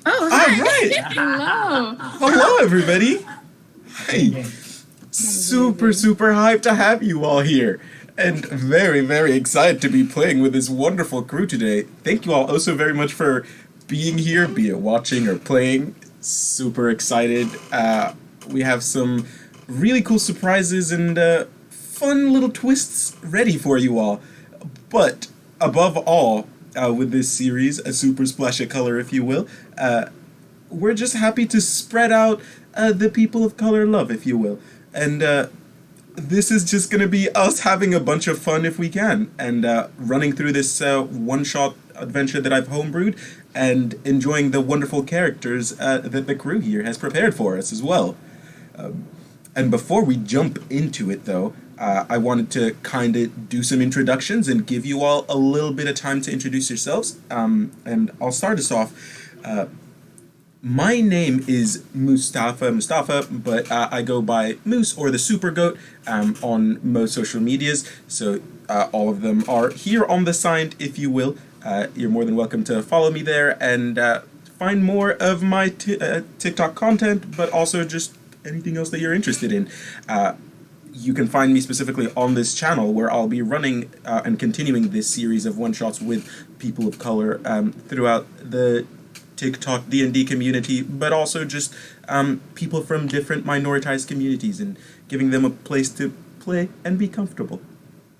Oh, All hi. right. Hello. Hello, everybody. Hey, super hyped to have you all here. And very excited to be playing with this wonderful crew today. Thank you all also very much for being here, be it watching or playing. Super excited. We have some really cool surprises and fun little twists ready for you all. But above all, with this series, a super splash of color, if you will, we're just happy to spread out the people of color love, if you will. And this is just going to be us having a bunch of fun if we can, and running through this one-shot adventure that I've homebrewed, and enjoying the wonderful characters that the crew here has prepared for us as well. And before we jump into it, though, I wanted to kind of do some introductions and give you all a little bit of time to introduce yourselves. And I'll start us off. My name is Mustafa, but I go by Moose or the Super Goat on most social medias. So all of them are here on the side, if you will. You're more than welcome to follow me there and find more of my TikTok content, but also just anything else that you're interested in. You can find me specifically on this channel where I'll be running and continuing this series of one-shots with people of color throughout the TikTok D&D community, but also just people from different minoritized communities and giving them a place to play and be comfortable.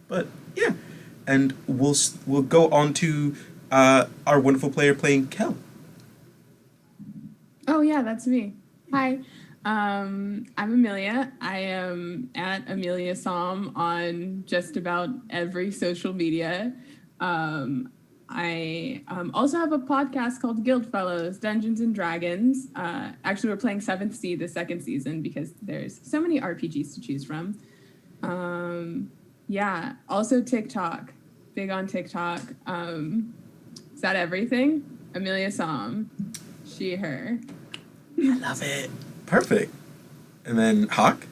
But yeah, and we'll go on to our wonderful player playing Kel. Oh, yeah, that's me. Hi. I'm Amelia. I am at Amelia Som on just about every social media. I also have a podcast called Guild Fellows, Dungeons and Dragons. Actually, we're playing 7th Sea, the 2nd season, because there's so many RPGs to choose from. Yeah, also TikTok. Big on TikTok. Is that everything? Amelia Som. She, her. I love it. Perfect. And then Hawk.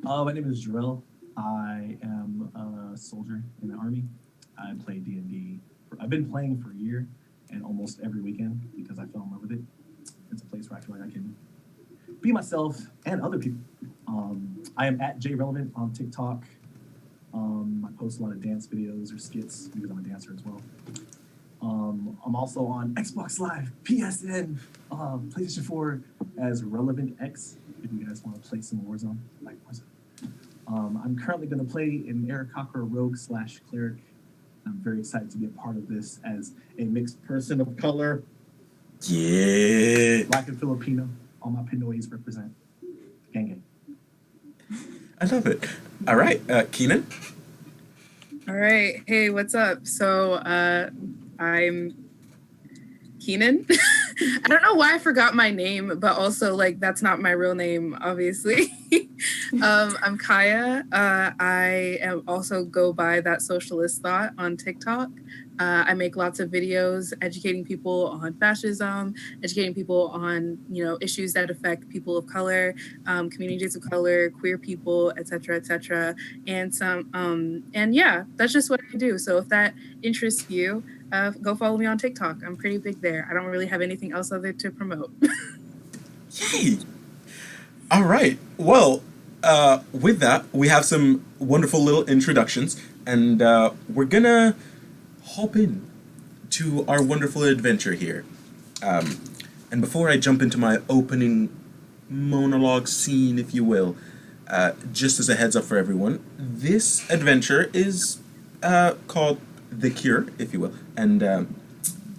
Hello. My name is Jarrell. I am a soldier in the army. I play D&D. I've been playing for a year and almost every weekend because I fell in love with it. It's a place where I feel like I can be myself and other people. I am at JRelevant on TikTok. I post a lot of dance videos or skits because I'm a dancer as well. I'm also on Xbox Live, PSN, PlayStation 4 as Relevant X, if you guys want to play some Warzone, like Warzone. I'm currently going to play an Aarakocra rogue / cleric. I'm very excited to be a part of this as a mixed person of color. Yeah. Black and Filipino. All my Pinoys represent. Gang gang. I love it. All right, Keenan. All right. Hey, what's up? So I'm Keenan. I don't know why I forgot my name, but also like that's not my real name, obviously. I'm Kaya. I am also go by That Socialist Thought on TikTok. I make lots of videos educating people on fascism, educating people on, issues that affect people of color, communities of color, queer people, etc. And yeah, that's just what I do. So if that interests you, go follow me on TikTok. I'm pretty big there. I don't really have anything else other to promote. Yay! All right. Well, with that, we have some wonderful little introductions, and we're gonna hop in to our wonderful adventure here. And before I jump into my opening monologue scene, if you will, just as a heads up for everyone, this adventure is called The Cure, if you will. And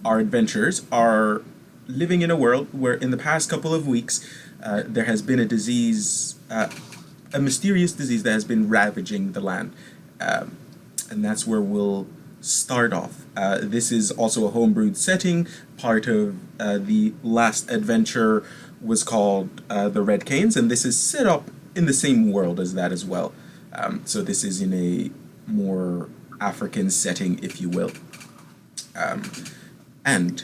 our adventurers are living in a world where, in the past couple of weeks, there has been a disease, a mysterious disease that has been ravaging the land. And that's where we'll start off. This is also a homebrewed setting. Part of the last adventure was called The Red Canes, and this is set up in the same world as that as well. So this is in a more African setting, if you will. And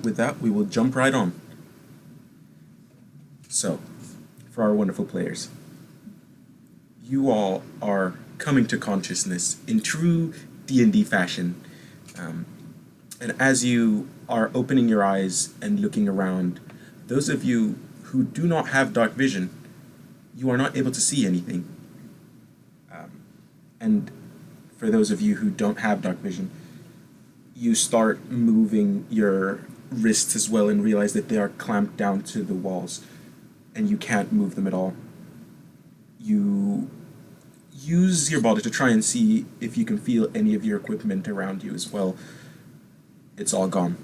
with that, we will jump right on. So, for our wonderful players, you all are coming to consciousness in true D&D fashion. And as you are opening your eyes and looking around, those of you who do not have dark vision, you are not able to see anything. And for those of you who don't have dark vision, you start moving your wrists as well and realize that they are clamped down to the walls and you can't move them at all. You use your body to try and see if you can feel any of your equipment around you as well. It's all gone.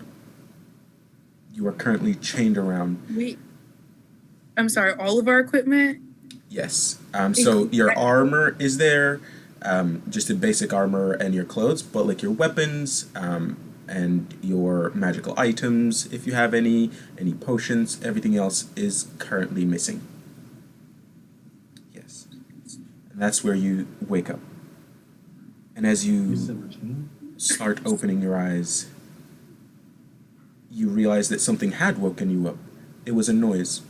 You are currently chained around. Wait, I'm sorry, all of our equipment? Yes. So your armor is there, just a basic armor and your clothes, but like your weapons, and your magical items, if you have any potions, everything else is currently missing. Yes. And that's where you wake up. And as you start opening your eyes, you realize that something had woken you up. It was a noise.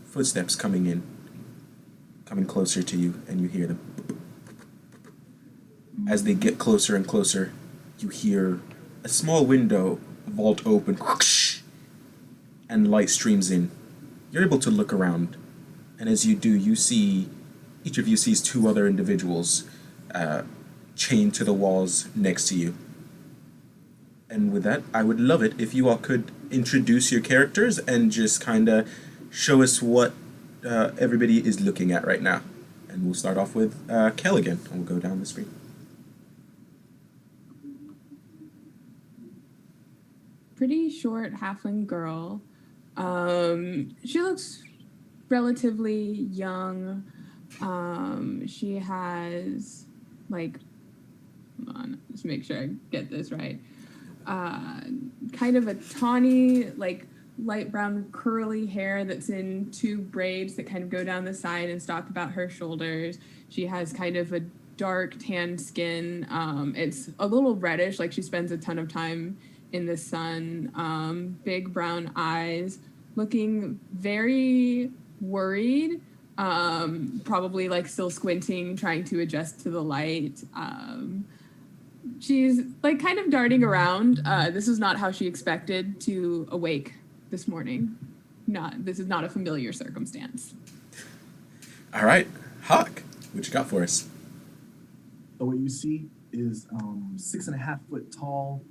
Footsteps coming closer to you, and you hear them. As they get closer and closer, you hear a small window vault open, and light streams in. You're able to look around, and as you do, each of you sees two other individuals chained to the walls next to you. And with that, I would love it if you all could introduce your characters and just kind of show us what everybody is looking at right now. And we'll start off with Kel again, and we'll go down the screen. Pretty short halfling girl. She looks relatively young. She has hold on, just make sure I get this right. Kind of a tawny, light brown curly hair that's in two braids that kind of go down the side and stop about her shoulders. She has kind of a dark tan skin. It's a little reddish, like she spends a ton of time in the sun. Big brown eyes, looking very worried. Probably still squinting, trying to adjust to the light. She's kind of darting around. This is not how she expected to awake this morning. This is not a familiar circumstance. All right, Hawk, what you got for us? So what you see is 6.5-foot tall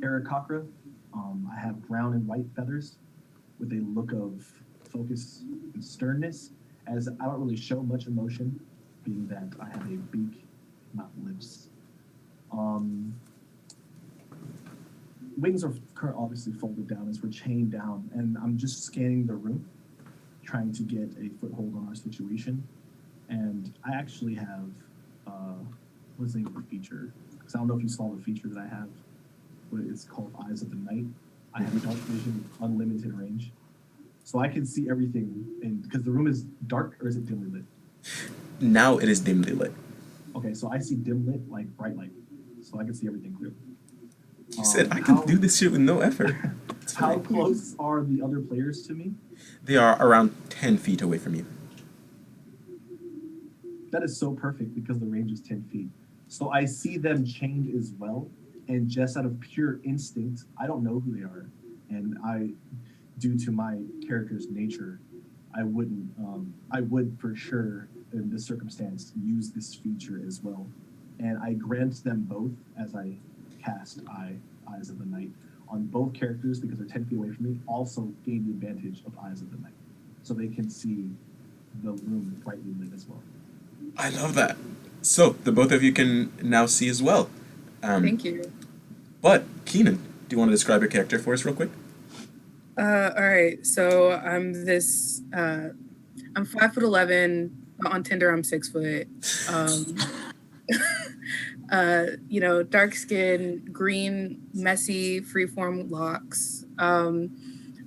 Aarakocra. I have brown and white feathers with a look of focus and sternness, as I don't really show much emotion, being that I have a beak, not lips. Wings are obviously folded down as we're chained down, and I'm just scanning the room, trying to get a foothold on our situation. And I actually have, what's the name of the feature? Because I don't know if you saw the feature that I have, but it's called Eyes of the Night. I have dark vision with unlimited range. So I can see everything, because the room is dark, or is it dimly lit? Now it is dimly lit. Okay, so I see dim lit, bright light, so I can see everything clearly. You said I can do this shit with no effort. How close are the other players to me? They are around 10 feet away from you. That is so perfect because the range is 10 feet. So I see them chained as well, and just out of pure instinct, I don't know who they are, and due to my character's nature, I would for sure in this circumstance use this feature as well, and I grant them both as I cast Eyes of the Night on both characters because they're 10 feet away from me. Also gain the advantage of Eyes of the Night, so they can see the room brightly lit as well. I love that. So the both of you can now see as well. Thank you. But Keenan, do you want to describe your character for us real quick? All right. So I'm 5'11". On Tinder, I'm 6 foot. Dark skin, green, messy, freeform locks. I'm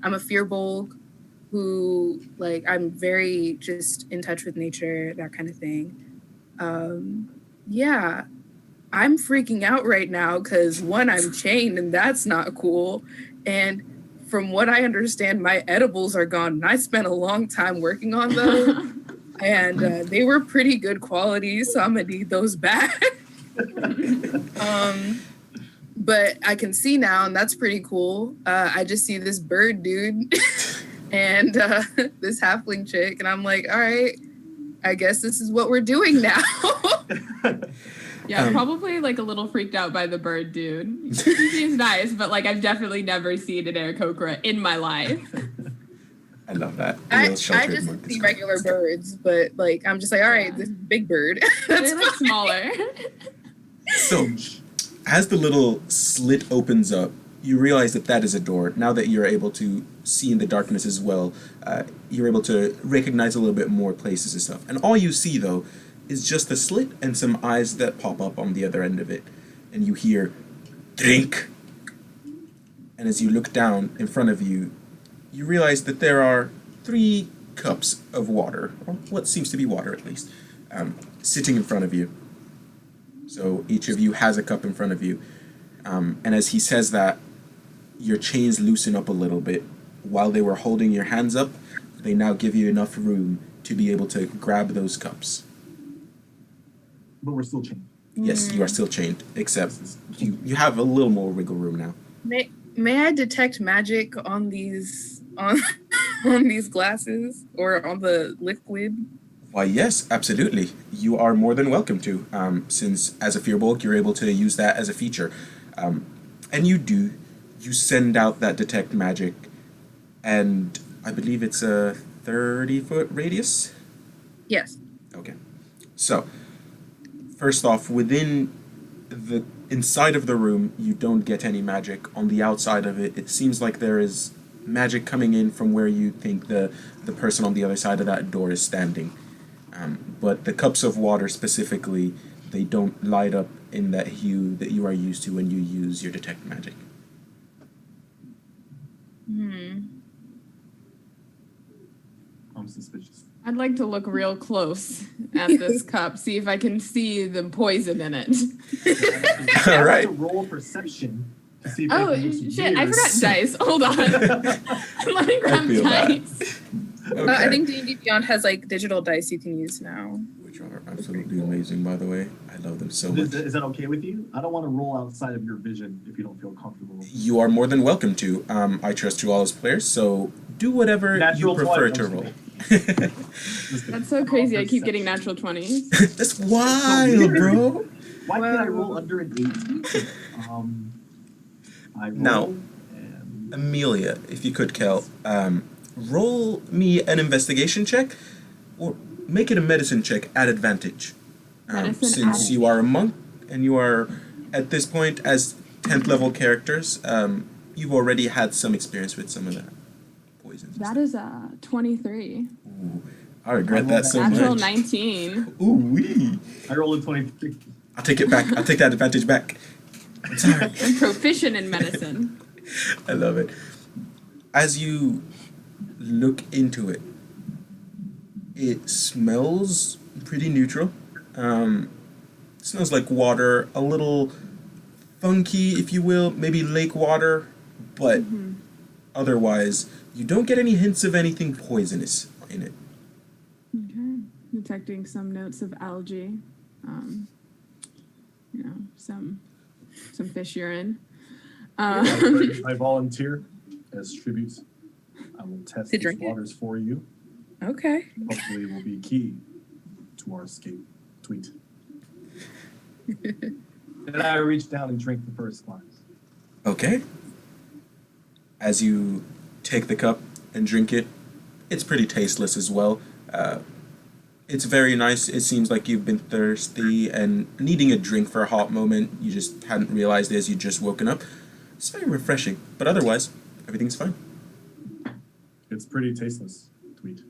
a fearbolg who, like, I'm very just in touch with nature, that kind of thing. Yeah, I'm freaking out right now because one, I'm chained and that's not cool. And from what I understand, my edibles are gone. And I spent a long time working on those. And they were pretty good quality, so I'm gonna need those back. But I can see now, and that's pretty cool. I just see this bird dude and this halfling chick, and I'm like, all right, I guess this is what we're doing now. Yeah, probably like a little freaked out by the bird dude. He seems nice, but like I've definitely never seen an Aarakocra in my life. I love that. I just see regular birds, but like I'm just like, all right, this big bird. They're like smaller. So, as the little slit opens up, you realize that is a door. Now that you're able to see in the darkness as well, you're able to recognize a little bit more places and stuff. And all you see, though, is just the slit and some eyes that pop up on the other end of it. And you hear, "Drink!" And as you look down in front of you, you realize that there are 3 cups of water, or what seems to be water at least, sitting in front of you. So each of you has a cup in front of you. And as he says that, your chains loosen up a little bit. While they were holding your hands up, they now give you enough room to be able to grab those cups. But we're still chained. Yes, you are still chained, except you have a little more wiggle room now. May I detect magic on these on these glasses or on the liquid? Why, yes, absolutely. You are more than welcome to, since as a Fearbulk, you're able to use that as a feature. And you send out that detect magic, and I believe it's a 30-foot radius? Yes. Okay. So, first off, within the inside of the room, you don't get any magic. On the outside of it, it seems like there is magic coming in from where you think the person on the other side of that door is standing. But the cups of water specifically, they don't light up in that hue that you are used to when you use your detect magic. I'm suspicious. I'd like to look real close at this cup, see if I can see the poison in it. All right. To roll perception to see if Oh, anything looks shit, I weird. forgot dice. Hold on. Let me grab feel that. dice. Okay. I think D&D Beyond has like digital dice you can use now. Which are absolutely amazing, by the way. I love them so much. Is that okay with you? I don't want to roll outside of your vision if you don't feel comfortable. You are more than welcome to. I trust you all as players, so do whatever Natural you prefer 20, to I'm roll. That's so crazy. I keep getting natural 20s. That's wild, bro. Why can't I roll under an 18? I roll Now, and Amelia, if you could, Kel, roll me an investigation check, or make it a medicine check at advantage. Medicine Since at you are a monk and you are, at this point, as 10th level characters, you've already had some experience with some of that poisons. That is a 23. Ooh, I regret that so Natural much. 19. Ooh wee! I rolled a 23. I'll take it back. I'll take that advantage back. I'm sorry. I'm proficient in medicine. I love it. As you look into it, it smells pretty neutral. It smells like water, a little funky, if you will, maybe lake water, but otherwise, you don't get any hints of anything poisonous in it. Okay. Detecting some notes of algae. Some fish urine. I volunteer as tribute. I will test To these drink it? waters for you. Okay. Hopefully it will be key to our escape. Tweet. And I reach down and drink the first glass. Okay. As you take the cup and drink it, it's pretty tasteless as well. It's very nice. It seems like you've been thirsty and needing a drink for a hot moment. You just hadn't realized it as you'd just woken up. It's very refreshing, but otherwise, everything's fine. It's pretty tasteless. Tweet.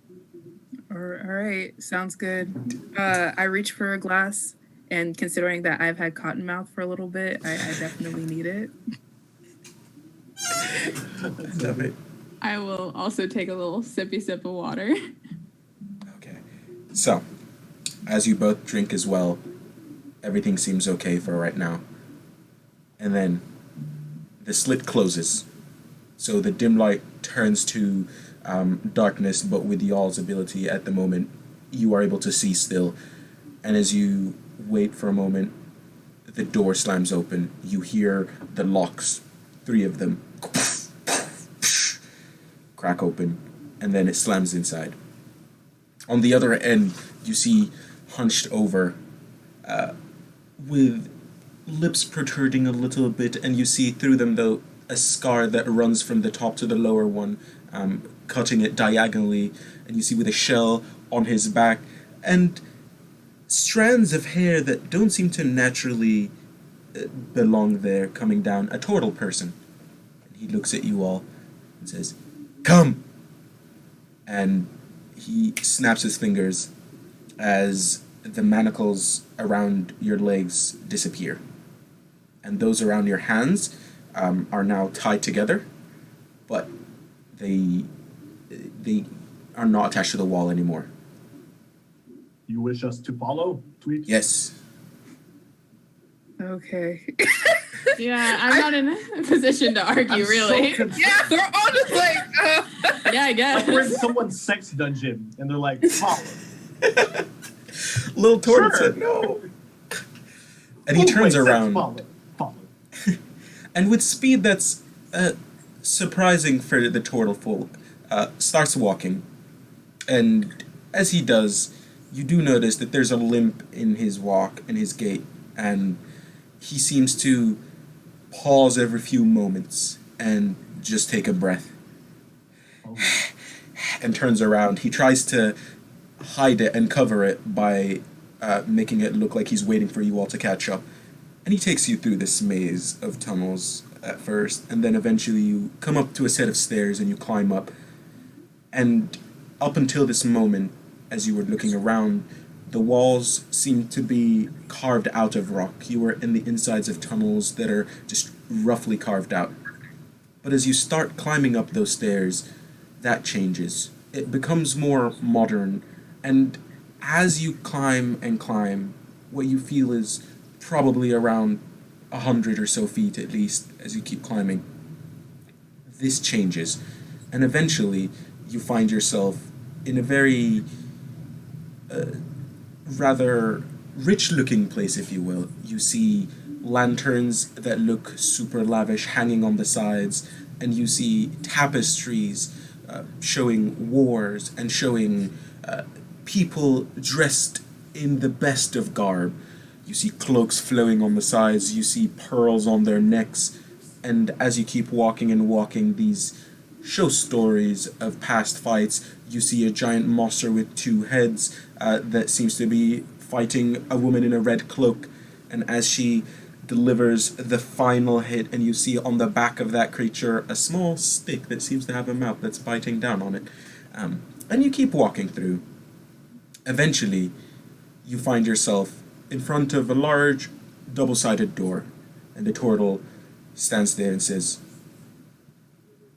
All right, sounds good. I reach for a glass, and considering that I've had cotton mouth for a little bit, I definitely need it. Love it. I will also take a little sippy sip of water. Okay. So, as you both drink as well, everything seems okay for right now. And then the slit closes. So the dim light turns to darkness, but with y'all's ability at the moment, you are able to see still. And as you wait for a moment, the door slams open. You hear the locks, 3 of them, crack open, and then it slams inside. On the other end, you see hunched over, with lips protruding a little bit, and you see through them, though, a scar that runs from the top to the lower one, cutting it diagonally, and you see with a shell on his back, and strands of hair that don't seem to naturally belong there coming down, a turtle person. And he looks at you all and says, "Come!" And he snaps his fingers as the manacles around your legs disappear. And those around your hands are now tied together, but they are not attached to the wall anymore. You wish us to follow? Tweet. Yes. Okay. Yeah, I'm not in a position to argue, I'm really. So confused. Yeah, we're all just like, Yeah, I guess. Like we're in someone's sex dungeon, and they're like, follow. Little Torn Sure. said no. And he turns around. Follow. And with speed that's surprising for the turtle folk, starts walking. And as he does, you do notice that there's a limp in his walk, in his gait, and he seems to pause every few moments and just take a breath. Oh. And turns around. He tries to hide it and cover it by making it look like he's waiting for you all to catch up. And he takes you through this maze of tunnels at first, and then eventually you come up to a set of stairs and you climb up. And up until this moment, as you were looking around, the walls seemed to be carved out of rock. You were in the insides of tunnels that are just roughly carved out. But as you start climbing up those stairs, that changes. It becomes more modern, and as you climb and climb, what you feel is probably around 100 or so feet at least as you keep climbing. This changes, and eventually you find yourself in a very rather rich-looking place, if you will. You see lanterns that look super lavish hanging on the sides, and you see tapestries showing wars and showing people dressed in the best of garb. You see cloaks flowing on the sides, you see pearls on their necks, and as you keep walking and walking, these show stories of past fights. You see a giant monster with 2 heads that seems to be fighting a woman in a red cloak, and as she delivers the final hit, and you see on the back of that creature a small stick that seems to have a mouth that's biting down on it. And you keep walking through. Eventually, you find yourself in front of a large double-sided door, and the turtle stands there and says,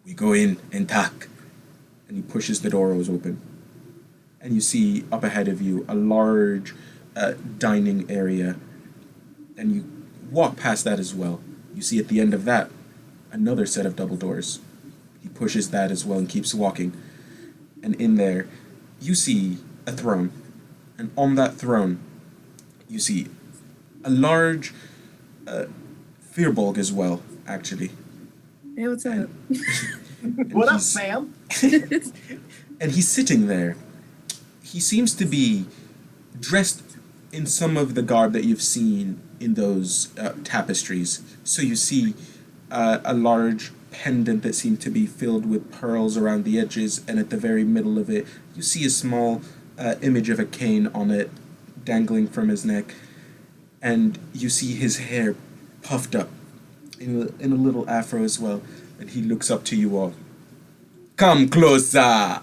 "We go in and talk." And he pushes the doors open. And you see up ahead of you a large dining area, and you walk past that as well. You see at the end of that another set of double doors. He pushes that as well and keeps walking. And in there, you see a throne. And on that throne, you see a large Fearbulg as well, actually. hey, what's up? And What up, he's- Sam? And he's sitting there. He seems to be dressed in some of the garb that you've seen in those tapestries. So you see a large pendant that seemed to be filled with pearls around the edges, and at the very middle of it, you see a small image of a cane on it dangling from his neck, and you see his hair puffed up in a little afro as well, and he looks up to you all. Come closer!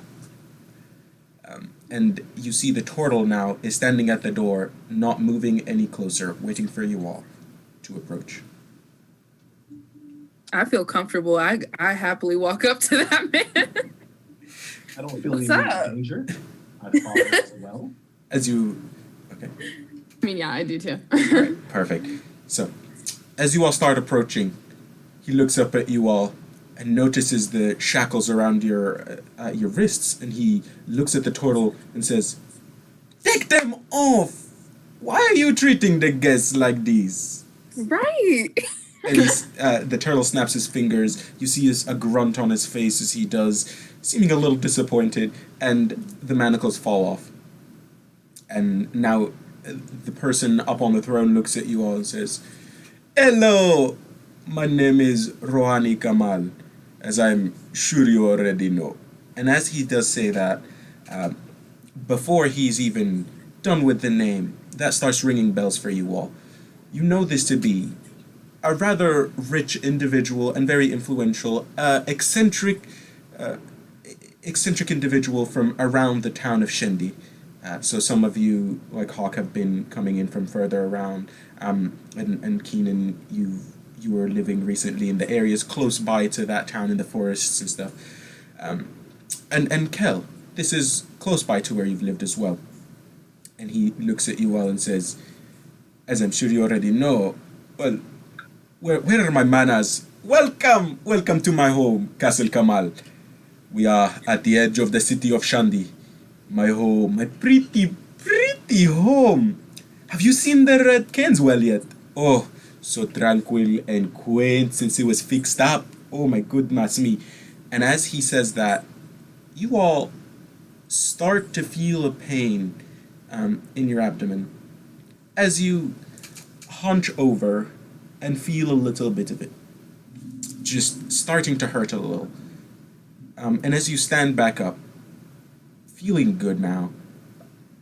And you see the turtle now is standing at the door, not moving any closer, waiting for you all to approach. I feel comfortable. I happily walk up to that man. I don't feel What's any up? danger. I follow as well. As you... Okay. I mean, yeah, I do too. Alright, perfect. So, as you all start approaching, he looks up at you all and notices the shackles around your wrists, and he looks at the turtle and says, "Take them off! Why are you treating the guests like these?" Right. And the turtle snaps his fingers. You see a grunt on his face as he does, seeming a little disappointed, and the manacles fall off. And now the person up on the throne looks at you all and says, "Hello, my name is Rohani Kamal, as I'm sure you already know." And as he does say that, before he's even done with the name, that starts ringing bells for you all. You know this to be a rather rich individual and very influential, eccentric individual from around the town of Shendi. So some of you, like Hawk, have been coming in from further around, and Keenan, you were living recently in the areas close by to that town in the forests and stuff. And Kel, this is close by to where you've lived as well. And he looks at you all and says, "As I'm sure you already know, well, where are my manners? Welcome to my home, Castle Kamal. We are at the edge of the city of Shandi. My home, my pretty home. Have you seen the red Kenswell yet? Oh, so tranquil and quaint since it was fixed up. Oh my goodness me." And as he says that, you all start to feel a pain in your abdomen as you hunch over and feel a little bit of it, just starting to hurt a little. And as you stand back up, feeling good now,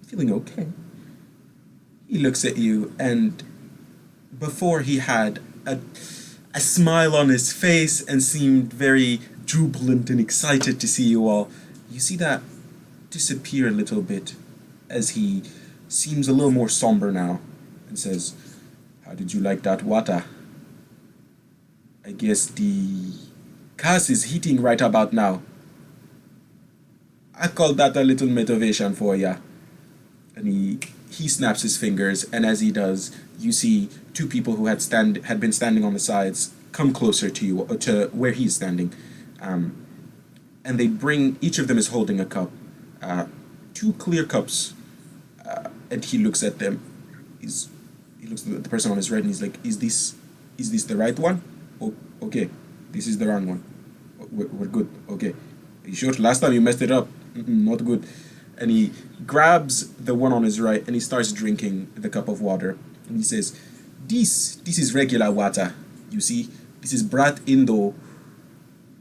feeling okay, he looks at you, and before he had a smile on his face and seemed very jubilant and excited to see you all, you see that disappear a little bit as he seems a little more somber now and says, "How did you like that water? I guess the gas is heating right about now. I call that a little motivation for ya." And he snaps his fingers, and as he does, you see two people who had been standing on the sides come closer to you, to where he's standing. And they bring, each of them is holding a cup, two clear cups, and he looks at them. He looks at the person on his right, and he's like, is this the right one? Oh, okay, this is the wrong one. We're good, okay. Are you sure? Last time you messed it up. Not good. And he grabs the one on his right, and he starts drinking the cup of water. And he says, this is regular water. You see, this is brought in though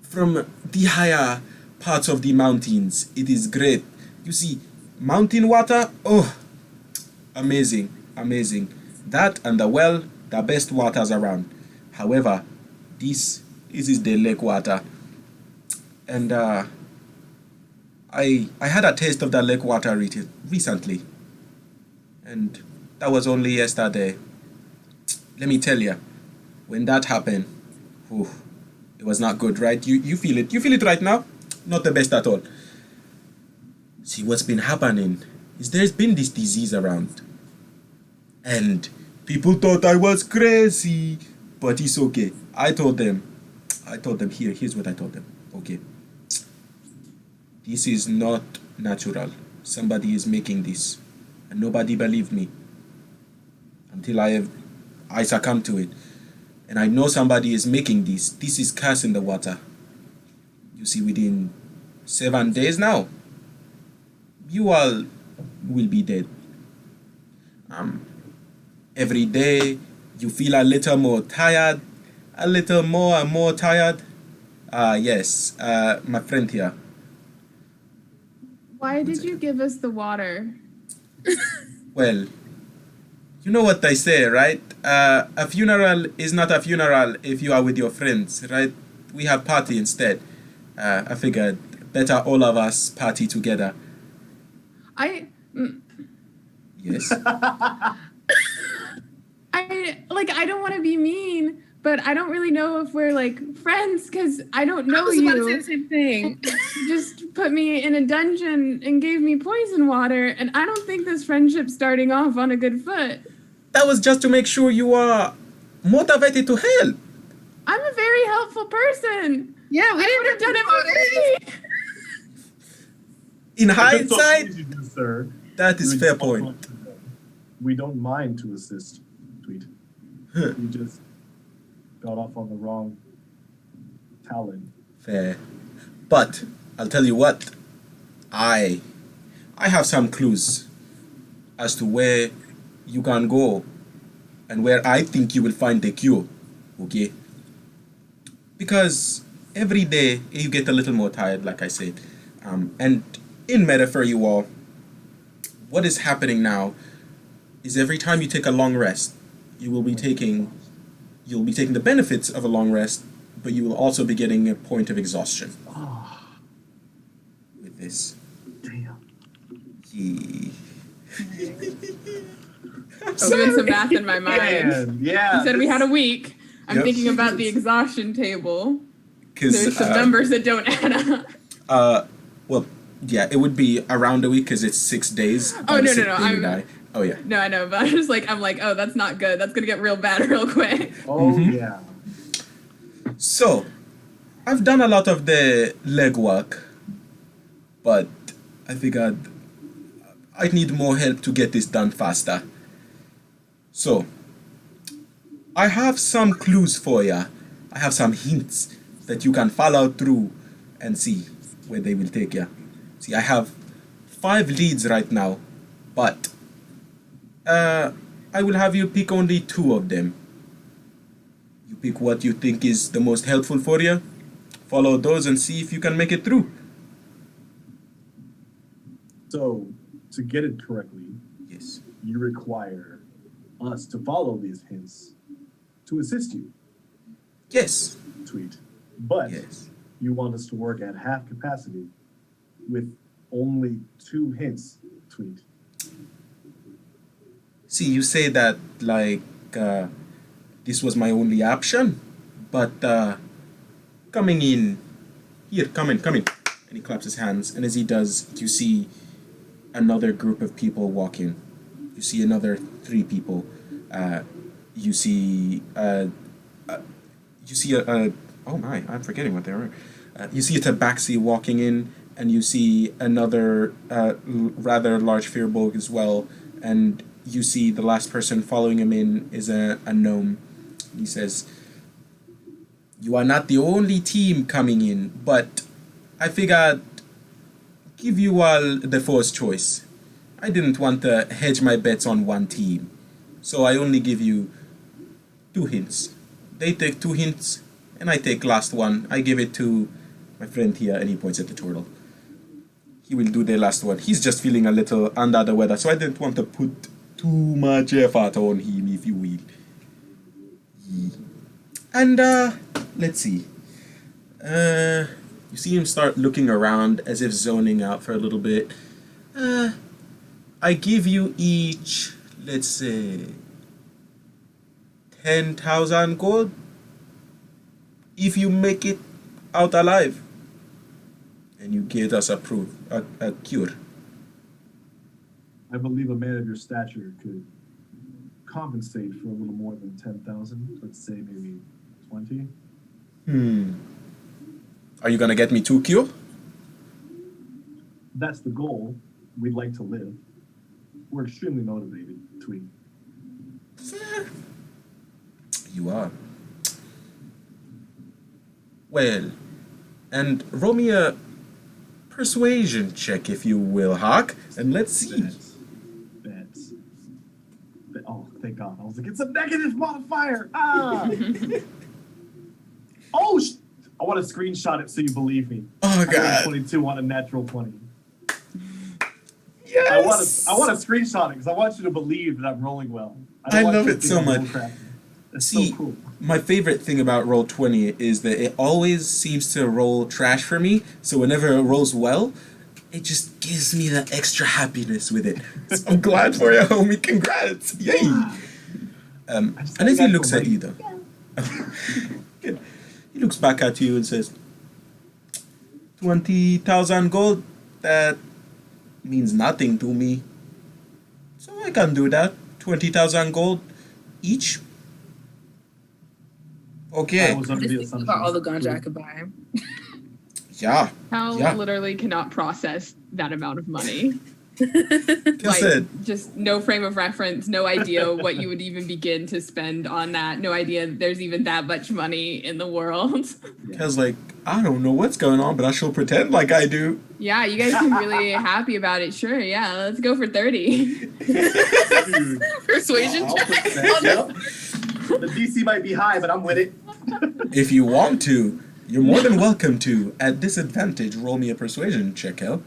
from the higher parts of the mountains. It is great. You see, mountain water, oh, amazing. That and the well, the best waters around. However, this is the lake water. And I had a taste of the lake water recently. And that was only yesterday. Let me tell you, when that happened, it was not good, right? You feel it. You feel it right now? Not the best at all. See, what's been happening is there's been this disease around. And people thought I was crazy. But it's okay. I told them, here's what I told them. Okay. This is not natural. Somebody is making this. And nobody believed me. Until I succumbed to it. And I know somebody is making this. This is cast in the water. You see, within 7 days now, you all will be dead. Every day, You feel a little more tired? A little more and more tired? Yes, my friend here. Why did you give us the water? Well, you know what they say, right? A funeral is not a funeral if you are with your friends, right? We have party instead. I figured better all of us party together. I Yes. I don't want to be mean, but I don't really know if we're like friends because I don't I know was about to say you. the same thing. You just put me in a dungeon and gave me poison water, and I don't think this friendship's starting off on a good foot. That was just to make sure you are motivated to help. I'm a very helpful person. Yeah, we I would have didn't done it for free. In That's hindsight, what you do, sir. that is You're fair point. We don't mind to assist, Tweet. We just got off on the wrong talon. Fair. But I'll tell you what, I have some clues as to where you can go and where I think you will find the cure. Okay? Because every day you get a little more tired, like I said. And in metaphor, you all, what is happening now is every time you take a long rest, you'll be taking the benefits of a long rest, but you will also be getting a point of exhaustion with this. Damn. Yeah. I'm doing some math in my mind. Man, yeah. You said we had a week. I'm Yep. thinking about the exhaustion table. 'Cause, There's some numbers that don't add up. well, yeah, it would be around a week because it's 6 days. Oh, by the no, sixth no, day you I'm- die. Oh yeah. No, I know, but I'm like, oh, that's not good. That's gonna get real bad real quick. Oh, Mhm. yeah. So, I've done a lot of the legwork, but I figured I need more help to get this done faster. So, I have some clues for you. I have some hints that you can follow through and see where they will take you. See, I have 5 leads right now, but I will have you pick only 2 of them. You pick what you think is the most helpful for you. Follow those and see if you can make it through. So, to get it correctly, Yes. you require us to follow these hints to assist you, Yes. Tweet. But Yes. you want us to work at half capacity with only 2 hints, Tweet. See, you say that like this was my only option, but coming in here, come in, and he claps his hands, and as he does, you see another group of people walk in. You see another 3 people. You see oh my, I'm forgetting what they were. You see a tabaxi walking in, and you see another rather large firbolg as well, and you see the last person following him in is a gnome. He says, "You are not the only team coming in, but I figured give you all the first choice. I didn't want to hedge my bets on one team, so I only give you 2 hints. They take 2 hints, and I take last one. I give it to my friend here," and he points at the turtle. He will do the last one. He's just feeling a little under the weather, so I didn't want to put too much effort on him, if you will. And let's see. You see him start looking around as if zoning out for a little bit. I give you each, let's say, 10,000 gold if you make it out alive. And you get us a cure. I believe a man of your stature could compensate for a little more than 10,000. Let's say maybe 20. Are you gonna get me 2 cure? That's the goal. We'd like to live. We're extremely motivated, Tweet. You are. Well, and roll me a persuasion check, if you will, Hawk, and let's see. Bets. Oh, thank God. I was was like, it's a negative modifier. Ah. Oh, I want to screenshot it so you believe me. Oh, I God. got 22 on a natural 20. Yes! I want to screenshot it because I want you to believe that I'm rolling well. I don't want love you to it think so I'm much. roll crappy. That's See, so cool. my favorite thing about Roll20 is that it always seems to roll trash for me, so whenever it rolls well, it just gives me that extra happiness with it. So I'm glad for you, homie. Congrats! Yay! And as he looks at you, though, Good. He looks back at you and says, 20,000 gold? That means nothing to me. So I can do that. 20,000 gold each. Okay. I was under Just the think assumption. about all the ganja I could buy. Yeah. Hal Yeah. literally cannot process that amount of money. Like said, Just no frame of reference, no idea what you would even begin to spend on that. No idea there's even that much money in the world. because like I don't know what's going on, but I shall pretend like I do. Yeah, you guys seem really happy about it. Sure, yeah, let's go for 30. Dude, Persuasion I'll check. put that- yep. The DC might be high, but I'm with it. If you want to, you're more than welcome to. At disadvantage, roll me a persuasion check, Hel.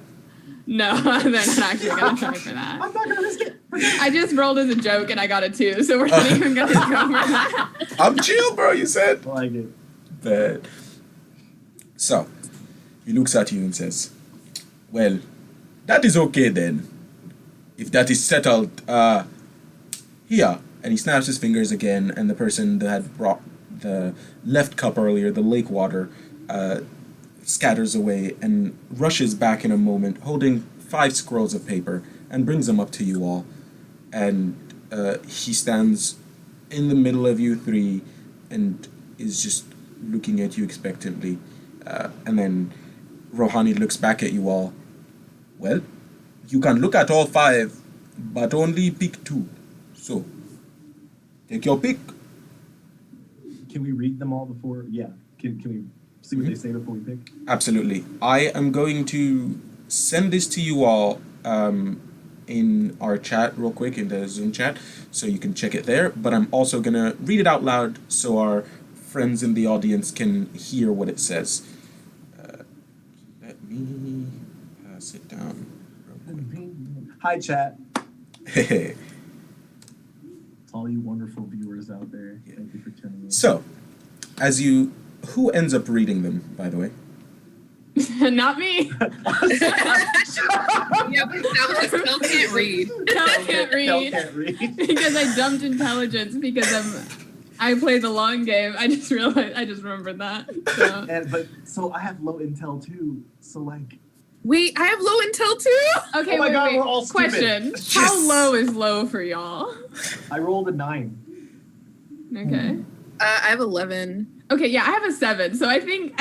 No, they're not actually gonna try for that. I'm not gonna risk it. I just rolled as a joke and I got a 2, so we're not even gonna go for that. I'm chill, bro. You said. I like it. But so he looks at you and says, "Well, that is okay then. If that is settled, here." And he snaps his fingers again, and the person that had brought the left cup earlier, the lake water, scatters away and rushes back in a moment, holding 5 scrolls of paper, and brings them up to you all. And he stands in the middle of you three and is just looking at you expectantly. And then Rohani looks back at you all. Well, you can look at all 5, but only pick 2. So, take your pick. Can we read them all before? Yeah. Can we see what they say before we pick? Absolutely. I am going to send this to you all in our chat real quick, in the Zoom chat, so you can check it there. But I'm also going to read it out loud so our friends in the audience can hear what it says. Let me sit down real quick. Hi, chat. Hey. To all you wonderful viewers out there, thank you for tuning in. So, who ends up reading them, by the way? Not me. Yeah, but that was Hal can't read. Hal can't Hell read can't read. because I dumped intelligence because I play the long game. I just realized, I just remembered that. So. So I have low intel too. So like, Wait, I have low intel too? Okay, Oh my wait, God, wait. we're all stupid. Question: Yes. How low is low for y'all? I rolled a 9. Okay. I have 11. Okay, yeah, I have a 7, so I think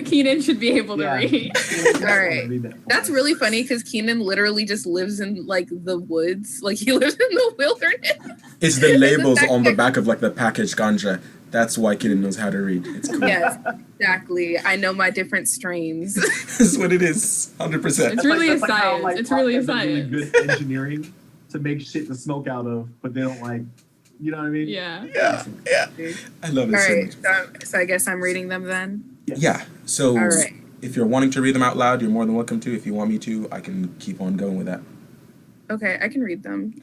Keenan should be able to Yeah. read. All right. Read that for That's us. really funny because Keenan literally just lives in like the woods. Like he lives in the wilderness. It's the labels backpack. on the back of like the packaged ganja. That's why Kiden knows how to read. It's cool. Yes, exactly. I know my different strains. That's what it is. 100%. It's really a that's like how, science. like, It's really a podcasts are science. good engineering to make shit to smoke out of, but they don't like, you know what I mean? Yeah. Yeah. I love it All so right. much. So I guess I'm reading them then. Yes. Yeah. So All right. if you're wanting to read them out loud, you're more than welcome to. If you want me to, I can keep on going with that. Okay, I can read them.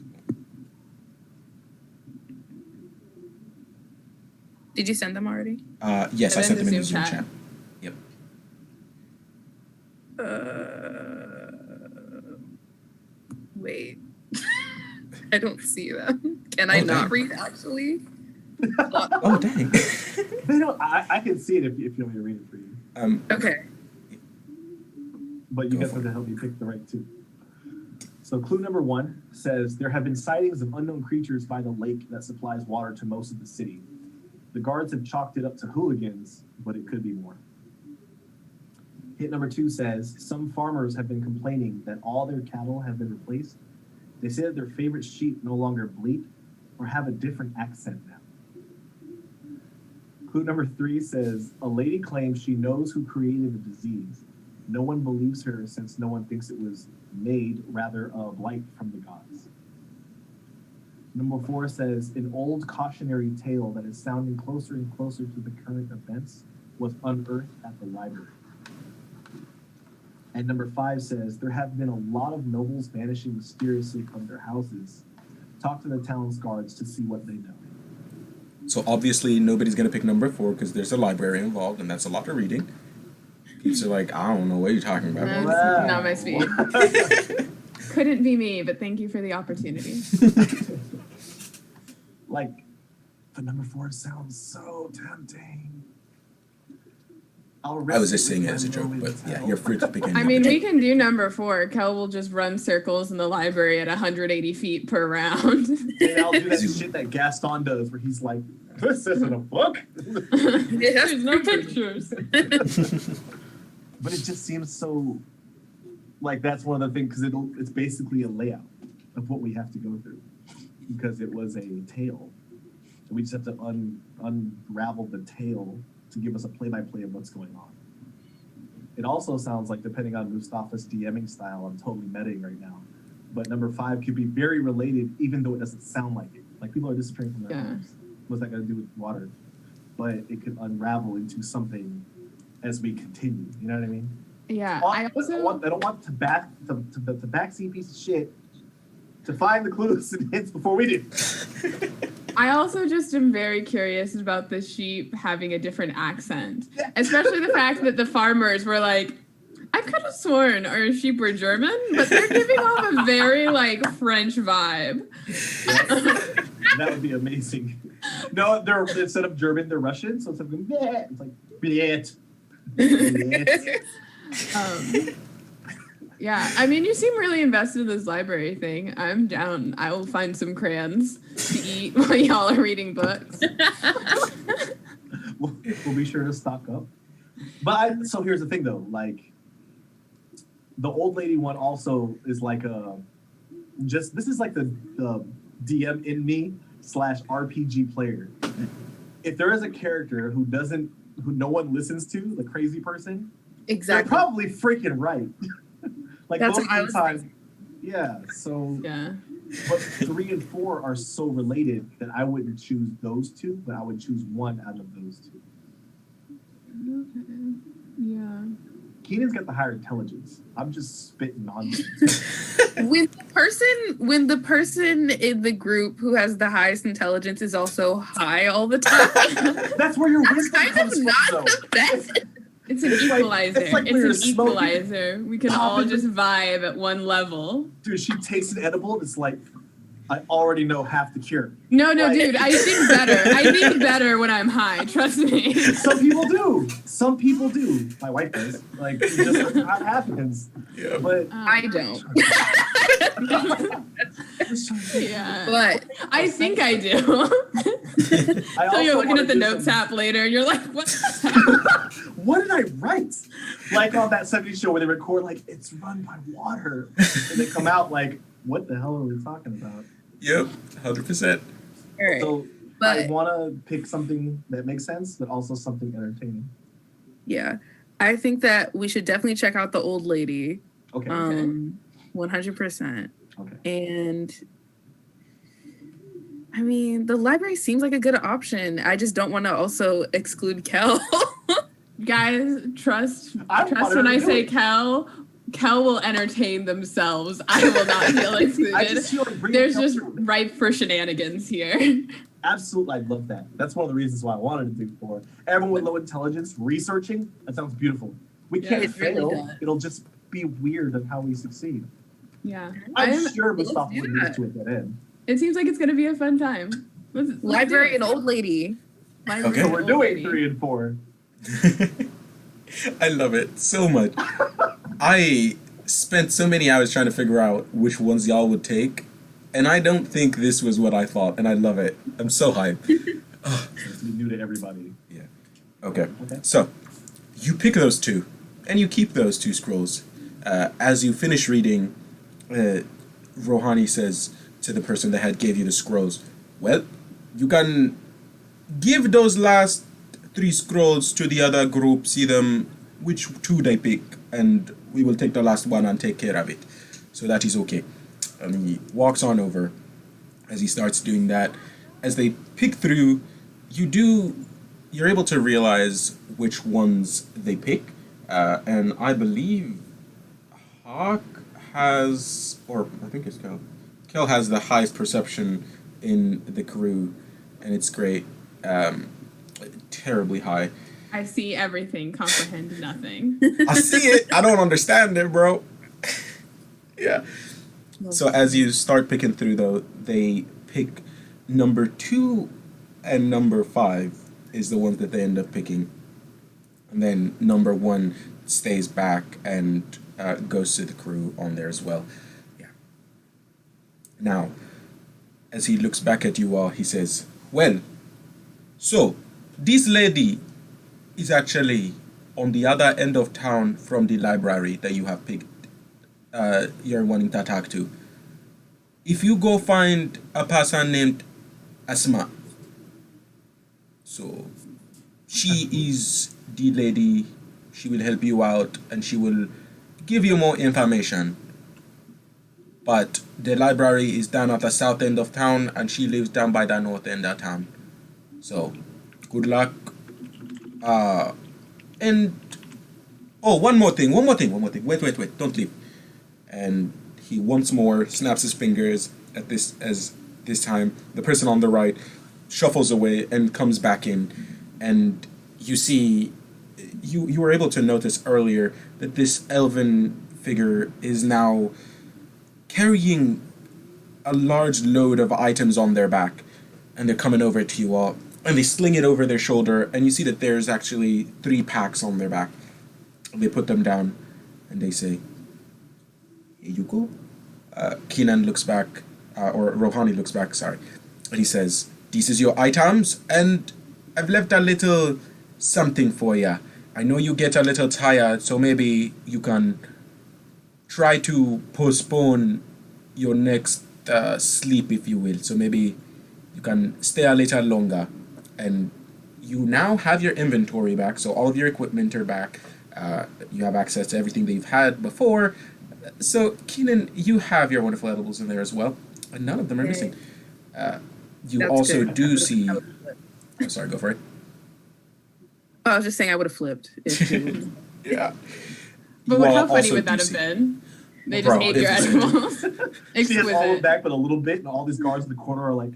Did you send them already? Yes, I And sent then them in the the Zoom Zoom chat. chat. Wait. I don't see them. Can I Oh, not dang. read actually? Oh, dang. They don't. I can see it if you want me to read it for you, Okay. but you Go guys for have it. to help me pick the right 2. So clue number 1 says there have been sightings of unknown creatures by the lake that supplies water to most of the city. The guards have chalked it up to hooligans, but it could be more. Hit number 2 says some farmers have been complaining that all their cattle have been replaced. They say that their favorite sheep no longer bleat or have a different accent now. Clue number 3 says a lady claims she knows who created the disease. No one believes her since no one thinks it was made, rather a blight from the gods. Number 4 says, an old cautionary tale that is sounding closer and closer to the current events was unearthed at the library. And number 5 says, there have been a lot of nobles vanishing mysteriously from their houses. Talk to the town's guards to see what they know. So obviously nobody's gonna pick number 4 because there's a library involved, and that's a lot of reading. Peeps are like, I don't know what you're talking about. That's Wow. not my speed. Couldn't be me, but thank you for the opportunity. Like, the number 4 sounds so tempting. I was just saying it as a joke, but yeah, you're free to pick any I mean, number. we can do number 4. Kel will just run circles in the library at 180 feet per round. And I'll do that shit that Gaston does, where he's like, this isn't a book. There's no pictures. But it just seems so, like, that's one of the things, because it's basically a layout of what we have to go through. Because it was a tale. So we just have to unravel the tale to give us a play-by-play of what's going on. It also sounds like, depending on Mustafa's DMing style, I'm totally meting right now. But number 5 could be very related, even though it doesn't sound like it. Like, people are disappearing from their homes. What's that got to do with water? But it could unravel into something as we continue. You know what I mean? Yeah, I don't want the backseat piece of shit to find the clues and hints before we do. I also just am very curious about the sheep having a different accent, especially the fact that the farmers were like, I could have sworn our sheep were German, but they're giving off a very like French vibe. That would be amazing. No, they're instead of German, they're Russian, so it's like bleh. It's like bleh. Yeah, I mean, you seem really invested in this library thing. I'm down. I will find some crayons to eat while y'all are reading books. We'll be sure to stock up. But so here's the thing, though. Like, the old lady one also is like this is like the DM in me / RPG player. If there is a character who no one listens to, the crazy person, Exactly. they're probably freaking right. Like, That's most what I of the was time. thinking. Yeah, so Yeah. but 3 and 4 are so related that I wouldn't choose those two, but I would choose one out of those two. Okay. Yeah. Keenan's got the higher intelligence. I'm just spitting nonsense. When the person in the group who has the highest intelligence is also high all the time, That's where your that's wisdom kind comes of from, not though. the best. It's an It's like- equalizer. it's like when you're It's an smoking, equalizer. We can all popping just vibe at one level. Dude, she takes an edible and it's like, I already know half the cure. No, Like- dude, I think better. I think better when I'm high. Trust me. Some people do. Some people do. My wife does. Like, it just that happens. Yeah. But I don't. Yeah. But I think I do. I So you're also looking wanna at the do notes some- app later, and you're like, what? What did I write? Like on that 70s show where they record, like, it's run by water. And they come out like, what the hell are we talking about? Yep, 100%. all right. So I But want to pick something that makes sense, but also something entertaining. yeah, I think that we should definitely check out the old lady. Okay. 100%. Okay. And I mean, the library seems like a good option. I just don't want to also exclude Kel. Guys, trust I trust wanted when to I do say it. Kel will entertain themselves. I will not feel excluded. I just feel like bringing There's Kel just through. ripe for shenanigans here. Absolutely, I love that. That's one of the reasons why I wanted to do 4. Everyone with low intelligence researching, that sounds beautiful. We Yeah, can't it really fail. does. It'll just be weird on how we succeed. Yeah. I'm sure Mustafa let's do would lose that. to it at that end. It seems like it's gonna be a fun time. Let's Library do and it. old lady. Library Okay. So and we're old doing lady. 3 and 4. I love it so much. I spent so many hours trying to figure out which ones y'all would take, and I don't think this was what I thought, and I love it. I'm so hyped. It's new to everybody. Okay, Okay. so you pick those 2, and you keep those 2 scrolls. As you finish reading, Rohani says to the person that had gave you the scrolls, well, you can give those last 3 scrolls to the other group, see them, which 2 they pick, and we will take the last one and take care of it. So that is okay. And he walks on over, as he starts doing that, as they pick through, you're able to realize which ones they pick, and I believe Hawk has, or I think it's Kel. Kel has the highest perception in the crew, and it's great, terribly high. I see everything, comprehend nothing. I see it. I don't understand it, bro. Yeah. So as you start picking through, though, they pick number 2 and number 5 is the ones that they end up picking, and then number 1 stays back and goes to the crew on there as well. Yeah. Now, as he looks back at you all, he says, "Well, so this lady is actually on the other end of town from the library that you have picked. You're wanting to talk to. If you go find a person named Asma, so she is the lady. She will help you out and she will give you more information. But the library is down at the south end of town and she lives down by the north end of town. So, good luck. And oh, one more thing. Wait, don't leave." And he once more snaps his fingers at this time the person on the right shuffles away and comes back in, and you see you were able to notice earlier that this elven figure is now carrying a large load of items on their back, and they're coming over to you all, and they sling it over their shoulder, and you see that there's actually 3 packs on their back. They put them down, and they say, "Here you go." Keenan looks back, or Rohani looks back, sorry, and he says, "This is your items, and I've left a little something for you. I know you get a little tired, so maybe you can try to postpone your next sleep, if you will. So maybe you can stay a little longer." And you now have your inventory back, so all of your equipment are back. You have access to everything that you've had before. So, Keenan, you have your wonderful edibles in there as well, and none of them are missing. You That's also good. do see... I'm sorry, go for it. Oh, I was just saying I would have flipped. Yeah. But You all how funny also would that do have see- been? They Bro, just ate your it's- animals. She has all Exquisite. back but a little bit, and all these guards in the corner are like,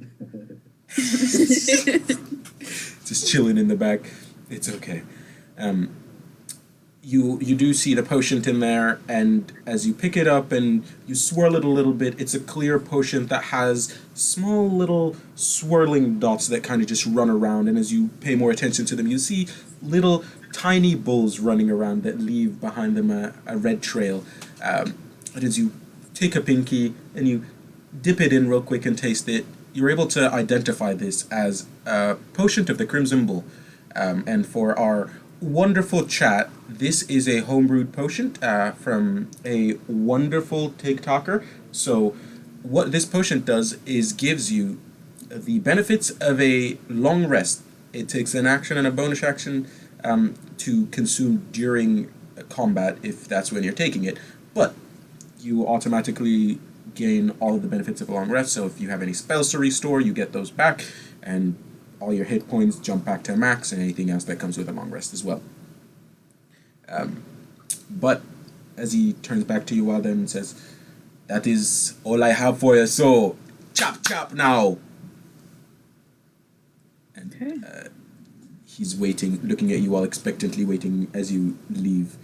Just chilling in the back. It's okay. You do see the potion in there, and as you pick it up and you swirl it a little bit, it's a clear potion that has small little swirling dots that kind of just run around, and as you pay more attention to them, you see little tiny bulls running around that leave behind them a red trail. And as you take a pinky and you dip it in real quick and taste it, you're able to identify this as a potion of the Crimson Bull. And for our wonderful chat, this is a homebrewed potion from a wonderful Tik Toker. So what this potion does is gives you the benefits of a long rest. It takes an action and a bonus action to consume during combat, if that's when you're taking it. But you automatically gain all of the benefits of a long rest. So if you have any spells to restore, you get those back, and all your hit points jump back to max, and anything else that comes with a long rest as well. But as he turns back to you all then and says, "That is all I have for you, so chop now." And Okay. he's waiting, looking at you all expectantly, waiting as you leave,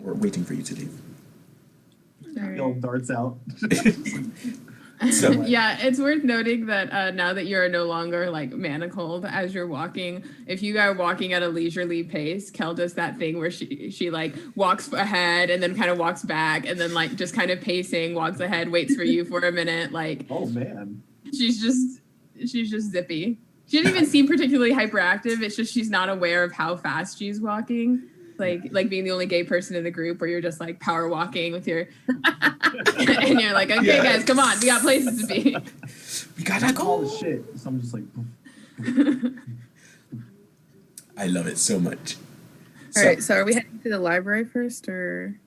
or waiting for you to leave. Yell darts out. So Yeah, it's worth noting that now that you're no longer like manacled as you're walking, if you are walking at a leisurely pace, Kel does that thing where she like walks ahead and then kind of walks back and then like just kind of pacing, walks ahead, waits for you for a minute. Like Oh man. she's just zippy. She doesn't even seem particularly hyperactive. It's just she's not aware of how fast she's walking. Like being the only gay person in the group where you're just like power walking with your and you're like, okay, guys, come on, we got places to be. we gotta All go. the shit. So I'm just like, I love it so much. All right, so are we heading to the library first, or?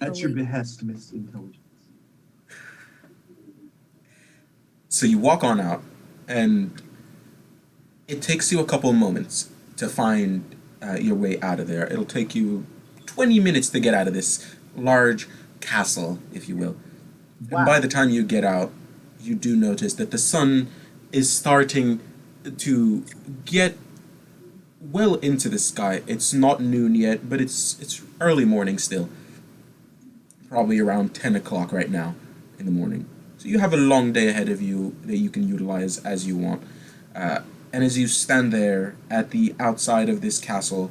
at your behest, Miss Intelligence. So you walk on out, and it takes you a couple moments to find your way out of there. It'll take you 20 minutes to get out of this large castle, if you will. Wow. And by the time you get out, you do notice that the sun is starting to get well into the sky. It's not noon yet, but it's early morning still. Probably around 10 o'clock right now in the morning. So you have a long day ahead of you that you can utilize as you want. And as you stand there at the outside of this castle,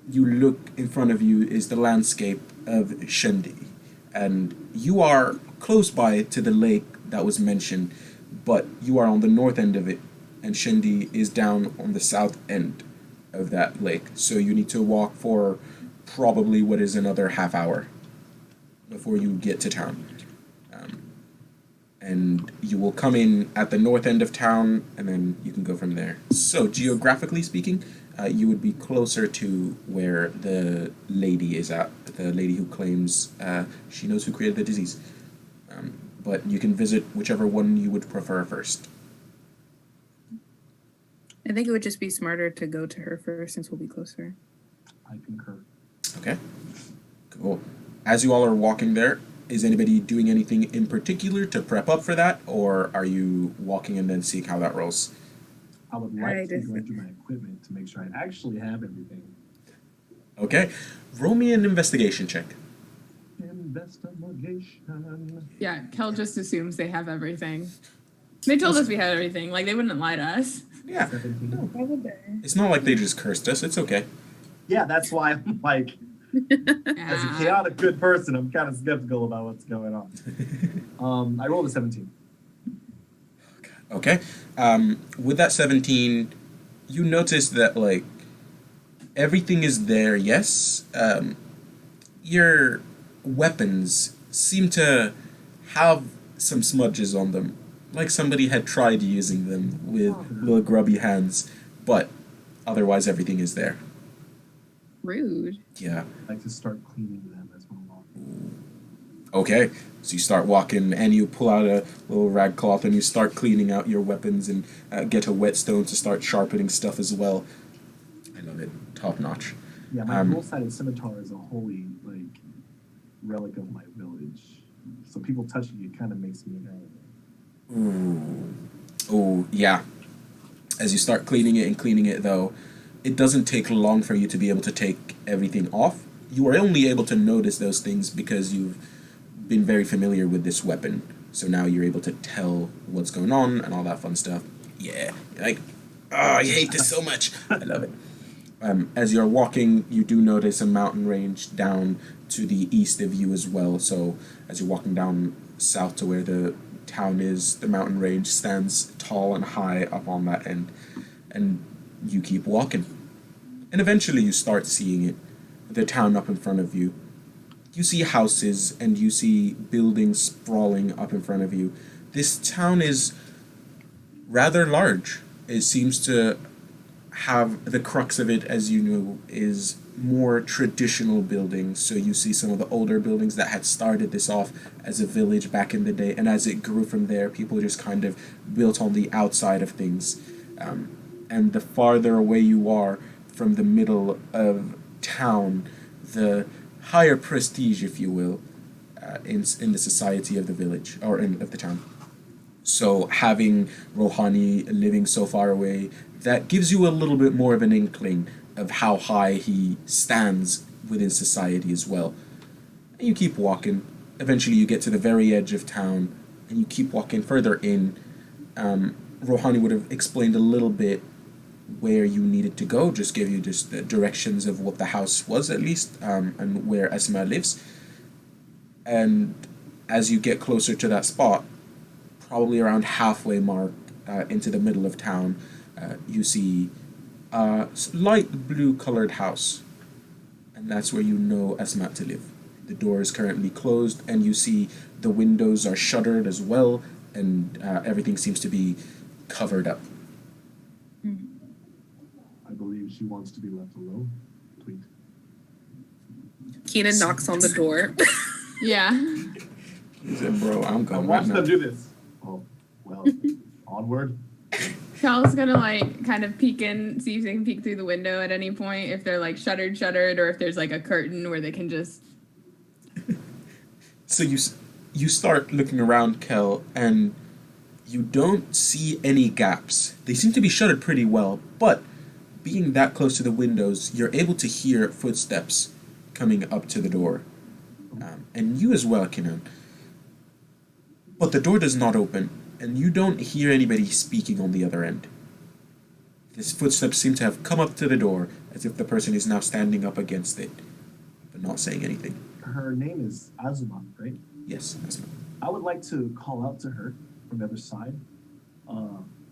you look in front of you is the landscape of Shendi. And you are close by to the lake that was mentioned, but you are on the north end of it, and Shendi is down on the south end of that lake. So you need to walk for probably what is another half hour before you get to town. And you will come in at the north end of town, and then you can go from there. So geographically speaking, you would be closer to where the lady is at, the lady who claims she knows who created the disease. But you can visit whichever one you would prefer first. I think it would just be smarter to go to her first since we'll be closer. I concur. Okay, cool. As you all are walking there, is anybody doing anything in particular to prep up for that, or are you walking and then seeing how that rolls? I would like to go through my equipment to make sure I actually have everything. Okay, roll me an investigation check. Investigation. Yeah, Kel just assumes they have everything. They told us we had everything. Like, they wouldn't lie to us. Yeah, 17. Why would they? it's not like they just cursed us. It's okay. Yeah, that's why I'm like, as a chaotic good person, I'm kind of skeptical about what's going on. I rolled a 17. Okay. With that 17, you notice that, like, everything is there, yes. Your weapons seem to have some smudges on them, like somebody had tried using them with little grubby hands, but otherwise everything is there. Rude. Yeah. I like to start cleaning them as we're walking. Okay, so you start walking and you pull out a little rag cloth and you start cleaning out your weapons and get a whetstone to start sharpening stuff as well. I love it. Top notch. Yeah, my dual-sided scimitar is a holy, like, relic of my village. So people touching it kind of makes me Ooh. Oh, yeah. As you start cleaning it, though, it doesn't take long for you to be able to take everything off. You are only able to notice those things because you've been very familiar with this weapon. So now you're able to tell what's going on and all that fun stuff. Yeah. You're like, oh, I hate this so much. I love it. As you're walking, you do notice a mountain range down to the east of you as well. So as you're walking down south to where the town is, the mountain range stands tall and high up on that end. And you keep walking. And eventually you start seeing it, the town up in front of you. You see houses and you see buildings sprawling up in front of you. This town is rather large. It seems to have the crux of it, as you know, is more traditional buildings. So you see some of the older buildings that had started this off as a village back in the day, and as it grew from there, people just kind of built on the outside of things. And the farther away you are from the middle of town, the higher prestige, if you will, in the society of the village, or of the town. So having Rohani living so far away, that gives you a little bit more of an inkling of how high he stands within society as well. And you keep walking. Eventually you get to the very edge of town, and you keep walking further in. Rohani would have explained a little bit where you needed to go, just give you just the directions of what the house was at least, and where Esma lives. And as you get closer to that spot, probably around halfway mark into the middle of town, you see a light blue colored house, and that's where you know Esma to live. The door is currently closed, and you see the windows are shuttered as well, and everything seems to be covered up. I believe she wants to be left alone. Tweet. Keenan knocks on the door. Yeah. He said, bro, I'm I going right watched now. them do this. Oh, well, Onward. Kel's gonna like kind of peek in, see if they can peek through the window at any point, if they're like shuttered, or if there's like a curtain where they can just. So you start looking around, Kel, and you don't see any gaps. They seem to be shuttered pretty well, but being that close to the windows, you're able to hear footsteps coming up to the door. And you as well, Kinan. But the door does not open, and you don't hear anybody speaking on the other end. These footsteps seem to have come up to the door, as if the person is now standing up against it, but not saying anything. Her name is Azuma, right? Yes, Azuma. I would like to call out to her from the other side.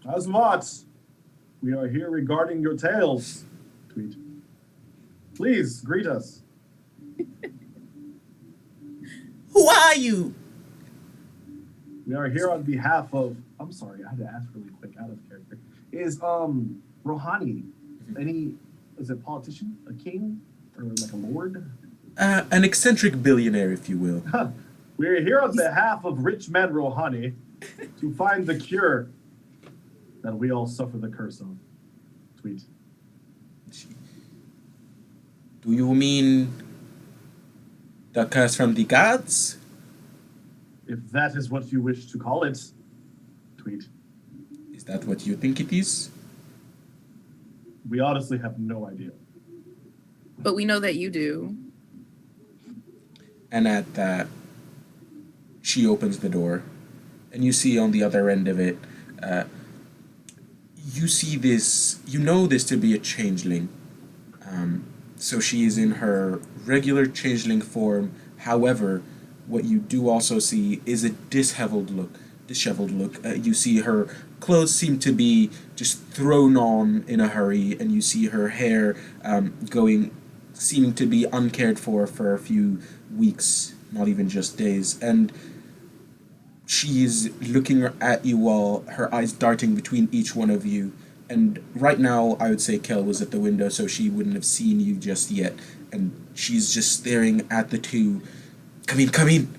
Azuma, we are here regarding your tales. Tweet. Please greet us. Who are you? We are here on behalf of. I'm sorry, I had to ask really quick, out of character. Is Rohani is it a politician, a king, or like a lord? An eccentric billionaire, if you will. We're here on behalf of rich man Rohani to find the cure that we all suffer the curse of. Tweet. Do you mean the curse from the gods? If that is what you wish to call it. Tweet. Is that what you think it is? We honestly have no idea. But we know that you do. And at that, she opens the door, and you see on the other end of it, you see this, you know this to be a changeling. So she is in her regular changeling form. However, what you do also see is a disheveled look. You see her clothes seem to be just thrown on in a hurry, and you see her hair seeming to be uncared for a few weeks, not even just days. And she is looking at you all, her eyes darting between each one of you. And right now, I would say Kel was at the window, so she wouldn't have seen you just yet. And she's just staring at the two. Come in.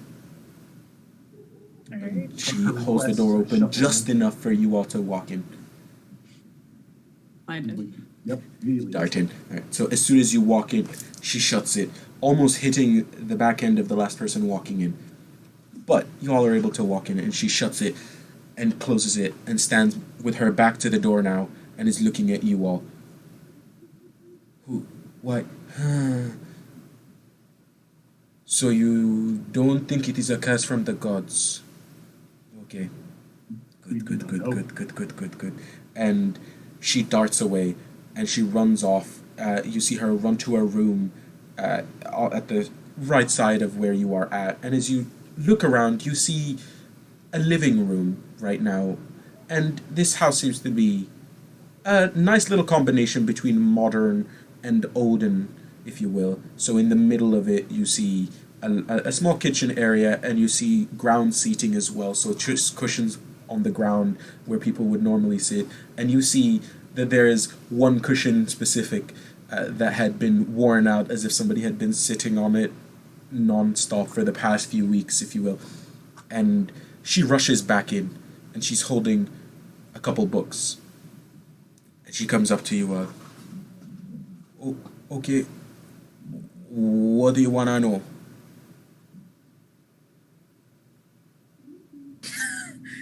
Alright. She holds the door open just enough for you all to walk in. Yep, immediately. Dart in. Alright, so as soon as you walk in, she shuts it, almost hitting the back end of the last person walking in. But you all are able to walk in, and she shuts it and closes it and stands with her back to the door now and is looking at you all. Who? What? So you don't think it is a curse from the gods? Okay. Good. And she darts away, and she runs off. You see her run to her room at the right side of where you are at. And as you look around, you see a living room right now. And this house seems to be a nice little combination between modern and olden, if you will. So in the middle of it, you see a small kitchen area, and you see ground seating as well. So just cushions on the ground where people would normally sit. And you see that there is one cushion specific that had been worn out, as if somebody had been sitting on it non-stop for the past few weeks, if you will. And she rushes back in, and she's holding a couple books. And she comes up to you, okay, what do you want to know?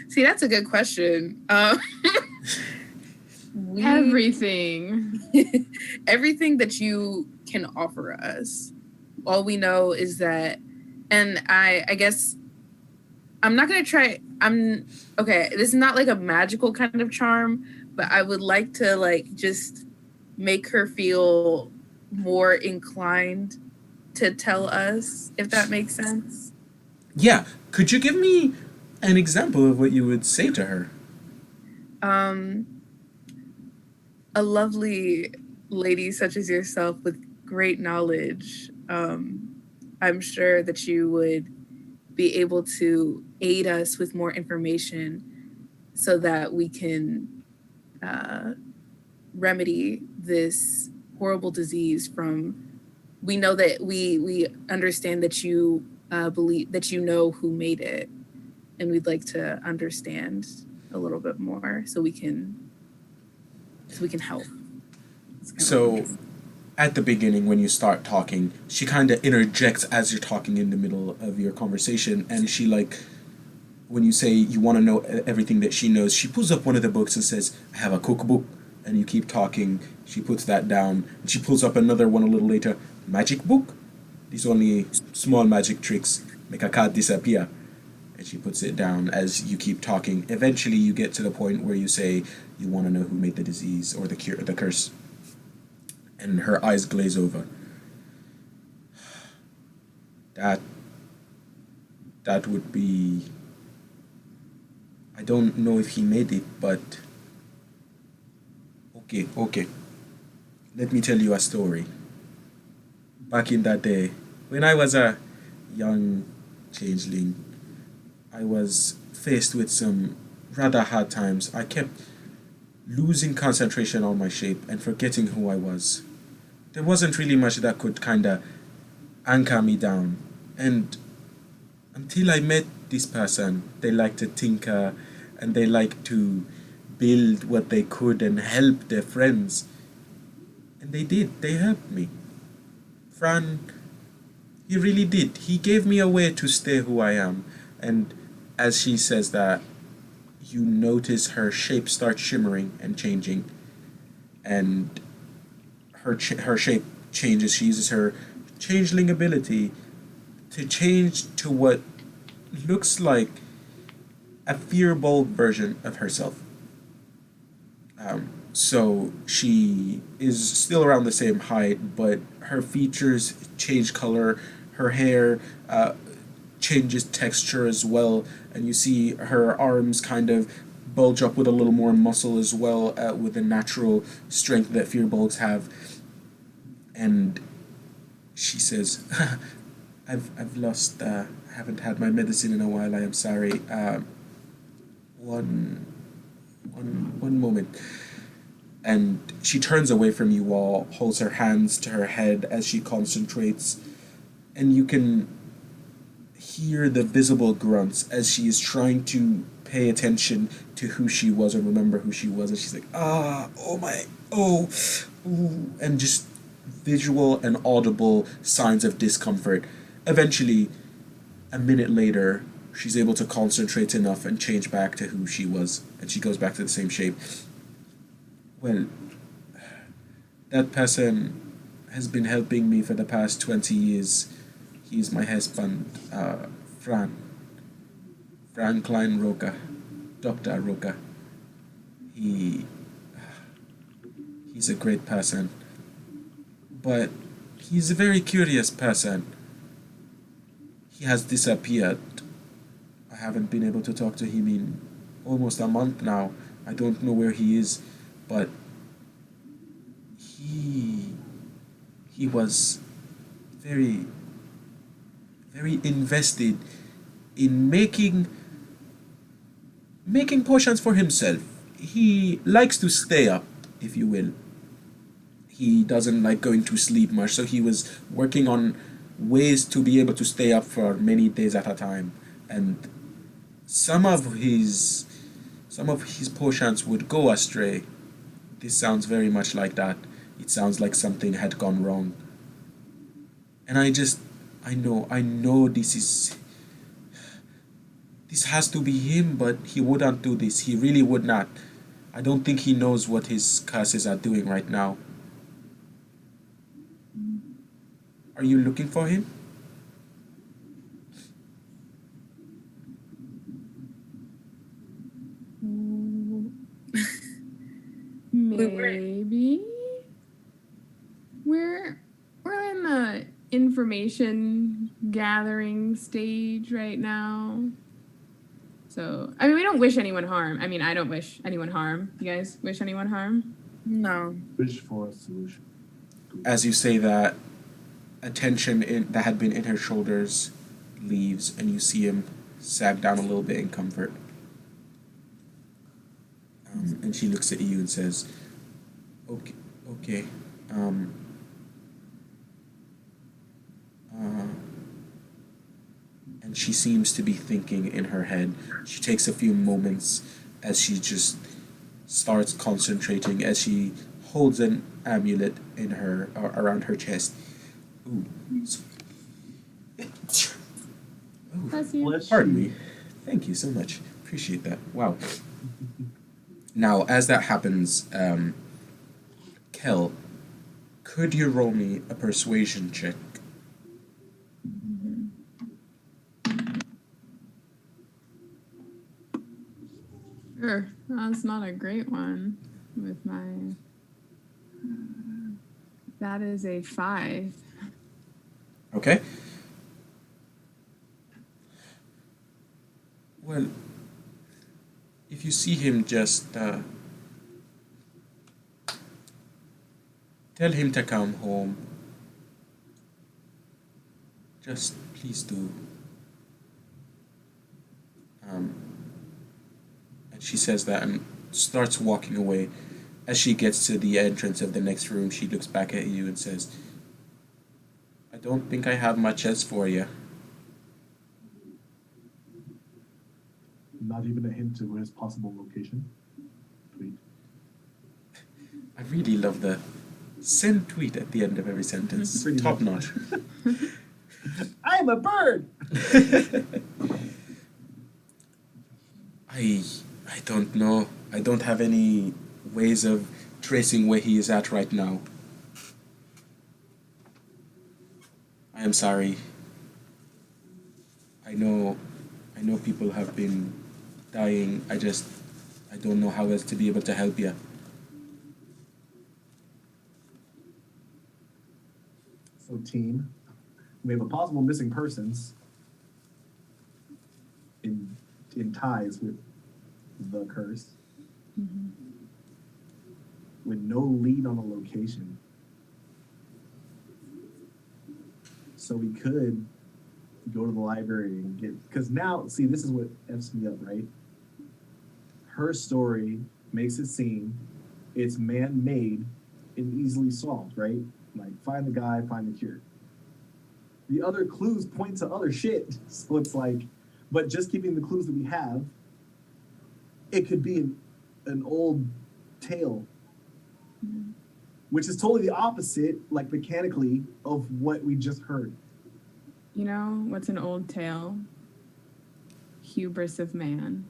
See, that's a good question. Everything. Everything that you can offer us. All we know is that, and I guess I'm not going to try, okay, this is not like a magical kind of charm, but I would like to like just make her feel more inclined to tell us, if that makes sense. Yeah, could you give me an example of what you would say to her? A lovely lady such as yourself with great knowledge, I'm sure that you would be able to aid us with more information so that we can remedy this horrible disease from, we know that we understand that you believe that you know who made it, and we'd like to understand a little bit more so we can help. That's kinda So, what at the beginning, when you start talking, she kind of interjects as you're talking in the middle of your conversation, and she like, when you say you want to know everything that she knows, she pulls up one of the books and says, "I have a cookbook," and you keep talking. She puts that down, and she pulls up another one a little later. "Magic book? These only small magic tricks make a cat disappear." And she puts it down as you keep talking. Eventually, you get to the point where you say you want to know who made the disease or the curse, and her eyes glaze over. That that would be. I don't know if he made it, but okay. Let me tell you a story. Back in that day, when I was a young changeling, I was faced with some rather hard times. I kept losing concentration on my shape and forgetting who I was. There wasn't really much that could kinda anchor me down. And until I met this person, they like to tinker and they like to build what they could and help their friends. And they did, they helped me. Fran, he really did. He gave me a way to stay who I am. And as she says that, you notice her shape start shimmering and changing. And her shape changes. She uses her changeling ability to change to what looks like a fearbold version of herself. So she is still around the same height, but her features change color, her hair changes texture as well, and you see her arms kind of bulge up with a little more muscle as well, with the natural strength that fearbolgs have. And she says, I've lost, haven't had my medicine in a while, I am sorry. One moment. And she turns away from you all, holds her hands to her head as she concentrates, and you can hear the visible grunts as she is trying to pay attention to who she was and remember who she was. And she's like, oh my, oh, ooh, and just visual and audible signs of discomfort. Eventually, a minute later, she's able to concentrate enough and change back to who she was, and she goes back to the same shape. Well, that person has been helping me for the past 20 years. He's my husband, Franklin Roca, Dr. Roca. He, he's a great person, but he's a very curious person. He has disappeared. I haven't been able to talk to him in almost a month now. I don't know where he is, but he was very very invested in making potions for himself. He likes to stay up, if you will. He doesn't like going to sleep much, so he was working on ways to be able to stay up for many days at a time. And some of his potions would go astray. This sounds very much like that. It sounds like something had gone wrong. And I know this has to be him, but he wouldn't do this. He really would not. I don't think he knows what his curses are doing right now. Are you looking for him? Maybe. We're in the information gathering stage right now. So, I mean, we don't wish anyone harm. I mean, I don't wish anyone harm. You guys wish anyone harm? No. Wish for a solution. As you say that, that had been in her shoulders leaves, and you see him sag down a little bit in comfort. And she looks at you and says, okay. And she seems to be thinking in her head. She takes a few moments as she just starts concentrating as she holds an amulet in her around her chest. Ooh. Bless you. Bless Pardon you. me. Thank you so much. Appreciate that. Wow. Now, as that happens, Kel, could you roll me a persuasion check? Sure. That's not a great one with my. That is a 5. Okay. Well, if you see him, just tell him to come home. Just please do. And she says that and starts walking away. As she gets to the entrance of the next room, she looks back at you and says, I don't think I have much else for you. Not even a hint to his possible location. Tweet. I really love the send tweet at the end of every sentence. Pretty Top much. notch. I'm a bird! I don't know. I don't have any ways of tracing where he is at right now. I am sorry. I know people have been dying. I don't know how else to be able to help you. So, team, we have a possible missing persons in ties with the curse, with no lead on a location. So we could go to the library and get, because now, see, this is what F's me up, right? Her story makes it seem it's man-made and easily solved, right? Like, find the guy, find the cure. The other clues point to other shit. So it's like, but just keeping the clues that we have, it could be an old tale, which is totally the opposite, like mechanically, of what we just heard. You know what's an old tale? Hubris of man.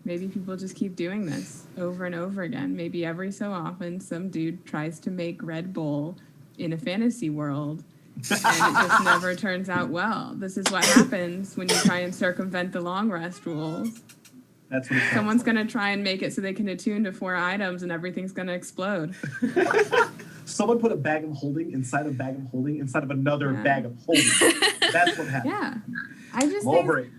Maybe people just keep doing this over and over again. Maybe every so often some dude tries to make Red Bull in a fantasy world and it just never turns out well. This is what happens when you try and circumvent the long rest rules. That's what it sounds Someone's like. going to try and make it so they can attune to 4 items and everything's going to explode. Someone put a bag of holding inside a bag of holding inside of another Yeah. bag of holding. That's what happened. Yeah. I'm over it.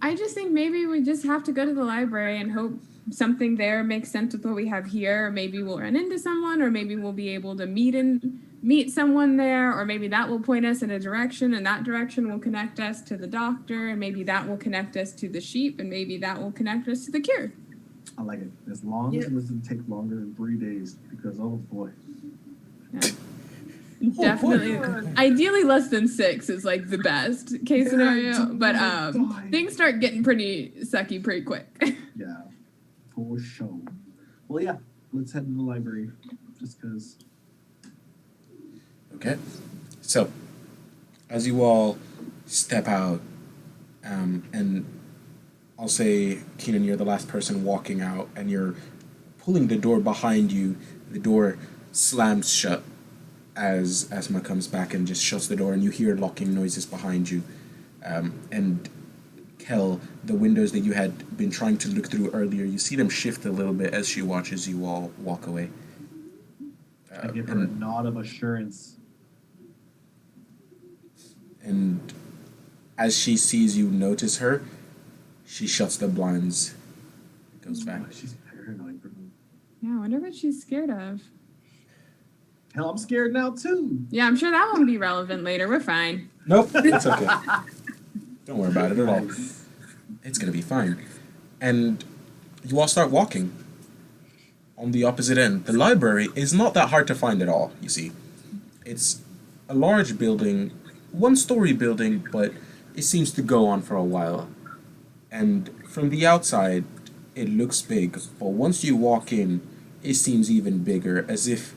I just think maybe we just have to go to the library and hope something there makes sense with what we have here. Or maybe we'll run into someone, or maybe we'll be able to meet someone there, or maybe that will point us in a direction, and that direction will connect us to the doctor, and maybe that will connect us to the sheep, and maybe that will connect us to the cure. I like it. As long as it doesn't take longer than 3 days, because oh boy. Yeah. Definitely. Ideally less than 6 is like the best case scenario, but things start getting pretty sucky pretty quick. Yeah, for sure. Well, yeah, let's head to the library, just because. Okay. So, as you all step out, and I'll say, Keenan, you're the last person walking out, and you're pulling the door behind you. The door slams shut as Asma comes back and just shuts the door, and you hear locking noises behind you. And Kel, the windows that you had been trying to look through earlier, you see them shift a little bit as she watches you all walk away. I give her a nod of assurance. And as she sees you notice her, she shuts the blinds, goes back. Oh, she's paranoid, bro. Yeah, I wonder what she's scared of. Hell, I'm scared now too. Yeah, I'm sure that won't be relevant later. We're fine. Nope, it's okay. Don't worry about it at all. It's gonna be fine. And you all start walking on the opposite end. The library is not that hard to find at all, you see. It's a large building, 1-story building, but it seems to go on for a while. And from the outside, it looks big, but once you walk in, it seems even bigger, as if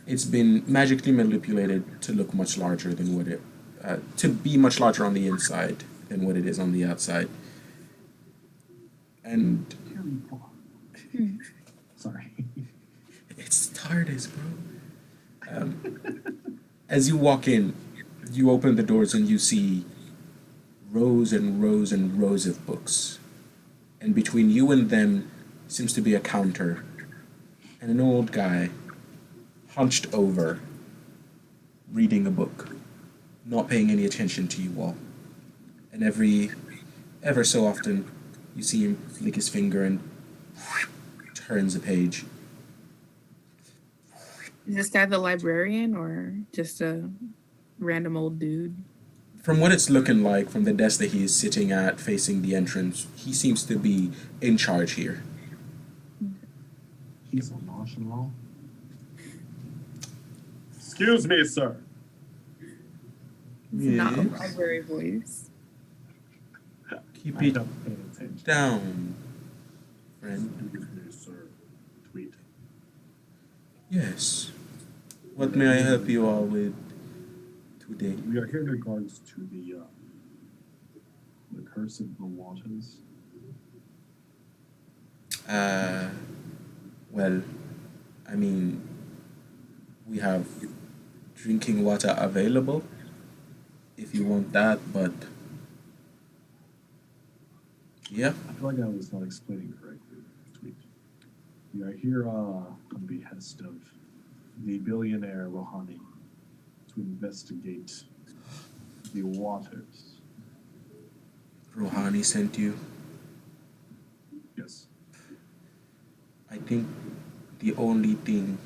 it's been magically manipulated to look much larger than what it, to be much larger on the inside than what it is on the outside. And Harry Potter. Hmm. Sorry. it's TARDIS, bro. As you walk in, you open the doors and you see rows and rows and rows of books. And between you and them seems to be a counter and an old guy hunched over reading a book, not paying any attention to you all. And ever so often you see him flick his finger and turns a page. Is this guy the librarian or just a random old dude? From what it's looking like from the desk that he is sitting at facing the entrance, he seems to be in charge here. He's so nonchalant. Excuse me, sir. It's not a Yes. library voice. Keep I it don't pay attention. down, friend. Excuse me, sir. Tweet. Yes. What may I help you all with today? We are here in regards to the curse of the waters. Well, I mean, we have drinking water available if you want that, but yeah. I feel like I was not explaining correctly. Tweet. We are here on behest of the billionaire Rohani to investigate the waters. Rohani sent you. Yes. I think the only thing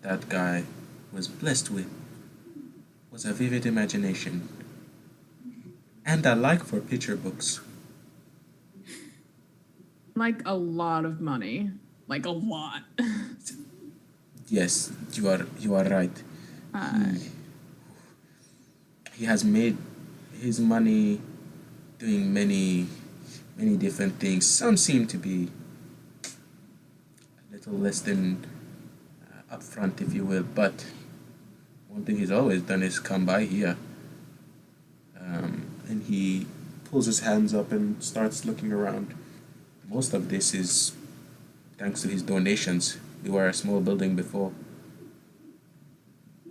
that guy was blessed with was a vivid imagination and a like for picture books. Like a lot of money. Like a lot. Yes, you are right. Uh, He has made his money doing many different things. Some seem to be a little less than upfront, if you will. But one thing he's always done is come by here, and he pulls his hands up and starts looking around. Most of this is thanks to his donations. We were a small building before.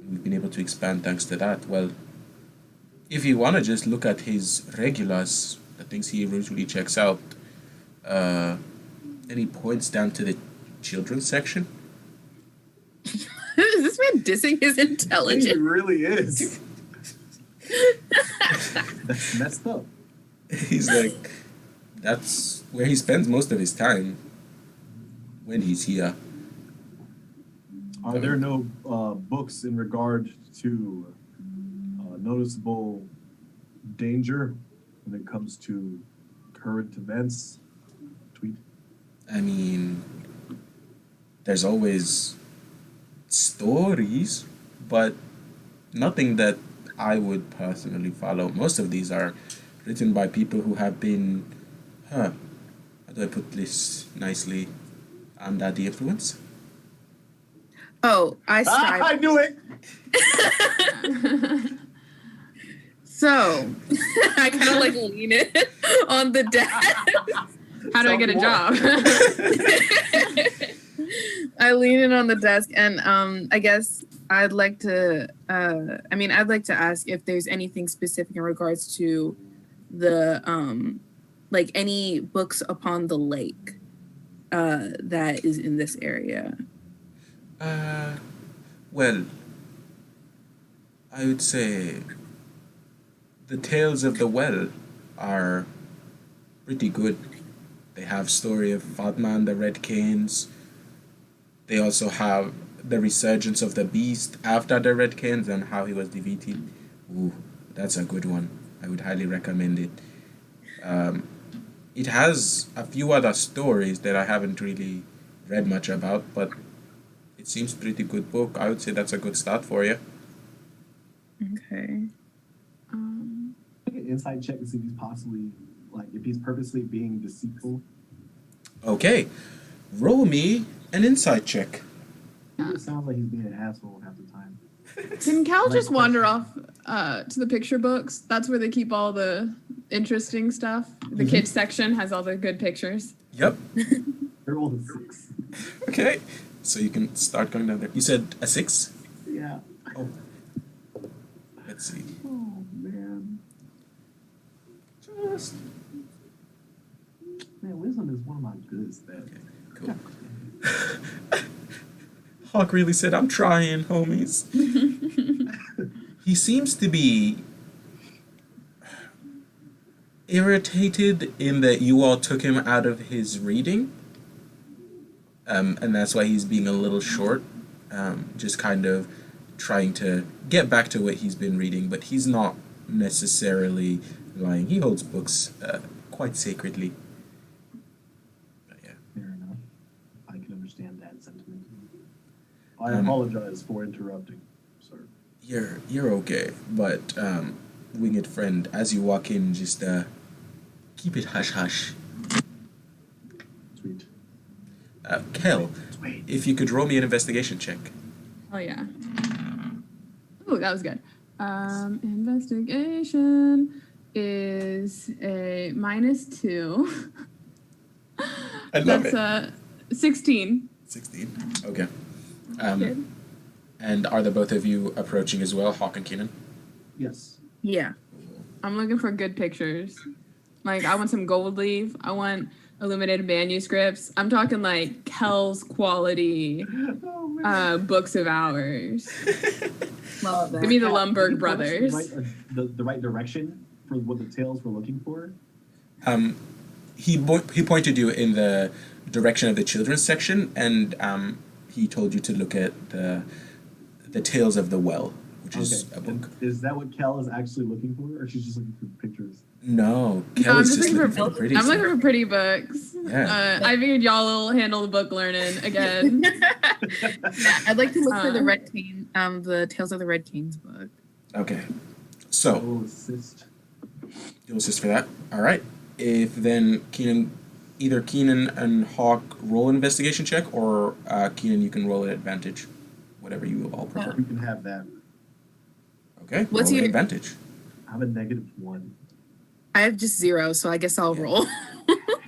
We've been able to expand thanks to that. Well, if you want to just look at his regulars, the things he usually checks out, and he points down to the children's section. Is this man dissing his It intelligence? really is. That's messed up. He's like, that's where he spends most of his time when he's here. Are there no books in regard to noticeable danger when it comes to current events? Tweet. I mean, there's always stories, but nothing that I would personally follow. Most of these are written by people who have been, how do I put this nicely, under the influence? Oh, I strive. I knew it. So I kind of like lean in on the desk. how do I get a job? I lean in on the desk, and I guess I'd like to. I'd like to ask if there's anything specific in regards to the like any books upon the lake that is in this area. Well, I would say the tales of the well are pretty good. They have story of Fatma and the Red Canes. They also have the resurgence of the beast after the Red Canes and how he was defeated. Ooh, that's a good one. I would highly recommend it. It has a few other stories that I haven't really read much about, but it seems pretty good book. I would say that's a good start for you. Okay. Make an insight check to see if he's possibly, like, if he's purposely being deceitful. Okay. Roll me an insight check. He just sounds like he's being an asshole half the time. Can Cal just Like wander off question. to the picture books? That's where they keep all the interesting stuff. The kids section has all the good pictures. Yep. They're all 6. Okay. So you can start going down there. You said a 6? Yeah. Oh. Let's see. Oh man. Just man, wisdom is one of my good stats. Cool. Hawk really said, I'm trying, homies. He seems to be irritated in that you all took him out of his reading. And that's why he's being a little short. Just kind of trying to get back to what he's been reading, but he's not necessarily lying. He holds books quite sacredly. But yeah. Fair enough. I can understand that sentiment. I apologize for interrupting, sir. You're okay, but winged friend, as you walk in, just keep it hush hush. Sweet. Kel, Wait. if you could roll me an investigation check. Oh yeah. Oh, that was good. Investigation is a -2. I love it. That's 16. 16. Okay. Good. And are the both of you approaching as well, Hawk and Keenan? Yes. Yeah. I'm looking for good pictures. Like, I want some gold leaf. I want illuminated manuscripts. I'm talking like Kel's quality Oh man. books of hours. Love that. Give me the Did Lumberg you point us in brothers. the right direction for what the tales we're looking for? He pointed you in the direction of the children's section, and he told you to look at the Tales of the Well, which is a book. Is that what Kel is actually looking for, or she's just looking for pictures? No, No, Kel I'm is just just looking looking for the pretty I'm stuff. looking for pretty books. Yeah. I figured y'all will handle the book learning again. Yeah, I'd like to look for the Uh. Red Cane, the Tales of the Red Canes book. Okay. So, Oh, assist. you'll assist for that. All right. If then either Keenan and Hawk roll an investigation check, or Keenan, you can roll an advantage, whatever you all prefer. We can have that. Okay. What's roll an your- advantage? I have a -1. I have just 0, so I guess I'll roll.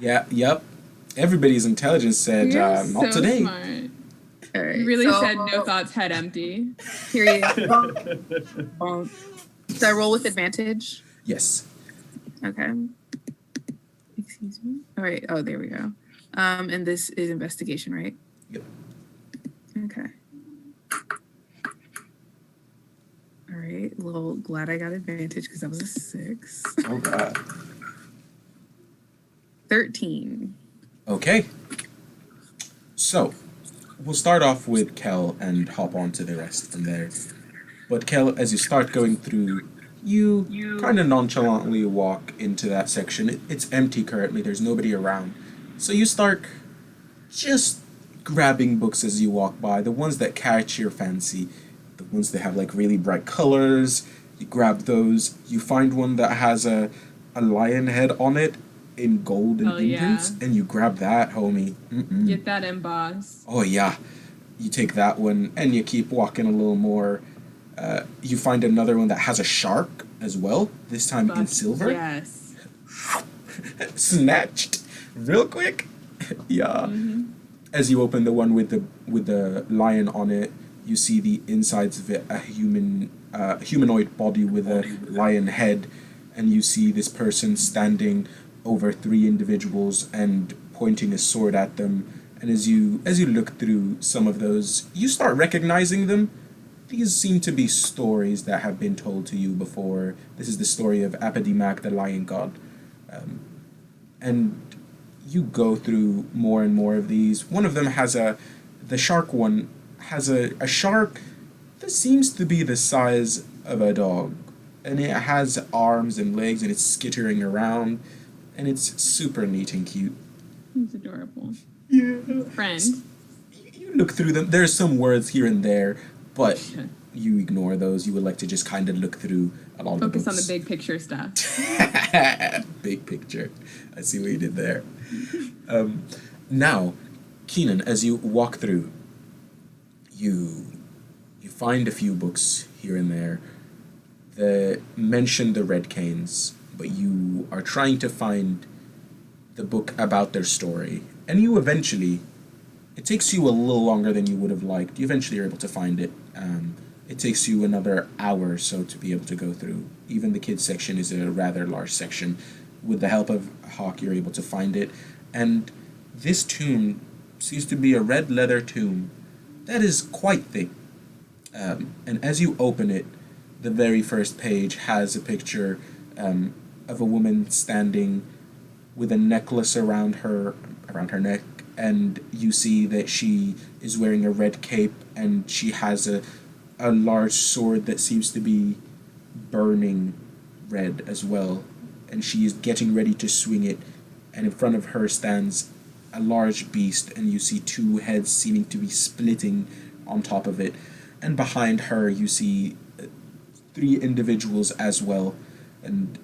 Yeah. Yep. Everybody's intelligence said You're not so today. smart. All right. You really so, said no thoughts, head empty. Period. So I roll with advantage. Yes. Okay. Excuse me. All right. Oh, there we go. And this is investigation, right? Yep. Okay. All right. Well, glad I got advantage because that was a 6. Oh God. 13. Okay. So, we'll start off with Kel and hop on to the rest from there. But Kel, as you start going through, you kind of nonchalantly walk into that section. It's empty currently. There's nobody around. So you start just grabbing books as you walk by, the ones that catch your fancy, the ones that have like really bright colors. You grab those. You find one that has a lion head on it in gold and Hell yeah. imprints, and you grab that, homie. Mm-mm. Get that embossed. Oh yeah, you take that one and you keep walking a little more. You find another one that has a shark as well. This time in Fuck silver. Yes. Snatched real quick. Yeah. Mhm. As you open the one with the lion on it, you see the insides of it, a humanoid body with a lion head, and you see this person standing over 3 individuals and pointing a sword at them. And as you look through some of those, you start recognizing them. These seem to be stories that have been told to you before. This is the story of Apodimac, the lion god. And you go through more and more of these. One of them has the shark one has a shark that seems to be the size of a dog. And it has arms and legs, and it's skittering around. And it's super neat and cute. He's adorable. Yeah. Friend. You look through them. There's some words here and there, but you ignore those. You would like to just kind of look through a lot of the Focus books. on the big picture stuff. Big picture. I see what you did there. Now, Keenan, as you walk through, you you find a few books here and there that mention the Red Canes, but you are trying to find the book about their story. And you eventually, it takes you a little longer than you would have liked. You eventually are able to find it. It takes you another hour or so to be able to go through. Even the kids section is a rather large section. With the help of Hawk, you're able to find it. And this tomb seems to be a red leather tomb that is quite thick. And as you open it, the very first page has a picture of a woman standing with a necklace around her neck, and you see that she is wearing a red cape, and she has a large sword that seems to be burning red as well, and she is getting ready to swing it, and in front of her stands a large beast, and you see two heads seeming to be splitting on top of it, and behind her you see three individuals as well, and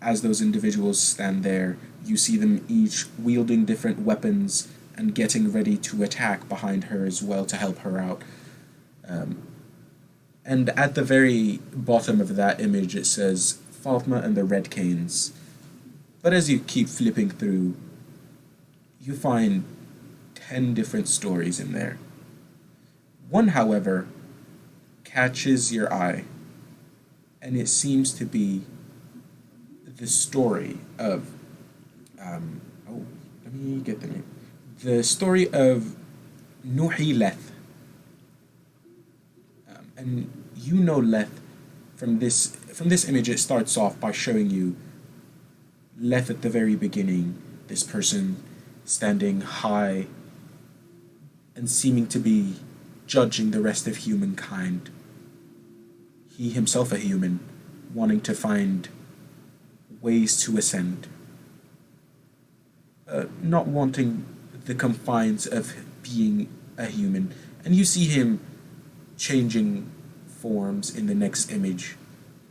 as those individuals stand there, you see them each wielding different weapons and getting ready to attack behind her as well to help her out. And at the very bottom of that image it says Fatma and the Red Canes. But as you keep flipping through, you find 10 different stories in there. One, however, catches your eye, and it seems to be the story of let me get the name. The story of Nuhi Leth. And you know Leth from this image. It starts off by showing you Leth at the very beginning, this person standing high and seeming to be judging the rest of humankind. He himself a human, wanting to find ways to ascend. Not wanting the confines of being a human. And you see him changing forms in the next image.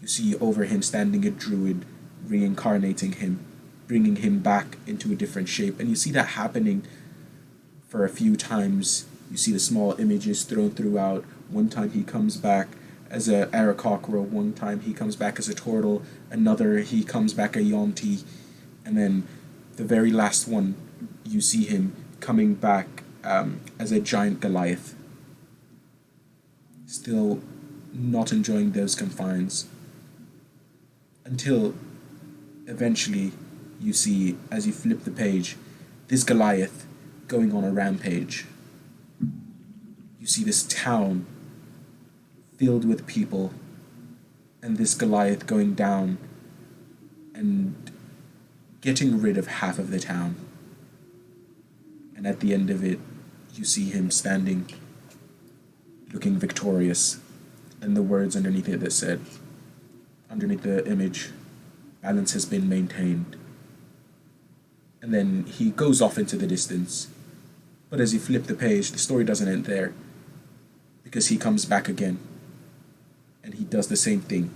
You see over him standing a druid, reincarnating him, bringing him back into a different shape. And you see that happening for a few times. You see the small images thrown throughout. One time he comes back as a Arakocra, one time he comes back as a turtle, another he comes back a Yonti, and then the very last one, you see him coming back as a giant Goliath. Still not enjoying those confines. Until eventually you see, as you flip the page, this Goliath going on a rampage. You see this town filled with people, and this Goliath going down and getting rid of half of the town. And at the end of it, you see him standing, looking victorious, and the words underneath it that said, underneath the image, balance has been maintained. And then he goes off into the distance. But as you flip the page, the story doesn't end there, because he comes back again, and he does the same thing,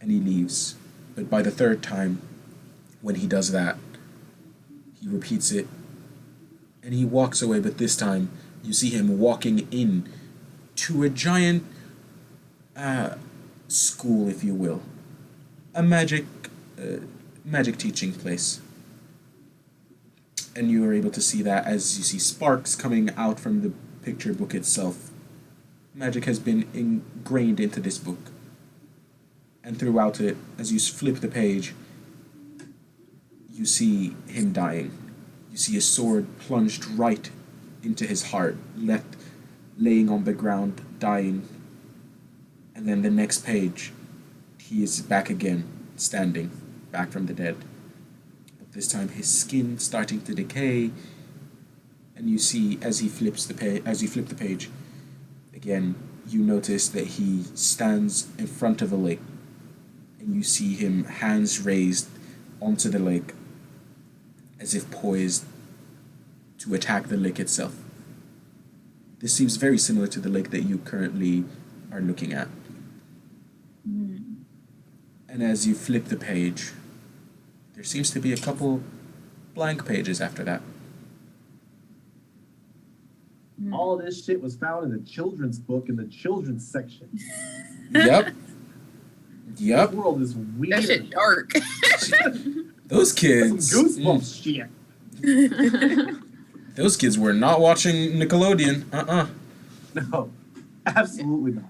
and he leaves. But by the third time, when he does that, he repeats it, and he walks away, but this time you see him walking in to a giant school, if you will. A magic teaching place. And you are able to see that as you see sparks coming out from the picture book itself. Magic has been ingrained into this book. And throughout it, as you flip the page, you see him dying. You see a sword plunged right into his heart, left laying on the ground, dying. And then the next page, he is back again, standing, back from the dead. But this time his skin starting to decay, and you see as you flip the page, again, you notice that he stands in front of a lake, and you see him hands raised onto the lake, as if poised to attack the lake itself. This seems very similar to the lake that you currently are looking at. And as you flip the page, there seems to be a couple blank pages after that. all this shit was found in the children's book in the children's section. Yep. Yep. This world is weird. That shit dark. Those Some kids. goosebumps shit. Those kids were not watching Nickelodeon. No, absolutely not.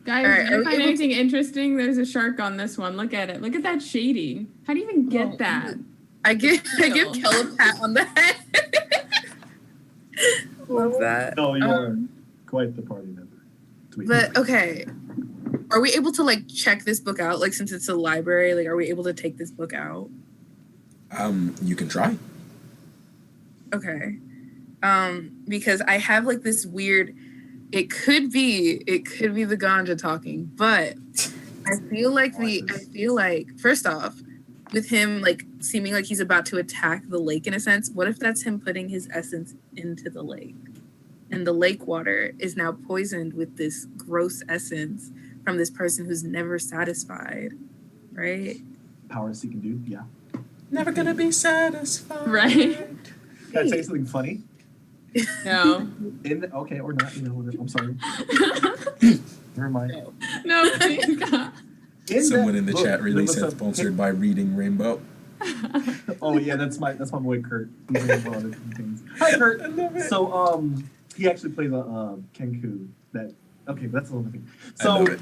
Guys, All right, if you are we find able to- anything interesting, there's a shark on this one. Look at it. Look at that shading. How do you even get Oh. that? I give Kel a pat on the head. Love that. No, you're quite the party member. Tweet. But okay, are we able to like check this book out? Like since it's a library, like are we able to take this book out? You can try. Okay. Because I have like this weird. It could be the ganja talking, but I feel like first off, with him like seeming like he's about to attack the lake in a sense, what if that's him putting his essence into the lake? And the lake water is now poisoned with this gross essence from this person who's never satisfied, right? Power seeking dude, yeah. Never gonna be satisfied. Right? Can I say something funny? No. Okay, or not, whatever. I'm sorry. Never mind. No, please God. Someone in the book, chat really there was said a sponsored by Reading Rainbow. Oh yeah, that's my boy Kurt. He's in a lot of different things. Hi Kurt. I love it. So he actually plays a Kenku. Okay, that's another thing. I So love it.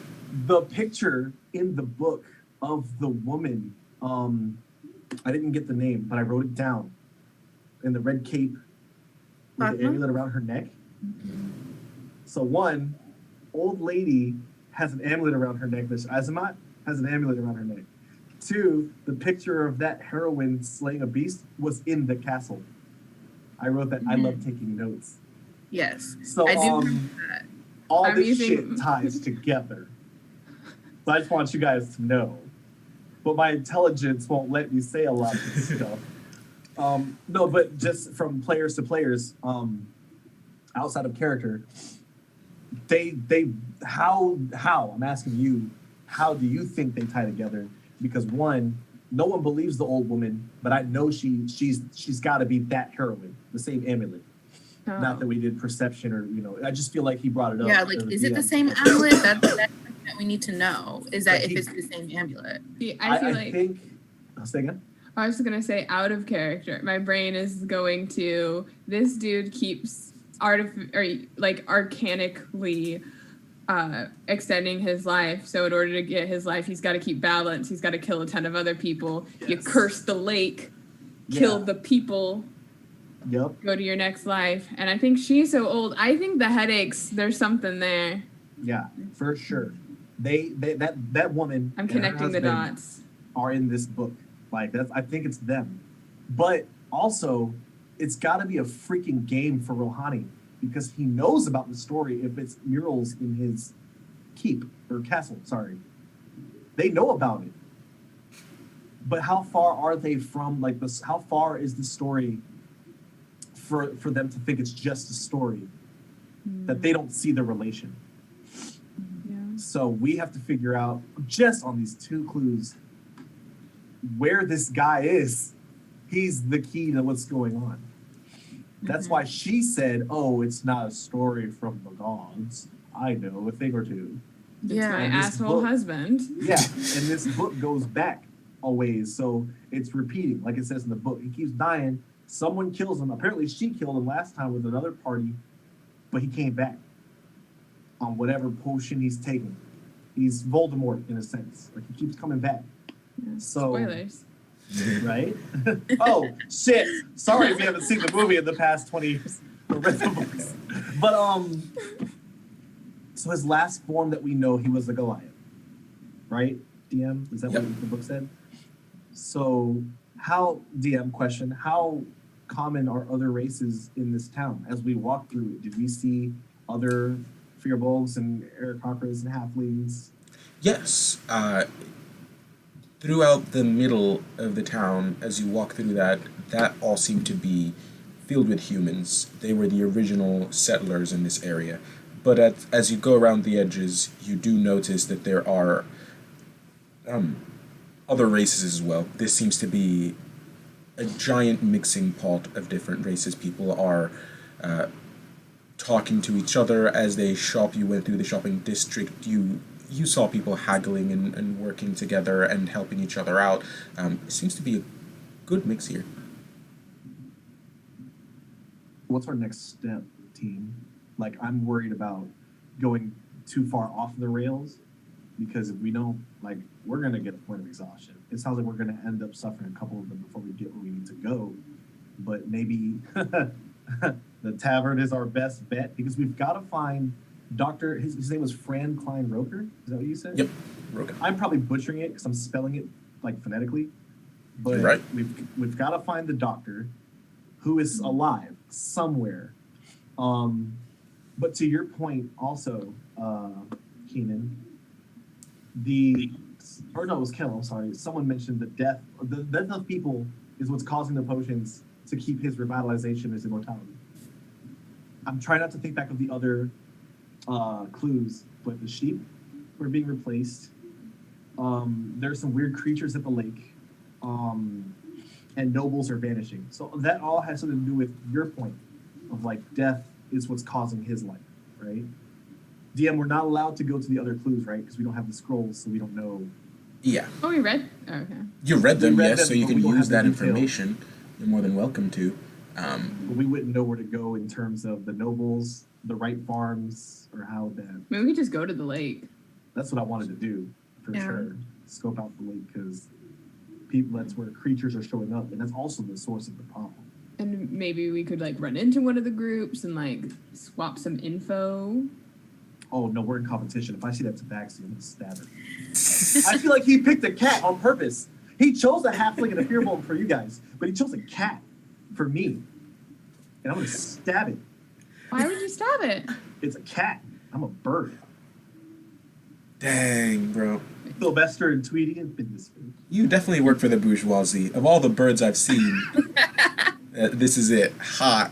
the picture in the book of the woman, I didn't get the name, but I wrote it down. In the red cape with the Fatma? amulet around her neck. So one, old lady has an amulet around her neck. This Azamat has an amulet around her neck. Two, the picture of that heroine slaying a beast was in the castle. I wrote that. I love taking notes. Yes. So I do remember that. all I'm this using- shit ties together. So I just want you guys to know. But my intelligence won't let me say a lot of this stuff. No, but just from players to players, outside of character, how I'm asking you, how do you think they tie together? Because one, no one believes the old woman, but I know she's got to be that heroine, the same amulet. Oh. Not that we did perception or I just feel like he brought it up. Yeah, like or is it the DM. same amulet? That's something that we need to know. Is that Like if it's the same amulet? See, I feel like think. I'll say again. I was gonna say out of character. My brain is going to this dude keeps arcanically extending his life. So in order to get his life, he's got to keep balance. He's got to kill a ton of other people. You Yes. curse the lake, kill Yeah. the people, Yep. go to your next life. And I think she's so old. I think the headaches. There's something there. Yeah, for sure. That woman. I'm and her connecting the husband dots. Are in this book. Like I think it's them. But also, it's got to be a freaking game for Rohani because he knows about the story if it's murals in his keep or castle. Sorry, they know about it. But how far are they from like this? How far is the story for them to think it's just a story that they don't see the relation? Yeah. So we have to figure out just on these two clues where this guy is. He's the key to what's going on. That's why she said, "Oh, it's not a story from the gods. I know a thing or two." It's Yeah, my and this asshole book- husband. Yeah, and this book goes back a ways, so it's repeating, like it says in the book. He keeps dying. Someone kills him. Apparently, she killed him last time with another party, but he came back on whatever potion he's taking. He's Voldemort in a sense. Like he keeps coming back. Yeah. So- Spoilers. Right? Oh shit! Sorry if you haven't seen the movie in the past 20 years or read the books. But so his last form that we know, he was the Goliath, right? DM, is that Yep. what the book said? So how DM question? How common are other races in this town? As we walk through, did we see other Fearbolgs and Aarakocras and Halflings? Yes. Throughout the middle of the town, as you walk through that all seemed to be filled with humans. They were the original settlers in this area. But as you go around the edges, you do notice that there are other races as well. This seems to be a giant mixing pot of different races. People are talking to each other as they shop. You went through the shopping district. You saw people haggling and working together and helping each other out. It seems to be a good mix here. What's our next step, team? Like, I'm worried about going too far off the rails because if we don't, like, we're going to get a point of exhaustion. It sounds like we're going to end up suffering a couple of them before we get where we need to go. But maybe the tavern is our best bet because we've got to find Dr. His name was Fran Klein Roker. Is that what you said? Yep, Rogan. I'm probably butchering it because I'm spelling it like phonetically. But You're right. we've got to find the doctor who is alive somewhere. But to your point also, Keenan, it was Kel, I'm sorry. Someone mentioned the death of people is what's causing the potions to keep his revitalization, his immortality. I'm trying not to think back of the other clues, but the sheep were being replaced. There's some weird creatures at the lake. And nobles are vanishing. So that all has something to do with your point of like death is what's causing his life, right? DM, we're not allowed to go to the other clues, right? Because we don't have the scrolls, so we don't know. Yeah. Oh, we read? Oh, okay. You read them, yes, so you but can we don't use have the that detail. information. You're more than welcome to. But we wouldn't know where to go in terms of the nobles, the right farms, or how that. Maybe we could just go to the lake. That's what I wanted to do for Yeah. sure. Scope out the lake because that's where creatures are showing up, and that's also the source of the problem. And maybe we could like run into one of the groups and like swap some info. Oh no, we're in competition. If I see that tabaxi, I'm gonna stab it. I feel like he picked a cat on purpose. He chose a halfling and a fearbolt for you guys, but he chose a cat for me. And I'm gonna stab it. Why would you stab it? It's a cat. I'm a bird. Dang, bro. Sylvester and Tweety have been this way. You definitely work for the bourgeoisie. Of all the birds I've seen, this is it. Hawk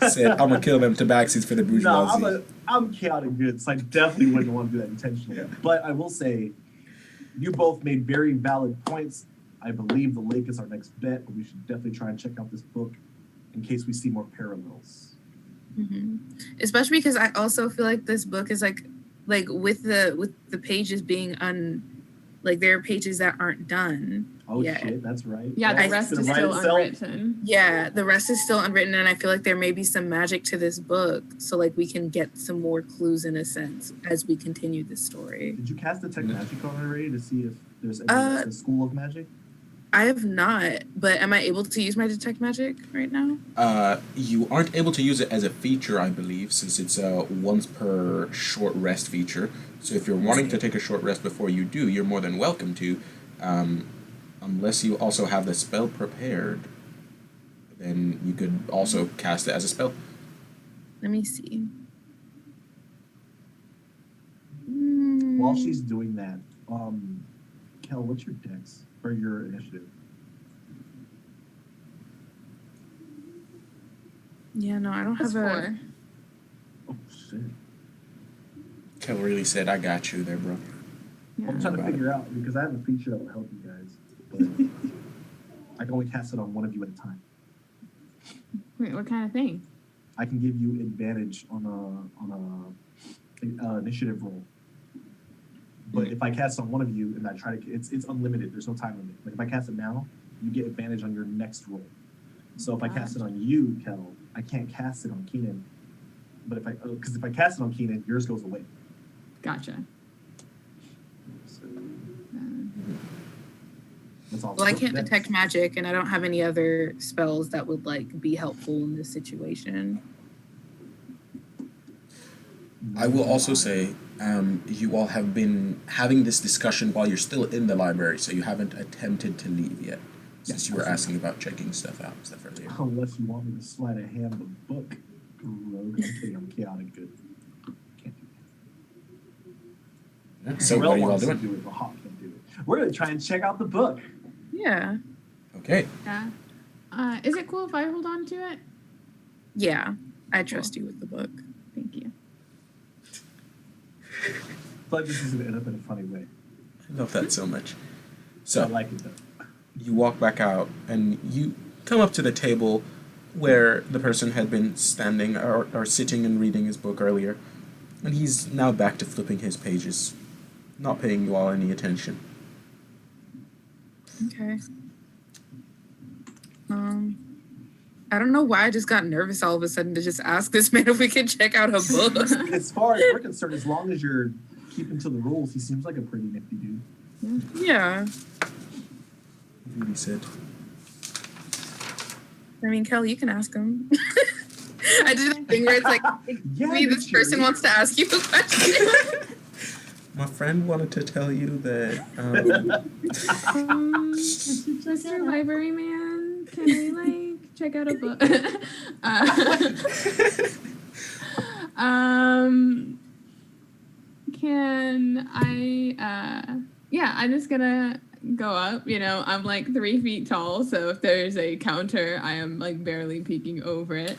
said, I'm going to kill them tabaxis for the bourgeoisie. No, I'm chaotic good, so I definitely wouldn't want to do that intentionally. Yeah. But I will say, you both made very valid points. I believe the lake is our next bet, but we should definitely try and check out this book in case we see more parallels. Mm-hmm. Especially because I also feel like this book is like with the pages being like there are pages that aren't done. Oh yet. shit, that's right. Yeah, the That's rest gonna is write still itself. unwritten. Yeah, the rest is still unwritten, and I feel like there may be some magic to this book, so like we can get some more clues in a sense as we continue this story. Did you cast Detect Magic on it already to see if there's any a school of magic? I have not, but am I able to use my detect magic right now? You aren't able to use it as a feature, I believe, since it's a once per short rest feature. So if you're wanting to take a short rest before you do, you're more than welcome to. Unless you also have the spell prepared, then you could also cast it as a spell. Let me see. While she's doing that, Kel, what's your dex or your initiative? Yeah, no, I don't That's have a. 4. Oh shit! Kel really said, I got you there, bro. Yeah. I'm trying to figure out because I have a feature that will help you guys, but I can only cast it on one of you at a time. Wait, what kind of thing? I can give you advantage on a initiative roll. But if I cast on one of you and I try to, it's unlimited. There's no time limit. Like if I cast it now, you get advantage on your next roll. So if I cast it on you, Kel, I can't cast it on Keenan. But because if I cast it on Keenan, yours goes away. Gotcha. So that's all. Well, I can't That's- detect magic, and I don't have any other spells that would like be helpful in this situation. I will also say, you all have been having this discussion while you're still in the library, so you haven't attempted to leave yet, since you were asking about checking stuff out earlier. Unless you want me to sleight of hand the book, rogue. I'm kidding. I'm chaotic good. Can't do that. Yeah, so what Rel are you all wants to doing? do it, but Hawk can't do it. We're gonna try and check out the book. Yeah, Okay. Yeah. Is it cool if I hold on to it? yeah, I trust you with the book. Thank you. But this is gonna end up in a funny way. I love that so much. I So like it though. you walk back out and you come up to the table where the person had been standing or sitting and reading his book earlier, and he's now back to flipping his pages, not paying you all any attention. Okay. I don't know why I just got nervous all of a sudden to just ask this man if we could check out a book. As far as we're concerned, as long as you're keeping to the rules, he seems like a pretty nifty dude. Yeah. He said. I mean, Kelly, you can ask him. I did that thing where it's like, maybe this person wants to ask you a question. My friend wanted to tell you that. Mr. Library Man, can I check out a book? Can I? Yeah, I'm just gonna go up. I'm 3 feet tall, so if there's a counter, I am barely peeking over it.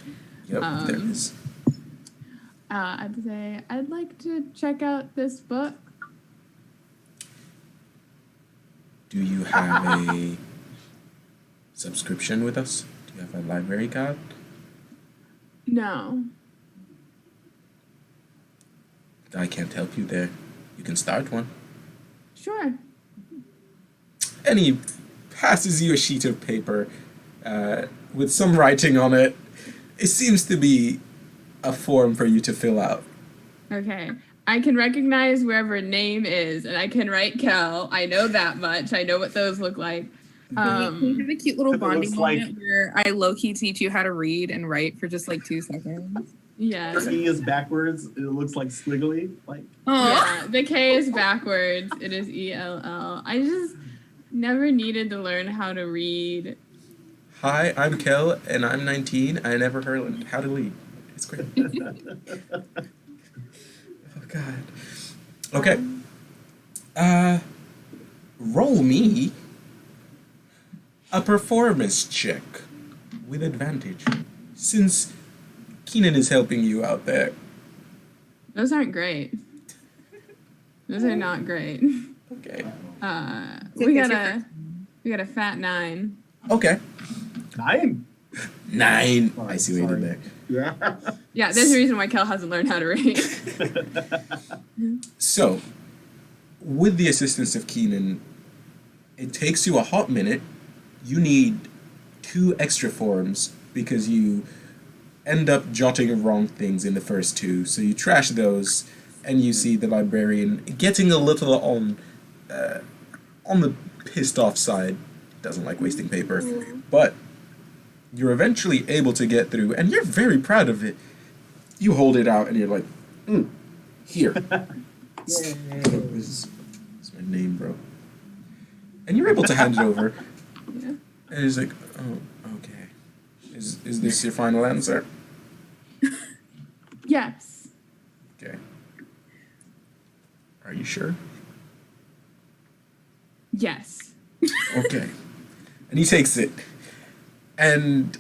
Yep, there it is. I'd say I'd like to check out this book. Do you have a subscription with us? Do you have a library card? No. I can't help you there. You can start one. Sure. And he passes you a sheet of paper with some writing on it. It seems to be a form for you to fill out. Okay. I can recognize wherever name is, and I can write Kel. I know that much. I know what those look like. We have a cute little bonding like- moment where I low-key teach you how to read and write for just 2 seconds. Yeah. The E is backwards. It looks like squiggly. Yeah. The K is backwards. It is ELL. I just never needed to learn how to read. Hi, I'm Kel, and I'm 19. I never heard how to read. It's great. Oh, God. Okay. Roll me a performance check with advantage, since Keenan is helping you out there. Those aren't great. Those are not great. Okay. We got a fat 9. Okay. 9. 9. Oh, I see what you did there. Yeah. Yeah, there's a reason why Kel hasn't learned how to read. So, with the assistance of Keenan, it takes you a hot minute. You need 2 extra forms because you end up jotting wrong things in the first 2. So you trash those, and you see the librarian getting a little on the pissed off side. Doesn't like wasting paper, but you're eventually able to get through, and you're very proud of it. You hold it out, and you're like, here. This is my name, bro. And you're able to hand it over. Yeah. And he's like, oh, okay. Is this your final answer? Yes. Okay. Are you sure? Yes. Okay. And he takes it. And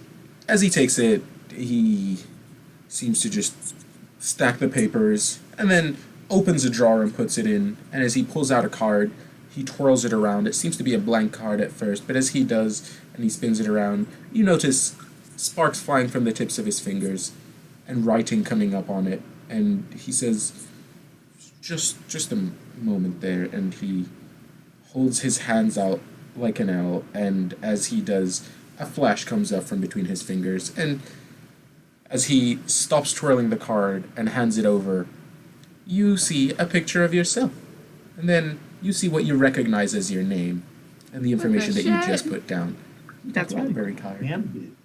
as he takes it, he seems to just stack the papers and then opens a drawer and puts it in. And as he pulls out a card, he twirls it around. It seems to be a blank card at first, but as he does and he spins it around, you notice sparks flying from the tips of his fingers and writing coming up on it. And he says, just a moment there, and he holds his hands out like an L, and as he does, a flash comes up from between his fingers, and as he stops twirling the card and hands it over, you see a picture of yourself. And then you see what you recognize as your name and the information that you shit? just put down. That's really very card. And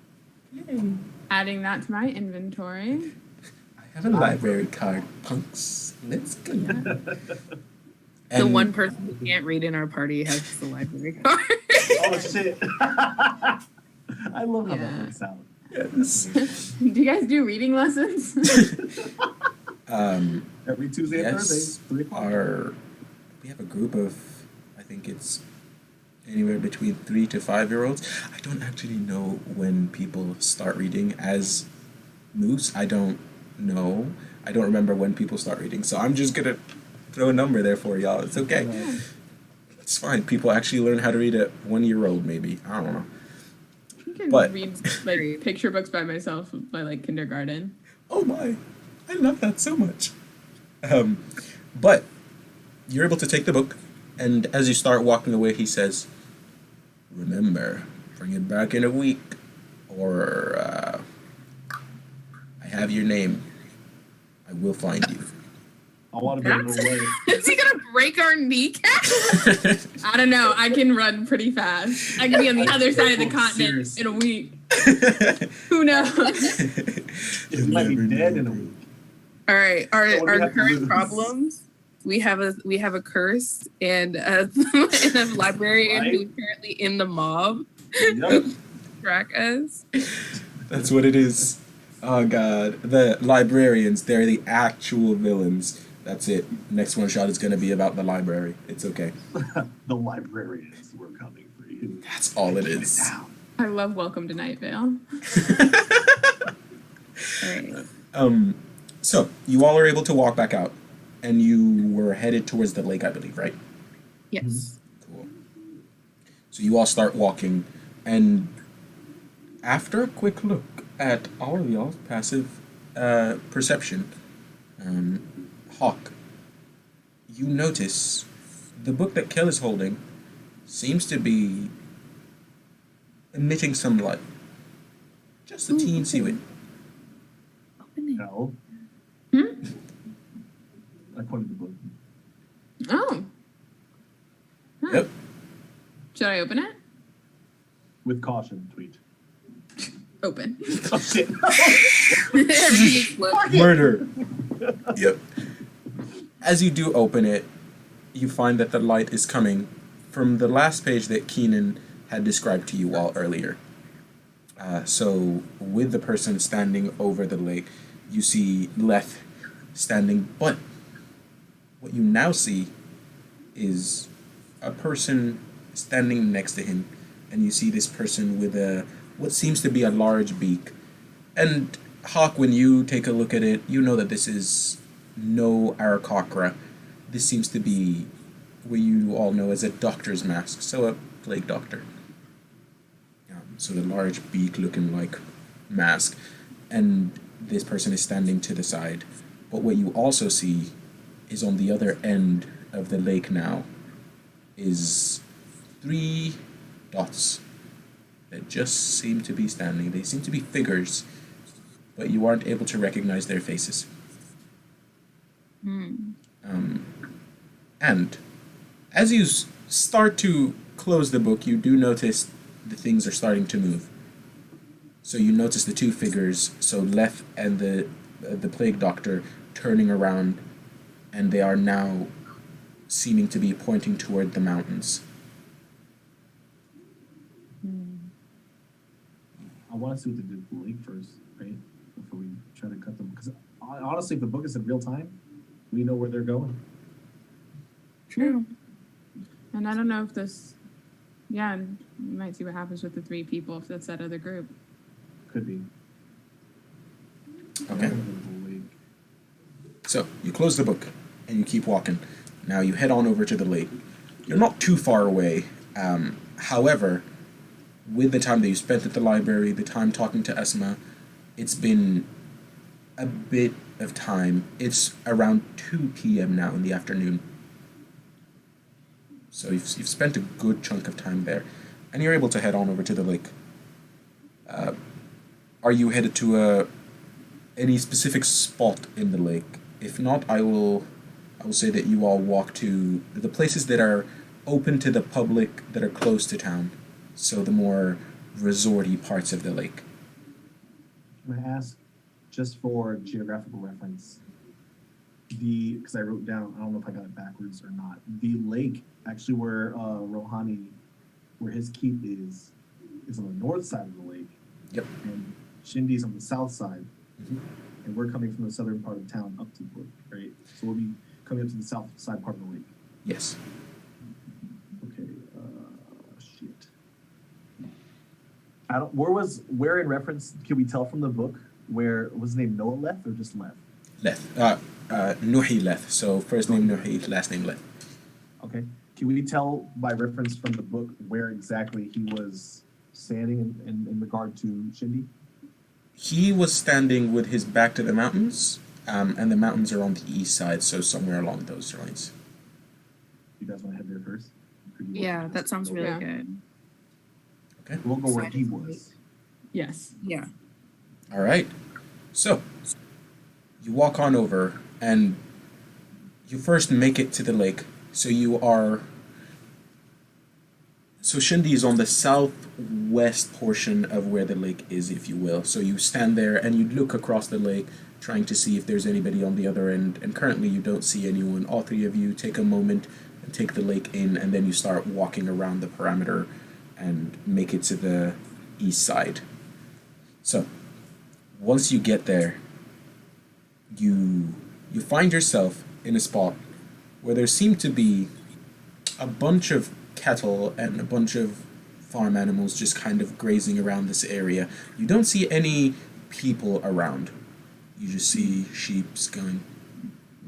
Adding that to my inventory. I have a library card, punks. Let's go. the And one person who can't read in our party has the library card. oh shit! I love how Yeah. that works out. Yes. Do you guys do reading lessons? Every Tuesday and Yes, Thursday, 3 o'clock. we have a group of, I think it's anywhere between 3 to 5-year-olds. I don't actually know when people start reading as moose. I don't know. I don't remember when people start reading, so I'm just gonna throw a number there for y'all. It's okay. It's fine. People actually learn how to read at 1-year-old, maybe. I don't know. can But- read like picture books by myself by like kindergarten. Oh my, I love that so much. But you're able to take the book, and as you start walking away, he says, "Remember, bring it back in a week, or I have your name. I will find you." I want to be able to wear it. Is he gonna break our kneecap? I don't know. I can run pretty fast. I can be on the other side of the continent Seriously. in a week. Who knows? You might be dead in a week. All right, So what do we our have to current lose? problems. We have a curse and a librarian Right? who's currently in the mob Yep. track us. That's what it is. Oh god, the librarians, they're the actual villains. That's it. Next one shot is going to be about the library. It's okay. The librarians were coming for you. That's all it Get is. down. I love Welcome to Night Vale. All right. So you all are able to walk back out, and you were headed towards the lake, I believe, right? Yes. Cool. So you all start walking, and after a quick look at all of y'all's passive perception, Hawk, you notice the book that Kel is holding seems to be emitting some light. Just a teensy bit. Open it. Hell. Hmm? I pointed the book. Oh. Huh. Yep. Should I open it? With caution, tweet. Open. Oh shit. Everything's lit. Murder. Yep. As you do open it, you find that the light is coming from the last page that Keenan had described to you all earlier. So, with the person standing over the lake, you see Leth standing, but what you now see is a person standing next to him, and you see this person with what seems to be a large beak. And Hawk, when you take a look at it, you know that this is no Arakocra. This seems to be what you all know as a doctor's mask, so a plague doctor. So the large beak looking like mask, and this person is standing to the side. But what you also see is on the other end of the lake now is 3 dots that just seem to be standing. They seem to be figures, but you aren't able to recognize their faces. And as you start to close the book, you do notice the things are starting to move. So you notice the 2 figures, so Leth and the plague doctor, turning around, and they are now seeming to be pointing toward the mountains. I want to see what they did with the lake first, right? Before we try to cut them. Because honestly, if the book is in real time, we know where they're going. True. And I don't know if this. Yeah, and you might see what happens with the 3 people if that's that other group. Could be. Okay. The lake. So you close the book and you keep walking. Now you head on over to the lake. You're not too far away. However, with the time that you spent at the library, the time talking to Esma, it's been a bit of time. It's around 2 p.m. now in the afternoon. So you've spent a good chunk of time there, and you're able to head on over to the lake. Are you headed to any specific spot in the lake? If not, I will say that you all walk to the places that are open to the public that are close to town. So the more resorty parts of the lake. Can I ask, just for geographical reference, because I wrote down, I don't know if I got it backwards or not, the lake, actually where Rohani, where his keep is on the north side of the lake. Yep. And Shendi's on the south side. Mhm. And we're coming from the southern part of town up to the lake, right? So we'll be coming up to the south side part of the lake. Yes. Okay, shit. Where in reference, can we tell from the book, where, was his name Noah Leth or just Leth? Leth. Nuhi Leth. So first name Nuhi, last name Leth. Okay. Can we tell by reference from the book where exactly he was standing in regard to Shendi? He was standing with his back to the mountains, and the mountains are on the east side, so somewhere along those lines. You guys want to head there first? Yeah, that sounds really Yeah. good. Okay. We'll go where he was. Yes. Yeah. All right. So, you walk on over, and you first make it to the lake. So Shendi is on the southwest portion of where the lake is, if you will. So you stand there and you look across the lake, trying to see if there's anybody on the other end. And currently you don't see anyone. All three of you take a moment and take the lake in, and then you start walking around the perimeter and make it to the east side. So, once you get there, you find yourself in a spot where there seem to be a bunch of cattle and a bunch of farm animals just kind of grazing around this area. You don't see any people around. You just see sheeps going.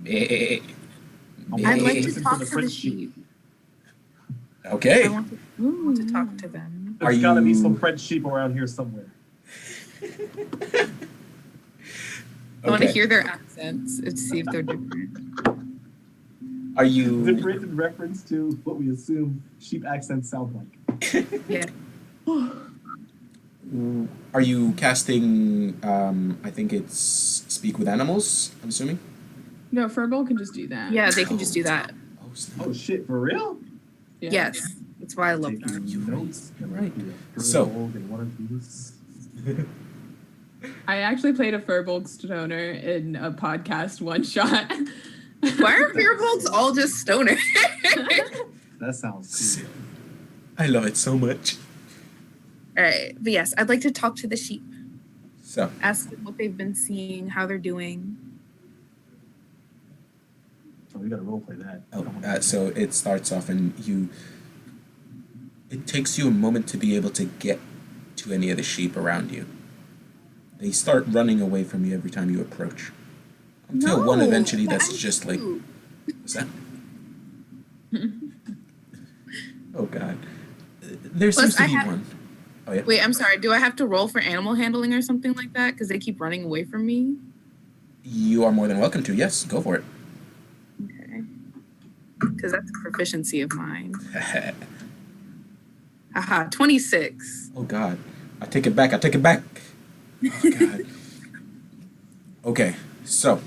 Meh, meh. I'd like to Listen to talk the to the French sheep. Okay. I want to talk to them. There's Are gotta be you- some French sheep around here somewhere. I want to Okay. hear their accents and see if they're different. Are you Different in reference to what we assume sheep accents sound like. Yeah. Are you casting? I think it's speak with animals. I'm assuming. No, Furball can just do that. Yeah, they can just do that. Oh, snap. Oh shit, for real? Yeah. Yes. That's why I love them. Taking notes. Right. So. So- And one of these. I actually played a Furbolg stoner in a podcast one shot. Why are Fearbolts all just stoners? That sounds cool. I love it so much. All right. But yes, I'd like to talk to the sheep. So, Ask them what they've been seeing, how they're doing. So we gotta roleplay that. so it starts off, and it takes you a moment to be able to get to any of the sheep around you. They start running away from you every time you approach. Until one No, eventually but that's I'm just like, cute. what's that? Oh God. There seems Plus, to I be have- one. Oh yeah. Wait, I'm sorry. Do I have to roll for animal handling or something like that? Because they keep running away from me. You are more than welcome to. Yes, go for it. Okay. Because that's a proficiency of mine. Haha, 26. Oh God. I take it back. Oh God. Okay, so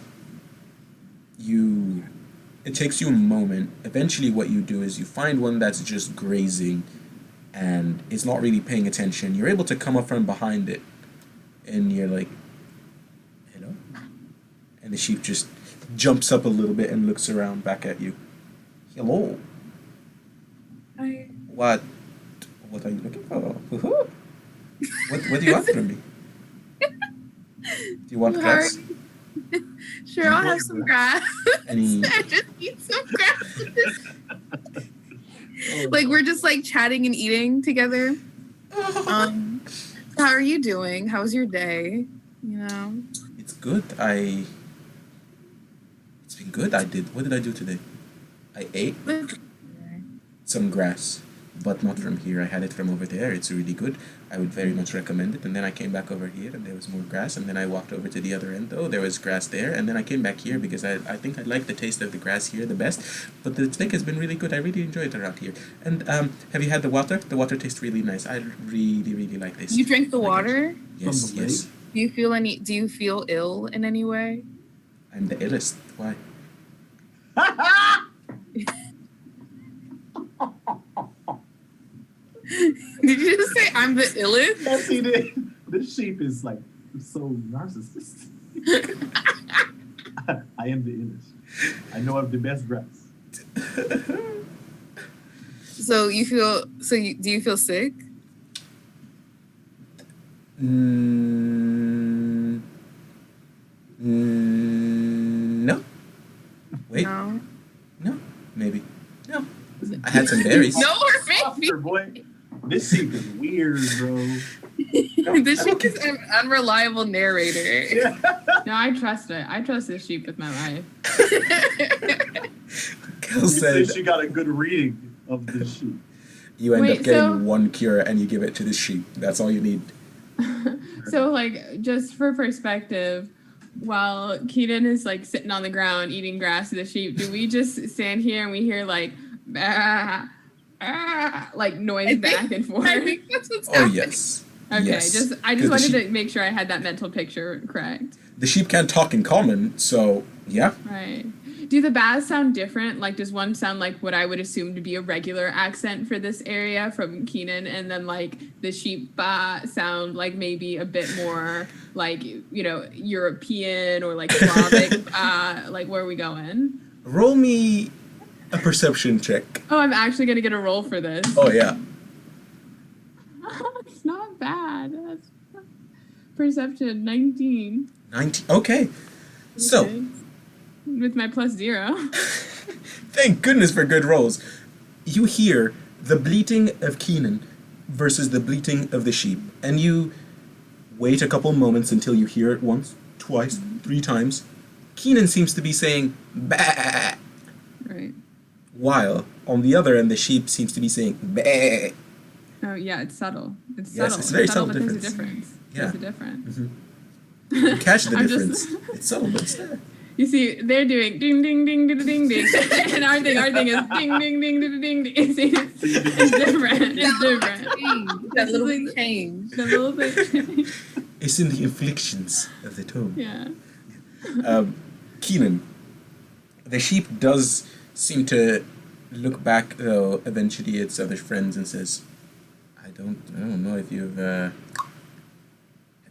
it takes you a moment. Eventually what you do is you find one that's just grazing and is not really paying attention. You're able to come up from behind it and you're like, hello? And the sheep just jumps up a little bit and looks around back at you. Hello. Hi. What are you looking for? Woohoo. What do you want from me? Do you want How grass? are you? Sure, I'll have some grass. Any I just need some grass. Like we're just like chatting and eating together. How are you doing? How's your day? You know. It's good. It's been good. What did I do today? I ate some grass, but not from here. I had it from over there. It's really good. I would very much recommend it. And then I came back over here and there was more grass. And then I walked over to the other end. Oh, there was grass there. And then I came back here because I think I like the taste of the grass here the best. But the steak has been really good. I really enjoy it around here. And have you had the water? The water tastes really nice. I really, really like this. You drank the water? Yes, From the yes. Do you feel ill in any way? I'm the illest. Why? Did you just say I'm the illest? Yes, he did. This sheep is like so narcissistic. I am the illest. I know of the best grass. Do you feel sick? No. Wait. No. No. Maybe. No. I had some berries. No, or maybe. Softer, boy. This sheep is weird, bro. This sheep is an unreliable narrator. Yeah. No, I trust it. I trust this sheep with my life. Kel You said, said she got a good reading of this sheep. You end Wait, up getting so- one cure and you give it to the sheep. That's all you need. So, like, just for perspective, while Keaton is like sitting on the ground eating grass to the sheep, do we just stand here and we hear like, ah, ah, like noise back and forth? I think that's what's Oh happening. yes. Okay, Yes. I 'Cause just the wanted sheep- to make sure I had that mental picture correct. The sheep can't talk in common, so yeah. Right. Do the baths sound different? Like, does one sound like what I would assume to be a regular accent for this area from Keenan, and then like the sheep ba sound like maybe a bit more like, you know, European or like Slavic? Like, where are we going? Roll me a perception check. Oh, I'm actually gonna get a roll for this. Oh yeah. It's not bad. That's perception 19. 19. Okay. So, Okay. With my +0. thank goodness for good rolls. You hear the bleating of Keenan versus the bleating of the sheep, and you wait a couple moments until you hear it once, twice, 3 times. Keenan seems to be saying bah, Right. while on the other end the sheep seems to be saying bah. Oh yeah, it's subtle. It's Yes, subtle. it's very subtle but there's a difference. difference. Yeah. There's a difference. You catch the I'm difference. just- It's subtle, but it's there. You see, they're doing ding ding ding ding ding ding, and our thing is ding ding ding ding ding ding. It's different. It's different. That little bit change. The little bit. It's in the inflections of the tone. Yeah. Keenan, the sheep does seem to look back though eventually at its other friends and says, I don't know if you've have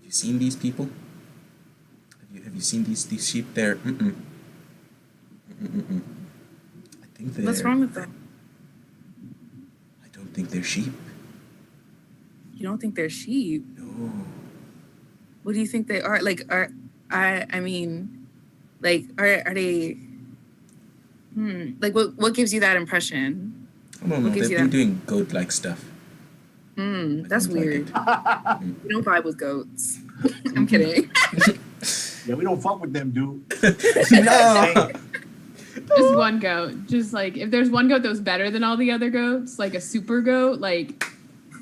you seen these people? Have you seen these sheep there? Mm-mm. Mm-mm. I think they're What's wrong with that? I don't think they're sheep. You don't think they're sheep? No. What do you think they are? Like, I mean, like, are they? Like, what gives you that impression? I don't know. gives They've you been that? doing goat-like stuff. That's don't like weird. We don't vibe with goats. I'm kidding. Yeah, we don't fuck with them, dude. No. Just one goat. Just like if there's one goat that was better than all the other goats, like a super goat, like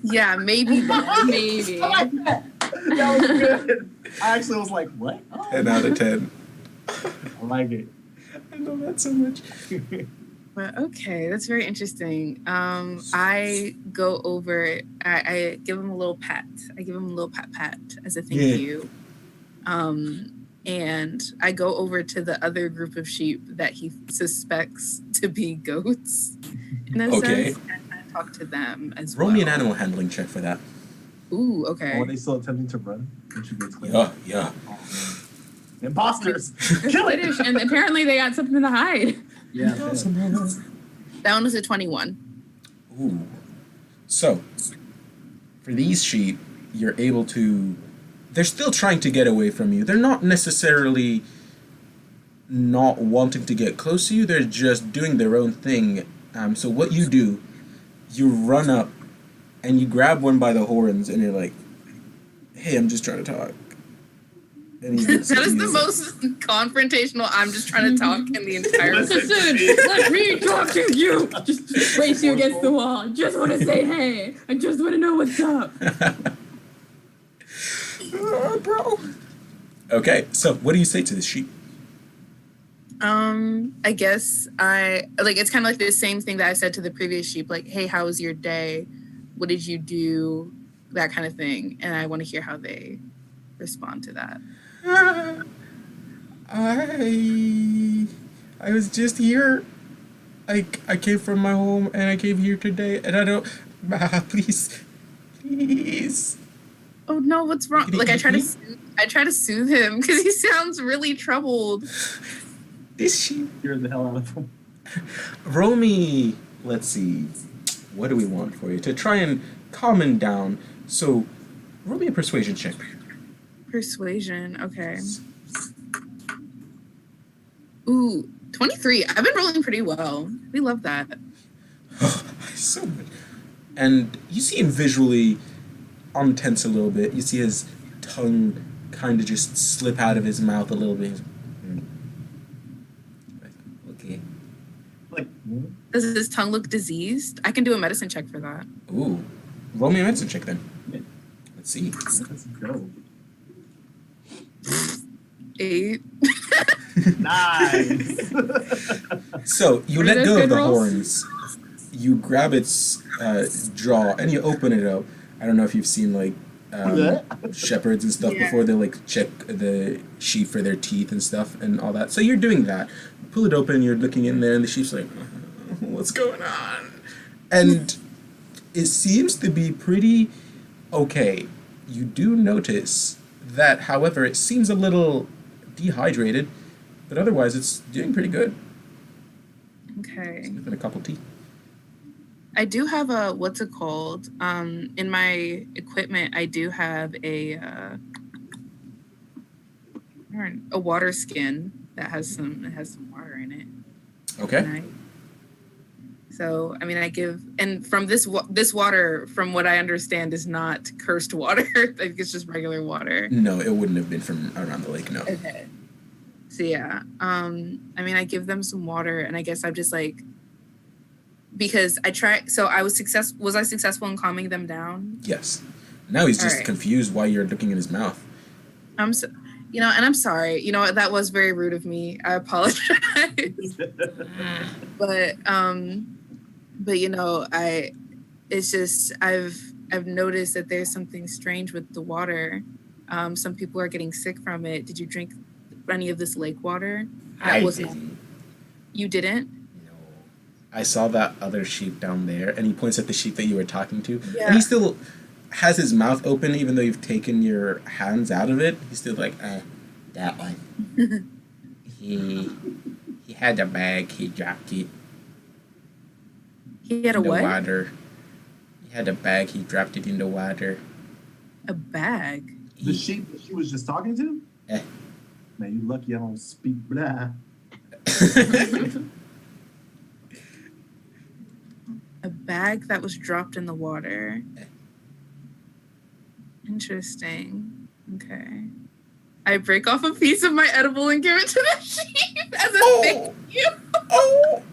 Yeah, maybe that. maybe. That was good. I actually was like, what? Oh, 10 out of 10. I like it. I love that so much. But okay, that's very interesting. I go over. I give him a little pat. I give him a little pat as a thank Yeah. you. And I go over to the other group of sheep that he suspects to be goats. In a Okay. sense, and I talk to them as Roll well. me an animal handling check for that. Ooh, okay. Oh, are they still attempting to run? When she gets clear? Yeah. Oh, man. Imposters! They're Kill it! British, and apparently they got something to hide. Yeah. That one was a 21. Ooh. So, for these sheep, you're able to. They're still trying to get away from you. They're not necessarily not wanting to get close to you. They're just doing their own thing. So what you do, you run up and you grab one by the horns and you're like, "Hey, I'm just trying to talk." And he looks That at is you the and he's most confrontational. I'm just trying to talk in the entire. Listen, let me talk to you. Just race you against the wall. Just want to say hey. I just want to know what's up. Bro. Okay, so what do you say to the sheep? I guess it's kind of like the same thing that I said to the previous sheep, like, hey, how was your day? What did you do? That kind of thing. And I want to hear how they respond to that. I was just here. I came from my home and I came here today and I don't. Please. Oh no, what's wrong? Did he Like I eat try to soothe him because he sounds really troubled. This sheep. Scared the hell out of them. Roll me. Let's see. What do we want for you to try and calm him down? So, roll me a persuasion check. Persuasion, okay. Ooh, 23. I've been rolling pretty well. We love that. So good. And you see him visually untense a little bit. You see his tongue kind of just slip out of his mouth a little bit. Okay. Like, Does his tongue look diseased? I can do a medicine check for that. Ooh. Roll me a medicine check then. Let's see. Let's go. 8. Nice. So you What are let those go of good the rolls? horns. You grab its jaw and you open it up. I don't know if you've seen like shepherds and stuff Yeah. before. They like check the sheep for their teeth and stuff and all that. So you're doing that. You pull it open. You're looking in there, and the sheep's like, "What's going on?" And it seems to be pretty okay. You do notice that, however, it seems a little dehydrated, but otherwise it's doing pretty good. Okay. Sniffing a couple teeth. I do have a what's it called? In my equipment, I do have a water skin that has some water in it. Okay. And I mean, I give, and from this water, from what I understand, is not cursed water. Like it's just regular water. No, it wouldn't have been from around the lake, no. Okay. So yeah, I mean, I give them some water, and I guess I'm just like, because I try. So I was successful. Was I successful in calming them down? Yes. Now he's just Alright. confused why you're looking in his mouth. I'm so, and I'm sorry. That was very rude of me. I apologize. But it's just I've noticed that there's something strange with the water. Some people are getting sick from it. Did you drink any of this lake water? didn't. You didn't? No. I saw that other sheep down there, and he points at the sheep that you were talking to. Yeah. And he still has his mouth open, even though you've taken your hands out of it. He's still like, that one. he had a bag, he dropped it. He had a in the what? water. He had a bag, he dropped it in the water. A bag. The sheep that she was just talking to? Eh. Man, you lucky I don't speak blah. A bag that was dropped in the water. Interesting. Okay. I break off a piece of my edible and give it to the sheep as a thank you. Oh!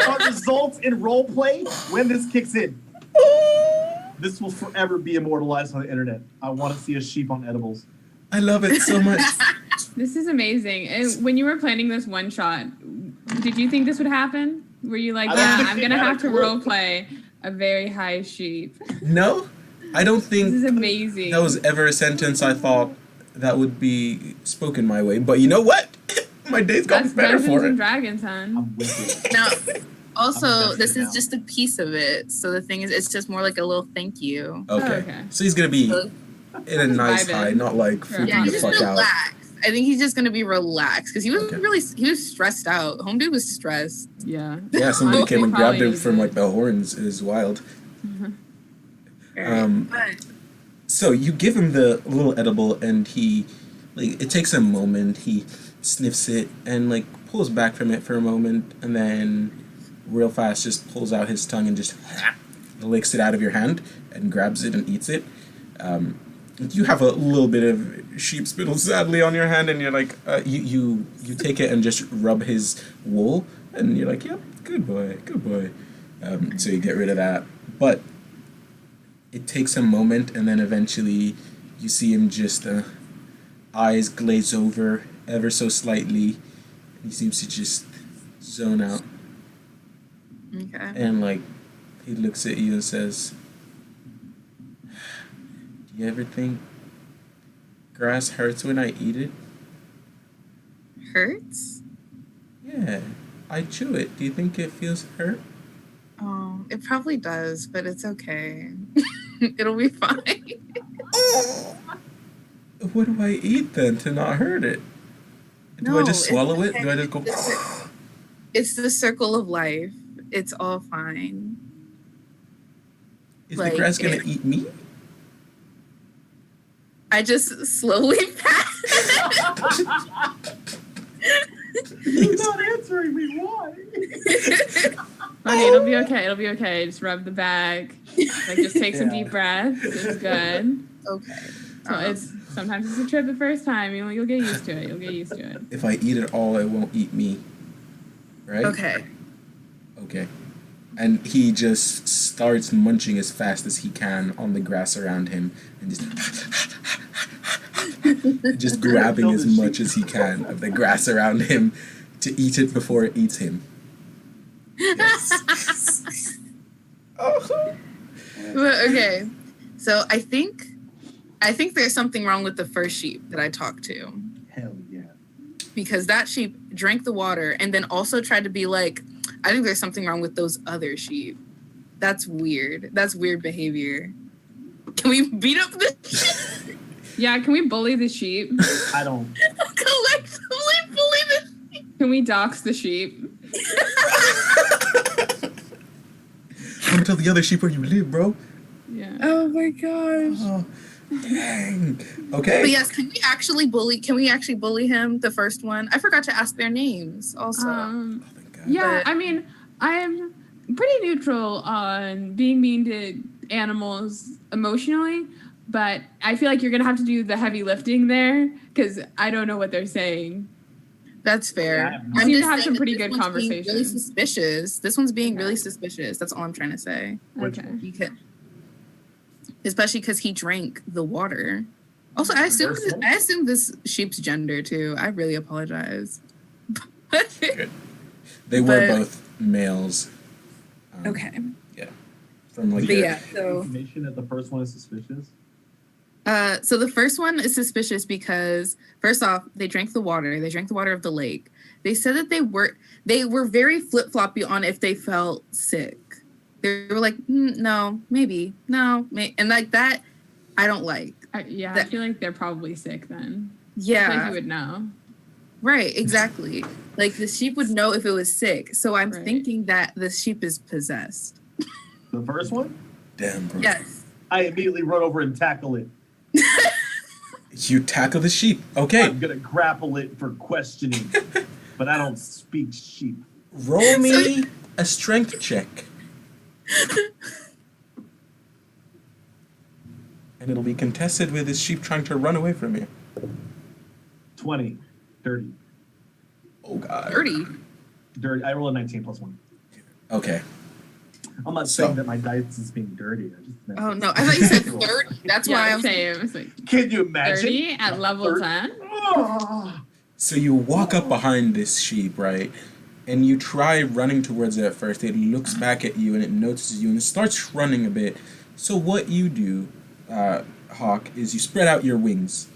What results in roleplay when this kicks in? This will forever be immortalized on the internet. I want to see a sheep on edibles. I love it so much. This is amazing. And when you were planning this one shot, did you think this would happen? Were you like, I don't yeah, think I'm they gonna had a have to clue. role play a very high sheep? No, I don't This think is amazing. that was ever a sentence I thought that would be spoken my way. But you know what? My day's gotten That's better Dungeons for and it. Dragons, hun. I'm with it. Now, also, I'm this is now. just a piece of it. So the thing is, it's just more like a little thank you. Okay. okay. So he's gonna be So, in a nice Vibing. high, not like Yeah, freaking yeah, the he's fuck just out. relaxed. I think he's just gonna be relaxed because he was Okay. he was stressed out. Home dude was stressed. Yeah. Yeah, somebody Honestly, came and grabbed probably him from needs like the horns. It was wild. But So you give him the little edible, and he, like, it takes a moment. He sniffs it and like pulls back from it for a moment, and then real fast just pulls out his tongue and just licks it out of your hand and grabs it and eats it. You have a little bit of sheep spittle sadly on your hand, and you're like, you take it and just rub his wool, and you're like, yep, good boy, good boy. So you get rid of that, but it takes a moment, and then eventually you see him just eyes glaze over ever so slightly. He seems to just zone out, okay. and like he looks at you and says, "Do you ever think grass hurts when I eat it?" Hurts? Yeah, I chew it. Do you think it feels hurt? Oh, it probably does, but it's okay. It'll be fine. What do I eat then to not hurt it? Do I No, just it's swallow it? okay. Do I just go? It's the circle of life. It's all fine. Is like the grass gonna it- eat me? I just slowly pass. He's not answering me. Why? Honey, it'll be okay. It'll be okay. Just rub the bag. Like, just take some Yeah. deep breaths. It's good. Okay. So it's sometimes it's a trip the first time. You'll get used to it. You'll get used to it. If I eat it all, it won't eat me. Right? Okay. Okay. And he just starts munching as fast as he can on the grass around him and just grabbing as much as he can of the grass around him to eat it before it eats him. Yes. Oh. But, okay, so I think there's something wrong with the first sheep that I talked to. Hell yeah. Because that sheep drank the water and then also tried to be like, I think there's something wrong with those other sheep. That's weird. That's weird behavior. Can we beat up the sheep? Yeah, can we bully the sheep? I don't. Collectively bully the sheep. Can we dox the sheep? Don't tell the other sheep where you live, bro. Yeah. Oh my gosh. Oh, dang. Okay. But yes, can we actually bully him, the first one? I forgot to ask their names also. Oh, thank God. Yeah, But- I mean, I'm pretty neutral on being mean to animals emotionally, but I feel like you're going to have to do the heavy lifting there because I don't know what they're saying. That's fair. Yeah, I have no- You seem to just have some saying pretty that good this one's being conversation. Really suspicious. This one's being Okay. really suspicious. That's all I'm trying to say. Which Okay. Because, especially because he drank the water. Also, I assume First one? this sheep's gender too. I really apologize. Good. They were But- both males. Okay. From like But their- yeah, so Information that the first one is suspicious. so the first one is suspicious because first off, they drank the water. They drank the water of the lake. They said that they were very flip-floppy on if they felt sick. They were like, no, maybe, no, and like that, I don't like. I That- feel like they're probably sick then. I Yeah, feel like you would know. right, exactly. Like the sheep would know if it was sick. So I'm Right. thinking that the sheep is possessed. The first one, Damn, bro. Yes. I immediately run over and tackle it. You tackle the sheep. Okay. I'm gonna grapple it for questioning, but I don't speak sheep. Roll me a strength check. And it'll be contested with this sheep trying to run away from you. 20, dirty, Oh, God. 30. dirty. I roll a 19 plus 1. Okay. I'm not So- saying that my dice is being dirty. I just meant Oh no, I thought you said 30. That's why I Yeah, was same. It's like Can you imagine? 30 at level 30? 10. Oh. So you walk up behind this sheep, right? And you try running towards it at first. It looks back at you and it notices you and it starts running a bit. So what you do, Hawk, is you spread out your wings.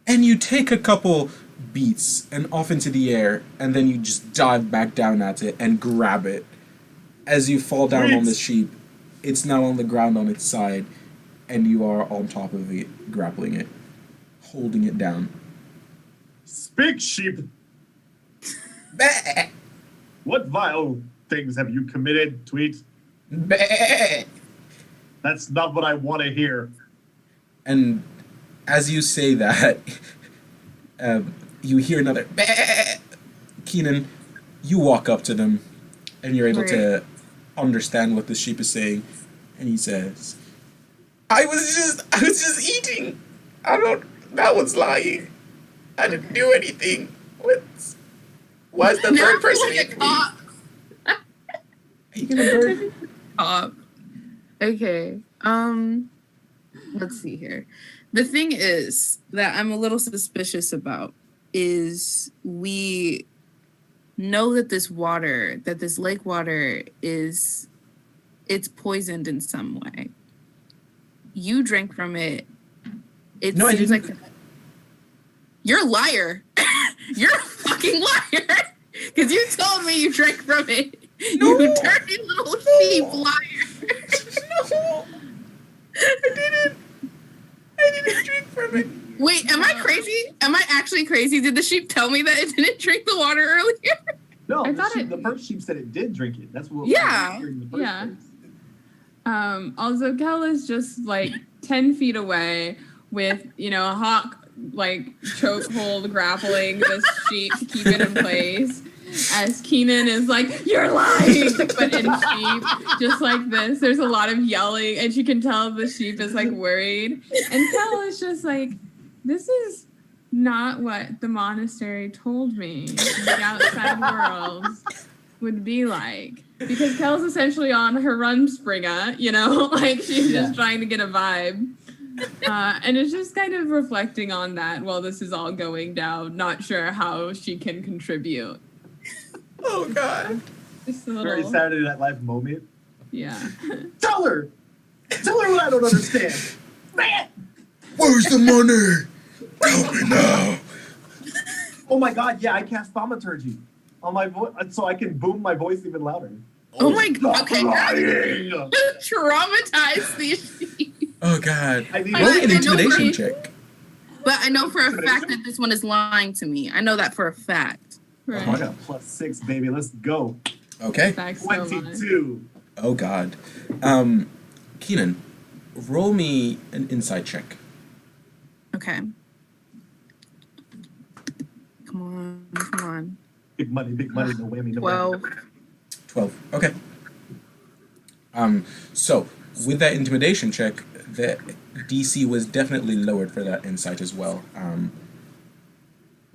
And you take a couple beats and off into the air, and then you just dive back down at it and grab it. As you fall down on the Wait. sheep, it's now on the ground on its side, and you are on top of it, grappling it, holding it down. Speak, sheep. Bah! What vile things have you committed, Tweet? Bah! That's not what I want to hear. And as you say that, you hear another bah! Keenan, you walk up to them, and you're able to understand what the sheep is saying, and he says, I was just eating. That one's lying. I didn't do anything. Why's the third person eating me? Are you gonna bird? Okay. Let's see here. The thing is that I'm a little suspicious about is we know that this lake water it's poisoned in some way. You drank from it. It No, I seems didn't. like you're a liar. You're a fucking liar. Because you told me you drank from it. No. You dirty little sheep liar. No, I didn't drink from it. Wait, am I crazy? Am I actually crazy? Did the sheep tell me that it didn't drink the water earlier? No, I the, thought sheep, it- the first sheep said it did drink it. That's what Yeah. we were in the first Yeah. place. Also, Kel is just like 10 feet away with, a hawk like chokehold grappling this sheep to keep it in place. As Keenan is like, you're lying, but in sheep, just like this. There's a lot of yelling, and you can tell the sheep is like worried. And Kel is just like, this is not what the monastery told me in the outside world. would be like. Because Kel's essentially on her Rumspringa, you know, like she's just trying to get a vibe. And it's just kind of reflecting on that while this is all going down, not sure how she can contribute. Oh, God. Just a little, Very Saturday Night Live moment. yeah. Tell her what I don't understand. Man! Where's the money? Tell me now. Oh my God, yeah, I cast thaumaturgy on my voice so I can boom my voice even louder. Oh my God. Stop Okay. lying! Traumatize these sheep. Oh, God. I need Roll me an I know intimidation we're- check. But I know for a fact that this one is lying to me. I know that for a fact. Oh, I Right. got a +6, baby. Let's go. Okay. Thanks so much. 22. Oh, God. Keenan, roll me an insight check. Okay. Come on. Big money, no whammy, no 12. whammy. 12. Okay. So, with that intimidation check, the DC was definitely lowered for that insight as well.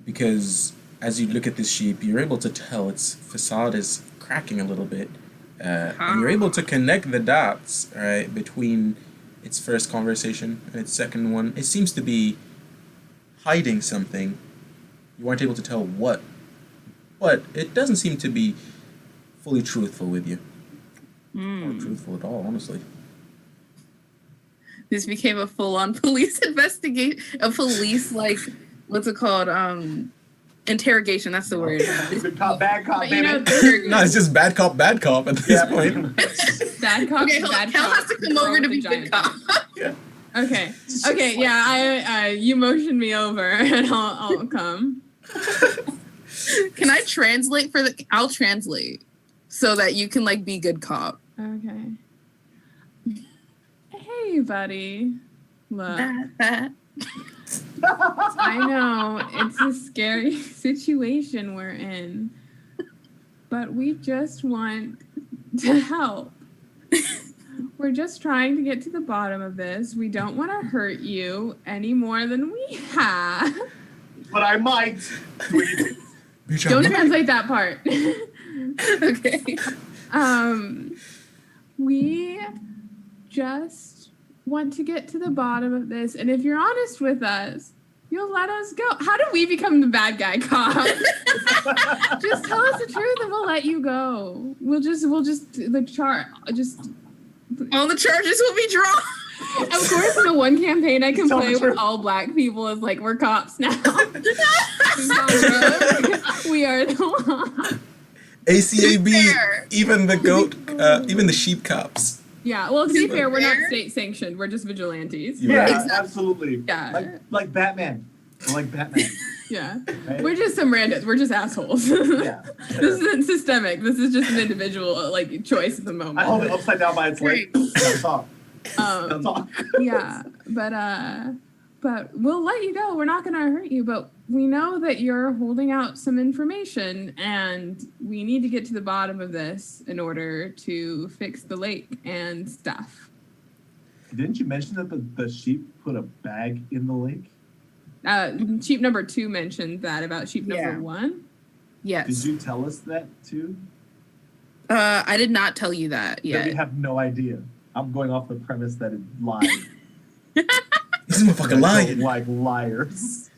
Because as you look at this sheep, you're able to tell its facade is cracking a little bit. And you're able to connect the dots, right, between its first conversation and its second one. It seems to be hiding something. You weren't able to tell what. But it doesn't seem to be fully truthful with you. Or truthful at all, honestly. This became a full-on police investigation. A police, like, what's it called? Interrogation. That's the word. Good cop, bad cop, But you know, baby. No, it's just bad cop at this Yeah, point. bad cop, Okay, hold on. bad Kel cop. has to come girl over to with be a good giant cop. Yeah. Okay, yeah, you motion me over and I'll come. Can I translate for the? I'll translate so that you can like be good cop. Okay. Hey, buddy. Look, That. I know it's a scary situation we're in, but we just want to help. We're just trying to get to the bottom of this. We don't want to hurt you any more than we have. But I might. Don't translate that part. Okay. We just want to get to the bottom of this, and if you're honest with us, you'll let us go. How do we become the bad guy cop? Just tell us the truth, and we'll let you go. We'll just All the charges will be drawn. Of course, in the one campaign I can Tell the play with truth. all black people is like we're cops now. We are the one. ACAB, Fair. even the goat, even the sheep cops. Yeah, well, to be fair, we're not Fair. state sanctioned. We're just vigilantes. You Yeah, right. absolutely. Yeah. Like Batman. Like Batman. Yeah. Right? We're just some randos. We're just assholes. Yeah. This isn't systemic. This is just an individual like choice at the moment. I hold it upside down by its leg. That's all. That's all. Yeah, but we'll let you go. We're not going to hurt you, but we know that you're holding out some information, and we need to get to the bottom of this in order to fix the lake and stuff. Didn't you mention that the sheep put a bag in the lake? Sheep number 2 mentioned that about sheep Yeah. number 1. Yes. Did you tell us that too? I did not tell you that Yeah. We yet. have no idea. I'm going off the premise that it lied. This motherfucker lying. Like liars.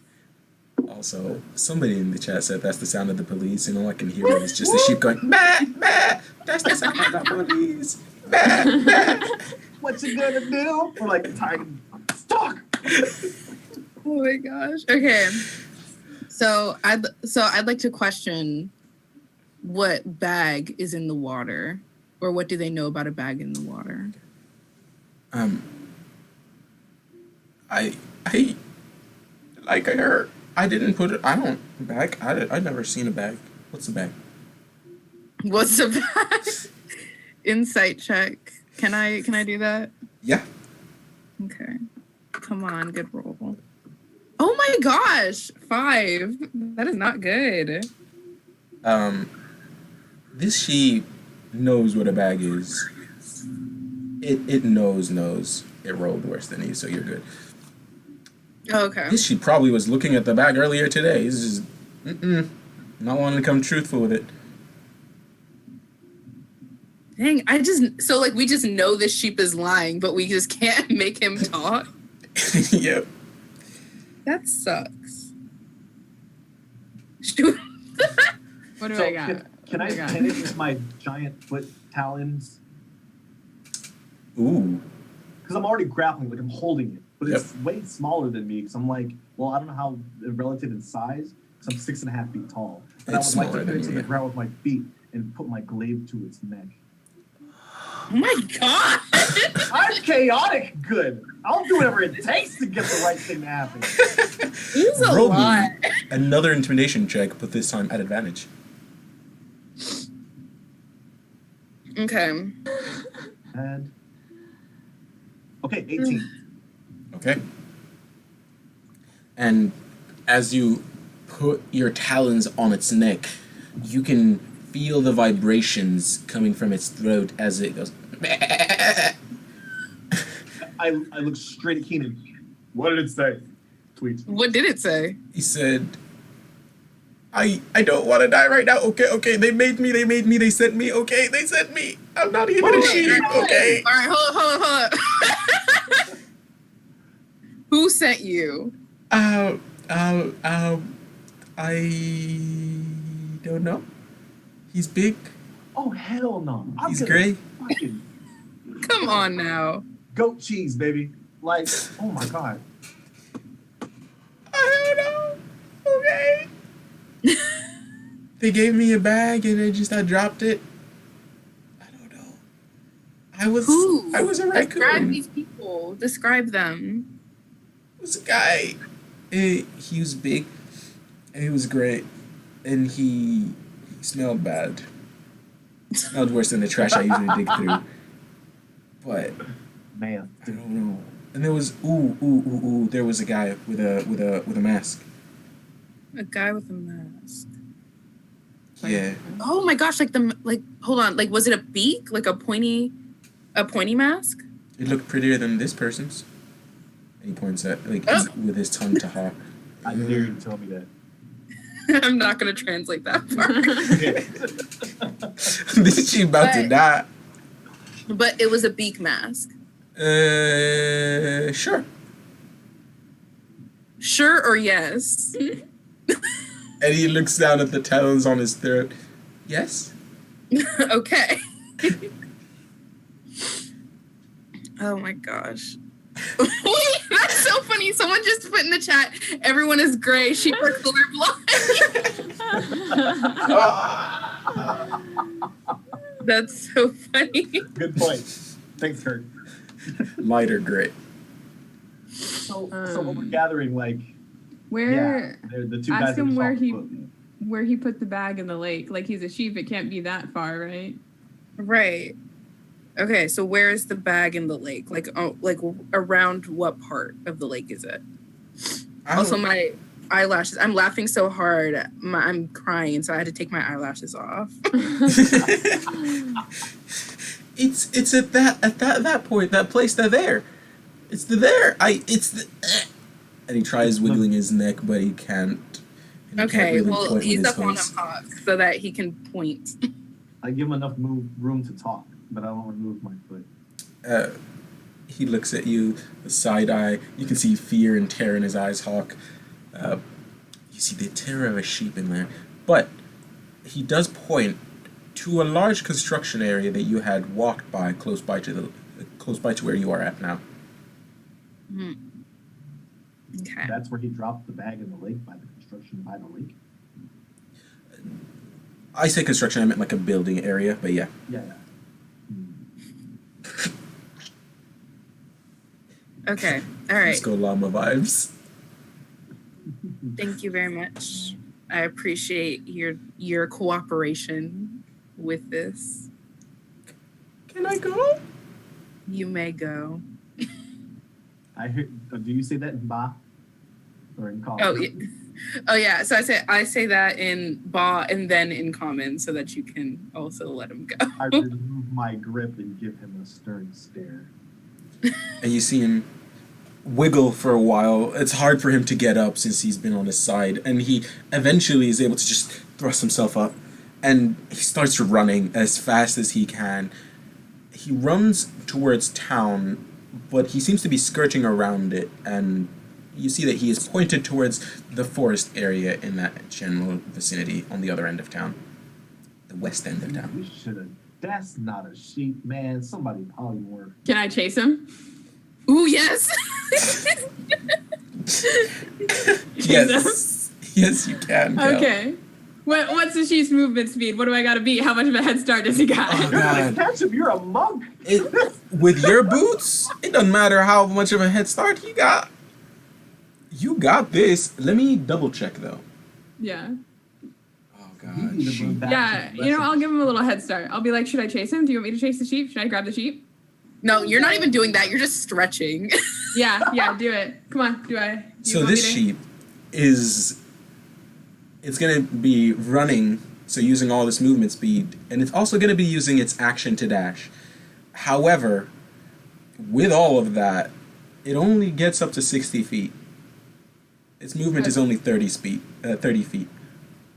Also, somebody in the chat said that's the sound of the police, and all I can hear is just the sheep going, bah, bah. That's the sound of the police. Bah, bah. What you gonna do? Or like tired. Stop. Oh my gosh. Okay. So I'd like to question what bag is in the water, or what do they know about a bag in the water? I like I heard. I didn't put it. I don't bag. I've never seen a bag. What's a bag? What's a bag? Insight check. Can I do that? Yeah. Okay. Come on, good roll. Oh my gosh, 5. That is not good. This sheep knows what a bag is. It knows. It rolled worse than you, so you're good. Okay. This sheep probably was looking at the bag earlier today. He's just not wanting to come truthful with it. Dang, we just know this sheep is lying, but we just can't make him talk. Yep. That sucks. Shoot. What do So I got? Can I What do I got? use my giant foot talons? Ooh. Because I'm already grappling, like I'm holding it, but it's way smaller than me. Because I'm like, well, I don't know how relative in size. Because I'm 6.5 feet tall, but It's I would like to smaller put it than to you. the ground with my feet and put my glaive to its neck. Oh my god! I'm chaotic good. I'll do whatever it takes to get the right thing to happen. He's a Roll me lot. another intimidation check, but this time at advantage. Okay. And okay, 18. Okay. And as you put your talons on its neck, you can feel the vibrations coming from its throat as it goes. I look straight at Keenan. What did it say? Tweet. What did it say? He said, I don't want to die right now. Okay, they made me, they sent me, okay, they sent me. I'm not even a sheep, okay? All right, hold on. Who sent you? I don't know. He's big, Oh hell no! I'm he's gonna gray. fucking Come on now. goat cheese, baby. Like, oh my god. I don't know, okay? They gave me a bag and I dropped it. I don't know. I was Who? a Describe raccoon. these people. Describe them. It was a guy. He was big, and he was great, and he smelled bad. Smelled worse than the trash I usually dig through. But Man. I don't know. And there was there was a guy with a mask. A guy with a mask. Yeah. Oh my gosh! Hold on. Like, was it a beak? Like a pointy mask? It looked prettier than this person's. And he points at with his tongue to Hawk. I dare you to tell me that. I'm not gonna translate that part. This she about to die. But it was a beak mask. Sure. Sure or yes? And he looks down at the talons on his throat. Yes? Okay. Oh my gosh. Wait, that's so funny. Someone just put in the chat, everyone is gray, sheep are colorblind. That's so funny. Good point. Thanks, Kurt. Lighter gray. So what we're gathering, like, Where? they're the two guys Ask that him just where off the he boat. where he put the bag in the lake. Like he's a sheep, it can't be that far, right? Right. Okay, so where is the bag in the lake? Like around what part of the lake is it? Also, my eyelashes. I'm laughing so hard. I'm crying, so I had to take my eyelashes off. It's at that point, that place, they're there. It's there. And he tries wiggling his neck, but he can't. And he Okay, can't really well, point with ease his up on him, face. Hawk, so that he can point. I give him enough room to talk, but I don't remove my foot. He looks at you, the side eye. You can see fear and terror in his eyes, Hawk. You see the terror of a sheep in there. But he does point to a large construction area that you had walked by, close by to where you are at now. Hmm. Okay. That's where he dropped the bag in the lake by the construction by the lake. I say construction, I meant like a building area, but yeah. Yeah. Okay. All right. Let's go llama vibes. Thank you very much. I appreciate your cooperation with this. Can I go? You may go. I heard. Do you say that in Ba or in Call? Oh, yeah. Oh yeah. So I say that in Ba and then in Common, so that you can also let him go. I remove my grip and give him a stern stare. And you see him wiggle for a while. It's hard for him to get up since he's been on his side, and he eventually is able to just thrust himself up, and he starts running as fast as he can, he runs towards town, but he seems to be skirting around it, and you see that he is pointed towards the forest area in that general vicinity on the other end of town. The west end of town. We should have. That's not a sheep, man. Somebody polymorph. Can I chase him? Ooh, yes. Yes. Yes, you can. Kel. Okay. What's the sheep's movement speed? What do I gotta beat? How much of a head start does he got? Oh, You're not God. a ketchup. You're a monk. With your boots, it doesn't matter how much of a head start you got. You got this. Let me double check though. Yeah. Oh You God. need to sheep. move back Yeah, to the you know, rest I'll give him a little head start. I'll be like, should I chase him? Do you want me to chase the sheep? Should I grab the sheep? No, you're not even doing that. You're just stretching. Yeah, do it. Come on, do you So want this me to- sheep is, it's gonna be running, so using all this movement speed, and it's also gonna be using its action to dash. However, with all of that, it only gets up to 60 feet. Its movement is only 30 feet.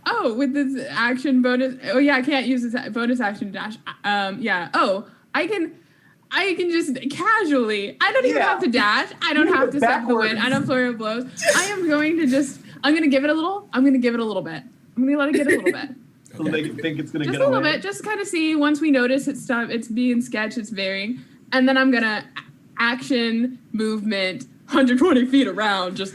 Oh, with this action bonus. Oh yeah, I can't use this bonus action to dash. Yeah. Oh, I can just casually. I don't even Yeah. have to dash. I don't You have went to step the wind. backwards. I don't flurry of blows. I'm going to give it a little. I'm gonna give it a little bit. I'm gonna let it get a little bit. to make it think it's gonna Just get a little away. bit. Just kind of see. Once we notice it's being sketched, it's varying, and then I'm gonna action movement 120 feet around, just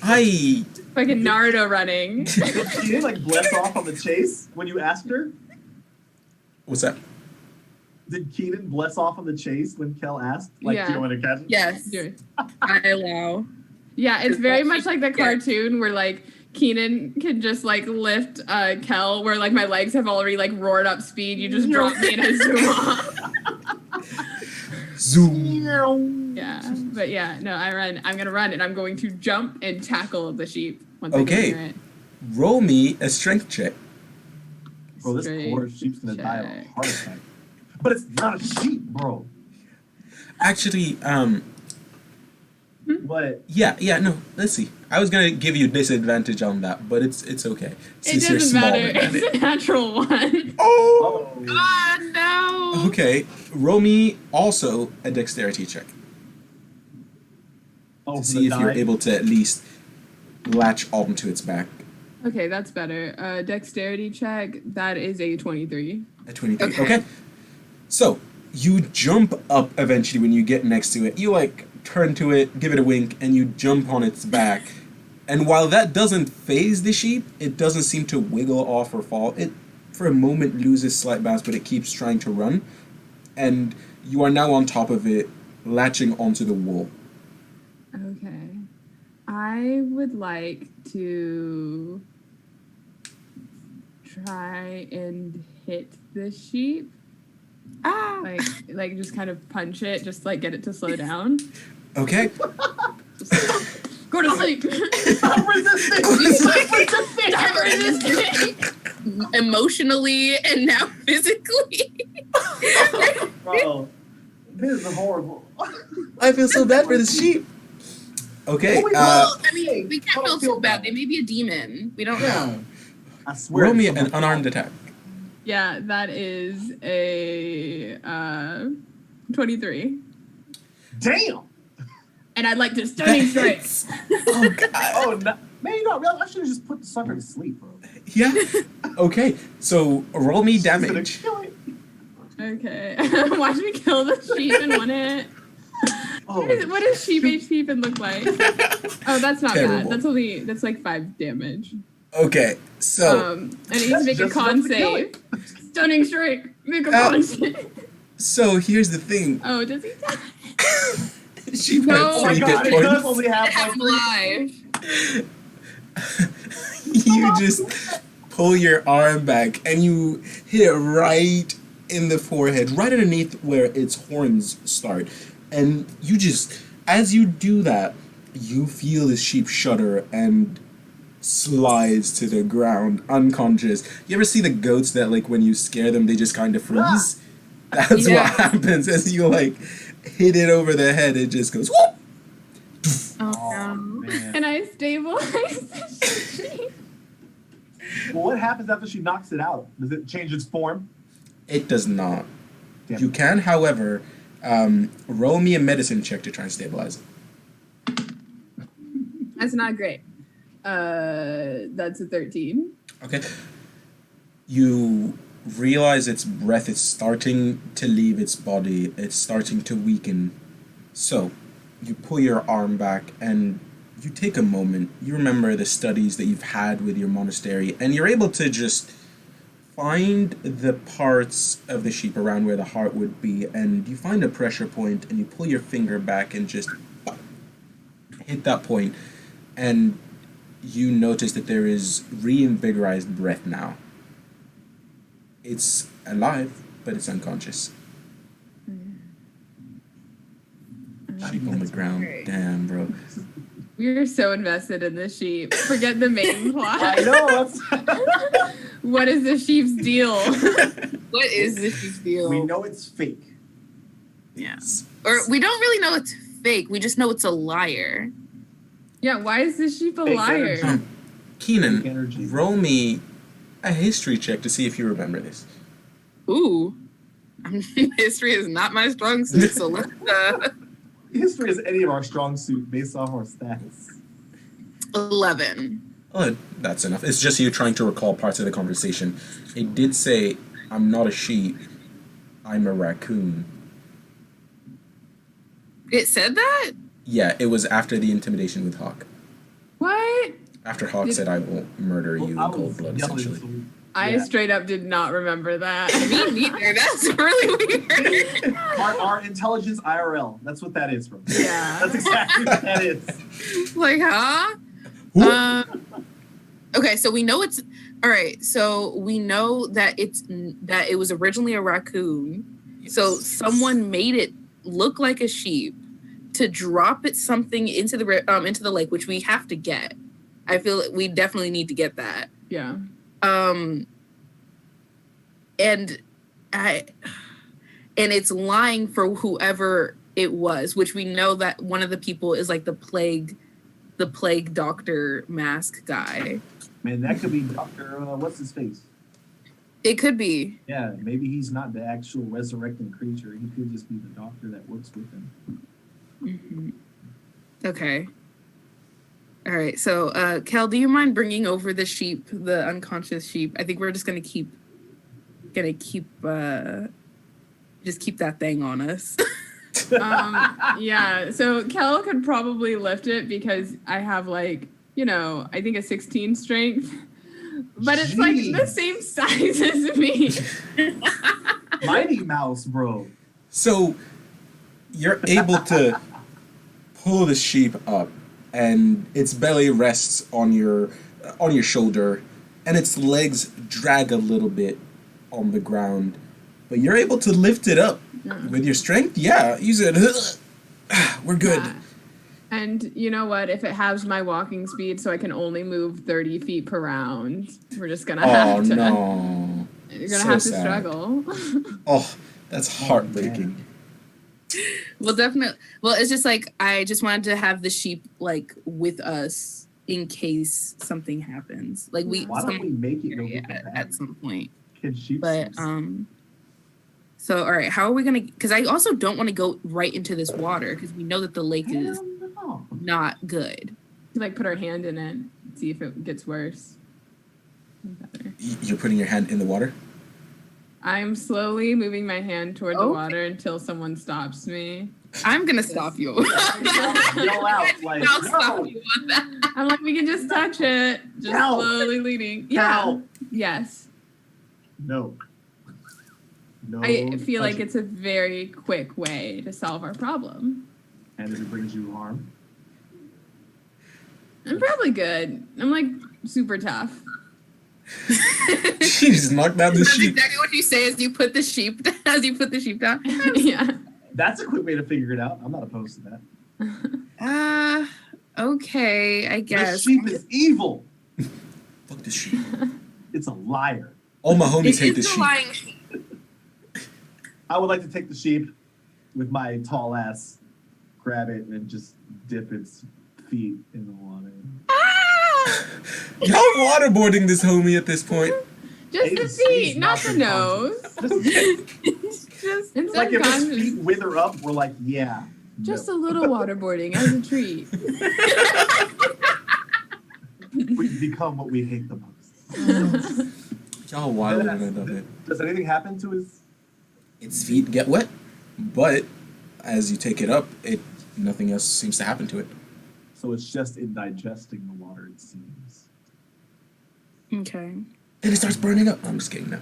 I fucking Naruto running. Did she like bless off on the chase when you asked her? what's that? Did Keenan bless off on the chase when Kel asked? Like, Yeah. do you want to catch it? Yes, Do it. I allow. Yeah, it's very much like the Yeah. cartoon where like Keenan can just like lift Kel, where like my legs have already like roared up speed. You just drop me and I zoom off. Zoom. Yeah, but yeah, no, I run. I'm gonna run and I'm going to jump and tackle the sheep once I Okay. get near it. Roll me a strength check. Bro, this Straight poor sheep's gonna die of a check. heart attack. But it's not a sheep, bro. Actually, What? yeah, no. Let's see. I was gonna give you disadvantage on that, but it's okay. It Since you're doesn't smaller matter. than It's it. a natural one. Oh. Oh. Ah, no. Okay. Roll me also a dexterity check Oh, to for see the if you're die? able to at least latch onto its back. Okay, that's better. Dexterity check. That is a 23. A 23. Okay. Okay. So you jump up eventually when you get next to it. You like turn to it, give it a wink, and you jump on its back. And while that doesn't phase the sheep, it doesn't seem to wiggle off or fall. It, for a moment, loses slight bounce, but it keeps trying to run. And you are now on top of it, latching onto the wool. Okay. I would like to try and hit the sheep. Ah. Like just kind of punch it, just like get it to slow down. Okay. Go to sleep. Stop resisting! Stop resisting! Stop resisting. Emotionally and now physically. Bro, this is horrible. I feel so bad for this sheep. Okay. Oh, wait, Well, I mean, we I can't don't feel feel bad. bad. They may be a demon. We don't know. Yeah. I swear. Roll me it's an someone- unarmed attack. Yeah, that is a 23. Damn! And I'd like to stunning strike. Oh God. Oh, no. Man, you know, I should have just put the sucker to sleep, bro. Yeah. Okay. So roll me Just gonna damage. kill it. Okay. Watch me kill the sheep in one hit. Oh, What does sheep HP even look like? Oh, that's not Terrible. bad. That's like 5 damage. Okay. So And it needs to That's make a just con enough to kill save. Stunning strike. Make a Uh, con save. so here's the thing. Oh, does he die? Sheep No. had oh my 3 god, hit it does points. only have Have like them 3. alive. You just pull your arm back and you hit it right in the forehead, right underneath where its horns start. And you just, as you do that, you feel the sheep shudder and slides to the ground, unconscious. You ever see the goats that, like, when you scare them, they just kind of freeze? That's Yeah. what happens as you, like, hit it over the head. It just goes, whoop! Oh, Oh, no. man. Can I stabilize the sheep? Well, what happens after she knocks it out? Does it change its form? It does not. Damn You it. can, however, roll me a medicine check to try and stabilize it. That's not great. That's a 13. Okay. You realize its breath is starting to leave its body. It's starting to weaken. So, you pull your arm back and you take a moment. You remember the studies that you've had with your monastery, and you're able to just find the parts of the sheep around where the heart would be, and you find a pressure point, and you pull your finger back and just hit that point, and you notice that there is reinvigorized breath now. It's alive, but it's unconscious. Sheep on the ground. Great. Damn, bro. We're so invested in the sheep. Forget the main plot. I know. That's What is the sheep's deal? What is this deal? we know it's fake. Yeah. Or we don't really know it's fake. We just know it's a liar. Yeah, why is the sheep a Fake liar? energy. Um, Keenan, Fake energy. roll me a history check to see if you remember this. Ooh. History is not my strong suit, so let's History is any of our strong suit based off our stats. 11. Oh, that's enough. It's just you trying to recall parts of the conversation. It did say, I'm not a sheep, I'm a raccoon. It said that? Yeah, it was after the intimidation with Hawk. What? After Hawk said, I will murder you in I cold was blood, yelling, essentially. so- I Yeah. straight up did not remember that. Me neither. That's really weird. Our intelligence IRL. That's what that is, bro. Yeah. That's exactly what that is. Like, huh? Okay, so we know it's all right. So we know that it was originally a raccoon. So someone made it look like a sheep to drop it something into the lake, which we have to get. I feel we definitely need to get that. Yeah. And it's lying for whoever it was, which we know that one of the people is like the plague doctor mask guy. Man, that could be Dr. What's his face? It could be. Yeah, maybe he's not the actual resurrecting creature. He could just be the doctor that works with him. Mm-hmm. Okay. All right. So, Kel, do you mind bringing over the sheep, the unconscious sheep? I think we're just gonna keep just keep that thing on us. Yeah. So Kel could probably lift it because I have like, I think a 16 strength. But it's like the Jeez. same size as me. Mighty Mouse, bro. So, you're able to pull the sheep up, and its belly rests on your shoulder, and its legs drag a little bit on the ground, but you're able to lift it up with your strength. Yeah, you said, we're good. Yeah. And you know what? If it halves my walking speed so I can only move 30 feet per round, we're just gonna Oh have to. no! You're gonna So have to sad. struggle. Oh, that's heartbreaking. Well, definitely. Well, it's just like I just wanted to have the sheep like with us in case something happens. Like Why don't we make it go yeah, get the bag? at some point. Kid sheep But sauce. so all right, how are we gonna? Because I also don't want to go right into this water because we know that the lake is Hell no. not good. Like put our hand in it, see if it gets worse. Better. You're putting your hand in the water? I'm slowly moving my hand toward the Okay. water until someone stops me. I'm gonna stop you. Yell out like, I'll stop no, you on that. I'm like, we can just touch it. Just No. slowly leading. Yeah. no, Yes. no. No. I feel like touching. it's a very quick way to solve our problem. And if it brings you harm, I'm probably good. I'm like super tough. She just knocked down the That's sheep. exactly what you say as you put the sheep down. Yeah. that's a quick way to figure it out. I'm not opposed to that. Okay, I The guess. sheep is evil. Fuck this sheep. It's a liar. All my homies It hate is this the sheep. lying sheep. I would like to take the sheep with my tall ass, grab it, and just dip its feet in the water. Ah! Y'all waterboarding this homie at this point. Just the Abe's feet, not the subconscious. nose. Just It's Like if his unconscious. feet wither up, we're like, yeah. Just no. a little waterboarding as a treat. We become what we hate the most. Y'all wild Does- and I love it. Does anything happen to his? Its feet get wet, but as you take it up, nothing else seems to happen to it. So it's just in digesting the water, it seems. okay. And it starts burning up. I'm just kidding now.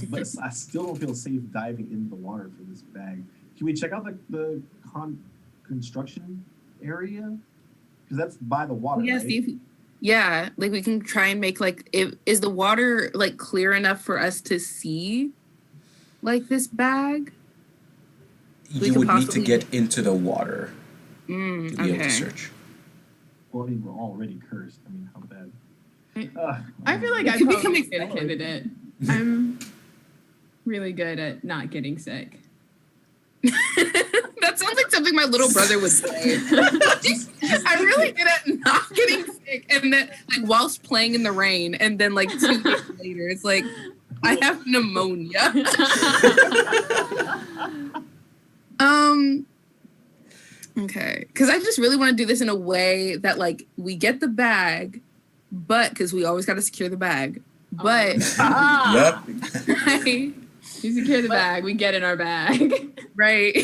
But I still don't feel safe diving into the water for this bag. Can we check out the construction area? Because that's by the water. Yeah, right? see if yeah, like we can try and make like is the water like clear enough for us to see like this bag? You could would need to possibly- get into the water to be able to Okay. search. Well, I mean, we're already cursed. I mean, how bad? I feel like It I'd could probably become get a candidate. I'm really good at not getting sick. That sounds like something my little brother would say. I'm really good at not getting sick, and then like whilst playing in the rain, and then like 2 days later, it's like I have pneumonia. Okay, because I just really want to do this in a way that like we get the bag, but because we always got to secure the bag, but Yep. right, You secure the bag, we get in our bag. right.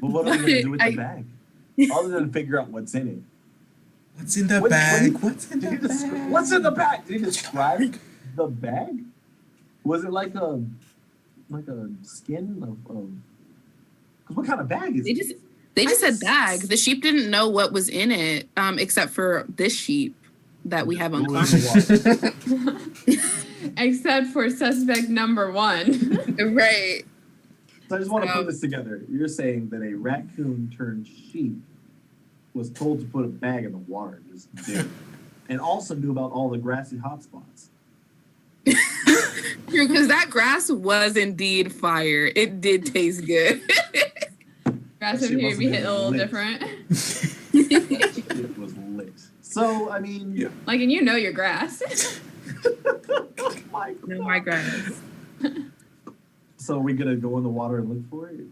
Well, what are we going to do with I- the bag? Other than figure out what's in it. What's in the What- bag? what- What's in Did the he des- bag? What's in the bag? Did he describe the bag? Was it like a skin of? Because what kind of bag is it? They just said bag. The sheep didn't know what was in it, except for this sheep that we have on Go in the water. Except for suspect number 1. right. So I just want to So- put this together. You're saying that a raccoon turned sheep was told to put a bag in the water and just did it. And also knew about all the grassy hotspots. True, because that grass was indeed fire. It did taste good. Grass That over shit here must be have hitting a been little lit. different. It was lit. So I mean, Yeah. Like, and you know your grass. oh my No, God. my grass. So are we gonna go in the water and look for it?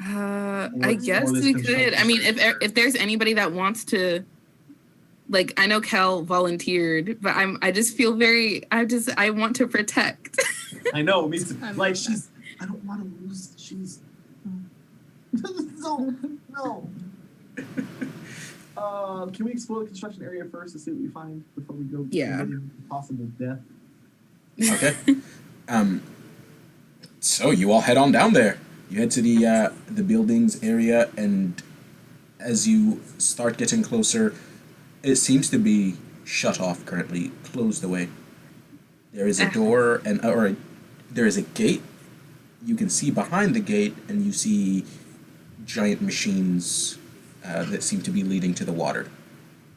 I guess this we construction could. I mean, site. if there's anybody that wants to, like, I know Kel volunteered, but I just feel I want to protect. I know, me too. I love Like that. I don't want to lose. She's no. Can we explore the construction area first to see what we find before we go? Yeah. into possible death. Okay. So you all head on down there. You head to the buildings area, and as you start getting closer, it seems to be shut off currently, closed away. There is a door or there is a gate. You can see behind the gate, and you see giant machines that seem to be leading to the water.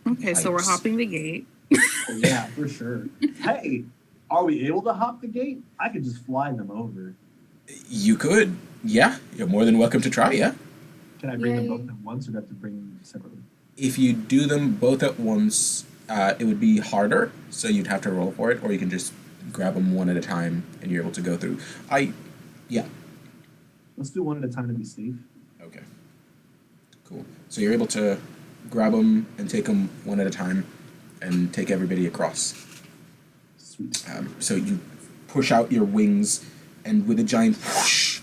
Okay, so we're Pipes. hopping the gate. Oh yeah, for sure. Hey, are we able to hop the gate? I could just fly them over. You could, yeah. You're more than welcome to try, yeah. Can I bring them Yay. both at once, or do I have to bring them separately? If you do them both at once, it would be harder, so you'd have to roll for it, or you can just grab them one at a time, and you're able to go through. Let's do one at a time to be safe. Okay. Cool. So you're able to grab them and take them one at a time, and take everybody across. Sweet. So you push out your wings, and with a giant whoosh,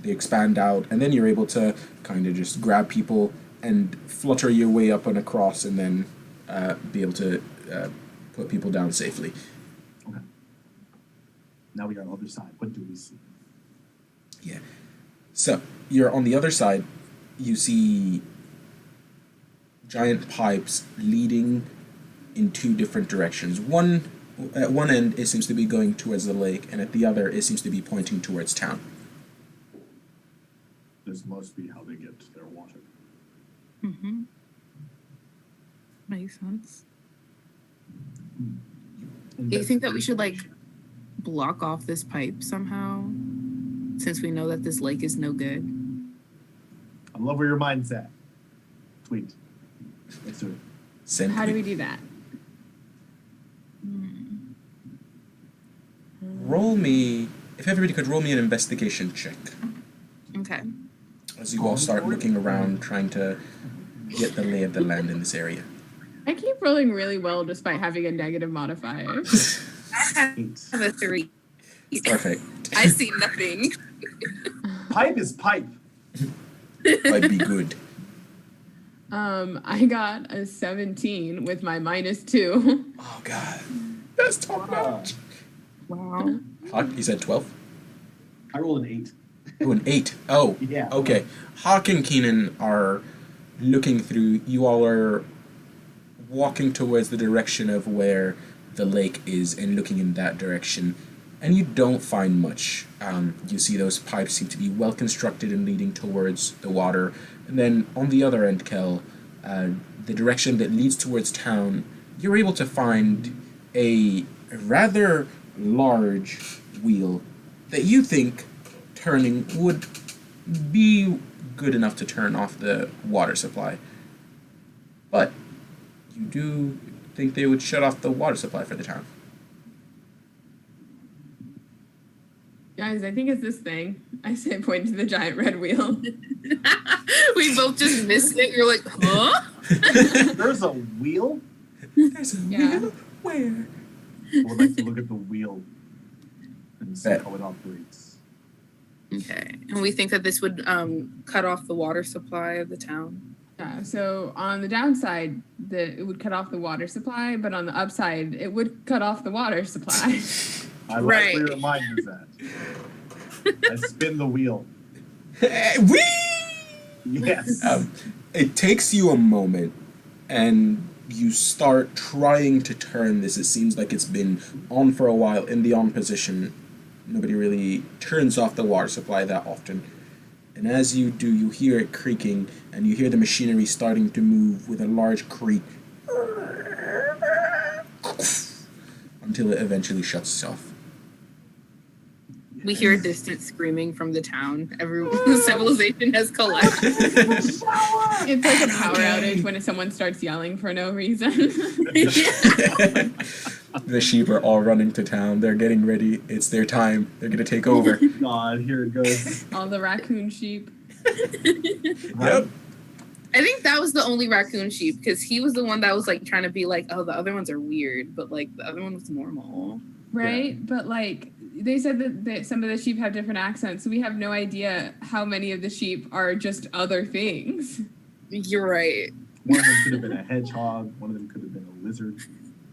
they expand out, and then you're able to kind of just grab people and flutter your way up and across, and then be able to put people down safely. Okay. Now we are on the other side. What do we see? Yeah. So you're on the other side. You see giant pipes leading in two different directions. One at one end it seems to be going towards the lake, and at the other it seems to be pointing towards town. This must be how they get to their water. Mm-hmm. Makes sense. Do you think that we should like block off this pipe somehow, since we know that this lake is no good? I love where your mind's at. Tweet. Let's do it. Send How do we tweet. do that? if everybody could roll me an investigation check. Okay. As you all start looking around, trying to get the lay of the land in this area. I keep rolling really well despite having a negative modifier. I have a 3. Perfect. I see nothing. Pipe is pipe. Might be good. I got a 17 with my -2. Oh god. That's top notch. Wow. Hawk, you said 12? I rolled an 8. Oh, an 8. Oh, Yeah. okay. Hawk and Keenan are looking through. You all are walking towards the direction of where the lake is and looking in that direction. And you don't find much. You see those pipes seem to be well constructed and leading towards the water. And then on the other end, Kel, the direction that leads towards town, you're able to find a rather large wheel that you think turning would be good enough to turn off the water supply. But you do think they would shut off the water supply for the town. Guys, I think it's this thing. I say point to the giant red wheel. We both just missed it. You're like, huh? There's a wheel? There's a Yeah. wheel? Where? I would like to look at the wheel and see Bet. how it operates. Okay. And we think that this would cut off the water supply of the town. Yeah, so on the downside, it would cut off the water supply, but on the upside, it would cut off the water supply. I like Right. where your mind is at. I spin the wheel. Whee! Yes. It takes you a moment, and you start trying to turn this. It seems like it's been on for a while in the on position. Nobody really turns off the water supply that often. And as you do, you hear it creaking, and you hear the machinery starting to move with a large creak until it eventually shuts off. We hear a distant screaming from the town. The civilization has collapsed. It's like a power outage when someone starts yelling for no reason. The sheep are all running to town. They're getting ready. It's their time. They're going to take over. God, here it goes. All the raccoon sheep. Yep. I think that was the only raccoon sheep because he was the one that was like trying to be like, oh, the other ones are weird, but like the other one was normal. Right? But like they said that some of the sheep have different accents, so we have no idea how many of the sheep are just other things. You're right. One of them could have been a hedgehog. One of them could have been a lizard.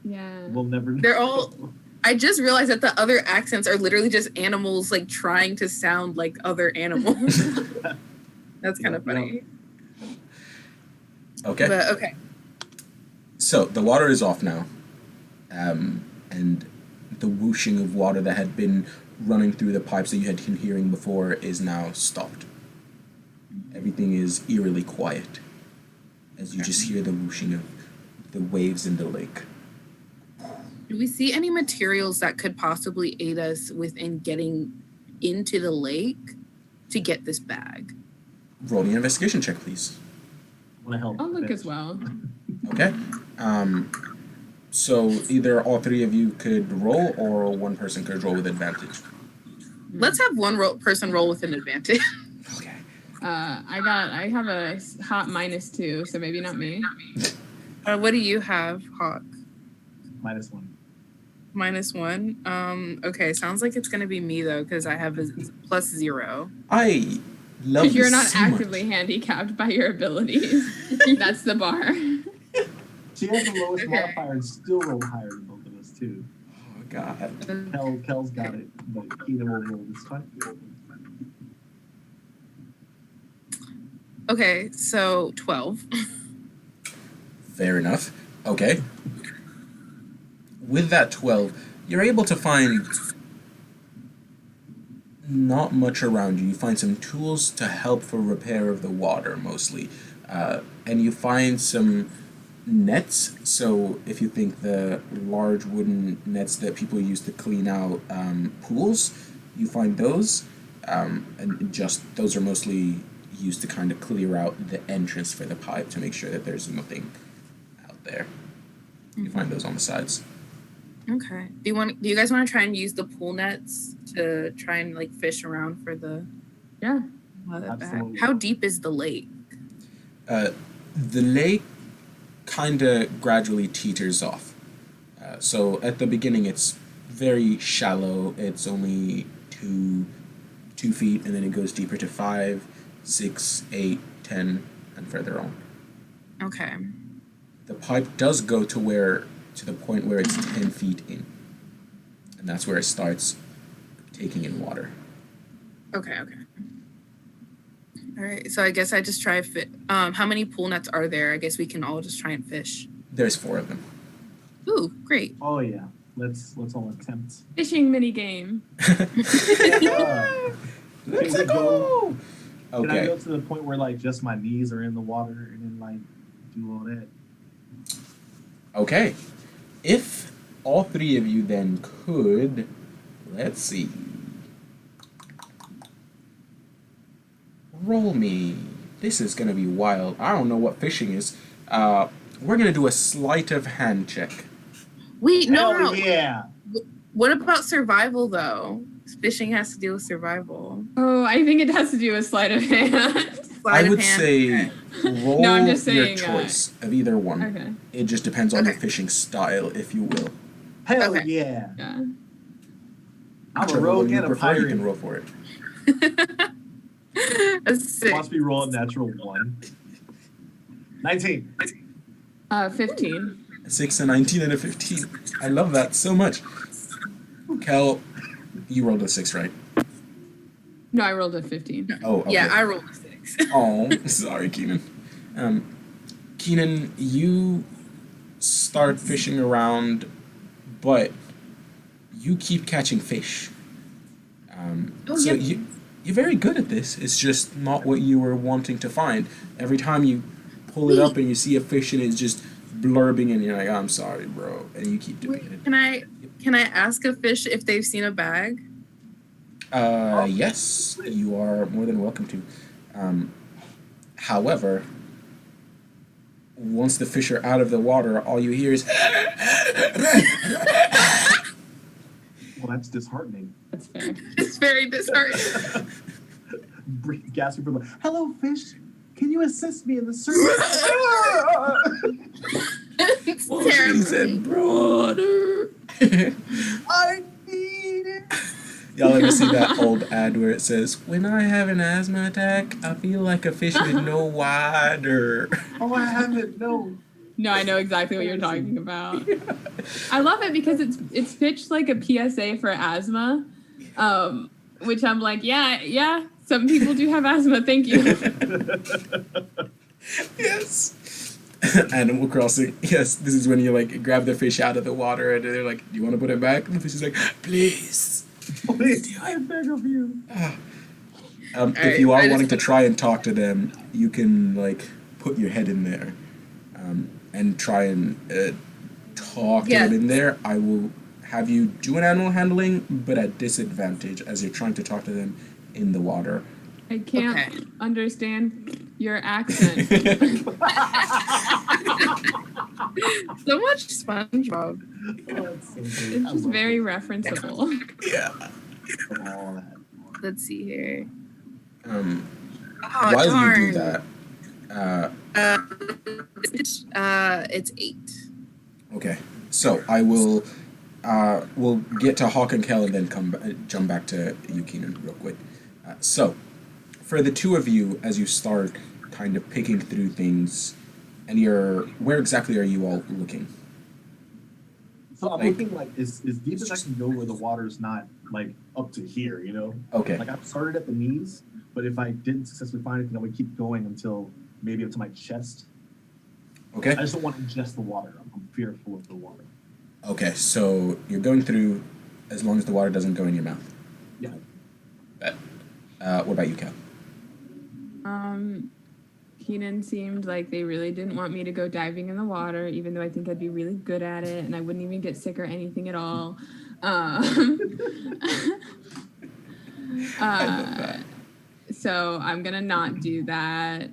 Yeah. We'll never know. They're all. I just realized that the other accents are literally just animals like trying to sound like other animals. That's kind of funny. Okay. But okay. So the water is off now. And the whooshing of water that had been running through the pipes that you had been hearing before is now stopped. Everything is eerily quiet as you just hear the whooshing of the waves in the lake. Do we see any materials that could possibly aid us within getting into the lake to get this bag? Roll me an investigation check, please. I want to help. I'll look fetch. as well. Okay. So either all three of you could roll, or one person could roll with advantage. Let's have one person roll with an advantage. Okay. I have a hot -2, so maybe not me. What do you have, Hawk? -1. -1. Okay, sounds like it's gonna be me though, because I have a +0. I love Because you're this not so actively much. handicapped by your abilities. That's the bar. She has the lowest Okay. modifier and still rolled higher than both of us too. Oh god. Kel's got it, but Keenan will roll this time. Okay, so 12. Fair enough. Okay. With that 12, you're able to find not much around you. You find some tools to help for repair of the water, mostly. And you find some nets. So if you think the large wooden nets that people use to clean out pools, you find those. And just those are mostly used to kind of clear out the entrance for the pipe to make sure that there's nothing out there. You find those on the sides. Okay. Do you guys want to try and use the pool nets to try and like fish around for the Yeah. bag? Absolutely. How deep is the lake? The lake kind of gradually teeters off. So at the beginning, it's very shallow. It's only 2 feet, and then it goes deeper to 5, 6, 8, 10, and further on. Okay. The pipe does go to the point where it's 10 feet in, and that's where it starts taking in water. Okay. All right. So I guess I just try fit. How many pool nets are there? I guess we can all just try and fish. There's 4 of them. Ooh, great. Oh yeah. Let's all attempt. Fishing mini game. Let's Can go. Can I Okay. go to the point where like just my knees are in the water and then like do all that? Okay. If all 3 of you then could, let's see. Roll me. This is gonna be wild. I don't know what fishing is. We're gonna do a sleight of hand check. Wait, no. Hell yeah. What about survival though? Fishing has to do with survival. Oh, I think it has to do with sleight of hand. Sleight I of would hand. say roll No, I'm just your saying, choice of either one. Okay. It just depends on your Okay. fishing style, if you will. Hell Okay. yeah. Yeah. I'm a Whichever rogue one you and a prefer, you pirate. can roll for it. That's sick. Must be roll a natural 1. 19. 15. 6, a 19, and a 15. I love that so much. Kel, you rolled a 6, right? No, I rolled a 15. Oh, okay. Yeah, I rolled a 6. Oh, sorry, Keenan. Keenan, you start fishing around, but you keep catching fish. Oh, So yeah. you're very good at this. It's just not what you were wanting to find. Every time you pull it up and you see a fish and it's just blurbing and you're like, I'm sorry, bro. And you keep doing it. Can I ask a fish if they've seen a bag? Yes, you are more than welcome to. However, once the fish are out of the water, all you hear is. Well, that's disheartening. That's fair. It's very disheartening. Gasping for the hello, fish. Can you assist me in the search? It's Well, she terrible. said, brother. I need it. Y'all ever see that old ad where it says, when I have an asthma attack, I feel like a fish with no water. Oh, I haven't. No. No, I know exactly what you're talking about. I love it because it's pitched like a PSA for asthma, which I'm like, yeah, some people do have asthma. Thank you. Yes. Animal Crossing. Yes, this is when you like grab the fish out of the water and they're like, do you want to put it back? And the fish is like, please. Please, I beg of you. If you are wanting to try and talk to them, you can like put your head in there and try and talk to them in there. I will have you do an animal handling, but at disadvantage as you're trying to talk to them in the water. I can't Okay. understand your accent. So much SpongeBob. It's just very referenceable. Yeah. All that. Let's see here. While darn. you do that, It's 8. okay. So I will we'll get to Hawk and Kel and then jump back to you, Keenan, real quick. So for the two of you, as you start kind of picking through things, and where exactly are you all looking? So I'm Like- looking like as deep as I can go where the water's not like up to here, you know? Okay. Like I've started at the knees, but if I didn't successfully find anything, I would keep going until maybe up to my chest. Okay. I just don't want to ingest the water. I'm fearful of the water. Okay. So you're going through as long as the water doesn't go in your mouth. Yeah. Bet. What about you, Kel? Keenan seemed like they really didn't want me to go diving in the water, even though I think I'd be really good at it and I wouldn't even get sick or anything at all. I love that. So I'm gonna not do that.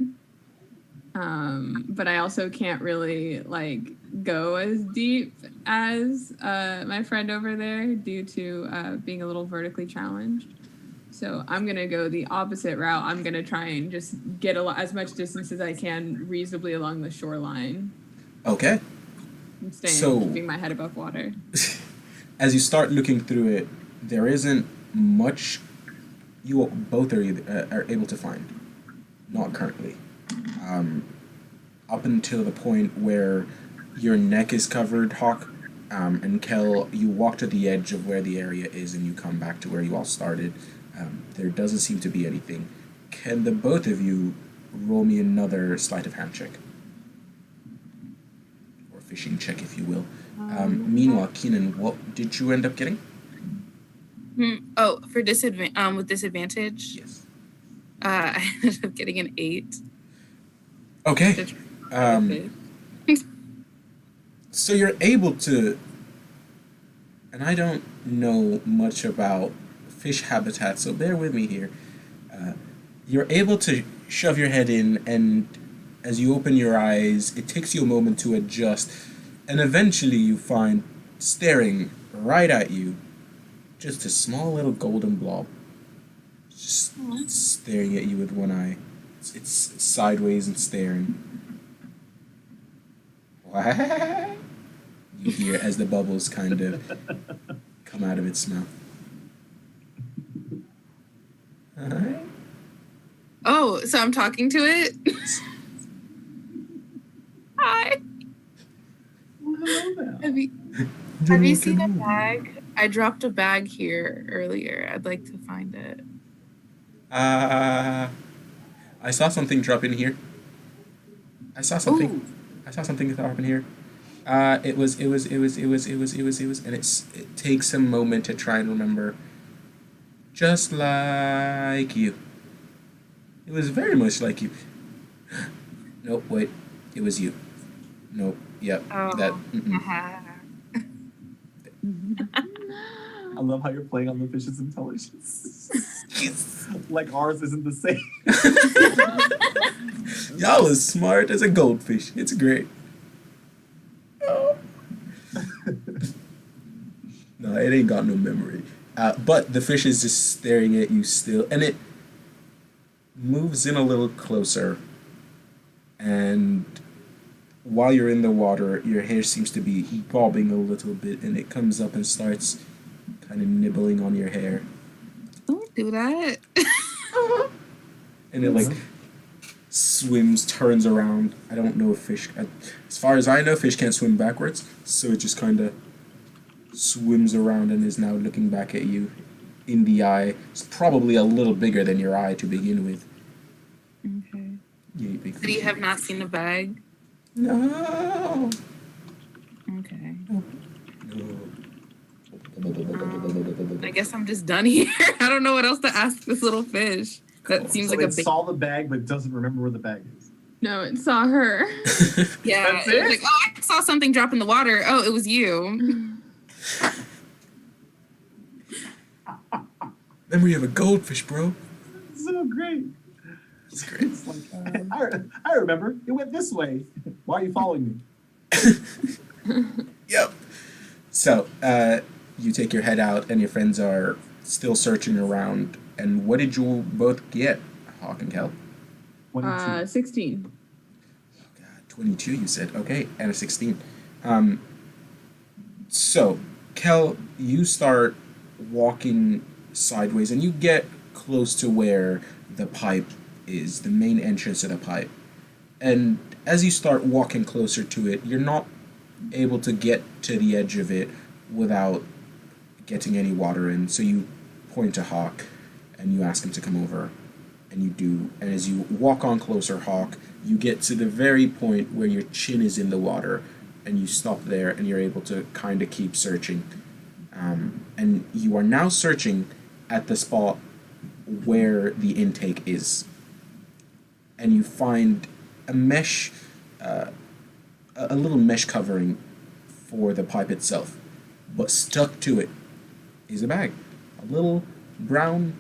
But I also can't really like go as deep as my friend over there due to being a little vertically challenged. So I'm gonna go the opposite route. I'm gonna try and just get as much distance as I can reasonably along the shoreline. Okay. I'm staying, keeping my head above water. As you start looking through it, there isn't much you both are able to find. Not currently. Up until the point where your neck is covered, Hawk, and Kel, you walk to the edge of where the area is and you come back to where you all started. There doesn't seem to be anything. Can the both of you roll me another sleight of hand check? Or fishing check, if you will. Meanwhile, Keenan, what did you end up getting? Oh, for with disadvantage? Yes. I ended up getting an 8. Okay. So you're able to, and I don't know much about fish habitat, so bear with me here. You're able to shove your head in, and as you open your eyes, it takes you a moment to adjust, and eventually you find staring right at you just a small little golden blob, just staring at you with one eye. It's sideways and staring. What? You hear as the bubbles kind of come out of its mouth. Alright. Oh, so I'm talking to it? Hi. Hello there. Have you seen a bag? I dropped a bag here earlier. I'd like to find it. I saw something drop in here. I saw something drop in here. It was, and it takes a moment to try and remember. Just like you. It was very much like you. Nope, wait. It was you. Nope, yep. Oh. That. I love how you're playing on the fish's intelligence. Like ours isn't the same. Y'all as smart as a goldfish. It's great. No, it ain't got no memory. But the fish is just staring at you still, and it moves in a little closer. And while you're in the water, your hair seems to be bobbing a little bit, and it comes up and starts kind of nibbling on your hair. Don't do that. And it like swims, turns around. I don't know if fish, as far as I know, fish can't swim backwards, so it just kind of swims around and is now looking back at you in the eye. It's probably a little bigger than your eye to begin with. Okay. Yeah, big So you have not seen a bag? No. Okay. No. I guess I'm just done here. I don't know what else to ask this little fish. That seems So like a it big... saw the bag but doesn't remember where the bag is. No, it saw her. Yeah, That's it was it? like, oh, I saw something drop in the water. Oh, it was you. Memory of a goldfish, bro. So great. It's great. It's like, I remember. It went this way. Why are you following me? Yep. So, you take your head out, and your friends are still searching around. And what did you both get, Hawk and Kel? 22. 16. Oh God, 22. You said okay, and a 16. So, Kel, you start walking sideways, and you get close to where the pipe is, the main entrance to the pipe. And as you start walking closer to it, you're not able to get to the edge of it without getting any water in. So you point to Hawk, and you ask him to come over, and you do. And as you walk on closer, Hawk, you get to the very point where your chin is in the water, and you stop there, and you're able to kind of keep searching. And you are now searching at the spot where the intake is. And you find a mesh, a little mesh covering for the pipe itself. But stuck to it is a bag. A little brown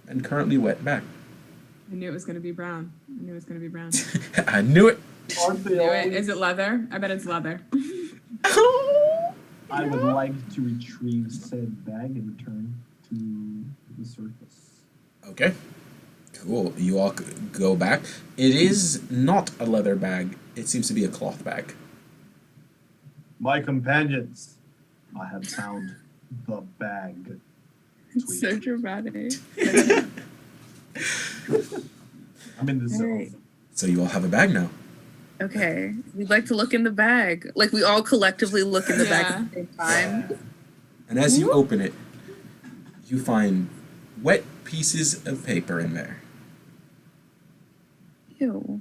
and currently wet bag. I knew it was gonna be brown. I knew it was gonna be brown. I knew it. Aren't they Knew it. always- Is it leather? I bet it's leather. I would like to retrieve said bag and return to the surface. Okay. Cool. You all go back. It is not a leather bag. It seems to be a cloth bag. My companions, I have found the bag. It's so dramatic. I'm in the zone. Alright. So you all have a bag now. Okay. We'd like to look in the bag. Like we all collectively look in the bag at the same time. And as you open it, you find wet pieces of paper in there. Ew.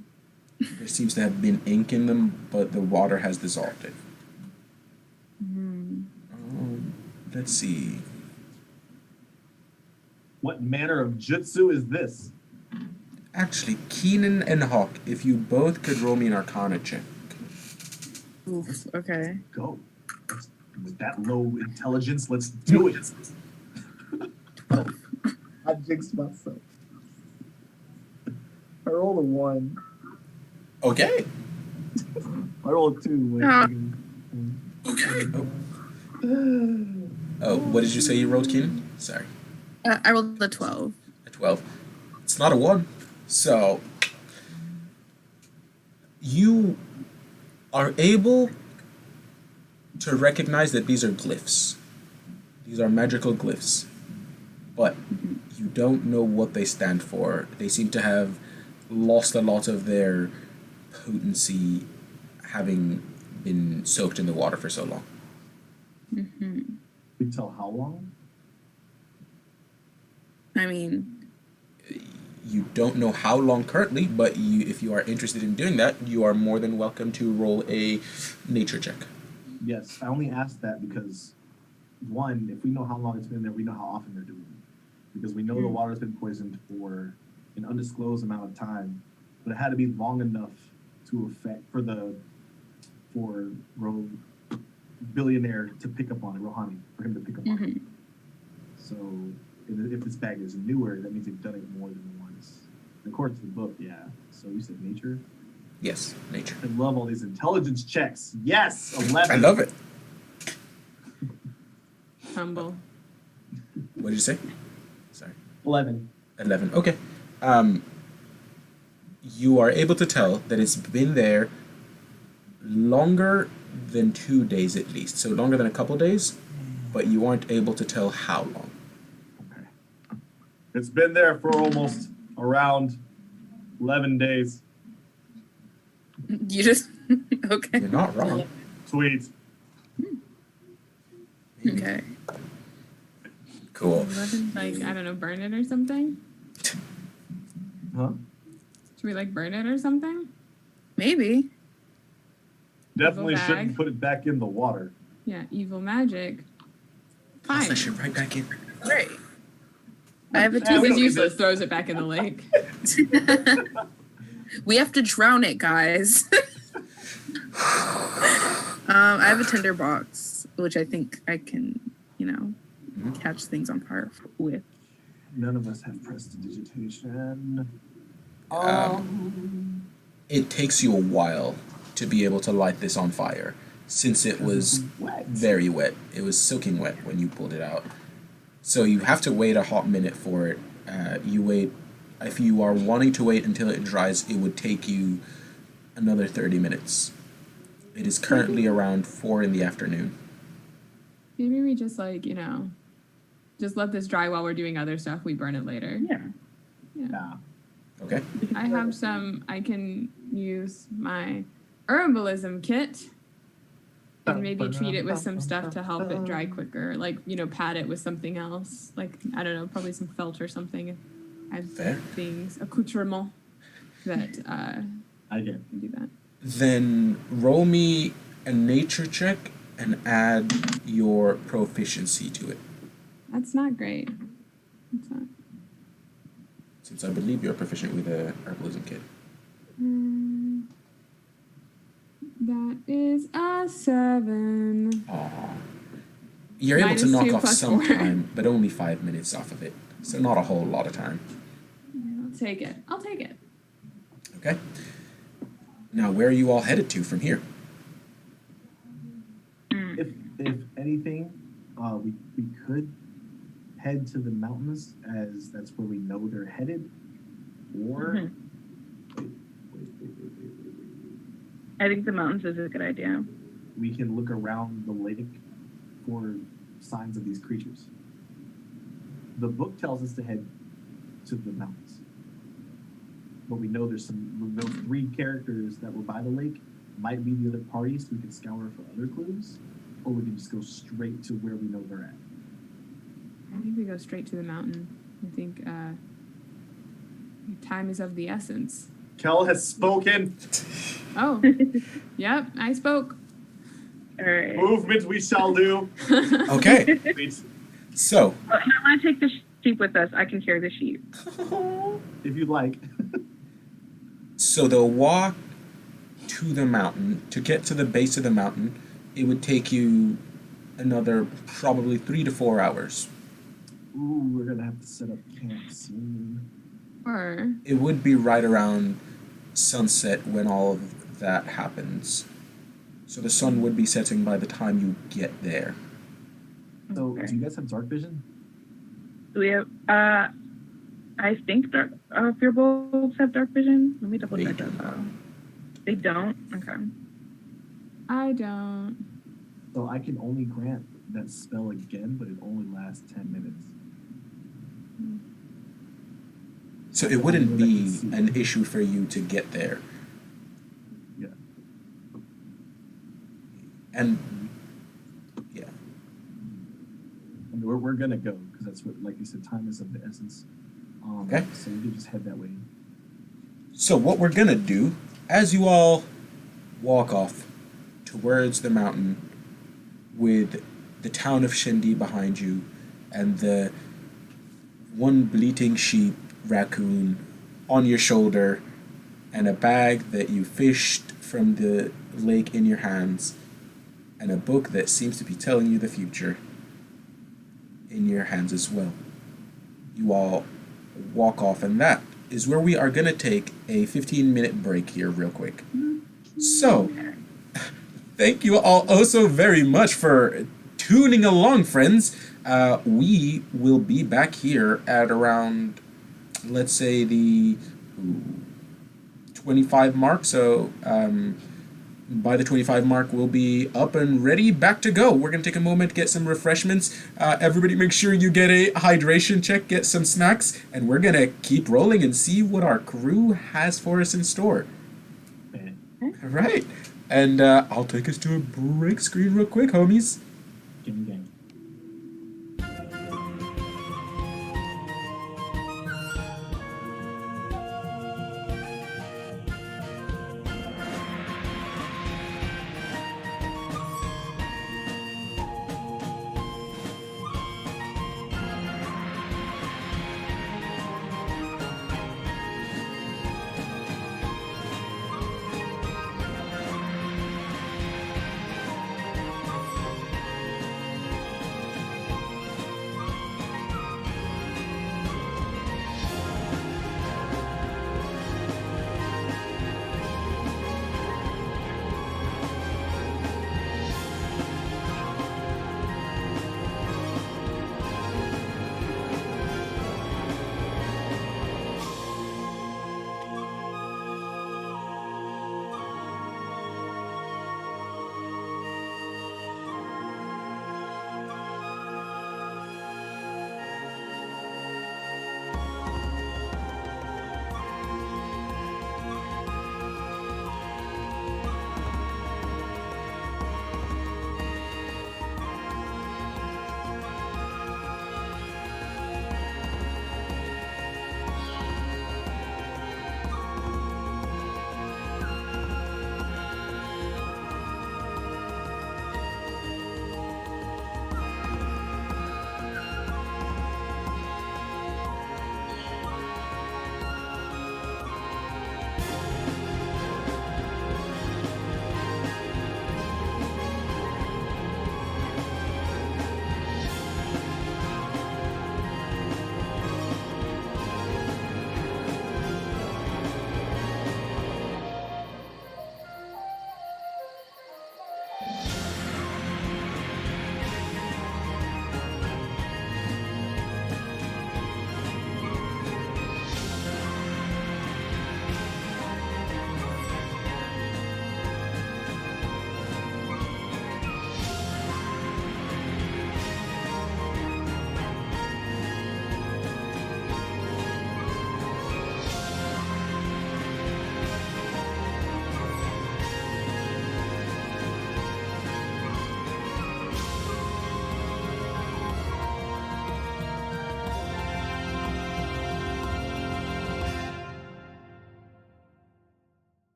There seems to have been ink in them, but the water has dissolved it. Let's see. What manner of jutsu is this? Actually, Keenan and Hawk, if you both could roll me an Arcana check. Oof. Okay. Go. With that low intelligence, let's do it. I jinxed myself. I rolled a 1. Okay. I rolled a 2. Ah. Oh, what did you say you rolled, Keenan? Sorry. I rolled a 12. A 12. It's not a 1. So, you are able to recognize that these are glyphs. These are magical glyphs. But you don't know what they stand for. They seem to have lost a lot of their potency having been soaked in the water for so long. Mm-hmm. We tell how long? I mean, You don't know how long currently, but if you are interested in doing that, you are more than welcome to roll a nature check. Yes, I only asked that because, one, if we know how long it's been there, we know how often they're doing it. Because we know the water's been poisoned for an undisclosed amount of time, but it had to be long enough to affect for billionaire to pick up on it, Rohani, for him to pick up on it. So if this bag is newer, that means they've done it more than once. According to the book, yeah. So you said nature? Yes, nature. I love all these intelligence checks. Yes, 11. I love it. Humble. What did you say? Sorry. 11. 11. Okay. You are able to tell that it's been there longer than 2 days at least. So longer than a couple days, but you aren't able to tell how long. Okay. It's been there for almost around 11 days. you just okay. You're not wrong. Sweet. Okay. Cool. Like, I don't know, burn it or something? Huh? Should we, like, burn it or something? Maybe. Definitely bag. shouldn't put it back in the water. Yeah, evil magic. Toss Fine. that shit right back in. Great. I have a Yeah, we It's don't need useless. Throws it back in the lake. We have to drown it, guys. I have a tinder box, which I think I can, catch things on fire with. None of us have prestidigitation. It takes you a while to be able to light this on fire, since it was wet. very wet. It was soaking wet when you pulled it out. So you have to wait a hot minute for it. You wait. If you are wanting to wait until it dries, it would take you another 30 minutes. It is currently around 4 in the afternoon. Maybe we just, like, just let this dry while we're doing other stuff. We burn it later. Yeah. Yeah. Okay? I have I can use my herbalism kit and maybe treat it with some stuff to help it dry quicker. Like, pat it with something else. Like, I don't know, probably some felt or something. I have Fair. things, accoutrement that I get. can do that. Then roll me a nature check and add your proficiency to it. That's not great. It's not. Since I believe you're proficient with a herbalism kit. That is a 7. Aww. You're able to Minus knock 2 off plus some 4. time, but only 5 minutes off of it. So not a whole lot of time. Yeah, take it. I'll take it. Okay. Now, where are you all headed to from here? If anything, we could head to the mountains, as that's where we know they're headed. Or wait. I think the mountains is a good idea. We can look around the lake for signs of these creatures. The book tells us to head to the mountains, but we know those 3 characters that were by the lake might be the other parties. We can scour for other clues, or we can just go straight to where we know they're at. I think we go straight to the mountain. I think time is of the essence. Kel has spoken. Oh, yep, I spoke. All right. Movement we shall do. Okay. So, I want to take the sheep with us. I can carry the sheep. If you'd like. so they'll walk to the mountain. To get to the base of the mountain, it would take you another probably 3 to 4 hours. Ooh, we're gonna have to set up camp soon. Or It would be right around sunset when all of that happens. So the sun would be setting by the time you get there. So, Okay. do you guys have dark vision? Do we have? I think dark. If your bulbs have dark vision, let me double check They that. They don't. Okay. I don't. So I can only grant that spell again, but it only lasts 10 minutes. So it wouldn't be an issue for you to get there. Yeah. And yeah. I mean, we're gonna go because that's what, like you said, time is of the essence. Okay. So we can just head that way. So what we're gonna do, as you all walk off towards the mountain with the town of Shendi behind you and the one bleating sheep raccoon on your shoulder and a bag that you fished from the lake in your hands and a book that seems to be telling you the future in your hands as well. You all walk off, and that is where we are going to take a 15-minute break here real quick. So, thank you all so very much for tuning along, friends. We will be back here at around, let's say, the 25 mark. So, by the 25 mark, we'll be up and ready, back to go. We're going to take a moment, get some refreshments. Everybody make sure you get a hydration check, get some snacks, and we're going to keep rolling and see what our crew has for us in store. Man. All right. And I'll take us to a break screen real quick, homies. Gang, gang.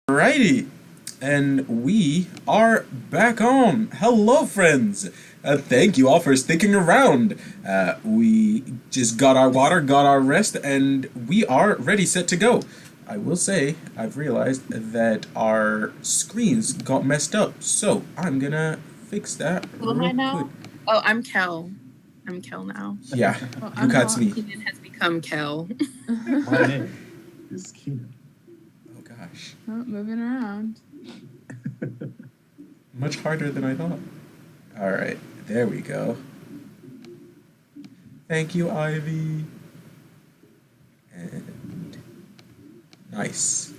Alrighty, and we are back on. Hello, friends. Thank you all for sticking around. We just got our water, got our rest, and we are ready, set to go. I will say, I've realized that our screens got messed up, so I'm gonna fix that Who am I now? Oh, I'm Kel. I'm Kel now. Yeah, Well, you got me. Keenan has become Kel. My name is Keenan. Oh gosh, Oh, moving around. much harder than I thought. Alright, there we go. Thank you, Ivy. And nice.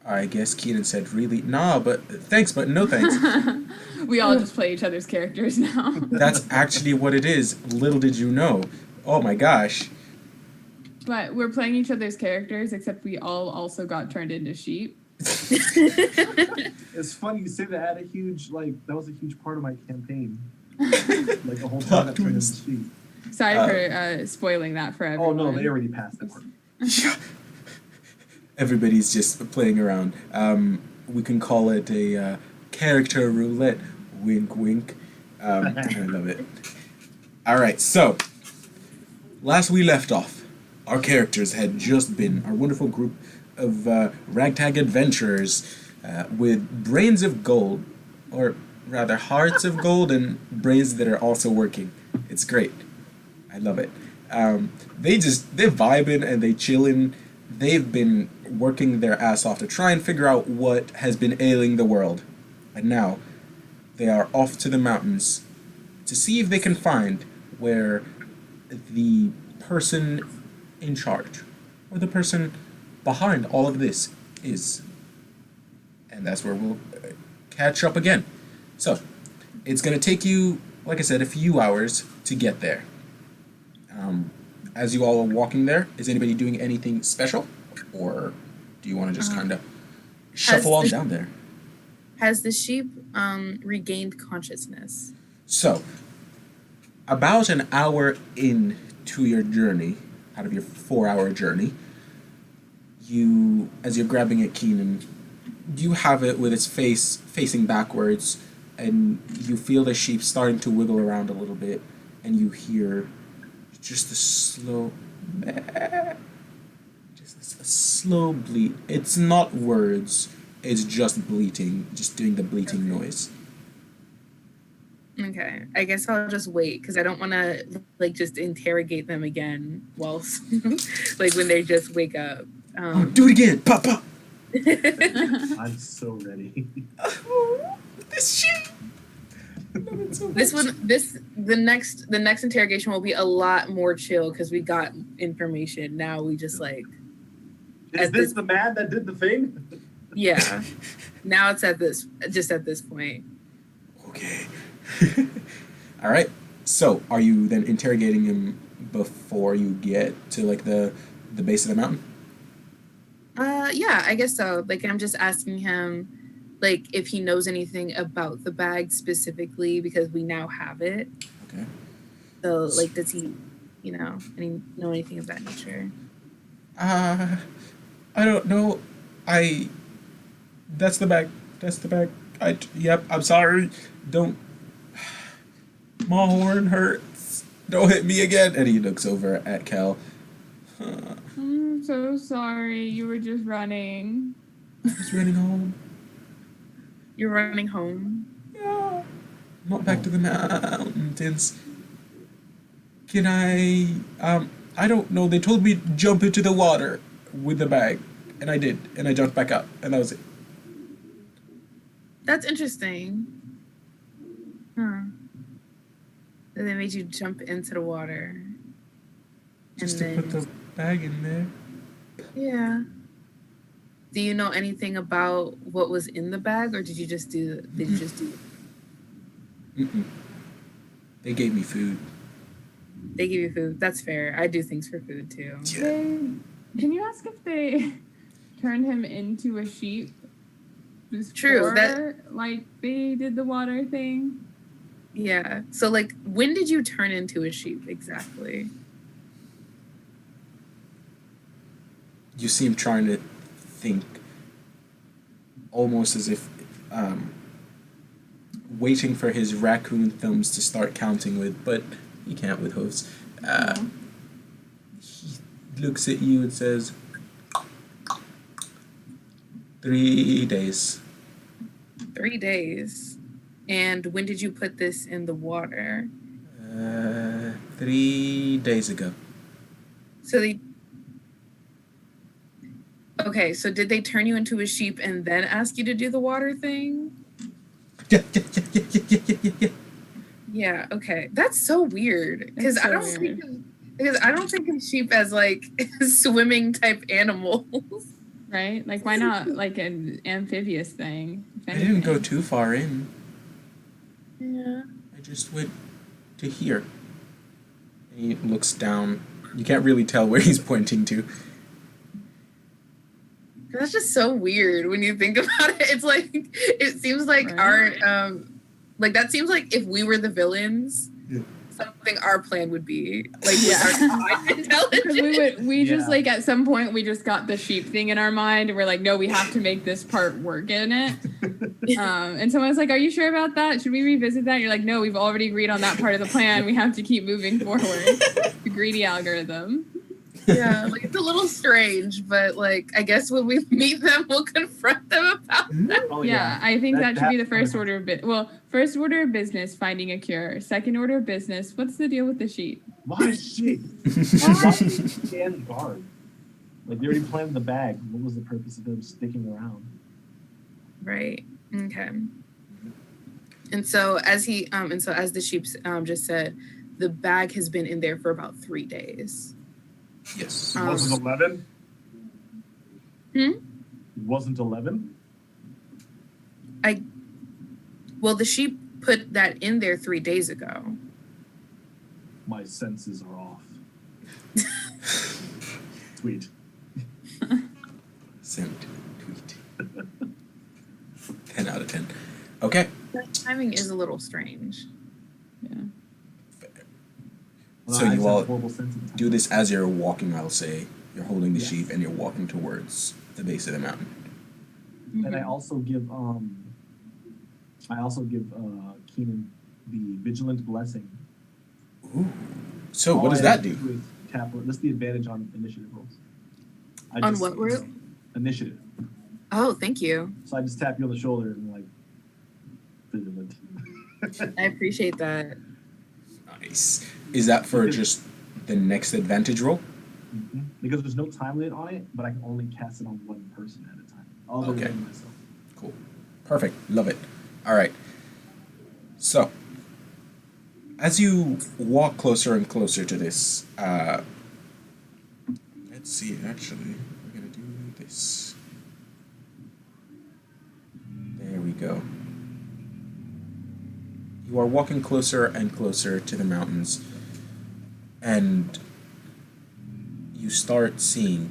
I guess Keenan said really nah, but thanks, but no thanks. We all just play each other's characters now. That's actually what it is. Little did you know. Oh my gosh. But we're playing each other's characters, except we all also got turned into sheep. It's funny you say that. I had a huge, that was a huge part of my campaign. The whole time I turned into sheep. Sorry for spoiling that for everyone. Oh no, they already passed that part. Everybody's just playing around. We can call it a character roulette. Wink, wink. I love it. All right, so last we left off, our characters had just been our wonderful group of ragtag adventurers with brains of gold, or rather hearts of gold and brains that are also working. It's great. I love it. They're vibing and they chilling. They've been working their ass off to try and figure out what has been ailing the world. And now they are off to the mountains to see if they can find where the person in charge or the person behind all of this is. And that's where we'll catch up again. So, it's going to take you, like I said, a few hours to get there. As you all are walking there, is anybody doing anything special? Or do you want to just kind of shuffle on down there? Has the sheep regained consciousness? So, about an hour into your journey, out of your 4-hour journey, as you're grabbing it, Keenan, you have it with its face facing backwards, and you feel the sheep starting to wiggle around a little bit, and you hear just a slow, a slow bleat. It's not words, it's just bleating, just doing the bleating noise. Okay, I guess I'll just wait because I don't want to just interrogate them again whilst when they just wake up. Do it again, Papa. I'm so ready. This sheep. The next interrogation will be a lot more chill because we got information. Now we just Is this the man that did the thing? Yeah. Now it's at this point. Okay. All right. So, are you then interrogating him before you get to the base of the mountain? Yeah, I guess so. I'm just asking him if he knows anything about the bag specifically because we now have it. Okay. So does he, know anything of that nature? I don't know. That's the bag. That's the bag. Yep, I'm sorry. Don't. My horn hurts. Don't hit me again. And he looks over at Kel. I'm so sorry. You were just running. I was running home. You're running home? Yeah. Not back to the mountains. Can I don't know. They told me jump into the water with the bag. And I did. And I jumped back up. And that was it. That's interesting. Huh. So they made you jump into the water. Just to put the bag in there. Yeah. Do you know anything about what was in the bag, or did you just do? Mm-mm. They gave me food. They give you food. That's fair. I do things for food too. Yeah. Can you ask if they turned him into a sheep? True. They did the water thing. Yeah. So when did you turn into a sheep exactly? you see him trying to think, almost as if waiting for his raccoon thumbs to start counting with, but he can't with hooves. He looks at you and says, 3 days. 3 days. And when did you put this in the water? 3 days ago. So they. Okay, so did they turn you into a sheep and then ask you to do the water thing? Yeah. Yeah, okay. That's so weird. Because It's so I don't weird. think of sheep as like swimming type animals. Right? Like, why not like an amphibious thing? if I didn't go anything? too far in. Yeah. I just went to here. He looks down. You can't really tell where he's pointing to. That's just so weird when you think about it. It's like it seems like Right. our like that seems like if we were the villains, Yeah. something our plan would be. Like Yeah. our intelligence. We just Yeah. like at some point we just got the sheep thing in our mind and we're like, no, we have to make this part work in it. And someone's like, are you sure about that? Should we revisit that? You're like, no, we've already agreed on that part of the plan. We have to keep moving forward. The greedy algorithm. Yeah, like it's a little strange, but like I guess when we meet them, we'll confront them about that. Oh, Yeah, I think that should be the first that- order of first order of business, finding a cure. Second order of business, what's the deal with the sheep? Why shit? Why did they stand guard? Like they already planted the bag. What was the purpose of them sticking around? Right. Okay. And so as the sheep just said, the bag has been in there for about 3 days. Yes. It wasn't 11? Hmm? It wasn't 11? Well, the sheep put that in there 3 days ago. My senses are off. Tweet. Send tweet. 10 out of 10. Okay. That timing is a little strange. Yeah. So I you just all have horrible sense of time. do this as you're walking, I'll say. You're holding the Yes. sheep and you're walking towards the base of the mountain. And I also give Keenan the vigilant blessing. Ooh. So All what does I that have to do? is tap. That's the advantage on initiative rolls. On what roll? Initiative. Oh, thank you. So I just tap you on the shoulder and like vigilant. I appreciate that. Nice. Is that for just the next advantage roll? Because there's no time limit on it, but I can only cast it on one person at a time. Other Okay. than myself. Cool. Perfect. Love it. All right. So, as you walk closer and closer to this, let's see, actually, we're going to do this. There we go. You are walking closer and closer to the mountains, and you start seeing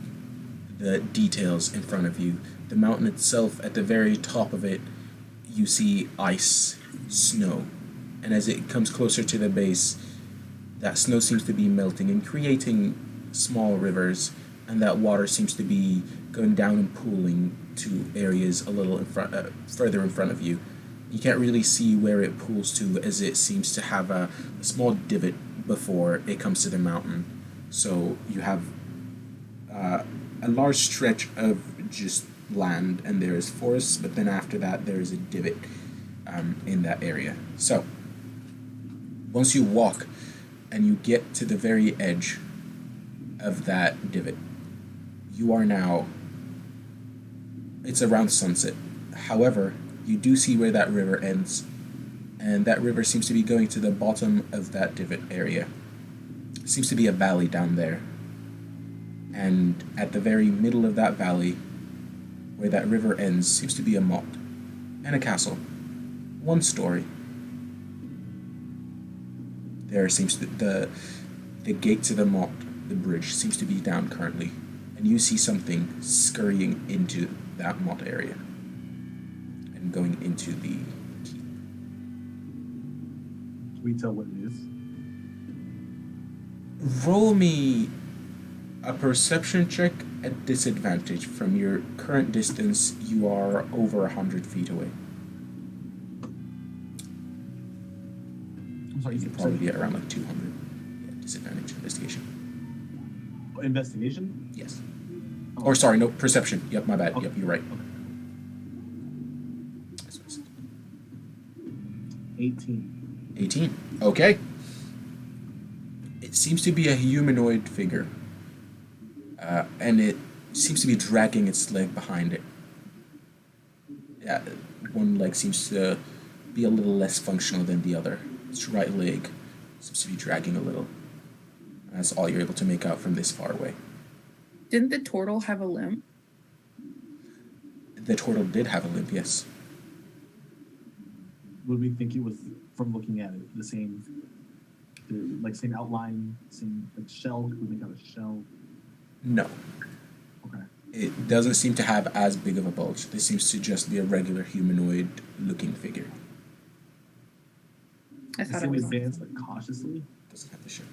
the details in front of you. The mountain itself, at the very top of it, you see ice, snow. And as it comes closer to the base, that snow seems to be melting and creating small rivers, and that water seems to be going down and pooling to areas a little further in front of you. You can't really see where it pools to, as it seems to have a small divot before it comes to the mountain. So you have a large stretch of just land, and there is forests, but then after that there is a divot in that area. So once you walk and you get to the very edge of that divot, you are now, it's around sunset. However, you do see where that river ends, and that river seems to be going to the bottom of that divot area. Seems to be a valley down there. And at the very middle of that valley, where that river ends, seems to be a moat and a castle. 1 story. There seems to the gate to the moat, the bridge, seems to be down currently. And you see something scurrying into that moat area and going into the keep. Can we tell what it is? Roll me a perception check at disadvantage. From your current distance, you are over 100 feet away. I'm sorry, You'd probably be at around like 200. Yeah, disadvantage investigation. Investigation? Yes. Oh. Or sorry, no, perception. Yep, my bad. Okay. Yep, you're right. Okay. 18. 18. Okay. It seems to be a humanoid figure. And it seems to be dragging its leg behind it. Yeah, one leg seems to be a little less functional than the other. Its right leg seems to be dragging a little. That's all you're able to make out from this far away. Didn't the turtle have a limp? The turtle did have a limp, yes. Would we think it was, from looking at it, the same outline, same like shell? Could we make out a shell? No. Okay. It doesn't seem to have as big of a bulge. This seems to just be a regular humanoid-looking figure. I thought Does it it was. advance like cautiously? Doesn't have the shape.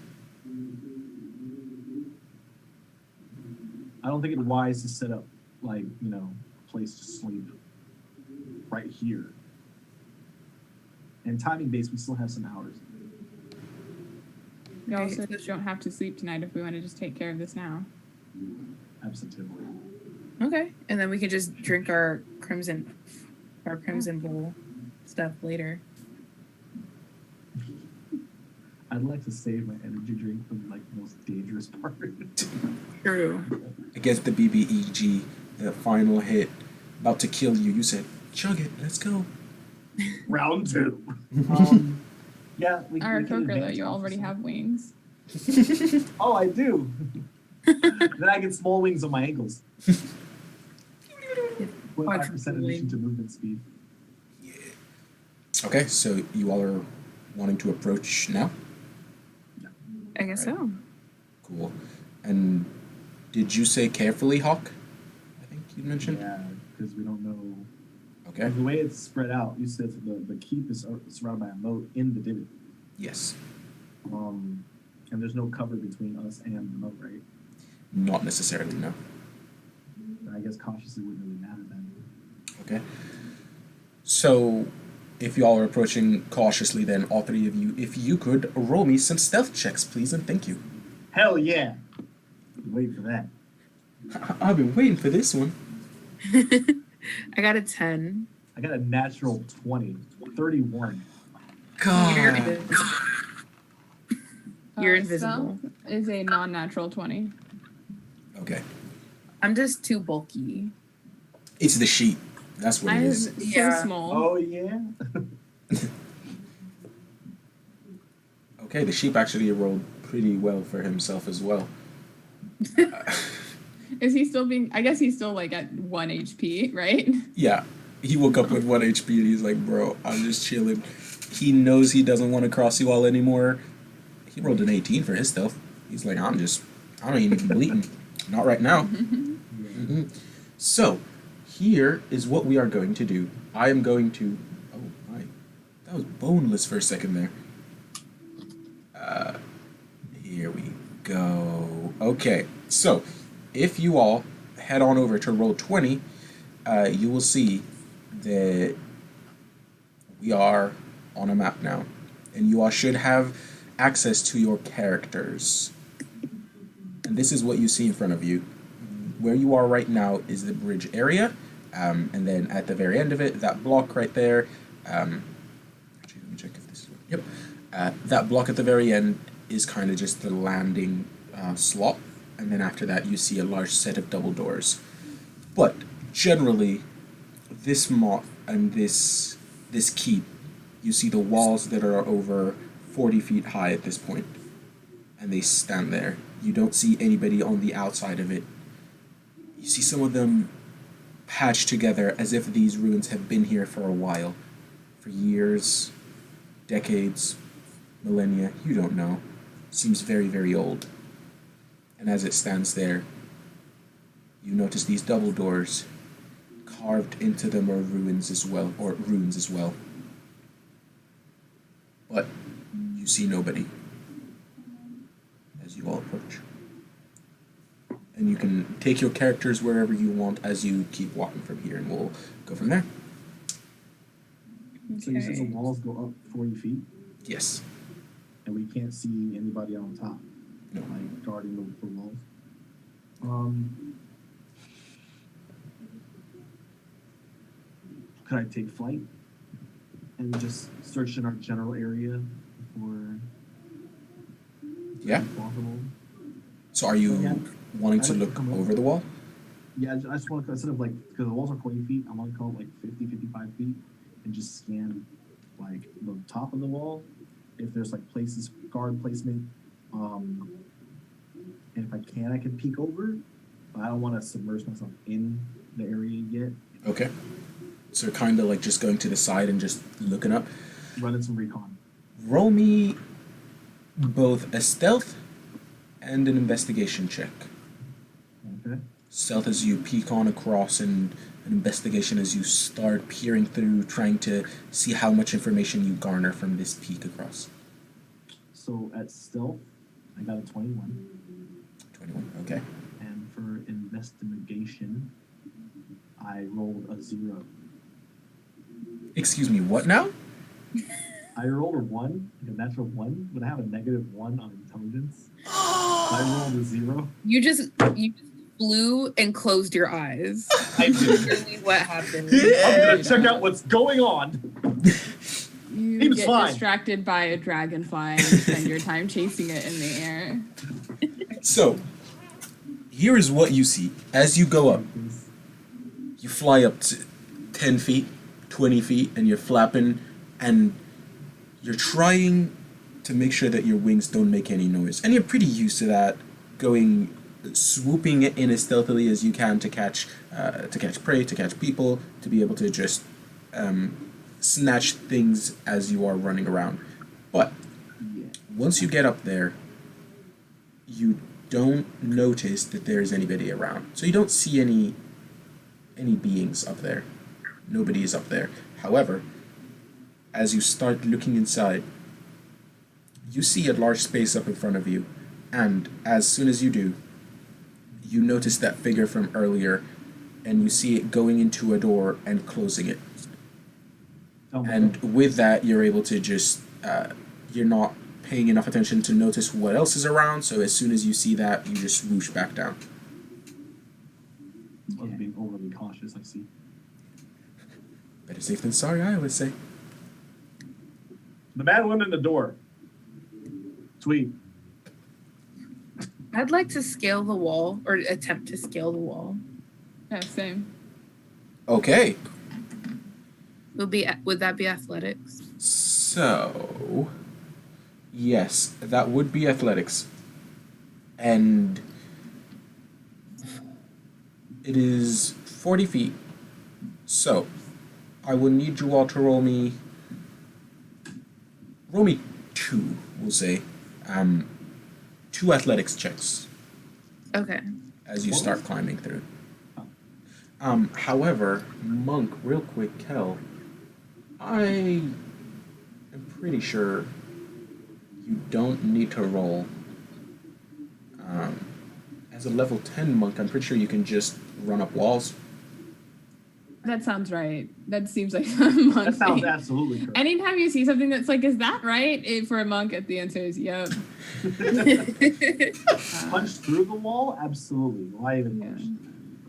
I don't think it's wise to set up like, a place to sleep right here. And timing based, we still have some hours. We also just don't have to sleep tonight if we want to just take care of this now. Absolutely. Okay, and then we can just drink our crimson bowl stuff later. I'd like to save my energy drink for like the most dangerous part. True. Against the BBEG, the final hit, about to kill you. You said, "Chug it, let's go." Round 2. Yeah, we Our can Coker, though, advance you already cautiously. have wings. Oh, I do. Then I get small wings on my ankles. 25% addition to movement speed. Okay, so you all are wanting to approach now? I guess so. Cool. And did you say carefully, Hawk? I think you mentioned? Yeah, because we don't know. Okay. The way it's spread out, you said the keep is surrounded by a moat in the divot. Yes. And there's no cover between us and the moat, right? Not necessarily, no. I guess cautiously wouldn't really matter then. Okay. So, if y'all are approaching cautiously, then all three of you, if you could roll me some stealth checks, please, and thank you. Hell yeah! Wait for that. I've been waiting for this one. I got a 10. I got a natural 20, 31. God. You're invisible. Stealth is a non-natural 20. Okay. I'm just too bulky. It's the sheet. That's what it I'm is. so Yeah. small. Oh yeah. Okay, the sheep actually rolled pretty well for himself as well. Is he still being... I guess he's still, like, at 1 HP, right? Yeah. He woke up with 1 HP and he's like, bro, I'm just chilling. He knows he doesn't want to cross you all anymore. He rolled an 18 for his stealth. He's like, I don't even need to be bleeding. Not right now. Mm-hmm. So, here is what we are going to do. I am going to... Oh, my. That was boneless for a second there. Here we go. Okay, so if you all head on over to roll 20, you will see that we are on a map now. And you all should have access to your characters. And this is what you see in front of you. Where you are right now is the bridge area. And then at the very end of it, that block right there. Actually, let me check if this is... Yep. That block at the very end is kind of just the landing slot. And then after that, you see a large set of double doors. But generally, this moth and this keep, you see the walls that are over 40 feet high at this point. And they stand there. You don't see anybody on the outside of it. You see some of them patched together as if these ruins have been here for a while. For years, decades, millennia, you don't know. Seems very, very old. And as it stands there, you notice these double doors. Carved into them are ruins as well. But you see nobody as you all approach. And you can take your characters wherever you want as you keep walking from here, and we'll go from there. So you said the Okay. walls go up 40 feet, Yes. and we can't see anybody on top, No. like guarding the walls. Could I take flight and just search in our general area for Yeah. possible? So are you Yeah. wanting to I'd like to look come over the wall? Yeah, I just want to, instead of like, because the walls are 40 feet, I want to call it like 50, 55 feet and just scan like the top of the wall. If there's like places, guard placement. And if I can, I can peek over, but I don't want to submerge myself in the area yet. Okay. So kind of like just going to the side and just looking up. Running some recon. Roll me both a stealth and an investigation check. Okay. Stealth as you peek on across, and an investigation as you start peering through, trying to see how much information you garner from this peek across. So at stealth, I got a 21. 21, okay. And for investigation, I rolled a 0. Excuse me, what now? I rolled a 1, like a natural 1, but I have a -1 on intelligence. I rolled a 0. You just flew and closed your eyes. I did. Literally what happened. I'm gonna check out what's going on. You Seems get fine. distracted by a dragonfly and spend your time chasing it in the air. So, here is what you see. As you go up, you fly up to 10 feet, 20 feet, and you're flapping, and you're trying to make sure that your wings don't make any noise. And you're pretty used to that, swooping in as stealthily as you can to catch prey, to catch people, to be able to just snatch things as you are running around. But once you get up there, you don't notice that there's anybody around. So you don't see any beings up there. Nobody is up there. However, as you start looking inside, you see a large space up in front of you, and as soon as you do, you notice that figure from earlier, and you see it going into a door and closing it. And with that, you're able to just, you're not paying enough attention to notice what else is around, so as soon as you see that, you just swoosh back down. I was being overly cautious, I see. Better safe than sorry, I would say. The man went in the door. Sweet. I'd like to scale the wall or attempt to scale the wall. Yeah, same. Okay, Would that be athletics? so yes, that would be athletics, and it is 40 feet. So I will need you all to roll me 2, we'll say, 2 athletics checks Okay. as you start climbing through. However, Monk, real quick, Kel, I am pretty sure you don't need to roll. As a level 10 monk, I'm pretty sure you can just run up walls. That sounds right. That seems like a monk That sounds thing. absolutely correct. Anytime you see something that's like, is that right? For a monk, the answer is yep. Punch through the wall? Absolutely. Why even Yeah. punch?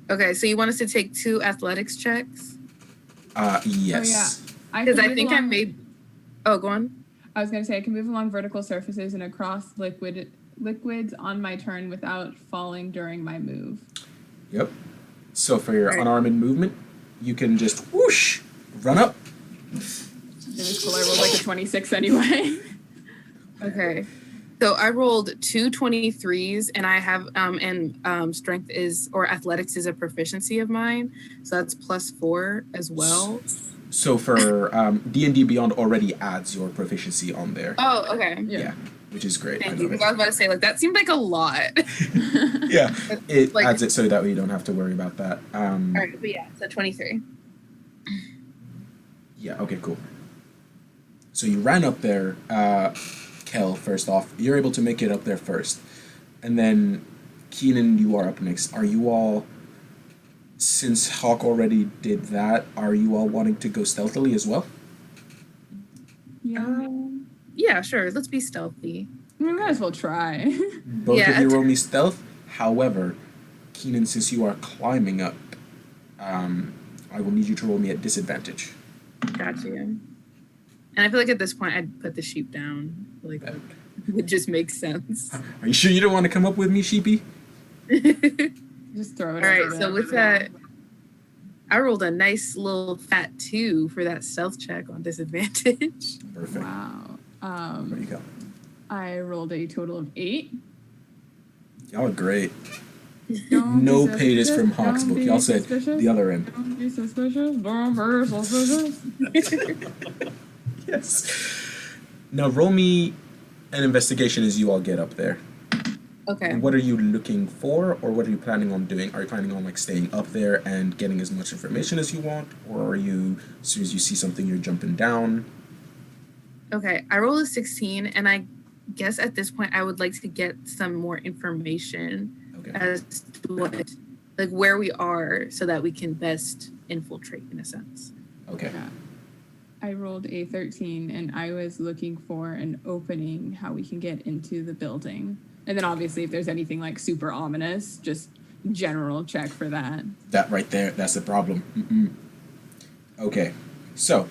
Okay, so you want us to take 2 athletics checks? Yes. Because I think I made. Oh, go on. I was gonna say I can move along vertical surfaces and across liquids on my turn without falling during my move. Yep. So for your Right. unarmed movement, you can just whoosh, run up. It was cool. I rolled like a 26 anyway. Okay. So I rolled 2 23s, and I have strength or athletics is a proficiency of mine, so that's +4 as well. So for D&D Beyond already adds your proficiency on there. Oh, okay. Yeah, which is great. Thank I you. love Because I was about to say, like, that seemed like a lot. it. Yeah, it Like- adds it so that way you don't have to worry about that. All right, but yeah, so 23. Yeah, okay, cool. So you ran up there, Kel, first off. You're able to make it up there first. And then Keenan, you are up next. Are you all, since Hawk already did that, are you all wanting to go stealthily as well? Yeah. Yeah, sure. Let's be stealthy. We might as well try. Both Yeah, of you roll me stealth. However, Keenan, since you are climbing up, I will need you to roll me at disadvantage. Got you. And I feel like at this point, I'd put the sheep down. Like, it would just make sense. Are you sure you don't want to come up with me, Sheepy? Just throw it. All right, over so there. with that, I rolled a nice little fat 2 for that stealth check on disadvantage. Perfect. Wow. There you go. I rolled a total of 8. Y'all are great. Don't No be paid is from suspicious. Hawk's Don't book. be Y'all said suspicious. the other end. Don't be suspicious. Don't be suspicious. Yes. Now roll me an investigation as you all get up there. Okay. What are you looking for, or what are you planning on doing? Are you planning on like staying up there and getting as much information as you want, or are you, as soon as you see something, you're jumping down? Okay, I rolled a 16, and I guess at this point I would like to get some more information Okay. as to what, like where we are, so that we can best infiltrate in a sense. Okay. Yeah. I rolled a 13, and I was looking for an opening, how we can get into the building. And then obviously if there's anything like super ominous, just general check for that. That right there, that's the problem. Okay, so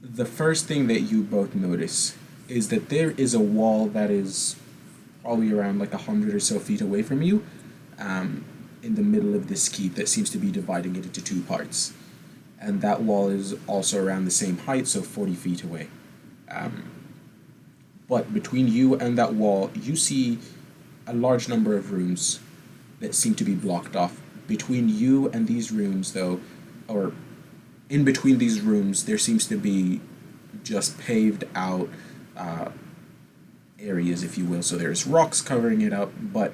the first thing that you both notice is that there is a wall that is probably around like 100 or so feet away from you, in the middle of this keep that seems to be dividing it into 2 parts. And that wall is also around the same height, so 40 feet away. But between you and that wall, you see a large number of rooms that seem to be blocked off. Between you and these rooms, though, or in between these rooms, there seems to be just paved out areas, if you will. So there's rocks covering it up, but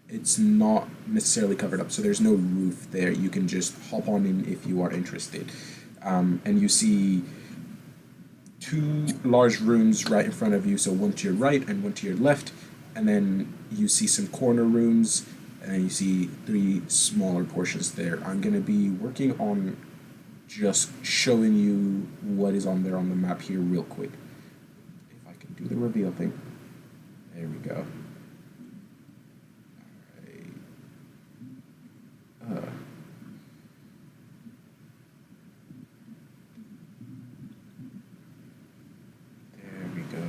it's not necessarily covered up. So there's no roof there. You can just hop on in if you are interested. And you see 2 large rooms right in front of you, so one to your right and one to your left, and then you see some corner rooms, and then you see 3 smaller portions there. I'm going to be working on just showing you what is on there on the map here real quick. If I can do the reveal thing. There we go. Alright. There we go.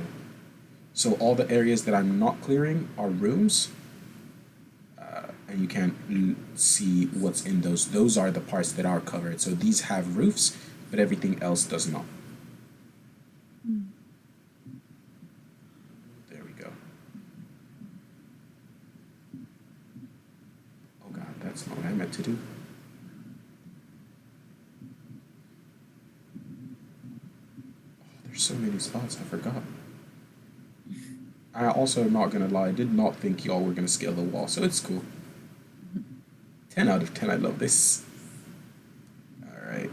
So all the areas that I'm not clearing are rooms, and you can't see what's in those. Those are the parts that are covered. So these have roofs, but everything else does not. There we go. Oh God, that's not what I meant to do. Oh, there's so many spots, I forgot. I also am not gonna lie, I did not think y'all were gonna scale the wall, so it's cool. 10 out of 10, I love this. Alright.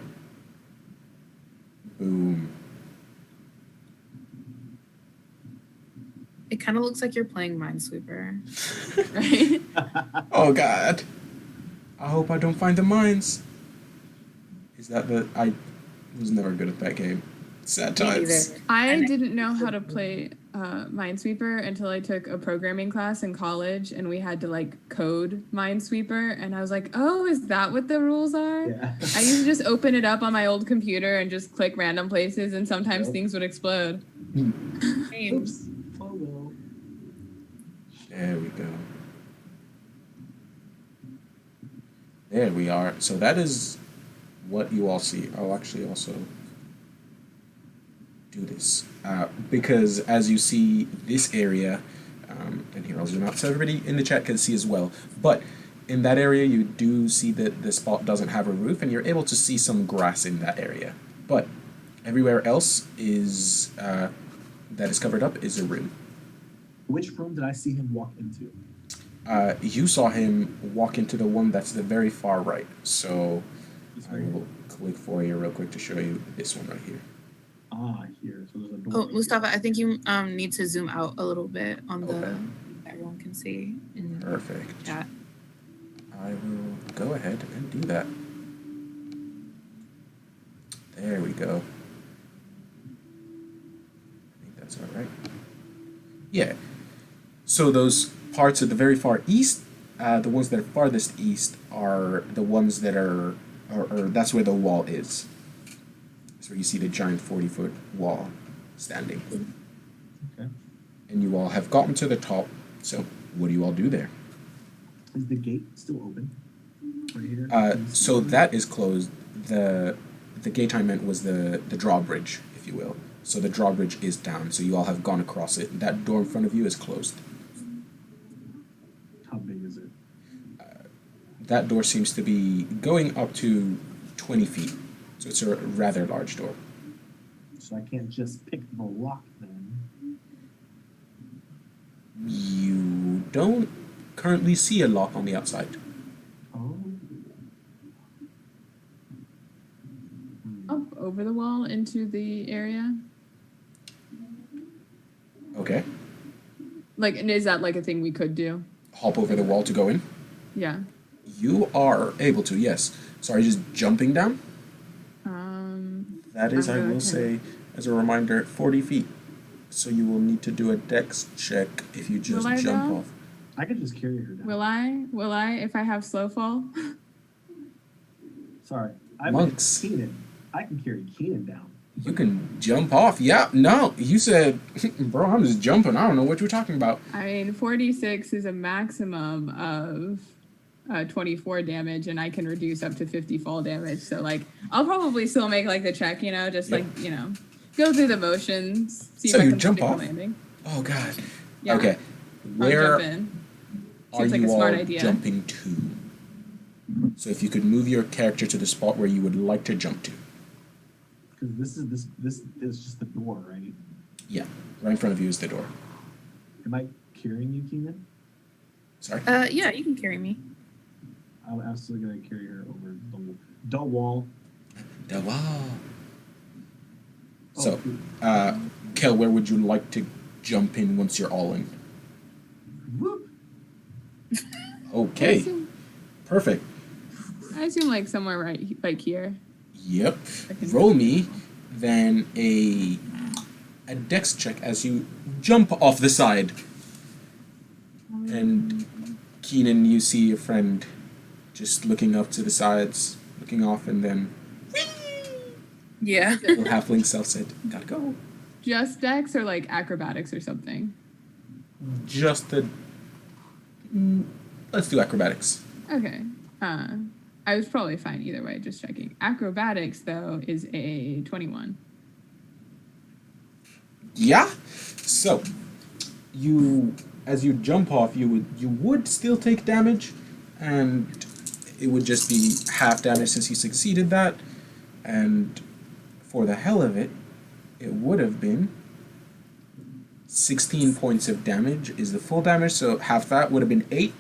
Boom. It kind of looks like you're playing Minesweeper. Right? Oh God. I hope I don't find the mines. Is that the... I was never good at that game. Sad times. I didn't know how to play Minesweeper until I took a programming class in college, and we had to like code Minesweeper, and I was like, oh, is that what the rules are? Yeah. I used to just open it up on my old computer and just click random places, and sometimes Yep. things would explode. Oops. Oh well. There we go. There we are. So that is what you all see. I'll actually also do this. Because as you see this area, and here I'll zoom out so everybody in the chat can see as well, but in that area you do see that the spot doesn't have a roof, and you're able to see some grass in that area. But everywhere else is that is covered up is a room. Which room did I see him walk into? You saw him walk into the one that's the very far right. So This I right will click for you real quick to show you this one right here. Ah, here. So there's a door. Oh, right Mustafa, here. I think you need to zoom out a little bit on the Okay. that can see in Perfect. chat. I will go ahead and do that. There we go. I think that's all right. Yeah. So those parts at the very far east, the ones that are farthest east, are the ones that are, or that's where the wall is. That's where you see the giant 40-foot wall standing. Okay. And you all have gotten to the top. So what do you all do there? Is the gate still open? Right here? So that is closed. The gate I meant was the drawbridge, if you will. So the drawbridge is down. So you all have gone across it. That door in front of you is closed. How big is it? That door seems to be going up to 20 feet. So it's a rather large door. So I can't just pick the lock then. You don't currently see a lock on the outside. Oh. Up over the wall into the area. Okay. Like, and is that like a thing we could do? Hop over the wall to go in. Yeah. You are able to, yes. Sorry, just jumping down? That is, I I'm will gonna say, as a reminder, 40 feet. So you will need to do a dex check if you just Will I jump though? off. I could just carry her down. Will I if I have slow fall? Sorry. I'm Monks. Keenan. I can carry Keenan down. You can jump off. Yeah, no. You said, bro, I'm just jumping. I don't know what you're talking about. I mean, 46 is a maximum of 24 damage, and I can reduce up to 50 fall damage. So, like, I'll probably still make, like, the check, you know, just, Yep. like, you know, go through the motions, see So if I you can jump stick a off? landing. Oh, God. Yeah. Okay. I'll Where jump in. are Seems like you a all smart idea. jumping to? So if you could move your character to the spot where you would like to jump to. Because this is just the door, right? Yeah, right in front of you is the door. Am I carrying you, Keenan? Sorry? Yeah, you can carry me. I'm absolutely gonna carry her over the wall. The wall. Oh, So, Kel, where would you like to jump in once you're all in? whoop. Okay, perfect. I assume, like, somewhere right, like here. Yep. I can- Roll me then a dex check as you jump off the side. And Keenan, you see your friend just looking up to the sides, looking off, and then Yeah. little halfling self said, "Gotta go." Just dex or, like, acrobatics or something? Just the. Let's do acrobatics. Okay. I was probably fine either way, just checking. Acrobatics, though, is a 21. Yeah. So, as you jump off, you would still take damage, and it would just be half damage since you succeeded that, and for the hell of it, it would have been 16 points of damage is the full damage, so half that would have been 8.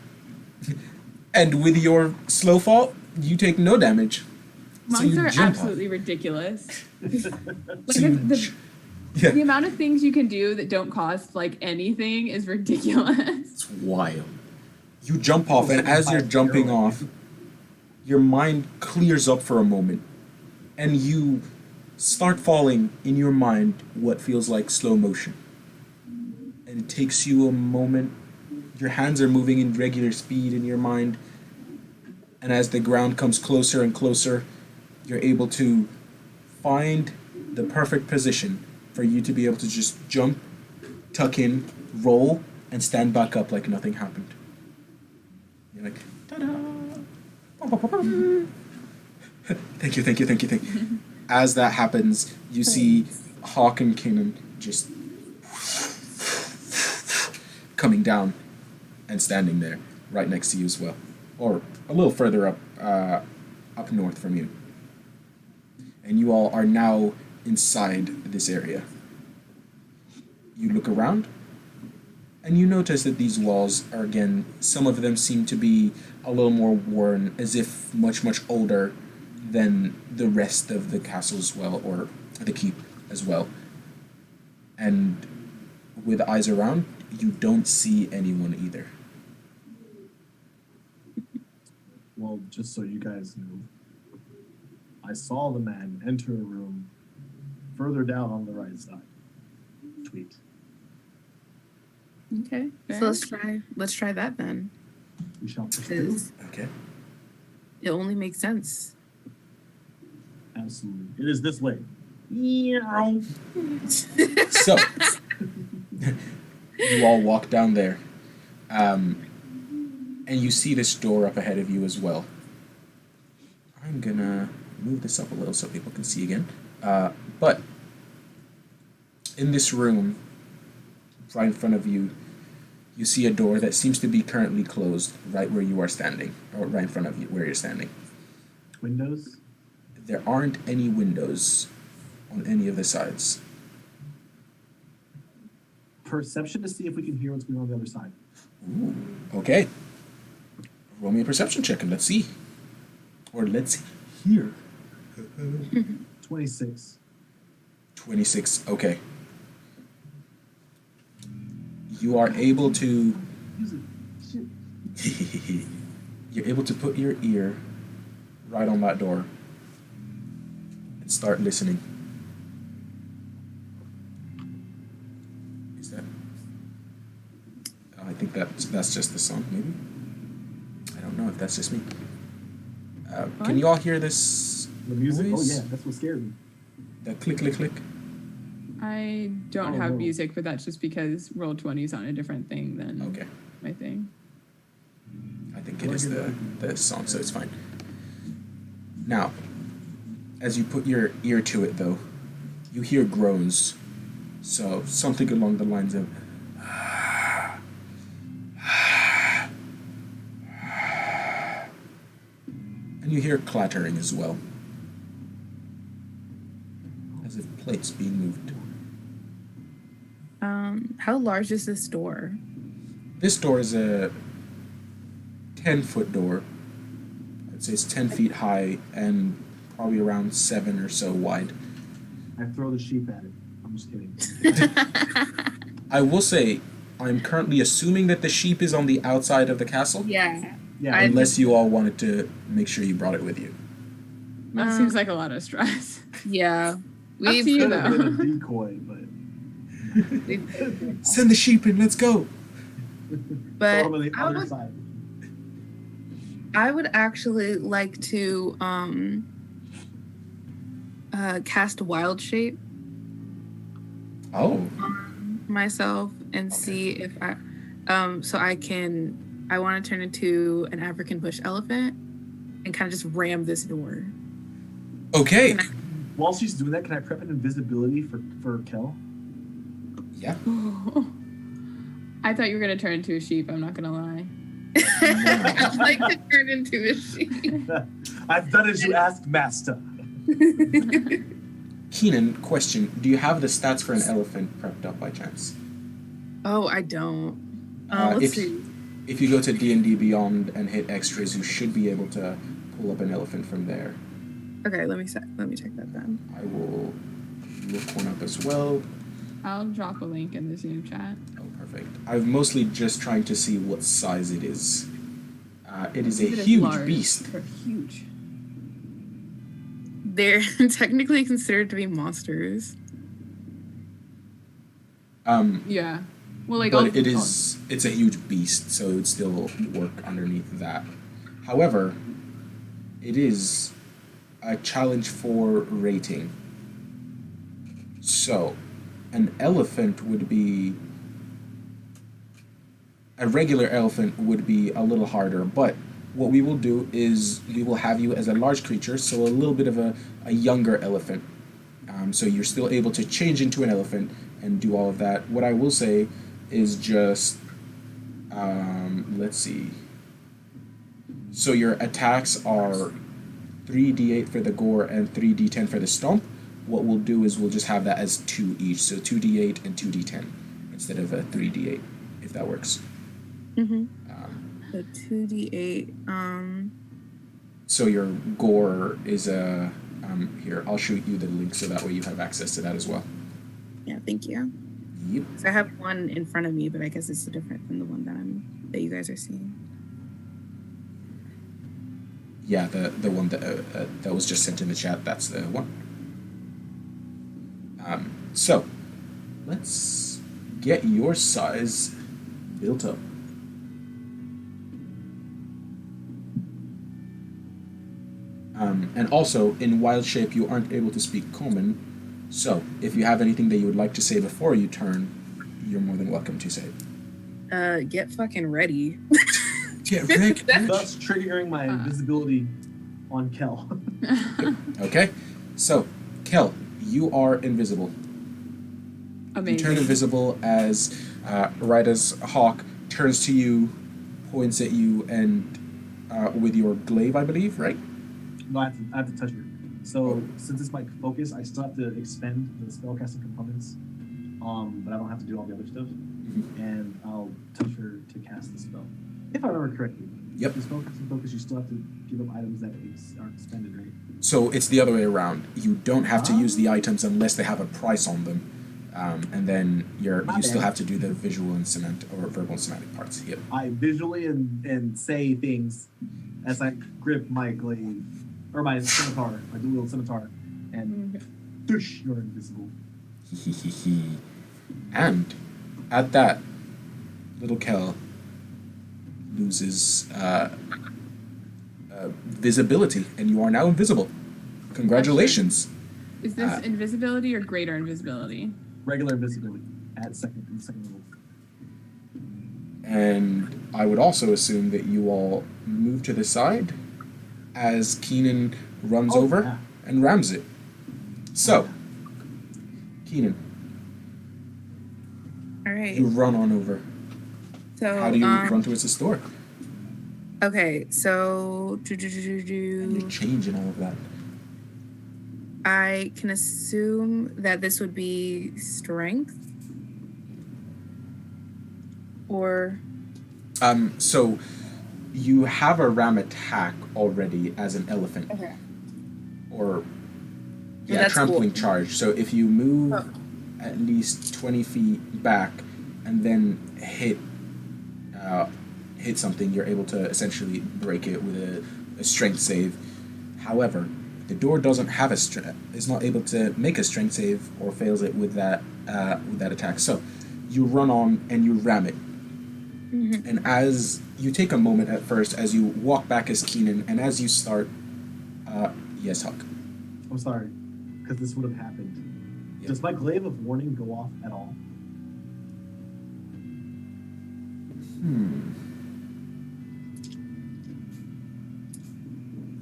And with your slow fall, you take no damage. So Monks you are jump absolutely ridiculous. Like, So you Yeah, the amount of things you can do that don't cost, like, anything is ridiculous. it's wild. You jump off, and as you're jumping off, your mind clears up for a moment, and you start falling in your mind what feels like slow motion. And it takes you a moment. Your hands are moving in regular speed in your mind, and as the ground comes closer and closer, you're able to find the perfect position for you to be able to just jump, tuck in, roll, and stand back up like nothing happened. You're like, ta-da! Thank you, thank you, thank you, thank you. As that happens, you see Hawk and Kanan just coming down and standing there, right next to you as well, or a little further up north from you. And you all are now inside this area. You look around, and you notice that these walls are, again, some of them seem to be a little more worn, as if much, much older than the rest of the castle as well, or the keep as well. And with eyes around, you don't see anyone either. Well, just so you guys know, I saw the man enter a room further down on the right side. Tweet. Okay. Fair. So let's try that then. We shall pursue. 'Cause Okay. it only makes sense. Absolutely. It is this way. So, you all walk down there. And you see this door up ahead of you as well. I'm gonna move this up a little so people can see again. But in this room, right in front of you, you see a door that seems to be currently closed right where you are standing, or right in front of you where you're standing. Windows? There aren't any windows on any of the sides. Perception to see if we can hear what's going on the other side. Ooh, okay. Roll me a perception check and let's see. Or let's hear. 26. 26, okay. You are able to... You're able to put your ear right on that door and start listening. Is that... I think that's just the song, maybe? I don't know if that's just me. Can you all hear this The music? noise? Oh, yeah, that's what scared me. That click, click, click? I don't Oh, have no. music, but that's just because Roll20 is on a different thing than Okay. my thing. I think it is the song, so it's fine. Now, as you put your ear to it, though, you hear groans. So, something along the lines of... And you hear clattering as well. As if plates being moved. How large is this door? This door is a 10-foot door. I'd say it's 10 feet high and probably around 7 or so wide. I throw the sheep at it. I'm just kidding. I will say, I'm currently assuming that the sheep is on the outside of the castle. Yeah. Yeah, Unless you all wanted to make sure you brought it with you. That seems like a lot of stress. Yeah. Up to you, could have though. been a decoy, but Send the sheep in, let's go! But throw them on the other side. I would actually like to cast Wild Shape Oh, myself and Okay. see if I I want to turn into an African bush elephant and kind of just ram this door. okay. While she's doing that, can I prep an invisibility for Kel? Yeah. I thought you were going to turn into a sheep, I'm not going to lie. I'd like to turn into a sheep. I've done as you asked, master. Keenan, question. Do you have the stats for an elephant prepped up by chance? Oh, I don't. If- Let's see. If you go to D&D Beyond and hit extras, you should be able to pull up an elephant from there. Okay, let me check that then. I will look one up as well. I'll drop a link in the Zoom chat. Oh, perfect. I'm mostly just trying to see what size it is. It is a It is huge large. beast. They're huge. They're technically considered to be monsters. Yeah. Well, like, But it's a huge beast, so it would still work underneath that. However, it is a challenge for rating. So, an elephant would be... A regular elephant would be a little harder, but what we will do is we will have you as a large creature, so a little bit of a younger elephant. So you're still able to change into an elephant and do all of that. What I will say is just... let's see. So your attacks are 3d8 for the gore and 3d10 for the stomp. What we'll do is we'll just have that as 2 each, so 2d8 and 2d10 instead of a 3d8, if that works. Mm-hmm. The 2d8. So your gore is a... here, I'll shoot you the link so that way you have access to that as well. Yeah, thank you. Yep. So I have one in front of me, but I guess it's different than the one that you guys are seeing. Yeah, the one that was just sent in the chat. That's the one. So, let's get your size built up. And also, in wild shape, you aren't able to speak common. So, if you have anything that you would like to say before you turn, you're more than welcome to say it. Get fucking ready. Get ready. Thus triggering my invisibility on Kel. Okay, so Kel, you are invisible. Amazing. You turn invisible as right as Hawk turns to you, points at you, and with your glaive, I believe, right? No, I have to touch her. So since it's my focus, I still have to expend the spellcasting components, but I don't have to do all the other stuff. Mm-hmm. And I'll touch her to cast the spell, if I remember correctly. Yep. The spellcasting focus, you still have to give up items that are expended, right? So it's the other way around. You don't have to use the items unless they have a price on them, and then you still have to do the visual and verbal and semantic parts. Yep. I visually and say things as I grip my glaive or my scimitar, my dual scimitar, and douche, you're invisible. And at that, little Kel loses visibility, and you are now invisible. Congratulations. Is this invisibility or greater invisibility? Regular invisibility at second level. And I would also assume that you all move to the side as Keenan runs over and rams it. So, Keenan, All right. you run on over. So How do you run towards the store? Okay, so And you change and all of that. I can assume that this would be strength, or So you have a ram attack already as an elephant. okay. Or That's trampling cool. charge. So if you move at least 20 feet back and then hit something, you're able to essentially break it with a strength save. However, the door doesn't have is not able to make a strength save or fails it with that attack. So you run on and you ram it. Mm-hmm. And as you take a moment at first, as you walk back as Keenan, and as you start, yes, Huck. I'm sorry, because this would have happened. Yep. Does my glaive of warning go off at all?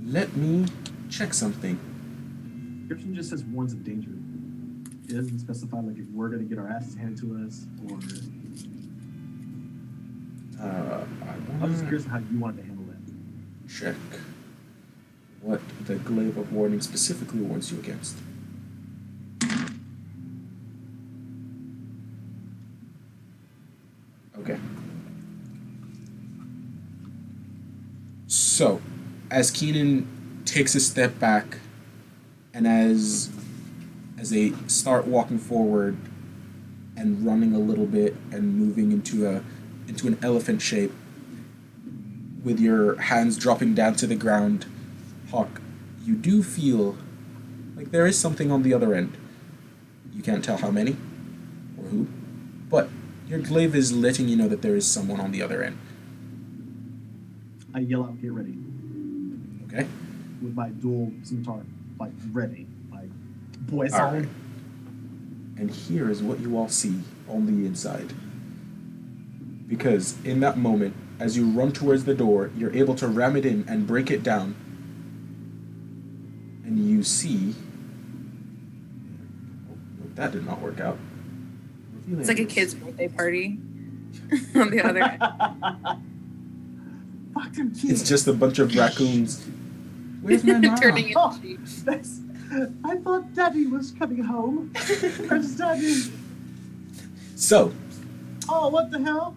Let me check something. Description just says warns of danger. It doesn't specify like if we're gonna get our asses handed to us or. I'm just curious how you wanted to handle that. Check what the glaive of warning specifically warns you against. Okay. So, as Keenan takes a step back, and as they start walking forward and running a little bit and moving into an elephant shape, with your hands dropping down to the ground, Hawk, you do feel like there is something on the other end. You can't tell how many or who, but your glaive is letting you know that there is someone on the other end. I yell out, "Get ready!" Okay? With my dual scimitar, like ready, like boy All solid. right. And here is what you all see on the inside. Because in that moment, as you run towards the door, you're able to ram it in and break it down. And you see... Oh, that did not work out. It's like a kid's birthday party on the other end. Fuck them kids. It's just a bunch of raccoons. Where's my mom? Turning Oh, into sheep. that's, I thought Daddy was coming home. Where's Daddy? So, Oh, what the hell?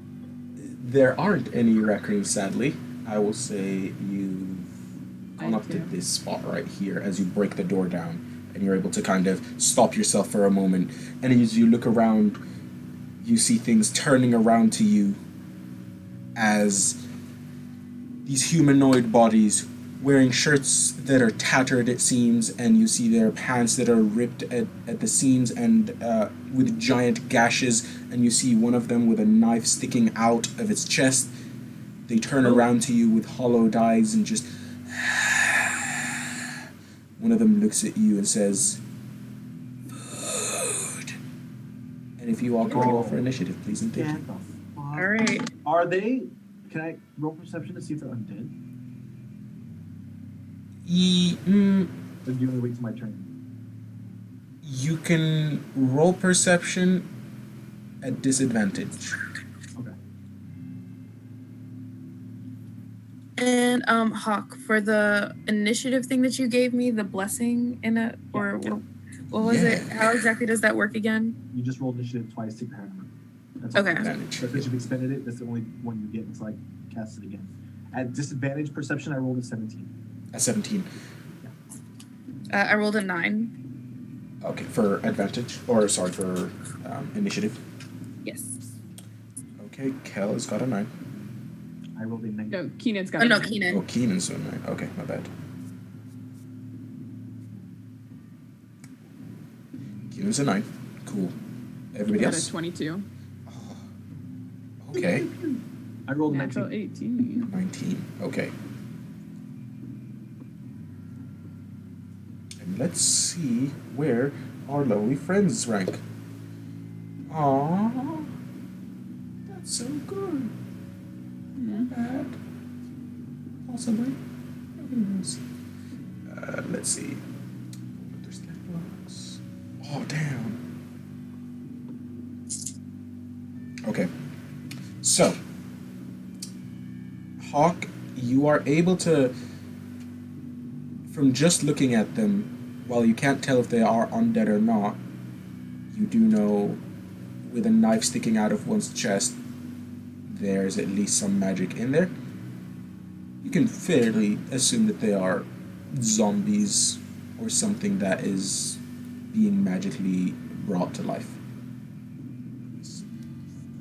there aren't any raccoons, sadly. I will say you've gone up to this spot right here as you break the door down, and you're able to kind of stop yourself for a moment. And as you look around, you see things turning around to you as these humanoid bodies wearing shirts that are tattered, it seems, and you see their pants that are ripped at the seams and with giant gashes, and you see one of them with a knife sticking out of its chest. They turn around to you with hollowed eyes and just... One of them looks at you and says, "Food." And if you all could roll for initiative, please, and thank you. All right. Are they? Can I roll perception to see if they're undead? Or do you only wait till my turn? You can roll perception at disadvantage. Okay. And Hawk, for the initiative thing that you gave me, the blessing in it, or what was it? How exactly does that work again? You just rolled initiative twice, take the higher number. That's Okay. Advantage. So if you've expended it, that's the only one you get until I cast it again. At disadvantage perception, I rolled a 17. A 17. I rolled a 9. Okay, for advantage, or sorry, for initiative. Yes. Okay, Kel has got a 9. I rolled a 9. No, Keenan's got Oh a no, 9. Keenan. Oh, Keenan's a 9. Okay, my bad. Keenan's a 9. Cool. Everybody Got a else? 22. Okay. I rolled a Natural 19. 18. 19. Okay. And let's see where our lovely friends rank. Aww. That's so good. Not bad. Possibly. Who knows? Let's see. There's that blocks. Oh, damn. Okay. So, Hawk, you are able to, from just looking at them, while you can't tell if they are undead or not, you do know with a knife sticking out of one's chest, there's at least some magic in there. You can fairly assume that they are zombies or something that is being magically brought to life.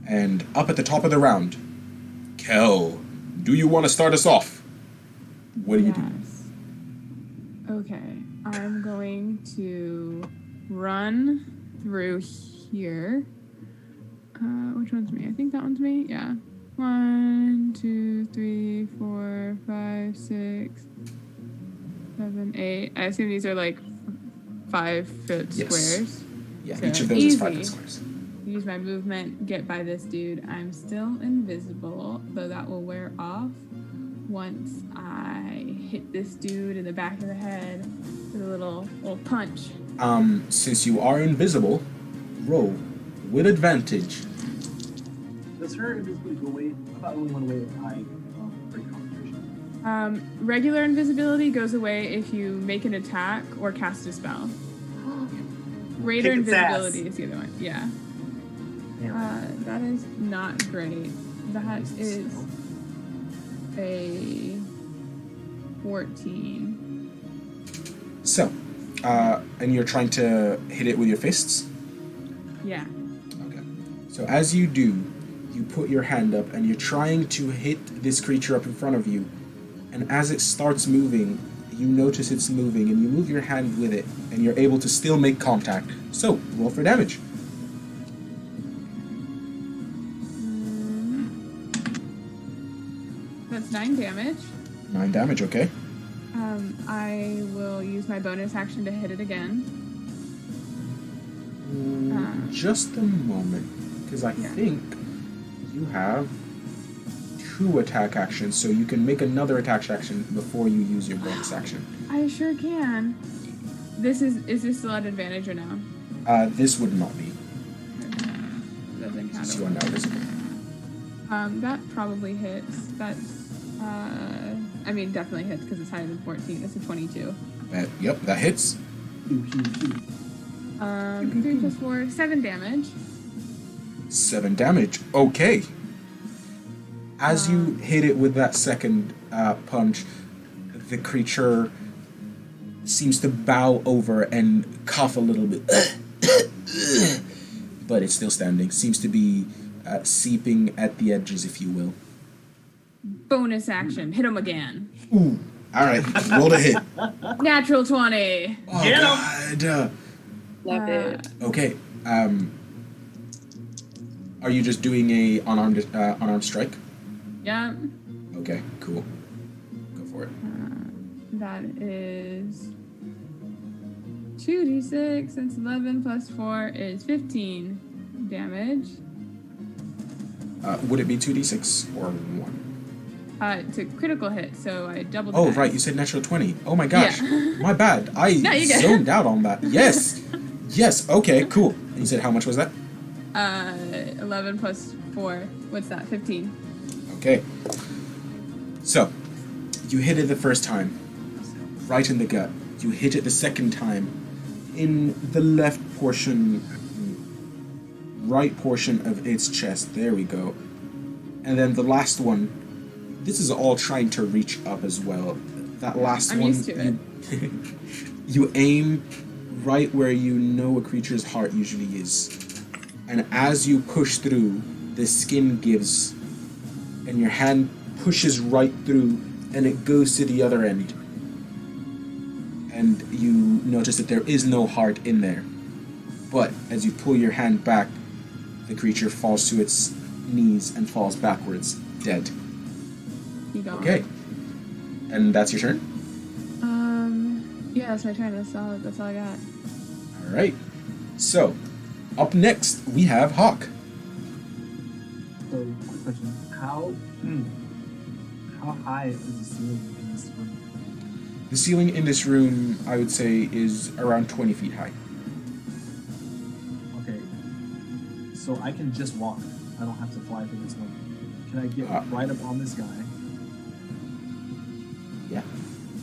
And up at the top of the round, Kel, do you want to start us off? What do you do? Okay, I'm going to run through here. Which one's me? I think that one's me. Yeah. 1, 2, 3, 4, 5, 6, 7, 8. I assume these are like 5-foot Yes. squares. Yeah, So each of those is 5 easy. squares. Use my movement, get by this dude. I'm still invisible, though that will wear off once I hit this dude in the back of the head with a little punch. Since you are invisible, roll with advantage. Does her invisibility go away? I thought it only went away if I break concentration. Regular invisibility goes away if you make an attack or cast a spell. Greater Kick its ass. invisibility is the other one. Yeah. That is not great. That is a 14. So, and you're trying to hit it with your fists? Yeah. Okay. So as you do, you put your hand up and you're trying to hit this creature up in front of you. And as it starts moving, you notice it's moving and you move your hand with it and you're able to still make contact. So, roll for damage. That's 9 damage. 9 damage, okay? I will use my bonus action to hit it again. Just a moment, because I think you have 2 attack actions, so you can make another attack action before you use your bonus action. I sure can. Is this still at advantage or no? This would not be, Doesn't count. since you are now visible. That probably hits. That's, definitely hits because it's higher than 14. It's a 22. Yep, that hits. 3 plus 4, 7 damage. 7 damage, okay. As you hit it with that second punch, the creature seems to bow over and cough a little bit. But it's still standing. Seems to be seeping at the edges, if you will. Bonus action. Hit him again. Ooh, All right, roll to hit. Natural 20. Oh, Get 'em! God. Love it. Okay. Are you just doing a unarmed strike? Yeah. Okay, cool. Go for it. That is 2d6. That's 11 plus 4 is 15 damage. Would it be 2d6 or 1? It's a critical hit, so I doubled the Oh, dice. right, you said natural 20. Oh my gosh. Yeah. My bad. I No, you get it. zoned out on that. Yes. Yes, okay, cool. And you said how much was that? 11 plus 4. What's that? 15. Okay. So, you hit it the first time. Right in the gut. You hit it the second time. In the right portion of its chest. There we go. And then the last one. This is all trying to reach up as well. That last I'm one. used to it. You aim right where you know a creature's heart usually is. And as you push through, the skin gives, and your hand pushes right through, and it goes to the other end. And you notice that there is no heart in there. But as you pull your hand back, the creature falls to its knees and falls backwards, dead. You go. Okay. And that's your turn? Yeah, that's my turn. That's all I got. Alright. So, up next, we have Hawk. So, quick question: how high is the ceiling in this room? The ceiling in this room, I would say, is around 20 feet high. Okay, so I can just walk. I don't have to fly for this one. Can I get right up on this guy Yeah.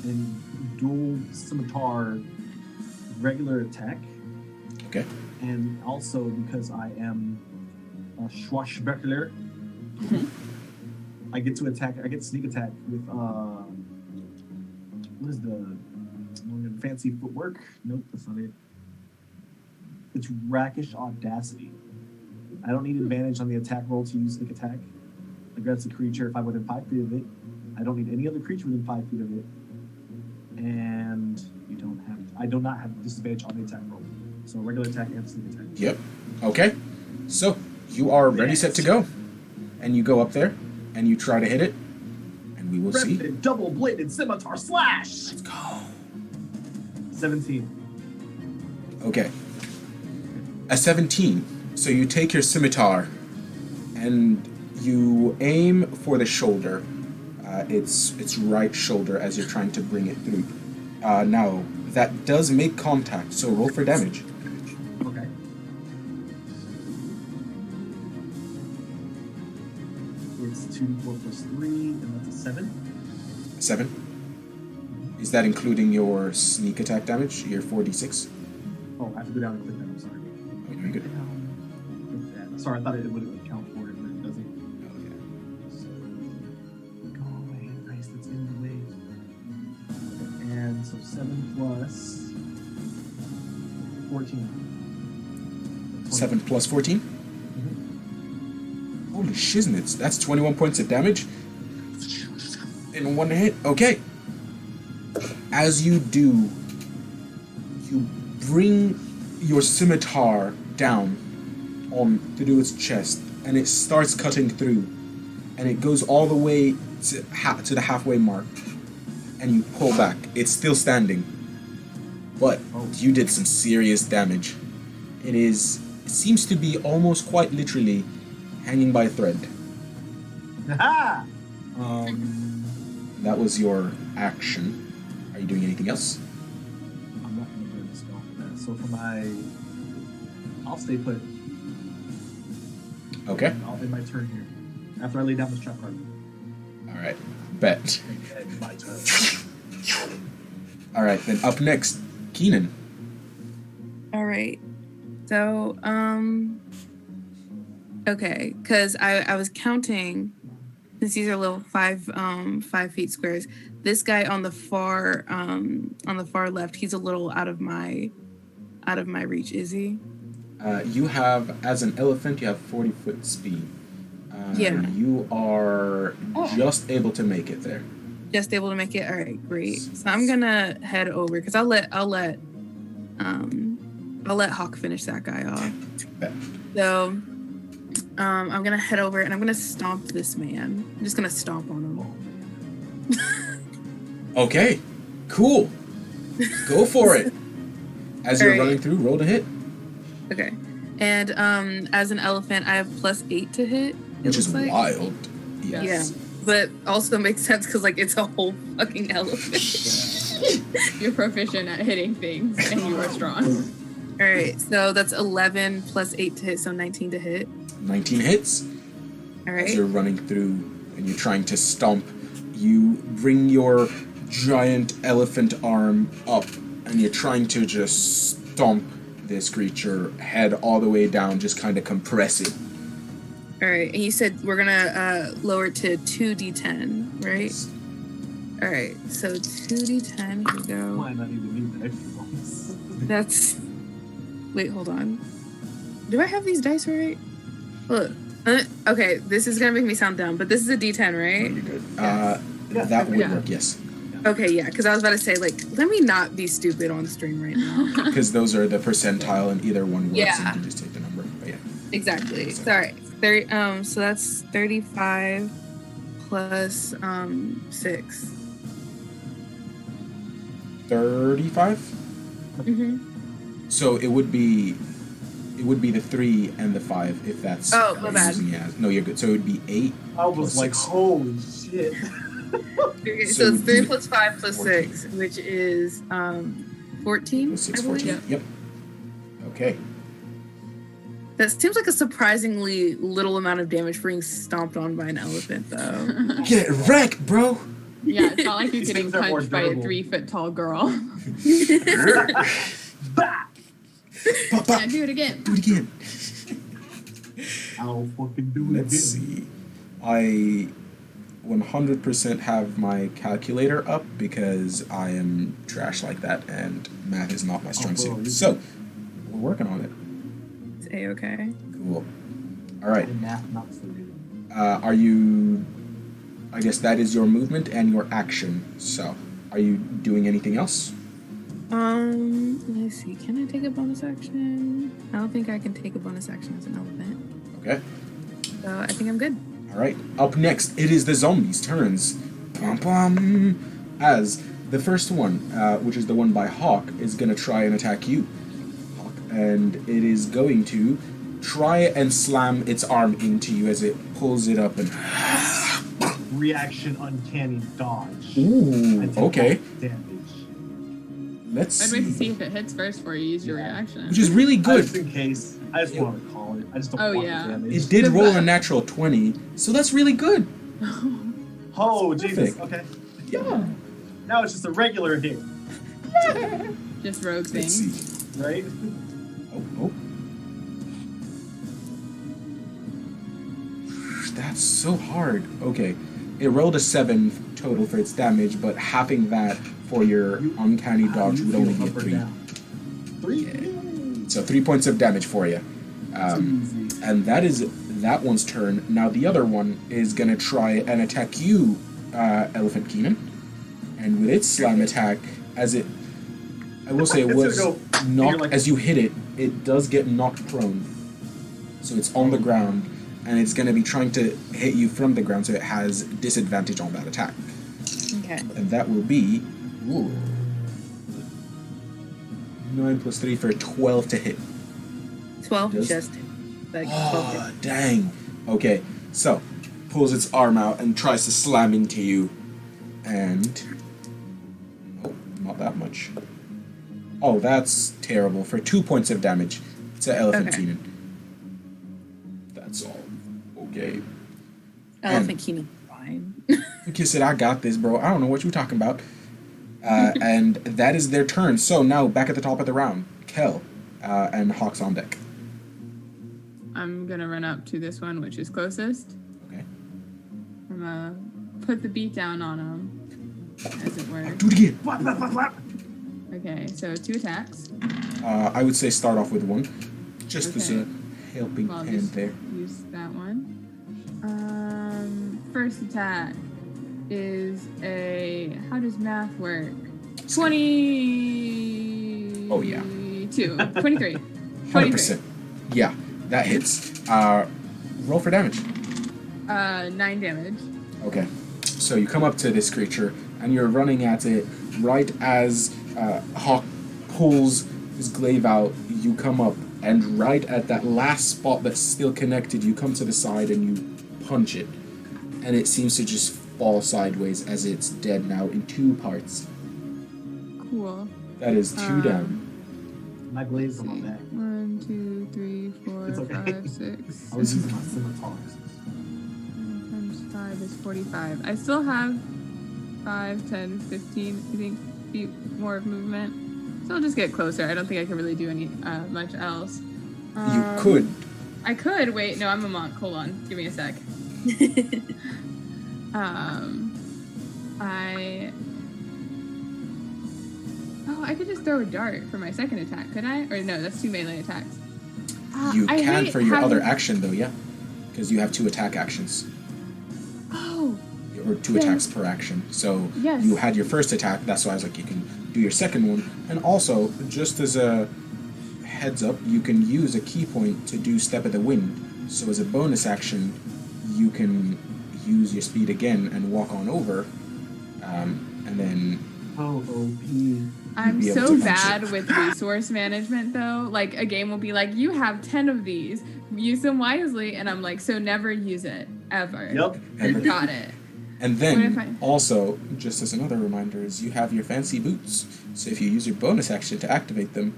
and dual scimitar regular attack? Okay. And also because I am a swashbuckler, I get to attack. I get sneak attack with what is the fancy footwork? Nope, that's not it. It's rakish audacity. I don't need advantage on the attack roll to use sneak attack against a creature if I'm within 5 feet of it. I don't need any other creature within 5 feet of it, and I do not have disadvantage on the attack roll. So regular attack and sneak attack. Yep. Okay. So, you are ready, set to go. And you go up there, and you try to hit it, and we will see. Repted double-bladed scimitar slash. Let's go. 17. Okay. A 17. So you take your scimitar, and you aim for the shoulder. Its right shoulder as you're trying to bring it through. Now, that does make contact, so roll for damage. Okay. It's 2d4 plus 3, and that's a 7. 7. Is that including your sneak attack damage, your 4d6? Oh, I have to go down and click that. I'm sorry. Oh, you're good. Click that. Sorry, I thought it would count for it, but it doesn't. Okay. So, go away. Nice, that's in the way. And so 7 plus 14. 7 plus 14? Holy shiznits, that's 21 points of damage in one hit. Okay. As you do, you bring your scimitar down on through its chest, and it starts cutting through, and it goes all the way to the halfway mark, and you pull back. It's still standing, but you did some serious damage. It seems to be almost quite literally hanging by a thread. Ha! That was your action. Are you doing anything else? I'm not going to burn the spell for that. So for I'll stay put. Okay. I'll end my turn here. After I lay down this trap card. All right. Bet. And my turn. All right. Then up next, Keenan. All right. So, okay, because I was counting, since these are little 5 feet squares. This guy on the far left, he's a little out of my reach. Is he? You have, as an elephant, you have 40-foot speed. Yeah. You are just able to make it there. Just able to make it. All right, great. So I'm gonna head over because I'll let Hawk finish that guy off. Bet. So I'm gonna head over and I'm gonna stomp this man. I'm just gonna stomp on him. Okay, cool. Go for it. As you're Alright. running through, roll to hit, Okay. And as an elephant, I have +8 to hit. which is looks like. wild. Yeah, Yes. but also makes sense because like it's a whole fucking elephant. You're proficient at hitting things, and you are strong. All right, so that's 11 +8 to hit, so 19 to hit. 19 hits. All As right. you're running through and you're trying to stomp, you bring your giant elephant arm up and you're trying to just stomp this creature head all the way down, just kind of compress it. All right, and you said we're gonna lower it to 2d10, right? All right, so 2d10. Here we go. Might not even need the extra bonus. That's. Wait, hold on. Do I have these dice right? Look. Okay, this is gonna make me sound dumb, but this is a D10, right? You're good. Yeah. That would Yeah. work, yes. Okay, yeah, because I was about to say, like, let me not be stupid on stream right now. Because those are the percentile and either one works Yeah. and you can just take the number. But yeah. Exactly. Sorry. 30, so that's 35 plus 6. 35? Mm-hmm. So it would be the 3 and the 5 if that's Oh, my bad. using it as- no, you're good. So it would be 8. I was Plus like, 6. holy shit. Okay, So so it it's would 3 be plus 5 plus 14. 6, which is 14. Plus 6, I believe. 14. Yep. Okay. That seems like a surprisingly little amount of damage for being stomped on by an elephant, though. Get wrecked, bro. Yeah, it's not like you're These getting things are more punched by a durable. 3-foot tall girl. Bah! Pop, pop. Yeah, do it again. Do it again. I'll fucking do it Let's again. see. I 100% have my calculator up because I am trash like that and math is not my strong bro, suit. you- So, we're working on it. It's A-okay. Cool. All right. Math not so good. Are you... I guess that is your movement and your action. So, are you doing anything else? Let's see. Can I take a bonus action? I don't think I can take a bonus action as an elephant. Okay. So I think I'm good. All right. Up next, it is the zombies' turns. Pom pom. As the first one, which is the one by Hawk, is going to try and attack you. Hawk. And it is going to try and slam its arm into you as it pulls it up and... Reaction uncanny dodge. Ooh, I take okay. half damage. Let's I'd wait to see see. if it hits first before you use your reaction. Which is really good. Just in case. I just want to call it. I just don't Oh, want yeah. the damage. It did The roll a best. natural 20, so that's really good. Oh, Jesus. Perfect. Okay. Yeah. Now it's just a regular hit, Just rogue Let's thing. see. right? Oh. That's so hard. Okay. It rolled a 7 total for its damage, but halving that for your uncanny dodge would only be a 3. 3? So 3 points of damage for you. Easy. And that is that one's turn. Now the other one is going to try and attack you, Elephant Keenan. And with its slam attack, as it... I will say it It's was gonna go- knocked... like- as you hit it, it does get knocked prone. So it's on the ground, and it's going to be trying to hit you from the ground, so it has disadvantage on that attack. Okay. And that will be... Ooh, 9 plus 3 for 12 to hit. 12 Does- just like 12 Oh, dang. Okay, so pulls its arm out and tries to slam into you. And... Oh, not that much. Oh, that's terrible. For 2 points of damage to Elephant Okay. Keenan. That's all. Okay. Elephant Keenan. Fine. Kiss it, I got this, bro. I don't know what you're talking about. And that is their turn. So now, back at the top of the round, Kel and Hawk's on deck. I'm gonna run up to this one, which is closest. Okay. I'm gonna put the beat down on him, as it were. Do it again. Flap, flap, flap, flap. Okay, so 2 attacks. I would say start off with 1. Just as Okay. a helping Well, hand just there. use that one. First attack. is a, how does math work? 20. Oh, yeah. 23. 100%. Yeah, that hits. Roll for damage. 9 damage. Okay. So you come up to this creature, and you're running at it right as Hawk pulls his glaive out. You come up, and right at that last spot that's still connected, you come to the side and you punch it. And it seems to just fall sideways as it's dead now in 2 parts. Cool. That is 2 down. My glaive's on my back. 1, 2, 3, 4, It's okay. 5, 6. I was using my scimitars. Times 5 is 45. I still have 5, 10, 15, I think, feet more of movement. So I'll just get closer. I don't think I can really do any much else. You could. I could. Wait, no, I'm a monk. Hold on. Give me a sec. I could just throw a dart for my second attack, could I? Or no, that's 2 melee attacks. You I can hate for your other having- action, though, yeah. Because you have 2 attack actions. Oh, Or 2 Then- attacks per action. So Yes. you had your first attack, that's why I was like, you can do your second one. And also, just as a heads up, you can use a key point to do Step of the Wind. So as a bonus action, you can use your speed again and walk on over. And then Oh, OP. I'm be able so to punch bad it. with resource management, though. Like, a game will be like, you have 10 of these. Use them wisely. And I'm like, so never use it. Ever. Yep. Ever. Got it. And What if then, also, just as another reminder, is you have your fancy boots. So if you use your bonus action to activate them,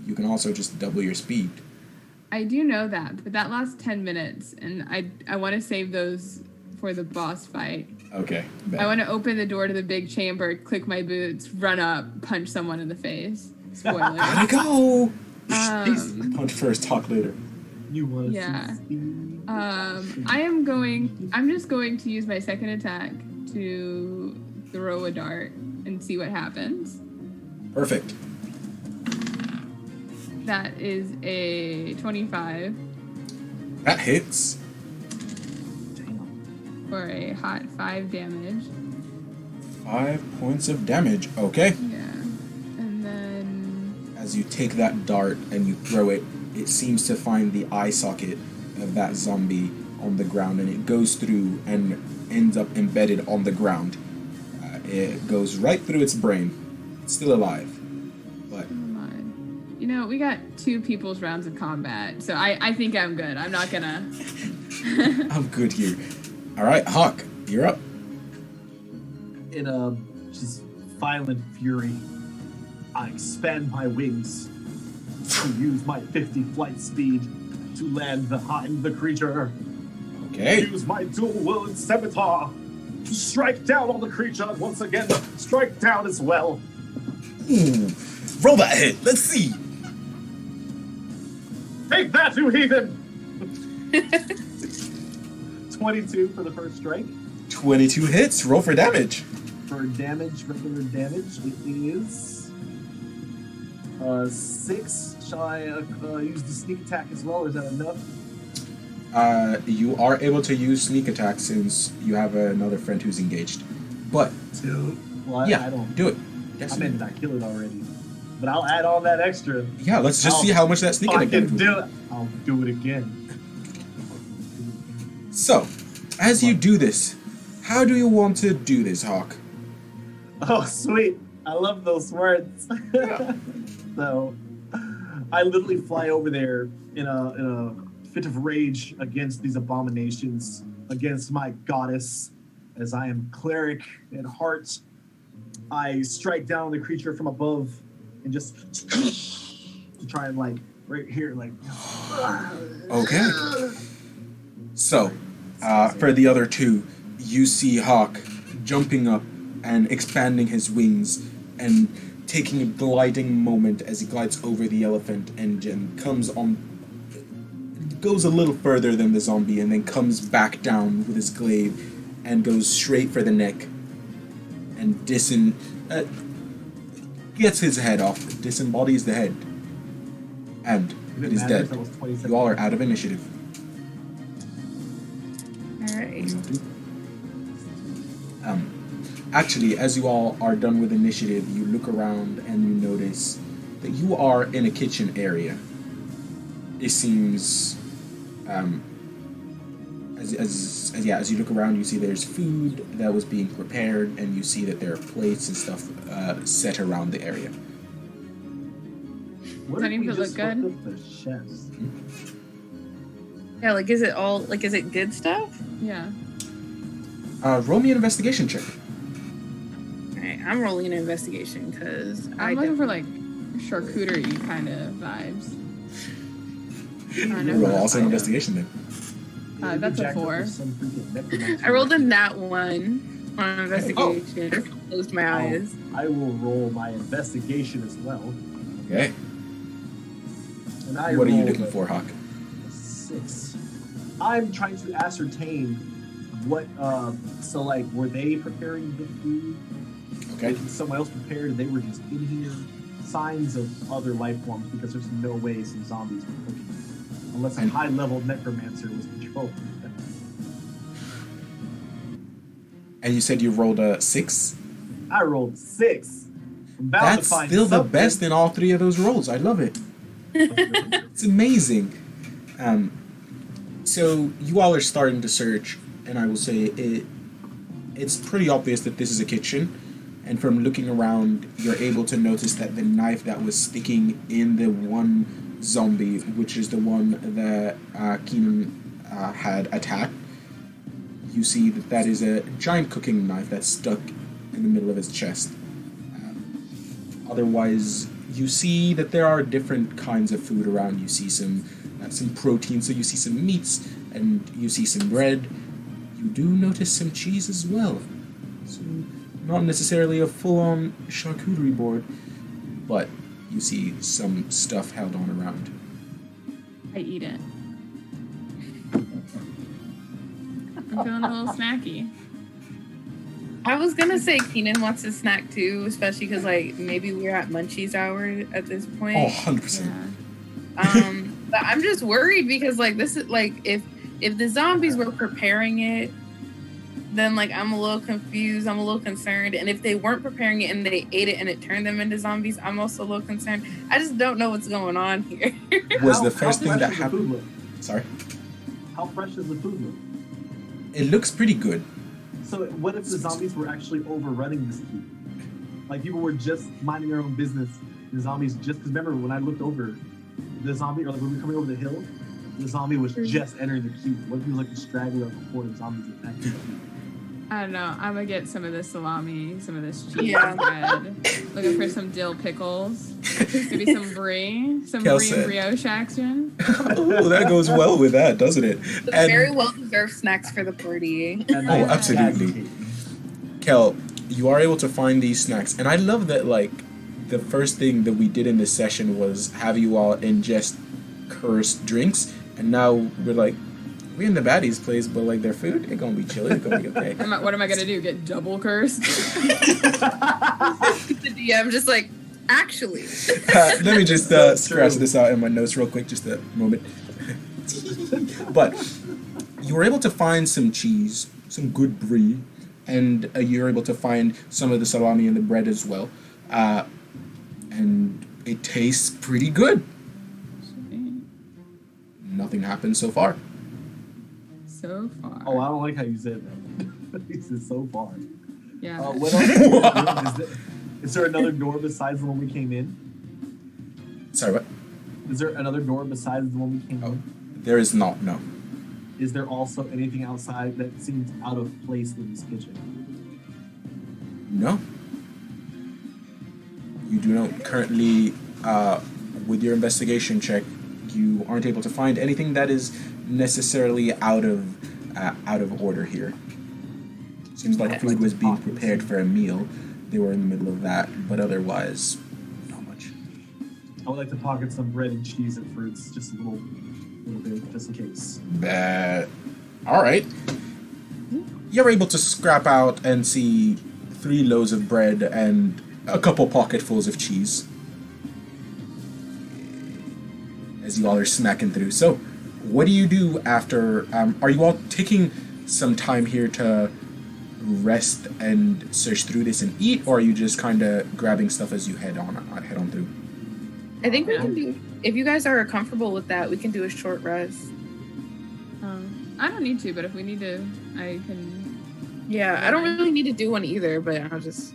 you can also just double your speed. I do know that, but that lasts 10 minutes. And I want to save those for the boss fight. Okay. I want to open the door to the big chamber, click my boots, run up, punch someone in the face. Spoiler. Gotta go! Um, Punch first, talk later. You want to Yeah. see speed? I'm just going to use my second attack to throw a dart and see what happens. Perfect. That is a 25 That hits. Damn. for a hot 5 damage. 5 points of damage. Okay. Yeah. And then As you take that dart and you throw it, it seems to find the eye socket of that zombie on the ground, and it goes through and ends up embedded on the ground. It goes right through its brain. It's still alive. But you know, we got 2 people's rounds of combat, so I think I'm good. I'm not gonna. I'm good here. Alright, Hawk, you're up. In a just violent fury, I expand my wings to use my 50 flight speed to land behind the creature. Okay. Use my dual-wielded scimitar to strike down on the creature once again. Strike down as well. Ooh. Roll that hit. Let's see. Take that, you heathen! 22 for the first strike. 22 hits. Roll for damage. For damage, regular damage, it is 6. Shall I use the sneak attack as well, or is that enough? You are able to use sneak attack since you have another friend who's engaged. But 2. Well, yeah, I don't. do it. Yes, I meant that I killed it already. But I'll add on that extra. yeah, let's just see how much that sneak I attack can will do it. I'll do it again. So, as you do this, how do you want to do this, Hawk? Oh, sweet. I love those words. So, I literally fly over there in a fit of rage against these abominations, against my goddess, as I am cleric at heart. I strike down the creature from above and just to try and like right here, like. Okay. So, for the other 2, you see Hawk jumping up and expanding his wings and taking a gliding moment as he glides over the elephant and goes a little further than the zombie and then comes back down with his glaive and goes straight for the neck and gets his head off, disembodies the head, and it is dead. You all are out of initiative. All right. Actually, as you all are done with initiative, you look around and you notice that you are in a kitchen area. It seems, as you look around, you see there's food that was being prepared, and you see that there are plates and stuff set around the area. What Starting if we to look just good. hooked up the chefs? Yeah, like is it good stuff? Yeah. Roll me an investigation check. Alright, I'm rolling an investigation because I'm looking for like charcuterie kind of vibes. No, Roll also an I know. investigation then. Maybe That's a jacked up 4. with some freaking necromancer. I rolled a nat 1 on investigation. Closed my eyes. I will roll my investigation as well. Okay. And I What are you rolled looking a for, Hawk? 6. I'm trying to ascertain what, so like, were they preparing the food? Okay. Did someone else prepared and they were just in here? Signs of other life forms, because there's no way some zombies were cooking. Unless a And- high-level necromancer was controlling them. And you said you rolled a 6? I rolled 6. I'm bound That's to find still the something. best in all 3 of those rolls. I love it. It's amazing. So you all are starting to search, and I will say it's pretty obvious that this is a kitchen. And from looking around, you're able to notice that the knife that was sticking in the one zombie, which is the one that Keenan had attacked, you see that that is a giant cooking knife that's stuck in the middle of his chest. Otherwise, you see that there are different kinds of food around. You see some protein, so you see some meats, and you see some bread. You do notice some cheese as well. So, not necessarily a full-on charcuterie board, but you see some stuff held on around. I eat it. I'm feeling a little snacky. I was gonna say Keenan wants a snack too, especially because like maybe we're at Munchies hour at this point. Oh, 100%. Yeah. But I'm just worried because like this is like if the zombies were preparing it, then like I'm a little confused, I'm a little concerned. And if they weren't preparing it and they ate it and it turned them into zombies, I'm also a little concerned. I just don't know what's going on here. Was How- the first how thing fresh that does the happened... food look? Sorry? How fresh does the food look? It looks pretty good. So what if the zombies were actually overrunning this food? Like people were just minding their own business. The zombies just, because remember when I looked over, the zombie, or like when we were coming over the hill, the zombie was just entering the queue. What if he was like a straggler before the zombies attacked the queue? I don't know. I'm gonna get some of this salami, some of this cheese Yeah. bread. Looking for some dill pickles. Maybe some brie. Some Kel brie said- and brioche action. Oh, that goes well with that, doesn't it? And Very well deserved snacks for the party. And Oh, I- absolutely. Kel, you are able to find these snacks, and I love that. Like, the first thing that we did in this session was have you all ingest cursed drinks, and now we're like, we're in the baddies place, but like their food, it's gonna be chilly, it's gonna be okay. What am I gonna do? Get double cursed? The DM just like, actually. Let me just scratch this out in my notes real quick, just a moment. But you were able to find some cheese, some good brie, and you're able to find some of the salami and the bread as well. And it tastes pretty good. Nothing happened so far. So far. Oh, I don't like how you said that. He said so far. Yeah. What else? Is there another door besides the one we came in? Sorry, what? Is there another door besides the one we came Oh, in? there is not, no. Is there also anything outside that seems out of place in this kitchen? No. You do not currently, with your investigation check, you aren't able to find anything that is necessarily out of order here. Seems like food was being prepared for a meal. They were in the middle of that, but otherwise, not much. I would like to pocket some bread and cheese and fruits, just a little bit, just in case. All right. You're able to scrap out and see 3 loaves of bread and a couple pocketfuls of cheese as you all are smacking through. So, what do you do after? Are you all taking some time here to rest and search through this and eat, or are you just kind of grabbing stuff as you head on through? I think we can do. If you guys are comfortable with that, we can do a short rest. I don't need to, but if we need to, I can. Yeah, I don't really need to do one either, but I'll just.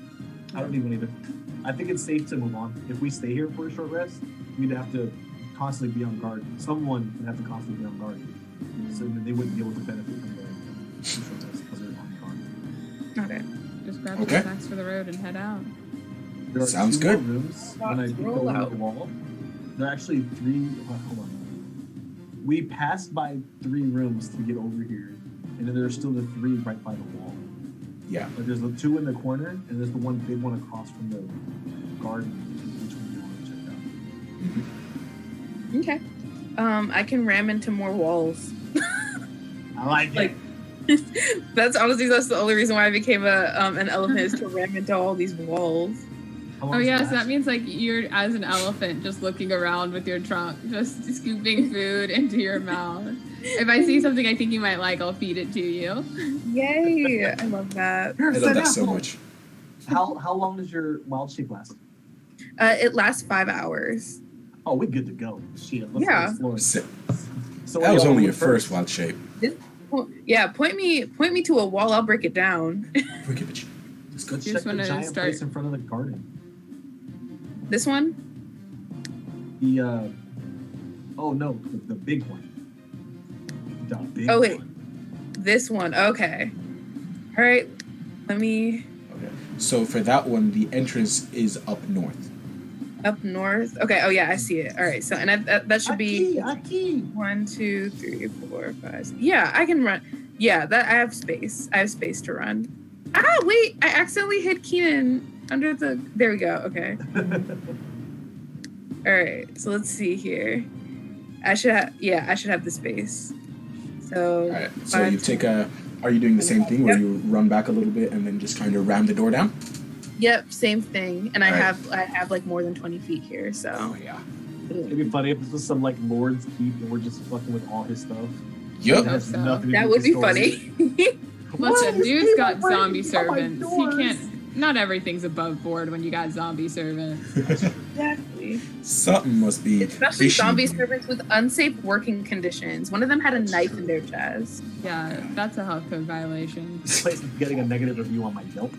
I don't need one either. I think it's safe to move on. If we stay here for a short rest, we'd have to constantly be on guard. Someone would have to constantly be on guard, so that they wouldn't be able to benefit from the short rest because they're on guard. Okay. Just grab some snacks for the road and head out. There are Sounds two more good. rooms. When I go over the wall, there are actually three. Hold on. We passed by 3 rooms to get over here, and then there's still the 3 right by the wall. Yeah. But there's the 2 in the corner, and there's the one big one across from the garden. Which one do you want to check out? Okay. I can ram into more walls. I like it. That's the only reason why I became an elephant is to ram into all these walls. Oh yeah, so that means like you're as an elephant just looking around with your trunk, just scooping food into your mouth. If I see something I think you might like, I'll feed it to you. Yay! I love that. I love that so much. How long does your wild shape last? It lasts 5 hours. Oh, we're good to go. Shit, let's Yeah. explore. So So that was y'all only do your first wild shape. Yeah, point me to a wall. I'll break it down. Let's go You check just the wanna giant start- place in front of the garden. This one? The oh no, the big one. The big Oh, wait. one. This one. Okay. All right. Let me Okay. So for that one, the entrance is up north. up north. Okay. Oh yeah, I see it. All right. So and that should be Aki. 1, 2, 3, 4, 5. Yeah, I can run. Yeah, that I have space. I have space to run. Ah, wait! I accidentally hit Keenan under the. There we go. Okay. All right. So let's see here. I should have. Yeah, I should have the space. So. All right. So you take a. Are you doing the same thing where you run back a little bit and then just kind of ram the door down? Yep, same thing. And I All right. have like more than 20 feet here. So. Oh yeah. It'd be funny if this was some like Lord's keep and we're just fucking with all his stuff. Yep. It has so. nothing to That do would with be the story. funny. Listen, dude's got zombie Oh my servants. He doors. can't. Not everything's above board when you got zombie servants. Exactly. Something must be Especially fishy. zombie servants with unsafe working conditions. One of them had a knife in their chest. Yeah, that's a health code violation. This place is getting a negative review on my Yelp.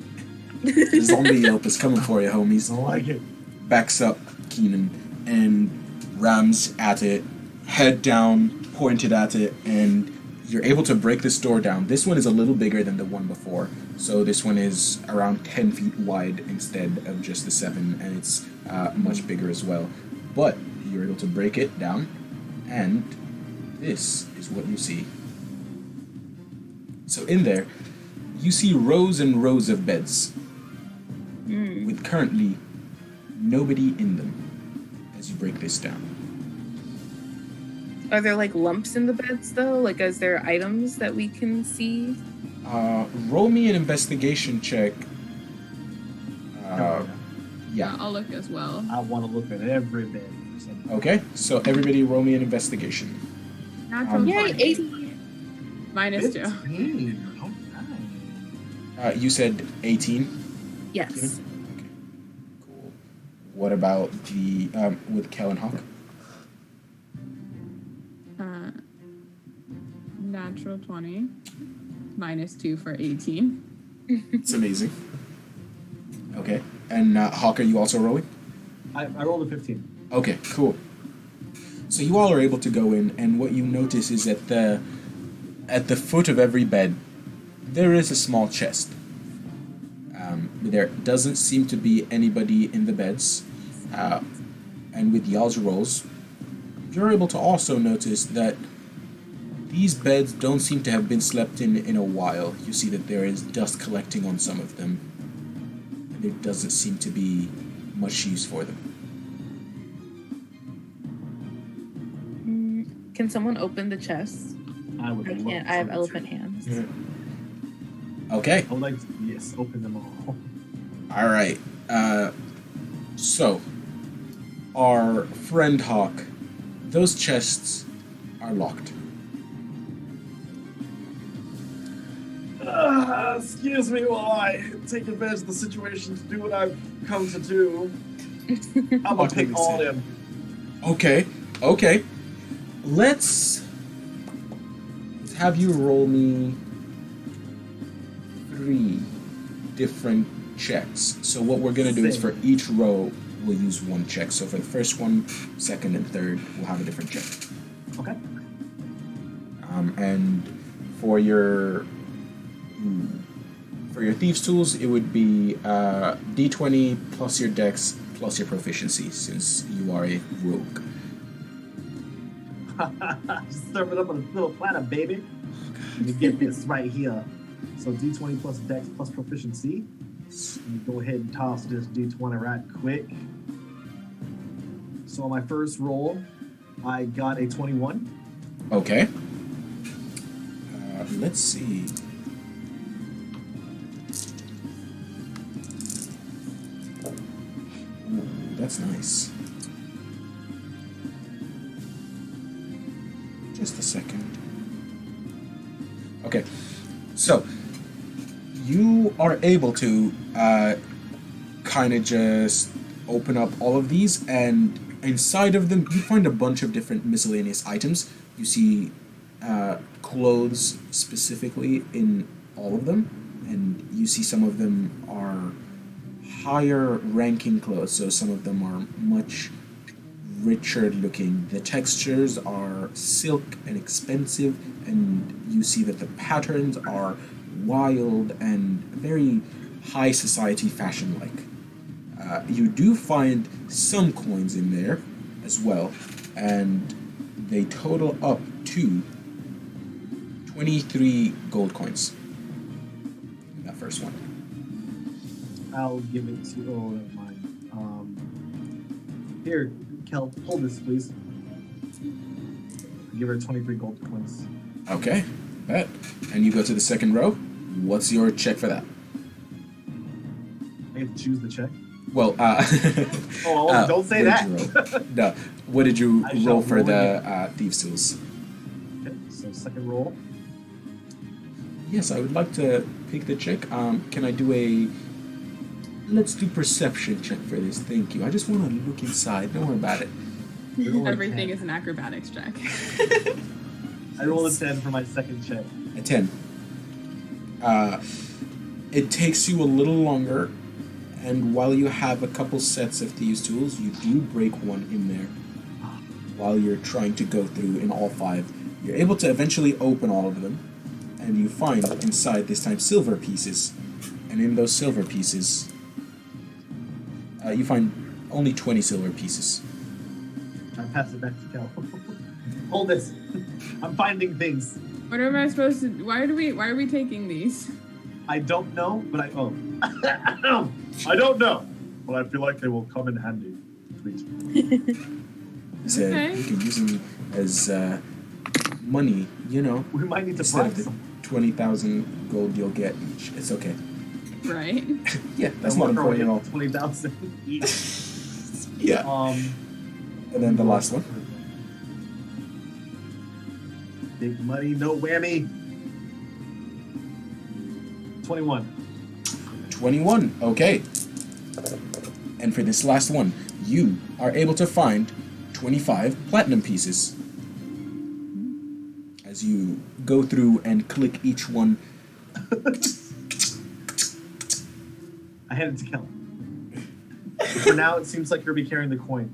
The zombie Yelp is coming for you, homies. I like it. Backs up Keenan and rams at it, head down, pointed at it, and you're able to break this door down. This one is a little bigger than the one before, so this one is around 10 feet wide instead of just the 7, and it's much bigger as well. But you're able to break it down, and this is what you see. So in there, you see rows and rows of beds, with currently nobody in them as you break this down. Are there like lumps in the beds though? Like, is there items that we can see? Roll me an investigation check. Yeah. I'll look as well. I want to look at every bed. Okay, so everybody roll me an investigation. Natural Yay, 20. 80. Minus 2. 15. Alright. You said 18. Yes. Cool. What about the with Kel and Hawk? Natural 20. Minus 2 for 18. It's amazing. Okay, and Hawk, are you also rolling? I rolled a 15. Okay, cool. So you all are able to go in, and what you notice is at the foot of every bed, there is a small chest. There doesn't seem to be anybody in the beds, and with y'all's rolls, you're able to also notice that these beds don't seem to have been slept in a while. You see that there is dust collecting on some of them, and there doesn't seem to be much use for them. Can someone open the chest? I would I love can't. I have to. elephant hands. Okay. I would like to, yes, open them all. All right. So, our friend Hawk, those chests are locked. Excuse me while I take advantage of the situation to do what I've come to do. I'm gonna pick all them. Okay. Let's have you roll me 3 different checks. So what we're gonna do is for each row, we'll use 1 check. So for the first one, second, and third, we'll have a different check. Okay. And for your thieves tools, it would be D20 plus your dex plus your proficiency, since you are a rogue. Just serve it up on a little platter, baby. Let me get this right here. So D20 plus dex plus proficiency. Let me go ahead and toss this D20 right quick. So on my first roll, I got a 21. Okay. Let's see. Ooh, that's nice. Just a second. Okay. So, you are able to kind of just open up all of these, and inside of them, you find a bunch of different miscellaneous items. You see clothes specifically in all of them, and you see some of them are higher ranking clothes, so some of them are much richer looking. The textures are silk and expensive, and you see that the patterns are wild and very high society fashion like. You do find some coins in there as well, and they total up to 23 gold coins. That first one. I'll give it to mine. Here, Kel, hold this, please. Give her 23 gold coins. Okay, bet. And you go to the second row. What's your check for that? I get to choose the check. Well, don't say that. No. What did you I roll shall for roll the thieves' tools? Okay, so second roll. Yes, I would like to pick the check. Can I do a... Let's do perception check for this. Thank you. I just want to look inside. Don't worry about it. Everything is an acrobatics check. I rolled a 10 for my second check. A 10. It takes you a little longer, and while you have a couple sets of thieves' tools, you do break one in there while you're trying to go through in all 5. You're able to eventually open all of them, and you find inside this time silver pieces. And in those silver pieces, you find only 20 silver pieces. I pass it back to Kel. Hold this. I'm finding things. What am I supposed to? Why are we taking these? I don't know, but I don't know, but I feel like they will come in handy. Please. So Okay. you can use them as money, you know. We might need to Instead of price the them. 20,000 gold you'll get each. It's okay. Right. Yeah, that's And not we're throwing important at all. 20,000 each. Yeah. And then the last one. Big money, no whammy. 21. 21. Okay. And for this last one, you are able to find 25 platinum pieces. As you go through and click each one. I hand it to Kel. For now, it seems like you'll be carrying the coin.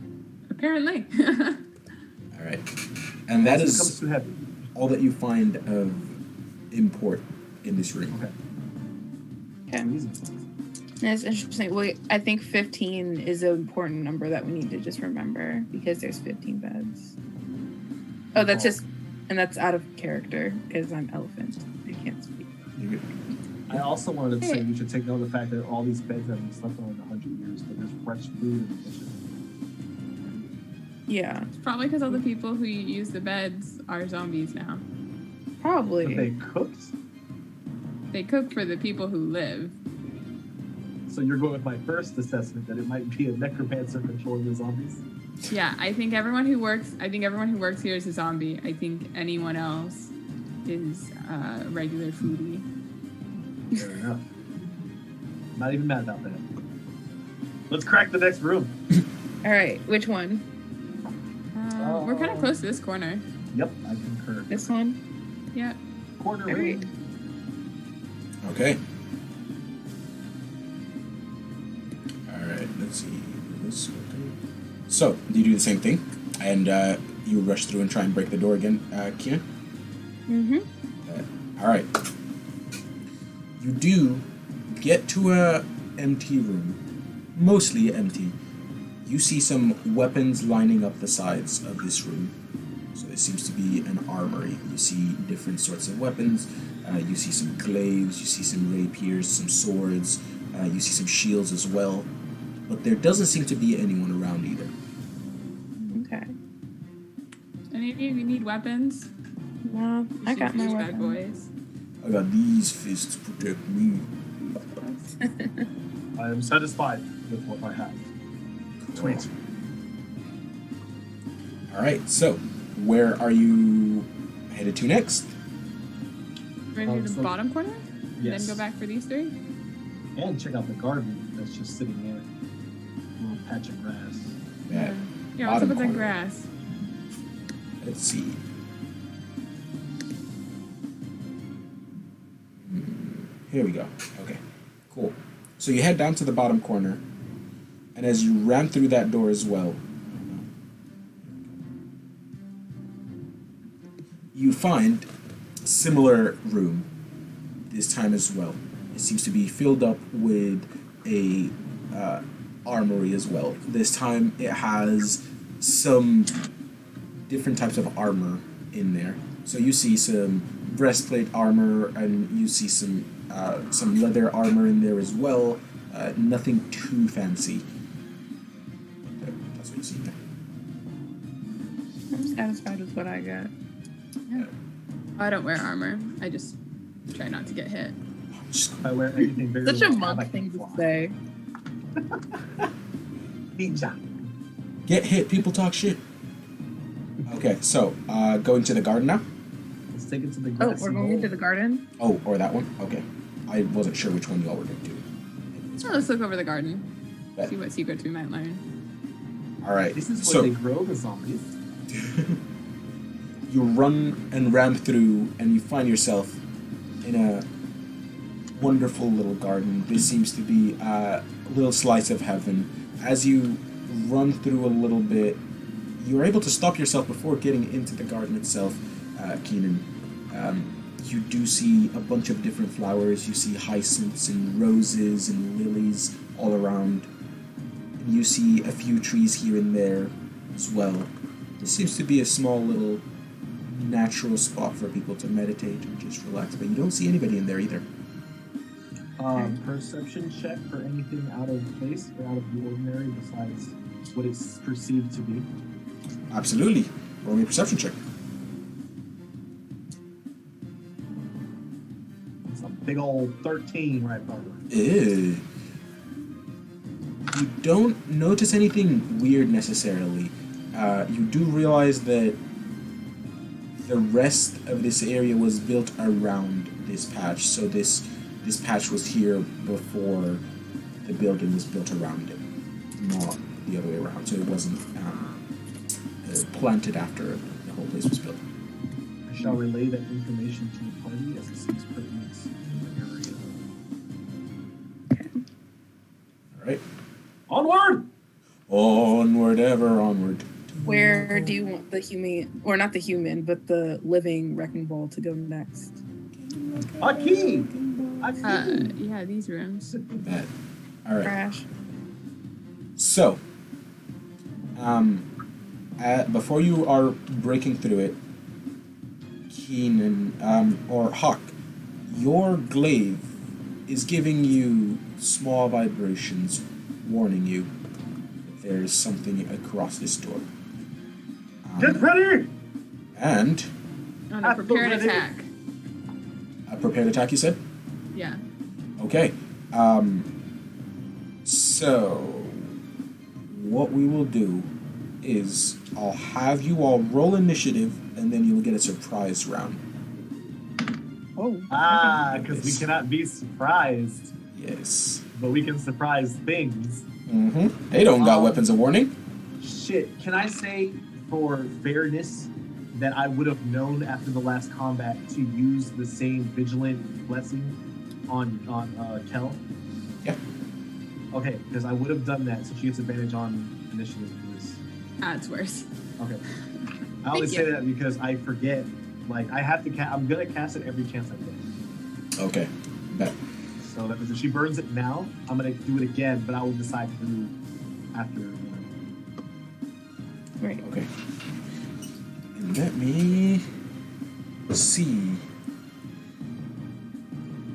Apparently. All right. And that It is becomes too heavy. all that you find of import in this room. Okay. Okay. Easy. That's interesting. Well, I think 15 is an important number that we need to just remember because there's 15 beds. Oh, that's just, and that's out of character because I'm elephant. I can't speak. You're good. I also wanted to say we should take note of the fact that all these beds have been slept on in 100 years, but there's fresh food in the kitchen. Yeah, It's probably because all the people who use the beds are zombies now. probably. But they cooked? They cook for the people who live. So you're going with my first assessment that it might be a necromancer controlling the zombies? Yeah, I think everyone who works here is a zombie. I think anyone else is regular foodie. Fair enough. Not even mad about that. Let's crack the next room. All right, which one? We're kind of close to this corner. Yep, I concur. This one? Yeah. Corner All right. room. Okay. Alright, let's see. This okay. So, do you do the same thing? And you rush through and try and break the door again, Keenan? Mm-hmm. Alright. You do get to a empty room. Mostly empty. You see some weapons lining up the sides of this room. So it seems to be an armory. You see different sorts of weapons. You see some glaives, you see some rapiers, some swords, you see some shields as well. But there doesn't seem to be anyone around either. Okay. Any of you need weapons? No, I got my These bad weapon. boys. I got these fists to protect me. I am satisfied with what I have. Sweet. Alright, so where are you headed to next? We're gonna do the So- bottom corner? Yes. And then go back for these three? And check out the garden that's just sitting there. A little patch of grass. That Yeah, what's bottom up with that corner. grass? Let's see. Here we go. Okay, cool. So you head down to the bottom corner, and as you ran through that door as well, you find a similar room this time as well. It seems to be filled up with a armory as well. This time it has some different types of armor in there. So you see some breastplate armor, and you see some leather armor in there as well. Nothing too fancy. That's what you see there. I'm satisfied with what I got. I don't wear armor. I just try not to get hit. Just I wear anything bigger Such a than monk I can thing to fly. say. Ninja. get hit, people talk shit. Okay, so going to the garden now. Let's take it to the Oh, grassy we're going knoll. into the garden? Oh, or that one. Okay, I wasn't sure which one y'all were going to do. So let's look over the garden. Bet. See what secrets we might learn. All right. This is where So they grow the zombies. you run and ram through, and you find yourself in a wonderful little garden. This seems to be a little slice of heaven. As you run through a little bit, you're able to stop yourself before getting into the garden itself, Keenan. You do see a bunch of different flowers. You see hyacinths and roses and lilies all around. And you see a few trees here and there as well. This seems to be a small little natural spot for people to meditate and just relax, but you don't see anybody in there either. Perception check for anything out of place or out of the ordinary besides what it's perceived to be. Absolutely. Roll me a perception check. It's a big old 13 right there. Ew. You don't notice anything weird necessarily. You do realize that the rest of this area was built around this patch, so this patch was here before the building was built around it, not the other way around. So it wasn't planted after the whole place was built. I shall relay that information to the party as it seems pertinent in the area. All right. Onward! Onward, ever onward. Where do you want the human, or not the human, but the living wrecking ball to go next? Aki! Aki! Yeah, these rooms. Bet. All right. Crash. So, before you are breaking through it, Keenan, or Hawk, your glaive is giving you small vibrations, warning you that there's something across this door. Get ready! And On a prepared Absolutely. attack. a prepared attack, you said? Yeah. Okay. So, what we will do is I'll have you all roll initiative, and then you'll get a surprise round. Oh. Because we cannot be surprised, Yes. but we can surprise things. Mm-hmm. They don't got weapons of warning. Shit, can I say for fairness that I would have known after the last combat to use the same vigilant blessing on Kel? Yeah. Okay, because I would have done that, so she gets advantage on initiative for this. That's worse. Okay. I always say that because I forget. Like, I have to I'm gonna cast it every chance I get. Okay. Bet. So that means if she burns it now, I'm gonna do it again, but I will decide to do after. Right. Okay. Let me see.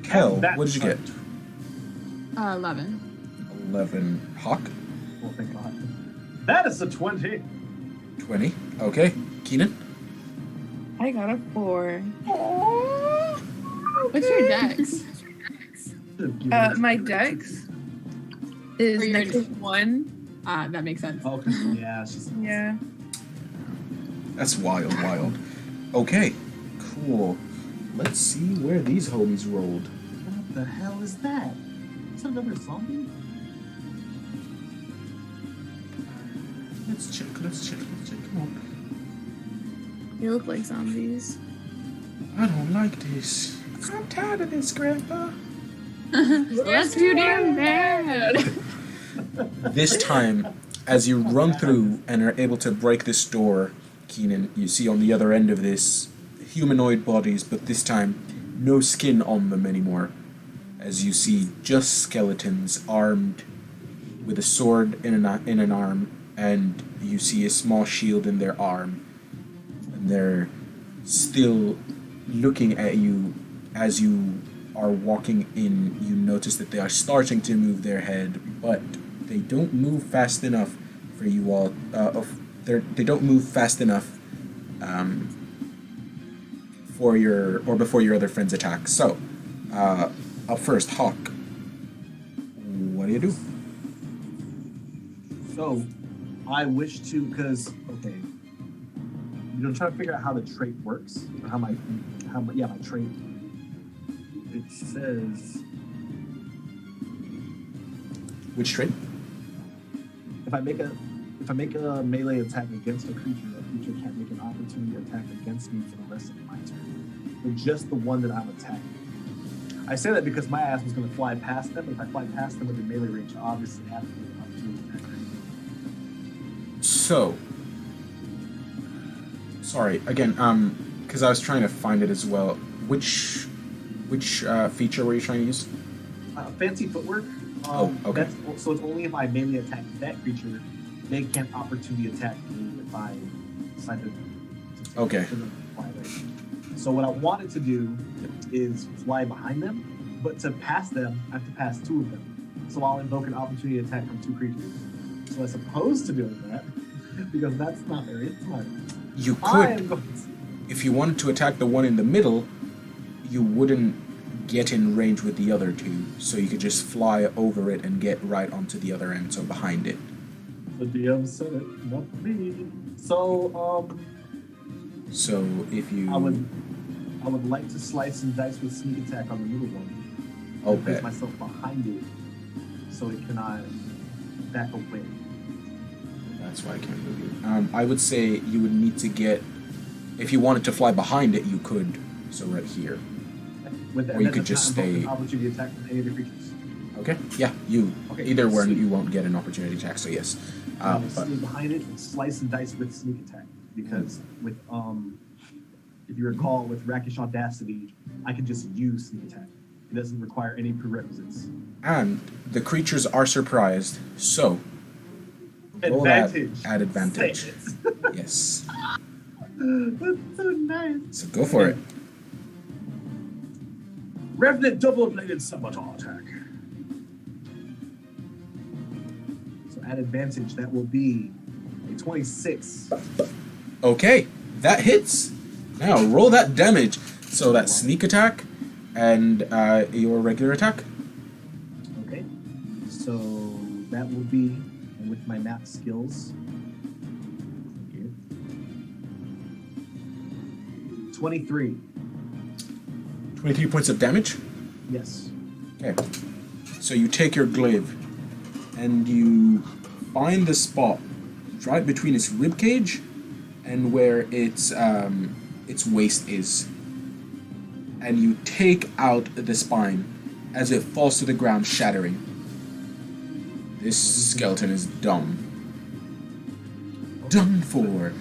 Kel, what did you get? 11. 11. Hawk? Well, thank God. That is a 20. 20. Okay. Keenan? I got a 4. What's your dex? My dex is Or your- -1. That makes sense. Okay, yeah, she's. Yeah. That's wild, wild. Okay. Cool. Let's see where these homies rolled. What the hell is that? Is that another zombie? Let's check. Come on. You look like zombies. I don't like this. I'm tired of this, Grandpa. That's too damn bad. This time, as you run through and are able to break this door, Keenan, you see on the other end of this humanoid bodies, but this time no skin on them anymore. As you see just skeletons armed with a sword in an arm, and you see a small shield in their arm. And they're still looking at you as you are walking in. You notice that they are starting to move their head, but they don't move fast enough for you all. They don't move fast enough for before your other friends attack. So, up first, Hawk. What do you do? So, I wish to, because, okay, I'm trying to figure out how the trait works, or my trait. It says, Which trait? if I make a melee attack against a creature can't make an opportunity attack against me for the rest of my turn. But just the one that I'm attacking. I say that because my ass was going to fly past them. If I fly past them with the melee range, obviously I have to make an opportunity attack. So, sorry again. Because I was trying to find it as well. Which feature were you trying to use? Fancy footwork. Okay. So it's only if I melee attack that creature, they can't opportunity attack me if I decide to Okay. fly away. So what I wanted to do is fly behind them, but to pass them, I have to pass 2 of them. So I'll invoke an opportunity attack from 2 creatures. So as opposed to doing that, because that's not very smart. You I am could, going to if you wanted to attack the one in the middle, you wouldn't get in range with the other 2, so you could just fly over it and get right onto the other end, so behind it. The DM said it, not me. So So if you... I would like to slice and dice with sneak attack on the middle one. Oh, And place bet. myself behind it so it cannot back away. That's why I can't move you. I would say you would need to get... If you wanted to fly behind it, you could. So right here. With that, Or you that's could just not invoke stay- an opportunity attack from any of the creatures. Okay? Yeah, you. Okay, Either one, sweet. you won't get an opportunity attack, so yes. But But stay behind it and slice and dice with sneak attack. Because with if you recall, with Rakish Audacity, I can just use sneak attack. It doesn't require any prerequisites. And the creatures are surprised, so roll that Advantage. at advantage. Say it. Yes. That's so nice. So go for it. Revenant double-bladed scimitar attack. So at advantage, that will be a 26. Okay, that hits. Now roll that damage. So that's sneak attack and your regular attack. Okay. So that will be, and with my map skills, here, 23. 23 points of damage? Yes. Okay. So you take your glaive and you find the spot right between its rib cage and where its waist is. And you take out the spine as it falls to the ground, shattering. This skeleton is done. Done for.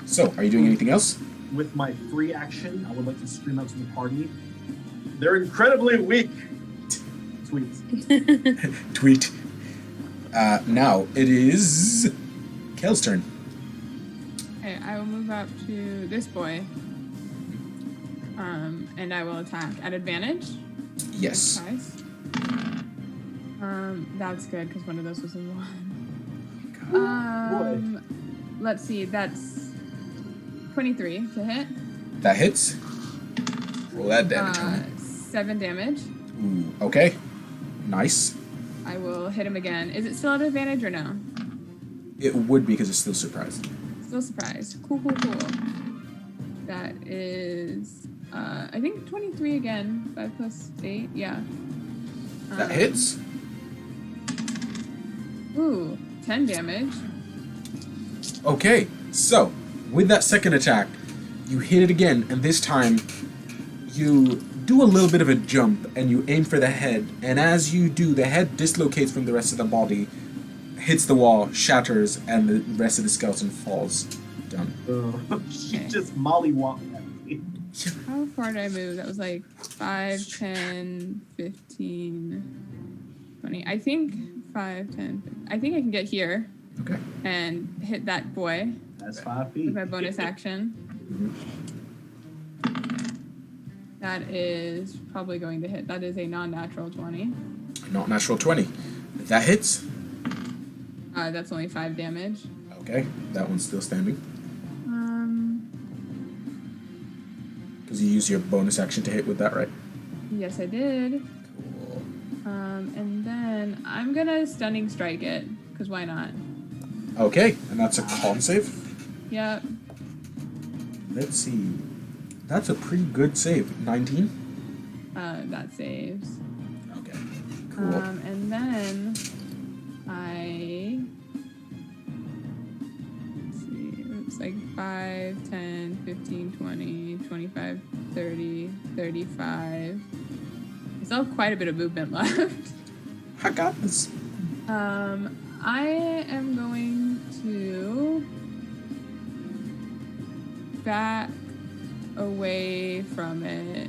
So, are you doing anything else? With my free action, I would like to scream out to the party. They're incredibly weak. Sweet. Tweet. Now it is Kel's turn. Okay, I will move up to this boy. And I will attack at advantage. Yes. Twice. That's good because one of those was a 1. Let's see, that's 23 to hit. That hits. Roll that damage, homie. 7 damage. Ooh, okay. Nice. I will hit him again. Is it still at advantage or no? It would be because it's still surprised. Still surprised. Cool. That is, I think 23 again. 5 plus 8, yeah. That hits. Ooh, 10 damage. Okay, so with that second attack, you hit it again, and this time you do a little bit of a jump and you aim for the head, and as you do, the head dislocates from the rest of the body, hits the wall, shatters, and the rest of the skeleton falls. Done. She just mollywhopped at me. How far did I move? That was like 5, 10, 15, 20. I think 5, 10. I think I can get here. Okay. And hit that boy. That's 5 feet. With my bonus action. That is probably going to hit. That is a non-natural 20. Not natural 20. That hits. That's only 5 damage. Okay, that one's still standing. Because you use your bonus action to hit with that, right? Yes, I did. Cool. And then I'm gonna stunning strike it, because why not? Okay, and that's a con save. Yep. Let's see. That's a pretty good save. 19? That saves. Okay, cool. And then let's see, it's like 5, 10, 15, 20, 25, 30, 35. I still have quite a bit of movement left. I got this. I am going to back away from it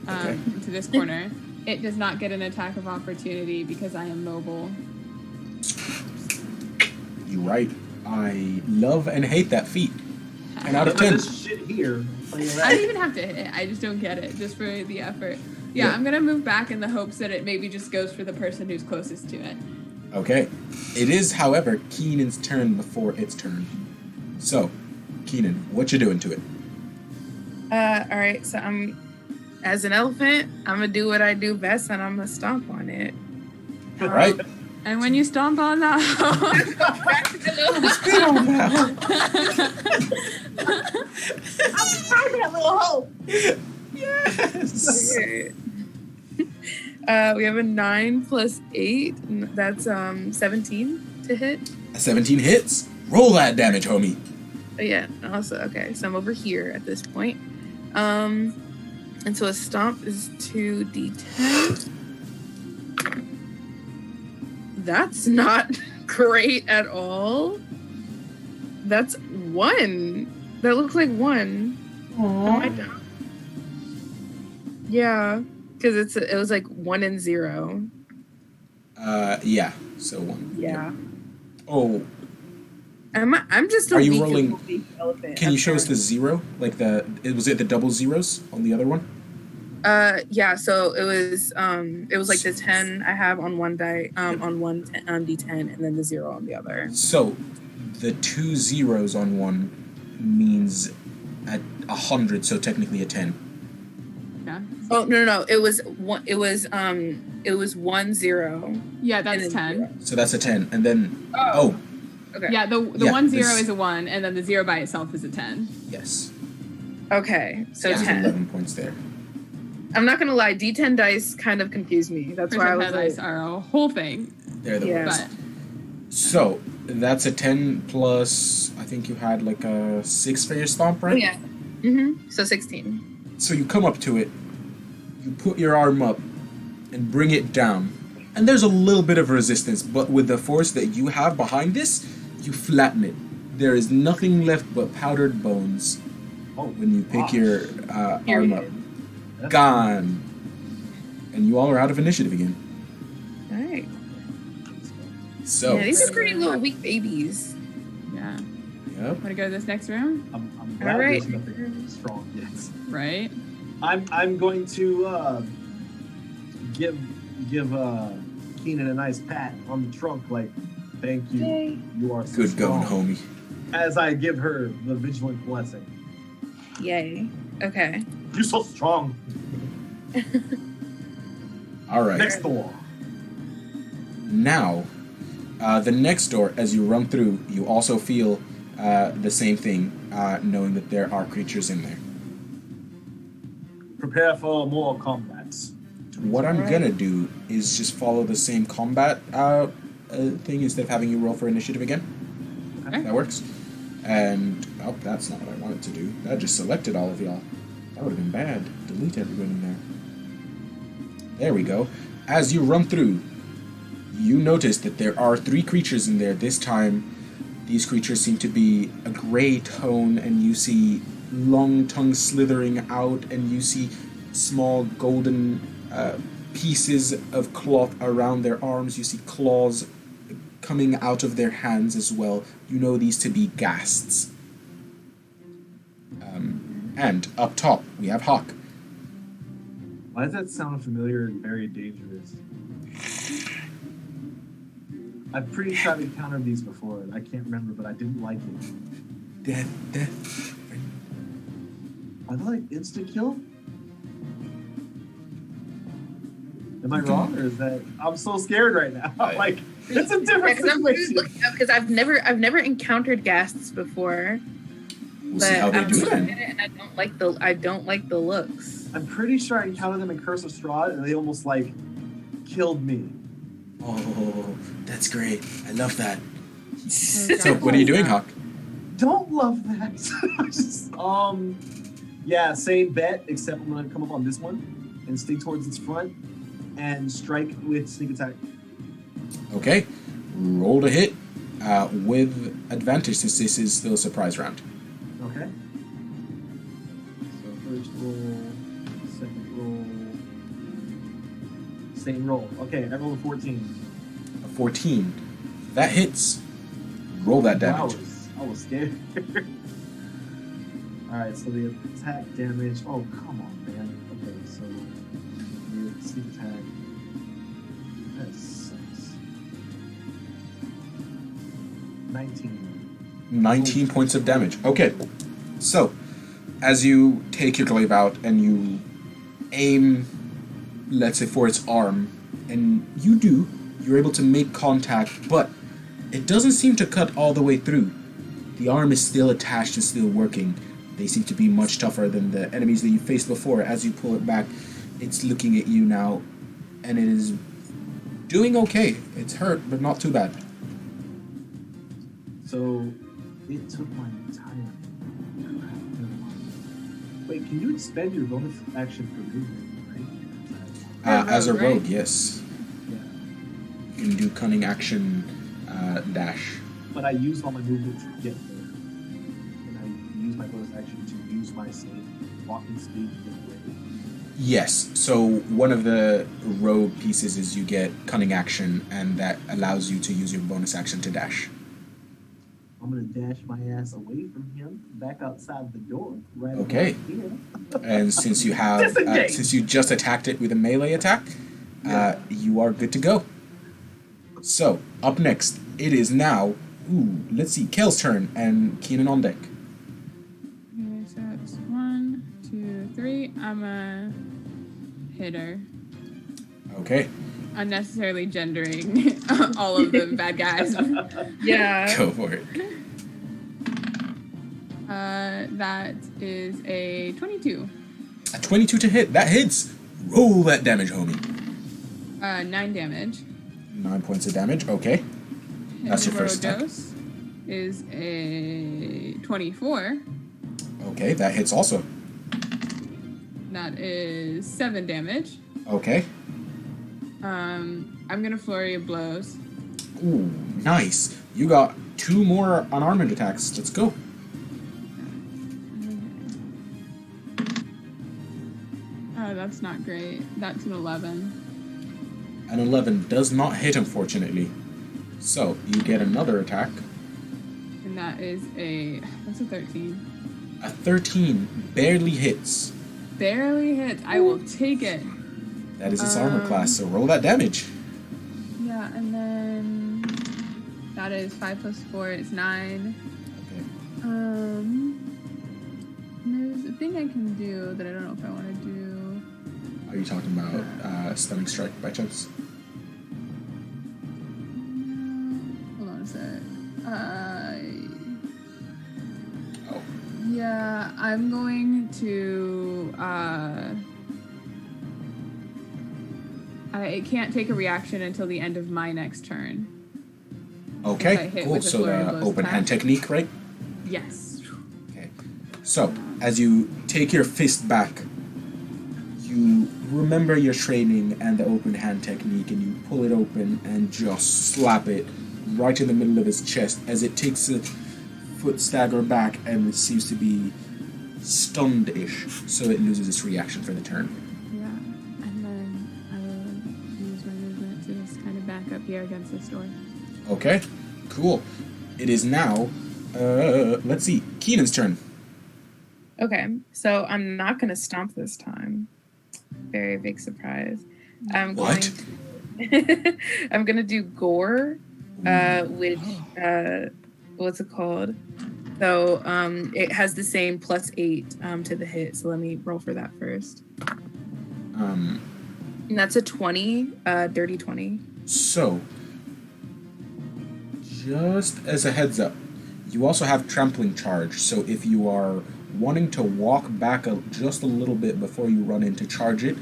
to this corner. It does not get an attack of opportunity because I am mobile. You're right. I love and hate that feat. 10 out of Look at 10. this shit here. I don't even have to hit it. I just don't get it, just for the effort. Yeah, I'm gonna move back in the hopes that it maybe just goes for the person who's closest to it. Okay. It is, however, Keenan's turn before its turn. So, Keenan, what you doing to it? All right, so as an elephant, I'm gonna do what I do best, and I'm gonna stomp on it. All right. And when you stomp on that Yes. Okay. We have a 9 plus 8. And that's 17 to hit. A 17 hits. Roll that damage, homie. But yeah, also okay. So I'm over here at this point. And so a stomp is 2d10. That's not great at all. That's 1. That looks like 1. Am I down? Yeah, because it was like 1 and 0. Yeah. So 1. Yeah. Yep. Oh, I'm just a Are you weak, rolling- weak elephant. can you show us the 0? Like was it the double zeros on the other one? Yeah, so it was like the 10 I have on one die on one on d10 and then the 0 on the other. So, the 2 zeros on one means at 100, so technically a 10. Yeah. Oh no, it was 1 1 0. Yeah, that's and 10. 0. So that's a 10, and then Okay. Yeah, the Yeah, 1 0 this- is a 1, and then the 0 by itself is a 10. yes, Okay. So Yeah. there's 10. 11 points there. I'm not gonna lie, D10 dice kind of confused me. That's why I was dice like, are a whole thing. They're the Yeah. worst. But So that's a 10 plus. I think you had like a 6 for your stomp, right? yeah. So 16. So you come up to it, you put your arm up, and bring it down. And there's a little bit of resistance, but with the force that you have behind this, you flatten it. There is nothing left but powdered bones when you pick your arm up. That's Gone. And you all are out of initiative again. All right. So, Yeah, these are pretty little weak babies. yeah. yep. Want to go to this next round? I'm glad Alright. there's nothing strong yet. Right. I'm going to give Keenan a nice pat on the trunk, like, thank you. Yay. You are so Good going, strong. homie. As I give her the vigilant blessing. Yay. Okay. You're so strong. All right. Next door. Now, the next door, as you run through, you also feel the same thing, knowing that there are creatures in there. Prepare for more combats. What I'm gonna do is just follow the same combat thing instead of having you roll for initiative again. Okay. That works. And oh, that's not what I wanted to do. That just selected all of y'all. That would have been bad. Delete everyone in there. There we go. As you run through, you notice that there are 3 creatures in there. This time, these creatures seem to be a gray tone, and you see long tongues slithering out, and you see small golden pieces of cloth around their arms. You see claws coming out of their hands as well. You know these to be ghasts. And up top, we have Hawk. Why does that sound familiar and very dangerous? I'm pretty sure I've encountered these before, and I can't remember, but I didn't like it. Death. Are they like insta-kill? Am I wrong, or is that... I'm so scared right now. Like, it's a different Because I'm situation. looking up because I've never encountered ghasts before. We'll see how they I'm do looking then. at it and I don't like the looks. I'm pretty sure I encountered them in Curse of Strahd, and they almost, like, killed me. Oh, that's great. I love that. Oh, So, what are you doing, Hawk? Don't love that. Just, yeah, same bet, except I'm gonna come up on this one and stay towards its front and strike with sneak attack. Okay. Roll to hit with advantage since this is still a surprise round. Okay. So first roll, second roll, same roll. Okay, I rolled a 14. A 14. That hits. Roll that damage. I was scared. Alright, so the attack damage. Oh, come on, man. Okay, so the sneak attack. That sucks. 19. 19 points of damage. Okay. So, as you take your glaive out and you aim, let's say, for its arm, and you're able to make contact, but it doesn't seem to cut all the way through. The arm is still attached and still working. They seem to be much tougher than the enemies that you faced before. As you pull it back, it's looking at you now, and it is doing okay. It's hurt, but not too bad. So it took my entire. Wait, can you expend your bonus action for movement, right? As a Right. rogue, yes. Yeah. You can do cunning action dash. But I used all my movement to get there. And I used my bonus action to use my same walking speed to get away. Yes, so one of the rogue pieces is you get cunning action, and that allows you to use your bonus action to dash. I'm gonna dash my ass away from him, back outside the door, right Okay. about here. And since you have, Disengage. since you just attacked it with a melee attack, you are good to go. So, up next, it is now, let's see, Kale's turn, and Keenan on deck. Okay, so it's 1, 2, 3. I'm a hitter. Okay, Unnecessarily gendering all of the bad guys. Yeah. go for it. That is a 22. A 22 to hit, that hits. Roll that damage, homie. 9 damage. 9 points of damage. Okay. That's your Numero first attack. dos is a 24. Okay, that hits also. That is 7 damage. Okay. I'm gonna flurry of blows. Ooh, nice. You got 2 more unarmed attacks. Let's go. Oh, that's not great. That's an 11. An 11 does not hit, unfortunately. So, you get another attack. And that's a 13. A 13 barely hits. Barely hits. I will take it. That is its armor class, so roll that damage. Yeah, and then that is 5 plus 4 is 9. Okay. There's a thing I can do that I don't know if I want to do. Are you talking about stunning strike by chance? Hold on a sec. Oh. Yeah, I'm going to. I can't take a reaction until the end of my next turn. If I Okay, hit cool. with a So flurry of the blows open hand attack. technique, right? Yes. Okay. So, as you take your fist back, you remember your training and the open hand technique, and you pull it open and just slap it right in the middle of his chest as it takes a foot stagger back and it seems to be stunned-ish, so it loses its reaction for the turn. Yeah, and then I will use my movement to just kind of back up here against this door. Okay, cool. It is now, let's see, Keenan's turn. Okay, so I'm not gonna stomp this time. Very big surprise. I'm What? going. I'm gonna do gore, which what's it called? So it has the same +8 to the hit. So let me roll for that first. And that's a 20, dirty 20. So, just as a heads up, you also have trampling charge, so if you are wanting to walk back just a little bit before you run in to charge it,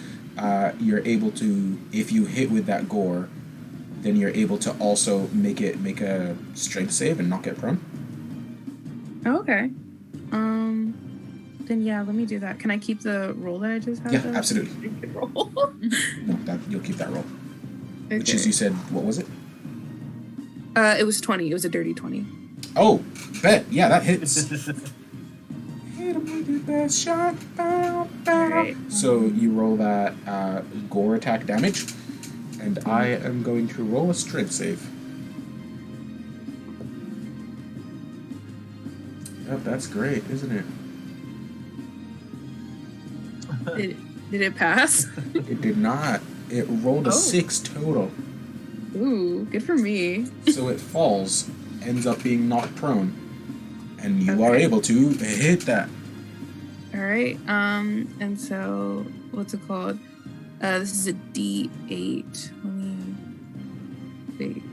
you're able to, if you hit with that gore, then you're able to also make a strength save and not get prone. Oh, okay. Then yeah, let me do that. Can I keep the roll that I just had? Yeah, though? absolutely. Roll. No, you'll keep that roll. Okay. Which is, you said, what was it? It was 20. It was a dirty 20. Oh, bet. Yeah, that hits. Hit him with your best shot. Bow, bow. Alright. So you roll that gore attack damage, and I am going to roll a strength save. Yep, that's great, isn't it? Did it pass? It did not. It rolled a 6 total. Ooh, good for me. So it falls, ends up being knocked prone, and you are Okay. able to hit that. All right. And so what's it called? This is a D8. Let me see.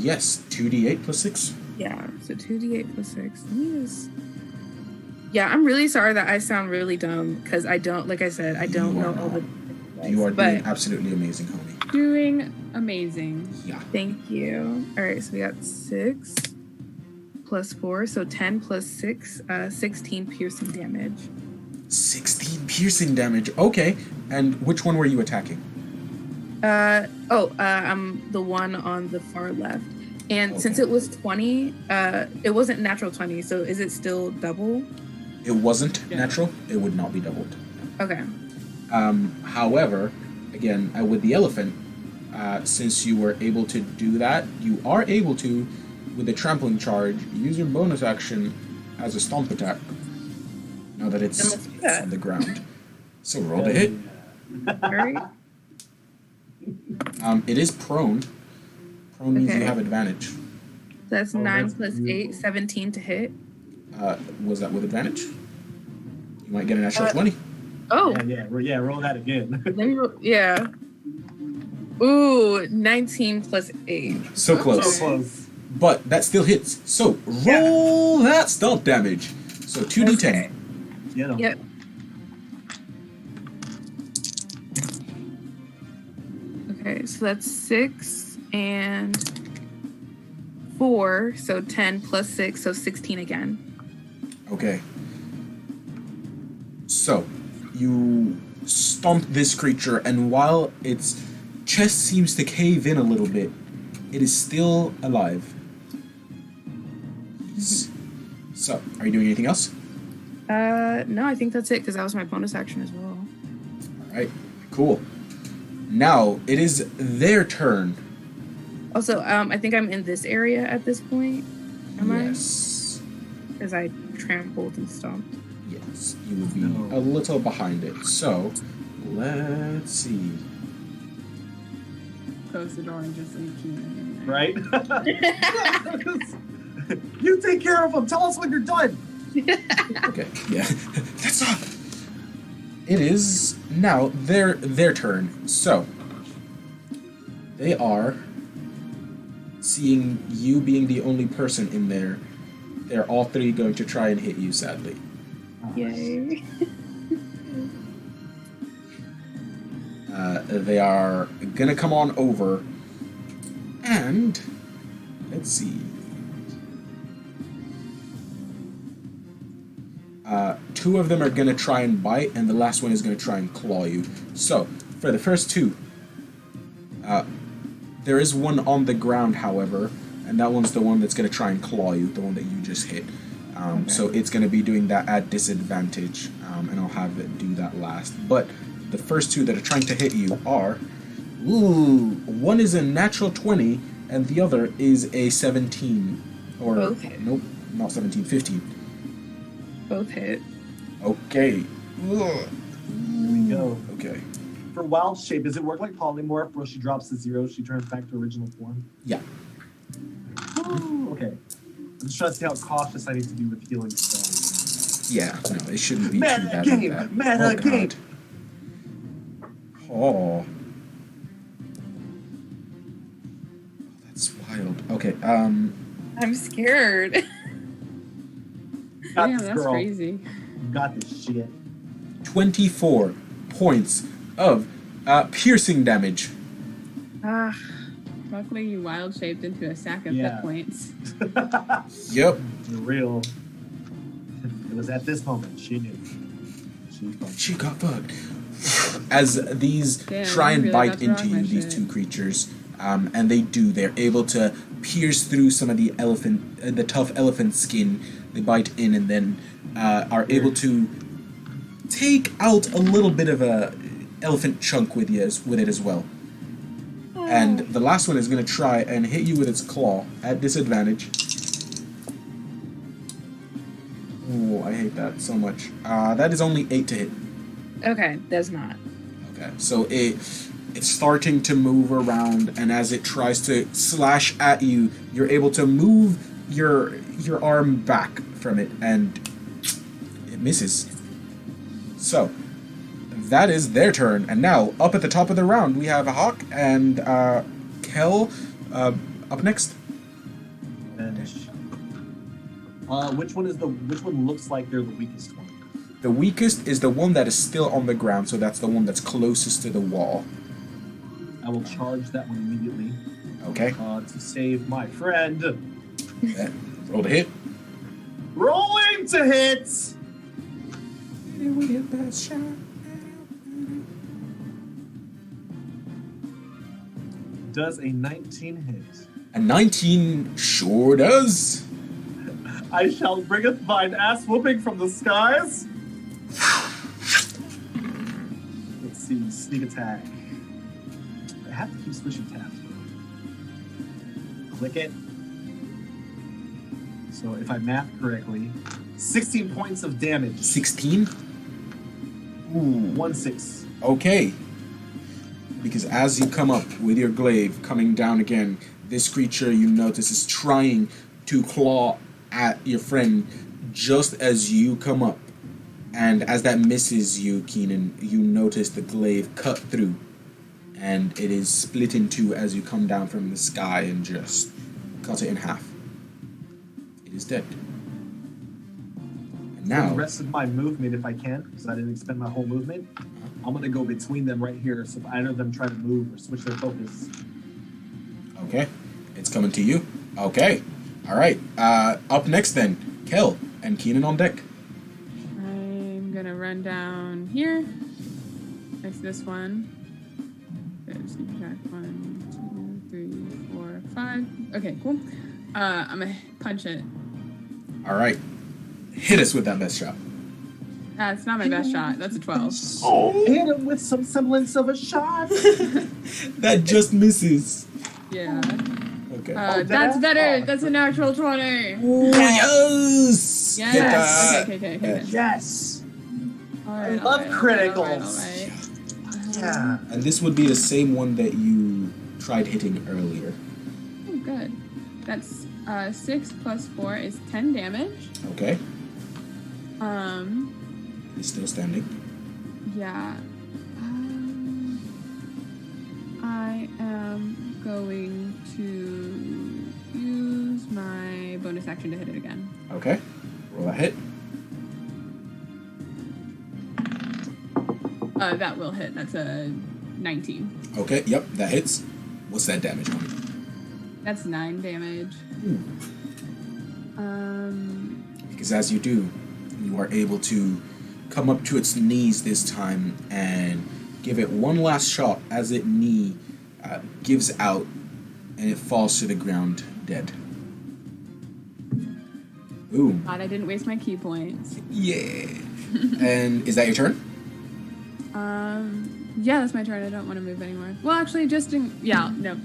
Yes, 2d8 plus 6. Yeah. So 2D8 plus 6. Let me just. Yeah, I'm really sorry that I sound really dumb because I don't, like I said, I don't You know are all the. You are but doing absolutely amazing, homie. Doing amazing. Yeah. thank you. All right. So we got 6 plus 4. So 10 plus 6, 16 piercing damage. 16 piercing damage. Okay. And which one were you attacking? I'm the one on the far left. And since it was 20, it wasn't natural 20, so is it still double? It wasn't Yeah. natural. It would not be doubled. Okay. However, again, with the elephant, since you were able to do that, you are able to, with a trampling charge, use your bonus action as a stomp attack. Now that it's Then let's do that. on the ground. So roll to hit. All right. It is prone. Prone means you Okay. have advantage. That's Oh, 9 that's plus 8, beautiful. 17 to hit. Was that with advantage? You might get an extra 20. Oh, Roll that again. let me yeah. Ooh, 19 plus 8. So So close. close. But that still hits. So roll that stomp damage. So 2d10. Okay. Get him. Yep. Okay, so that's 6 and 4, so 10 plus 6, so 16 again. Okay. So, you stomp this creature, and while its chest seems to cave in a little bit, it is still alive. So, are you doing anything else? No, I think that's it, because that was my bonus action as well. Alright, cool. Now, it is their turn. Also, I think I'm in this area at this point. Am Yes. I? Because I trampled and stomped. Yes, you would be a little behind it. So, let's see. Close the door and just leave Keenan in there. Right? You take care of them. Tell us when you're done. Okay, yeah. That's all. It is now their turn. So, they are seeing you being the only person in there. They're all three going to try and hit you, sadly. Yay. They are gonna come on over, and let's see. Two of them are gonna try and bite, and the last one is gonna try and claw you. So, for the first two, there is one on the ground, however, and that one's the one that's gonna try and claw you, the one that you just hit. So it's gonna be doing that at disadvantage, and I'll have it do that last. But the first two that are trying to hit you are, one is a natural 20, and the other is a 17. Or, Both hit. Nope, not 17, 15. Both hit. Okay. Here we go. Okay. For wild shape, does it work like polymorph where she drops to 0, she turns back to original form? Yeah. Ooh, okay. I'm just trying to see how cautious I need to be with healing spells. Yeah, no, it shouldn't be too Meta bad. game! Like that. Meta game! Oh. That's wild. Okay, I'm scared. Got Damn, this, that's girl. crazy. You got this shit. 24 points of piercing damage. Ah, Luckily, you wild shaped into a sack of Yeah. hit points. Yep. For real. It was at this moment she knew. She got fucked. As these Damn, try I and really bite got to rock into my you, these shit. two creatures, and they do. They're able to pierce through some of the the tough elephant skin. They bite in and then are able to take out a little bit of a elephant chunk with it as well. And the last one is going to try and hit you with its claw at disadvantage. Oh, I hate that so much. That is only 8 to hit. okay, that's not. Okay, so it's starting to move around, and as it tries to slash at you, you're able to move your arm back from it, and it misses. So that is their turn, and now up at the top of the round we have Hawk and Kel up next. Which one looks like they're the weakest one? The weakest is the one that is still on the ground, so that's the one that's closest to the wall. I will charge that one immediately. Okay. To save my friend. Roll to hit. Rolling to hit! Does a 19 hit? A 19 sure does. I shall bringeth thine ass whooping from the skies. Let's see, sneak attack. I have to keep switching tabs. Click it. So if I math correctly, 16 points of damage. 16? Ooh. 1-6. Okay. Because as you come up with your glaive coming down again, this creature you notice is trying to claw at your friend just as you come up. And as that misses you, Keenan, you notice the glaive cut through. And it is split in two as you come down from the sky and just cut it in half. It is dead. And Now, the rest of my movement, if I can, because I didn't expend my whole movement, I'm gonna go between them right here. So if either of them try to move or switch their focus. okay, it's coming to you. Okay, all right. Up next then, Kel and Keenan on deck. I'm gonna run down here. Next to this one. There's exact 1, 2, 3, 4, 5. Okay, cool. I'm gonna punch it. All right, hit us with that best shot. It's not my best shot. That's a 12. Oh, Hit him with some semblance of a shot. that just misses. Yeah. Okay. That's better. That's a natural 20. Oh, yes. Yes. Hit that. Okay. Yes. All I right, love all criticals. right. Yeah. And this would be the same one that you tried hitting earlier. Oh, good. That's 6 plus 4 is 10 damage. Okay. He's still standing. Yeah. I am going to use my bonus action to hit it again. Okay. Roll a hit. That will hit. That's a 19. Okay. Yep. That hits. What's that damage on? That's 9 damage. Because as you do, you are able to come up to its knees this time and give it one last shot as its knee gives out and it falls to the ground dead. Ooh. Glad I didn't waste my key points. Yeah. And is that your turn? Yeah, that's my turn. I don't want to move anymore. Well, actually, no.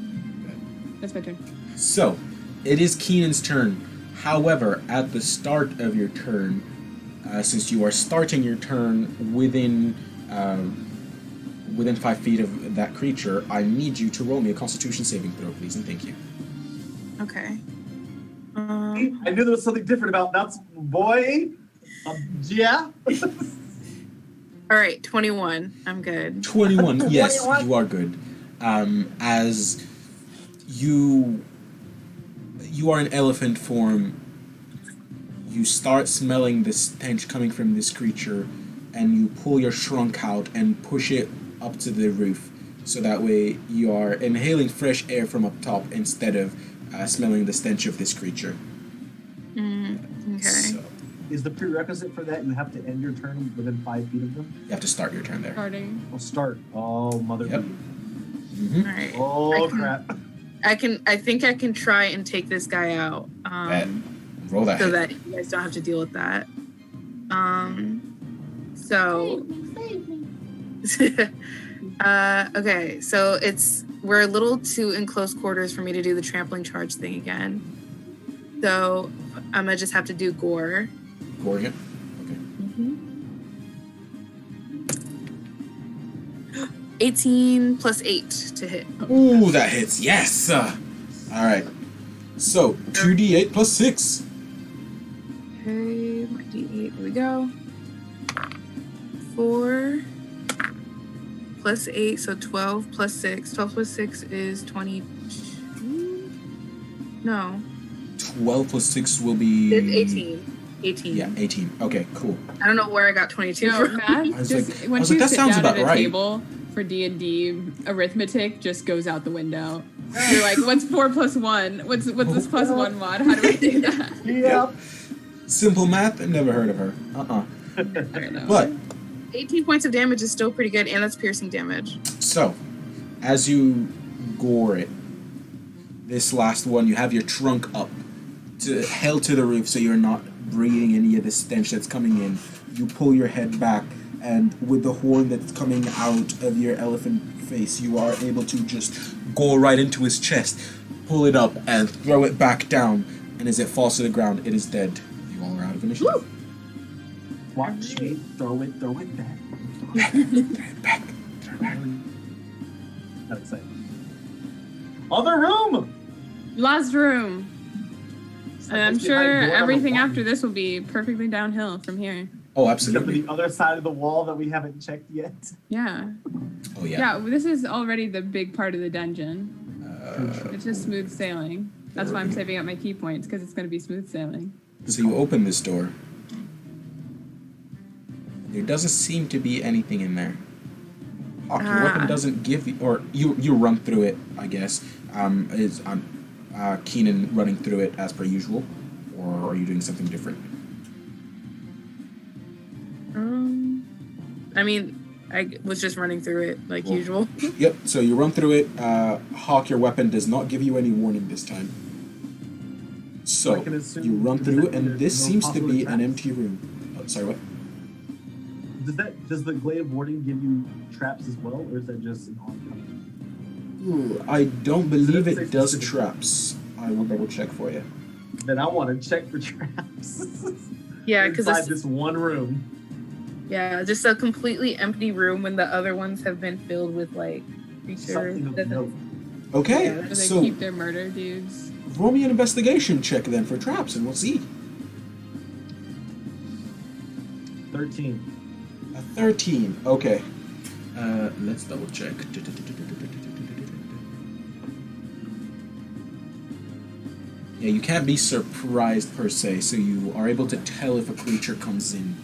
That's my turn. So, it is Keenan's turn. However, at the start of your turn, since you are starting your turn within 5 feet of that creature, I need you to roll me a Constitution saving throw, please, and thank you. Okay. I knew there was something different about nuts, boy. Yeah. All right, 21. I'm good. 21. Yes, 21. you are good. As you are in elephant form, you start smelling the stench coming from this creature, and you pull your trunk out and push it up to the roof, so that way you are inhaling fresh air from up top instead of smelling the stench of this creature. Okay. So, Is the prerequisite for that you have to end your turn within 5 feet of them? you have to start your turn there. Starting. Well, start. Oh, mother. Yep. Bee. All right. Oh, crap. I think I can try and take this guy out. Bet. Roll that So hit. that you guys don't have to deal with that. So okay, so we're a little too in close quarters for me to do the trampling charge thing again. So I'm gonna just have to do gore. Gore again? Okay. 18 plus 8 to hit. Ooh, that hits. Yes. All right. So 2d8 plus 6. Okay, my D8, here we go. 4 plus 8, so 12 plus 6. 12 plus 6 is 22. No, 12 plus 6 will be... it's 18. 18. Yeah, 18. Okay, cool. I don't know where I got 22 No, from. math I was just like- once I was you like, that sit sounds down about at a right. table for D&D, arithmetic just goes out the window. You're like, what's 4 plus 1? What's this plus 1 mod? How do I do that? Yep. Simple math, never heard of her. I don't know. But, 18 points of damage is still pretty good, and that's piercing damage. so, as you gore it, this last one, you have your trunk up, held to the roof so you're not breathing any of the stench that's coming in. You pull your head back, and with the horn that's coming out of your elephant face, you are able to just go right into his chest, pull it up, and throw it back down. And as it falls to the ground, it is dead. You all are out of initiative. Woo! Watch me throw it back. Throw it back. Not excited. Other room! Last room. And I'm Supposed to be my sure door number everything 1. after this will be perfectly downhill from here. Oh, Except for absolutely. the other side of the wall that we haven't checked yet. Yeah. Oh, yeah. Yeah, this is already the big part of the dungeon. It's just smooth sailing. That's why I'm saving up my key points, because it's going to be smooth sailing. So you open this door, There doesn't seem to be anything in there. Hawk, your weapon doesn't give you, or you run through it, I guess. Is Keenan running through it as per usual, or are you doing something different? I mean, I was just running through it like usual. Yep, so you run through it. Hawk, your weapon does not give you any warning this time. So, you run through, and this seems to be an empty room. Oh, sorry, what? Does the glade of warding give you traps as well, or is that just an oncoming? Ooh, I don't believe it does traps. I will double check for you. Then I want to check for traps. Yeah, because inside this one room. Yeah, just a completely empty room when the other ones have been filled with like creatures. Something of note. Okay, Yeah, they so keep their murder dudes. roll me an investigation check then for traps, and we'll see. 13. A 13. Okay. Let's double check. Yeah, you can't be surprised per se, so you are able to tell if a creature comes in,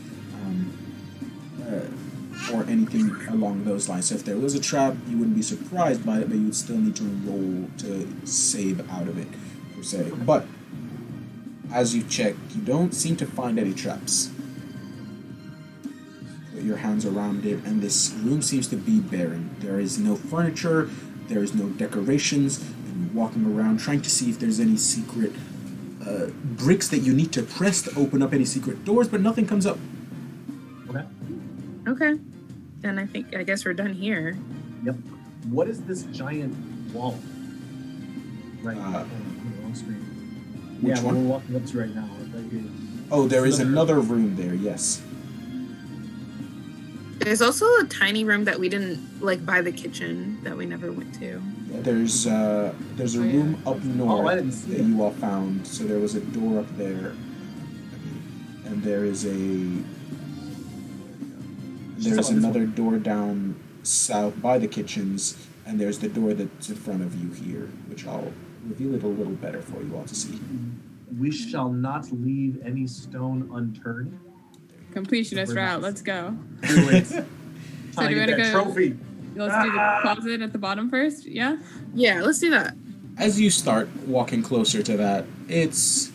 or anything along those lines. So if there was a trap, you wouldn't be surprised by it, but you would still need to roll to save out of it, per se. But as you check, you don't seem to find any traps. Put your hands around it, and this room seems to be barren. There is no furniture, there is no decorations, and you're walking around trying to see if there's any secret bricks that you need to press to open up any secret doors, but nothing comes up. Okay. Then I guess we're done here. Yep. What is this giant wall? Right. On screen. Which one? We're walking up to right now. Right here. Oh, there is another room there, yes. There's also a tiny room that we didn't like by the kitchen that we never went to. There's a room up north I didn't see that you all found. So there was a door up there, and there's another door down south by the kitchens, and there's the door that's in front of you here, which I'll reveal it a little better for you all to see. We shall not leave any stone unturned. Completionist route. Let's go. Do it. So Time do to you get want to that go? trophy. Let's do the closet at the bottom first. Yeah. Yeah, let's do that. As you start walking closer to that, it's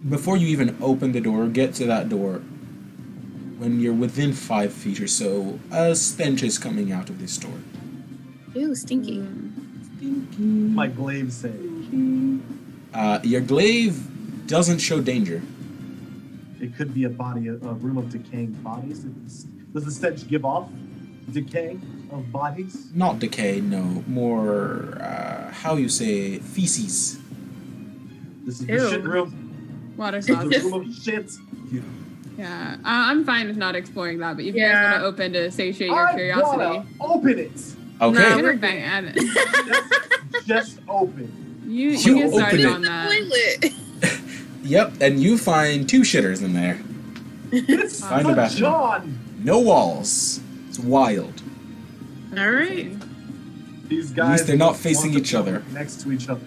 before you even open the door, get to that door. When you're within 5 feet or so, a stench is coming out of this door. Ew, stinky. My glaive say. Your glaive doesn't show danger. It could be a room of decaying bodies. Does the stench give off decay of bodies? Not decay, no. More, how you say, feces. This is Ew. the shit room. Water This is sauce. the room of shit. Yeah. I'm fine with not exploring that, but if you guys Yeah. want to open to satiate your I curiosity. wanna open it. Okay. No, You're bad. Just open. You You get open started it. on that. Toilet. Yep, and you find 2 shitters in there. It's Find the a bathroom. John. No walls. It's wild. All right. These At guys. least they're not want facing to each other. Next to each other.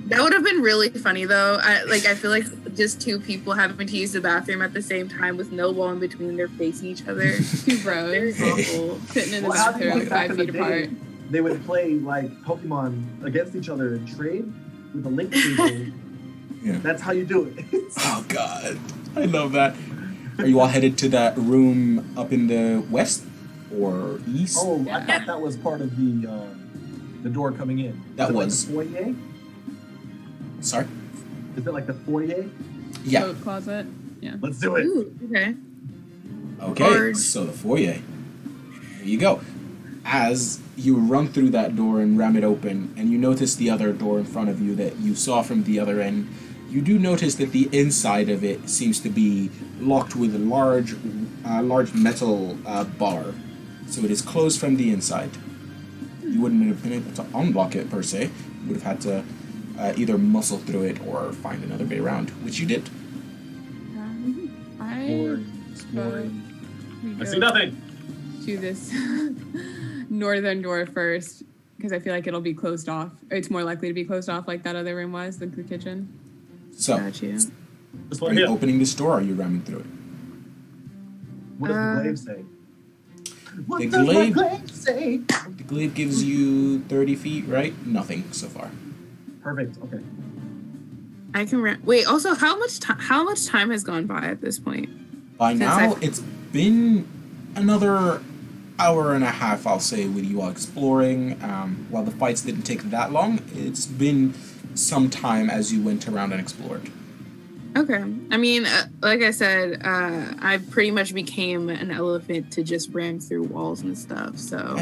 That would have been really funny though. I feel like just 2 people having to use the bathroom at the same time with no wall in between, they're facing each other. 2 bros Awful. sitting in the Well, how do you bathroom think back 5 in the feet day, apart. They would play like Pokemon against each other and trade with a link cable. Yeah. That's how you do it. Oh, God. I love that. Are you all headed to that room up in the west or east? Oh, I Yeah. thought that was part of the door coming in. That Is it was. like the foyer. Sorry? Is it like the foyer? Yeah. Coat closet. Yeah. Let's do it. Ooh, okay. Okay, Or- so the foyer. There you go. As you run through that door and ram it open, and you notice the other door in front of you that you saw from the other end, you do notice that the inside of it seems to be locked with a large metal bar. So it is closed from the inside. You wouldn't have been able to unlock it per se. You would have had to either muscle through it or find another way around, which you did. Exploring. We I go see nothing. to this northern door first because I feel like it'll be closed off. It's more likely to be closed off like that other room was, the kitchen. So, Got you. This are one you here. opening this door or are you ramming through it? What does the glaive say? What The does my glaive- glaive say? The glaive gives you 30 feet, right? Nothing so far. Perfect. Okay. I can wait. Also, how much time has gone by at this point? By Since now, I've- it's been another hour and a half, I'll say, with you all exploring. While the fights didn't take that long, it's been some time as you went around and explored. Okay. I mean, like I said, I pretty much became an elephant to just ram through walls and stuff. So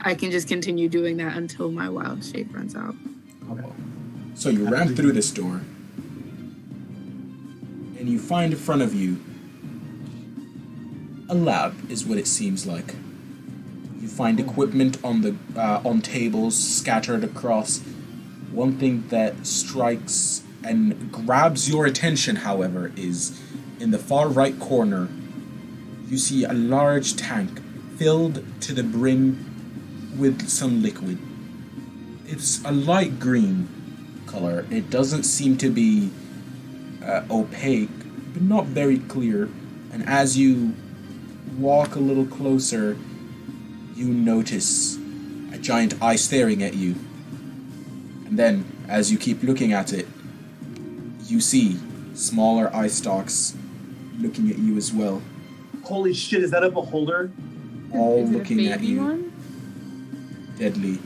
I can just continue doing that until my wild shape runs out. Okay. So you ram through this door, and you find in front of you a lab, is what it seems like. You find equipment on tables scattered across. One thing that strikes and grabs your attention, however, is in the far right corner, you see a large tank filled to the brim with some liquid. It's a light green color. It doesn't seem to be opaque, but not very clear. And as you walk a little closer, you notice a giant eye staring at you. And then, as you keep looking at it, you see smaller eye stalks looking at you as well, Holy shit! Is that a beholder? all Is it a looking at baby you, one? deadly.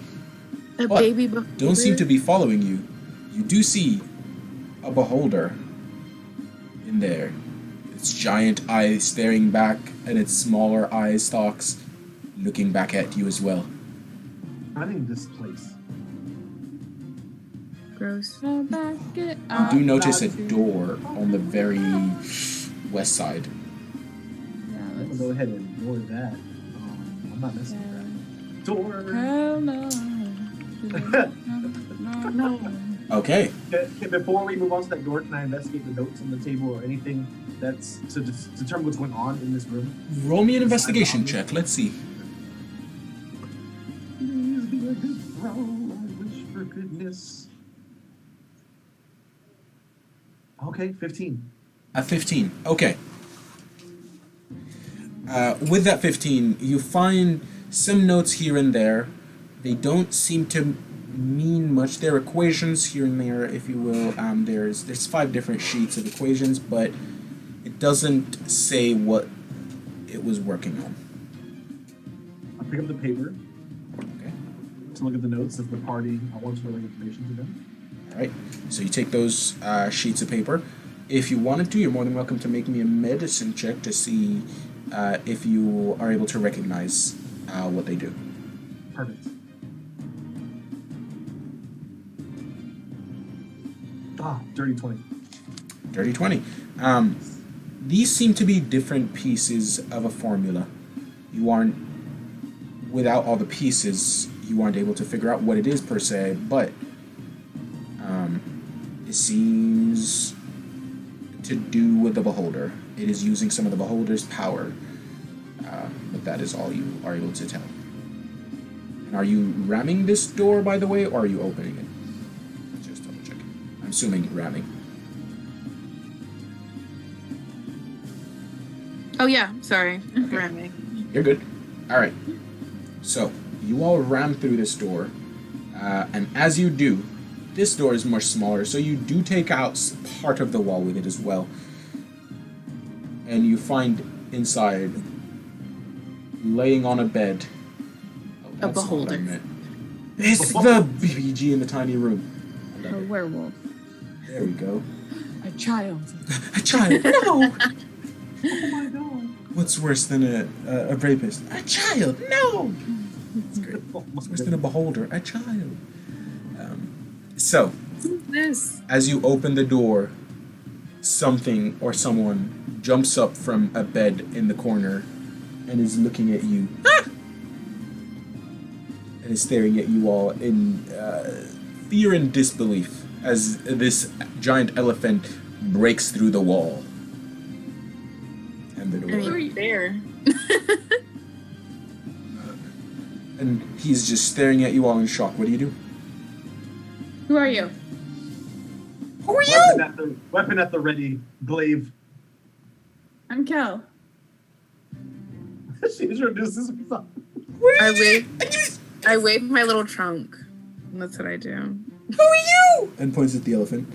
A What? baby Don't seem to be following you. You do see a beholder in there. Its giant eyes staring back, and its smaller eye stalks looking back at you as well. Running this place. Gross. Back it You up. do notice a to- door on the very west side. Yeah, I'm gonna let's go ahead and ignore that. I'm not messing with that. Door. Hell no. No. Okay, Before we move on to that door, can I investigate the notes on the table or anything that's to determine what's going on in this room? roll me an investigation check. Let's see. Please be a good throw. I wish for goodness. Okay, 15. A 15. Okay. With that 15, you find some notes here and there. They don't seem to mean much. They're equations here and there, if you will. There's 5 different sheets of equations, but it doesn't say what it was working on. I pick up the paper Okay. to look at the notes of the party. I want to relay information to them. All right. So you take those sheets of paper. If you wanted to, you're more than welcome to make me a medicine check to see if you are able to recognize what they do. Perfect. Dirty 20. Dirty 20. These seem to be different pieces of a formula. You aren't, without all the pieces, you aren't able to figure out what it is per se, but it seems to do with the beholder. It is using some of the beholder's power, but that is all you are able to tell. And are you ramming this door, by the way, or are you opening it? Just double checking. I'm assuming ramming. Oh yeah, sorry. Ramming. You're good. All right. So you all ram through this door, and as you do, this door is much smaller, so you do take out part of the wall with it as well. And you find inside, laying on a bed, that's not what I beholder. meant. It's the BBG in the tiny room. I love A it. werewolf. There we go. A child. A child. No. Oh my god. What's worse than a rapist? A child. No. It's great. What's worse than a beholder? A child. So, This. as you open the door, something or someone jumps up from a bed in the corner and is looking at you. And is staring at you all in fear and disbelief as this giant elephant breaks through the wall. And the door. I mean, there. And he's just staring at you all in shock. What do you do? Who are you? Who are you? Weapon at the ready. Glaive. I'm Kel. She introduces herself. I wave my little trunk. That's what I do. Who are you? And points at the elephant.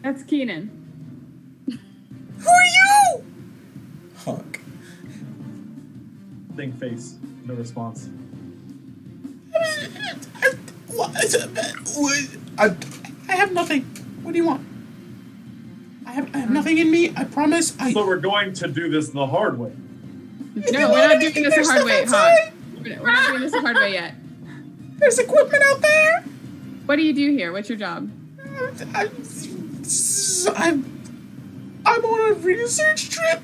That's Keenan. Who are you? Hawk. Think face. No response. I have nothing. What do you want? I have nothing in me. I promise. So we're going to do this the hard way. No, we're not doing this the hard way, Hawk. We're not doing this the hard way yet. There's equipment out there. What do you do here? What's your job? I'm on a research trip.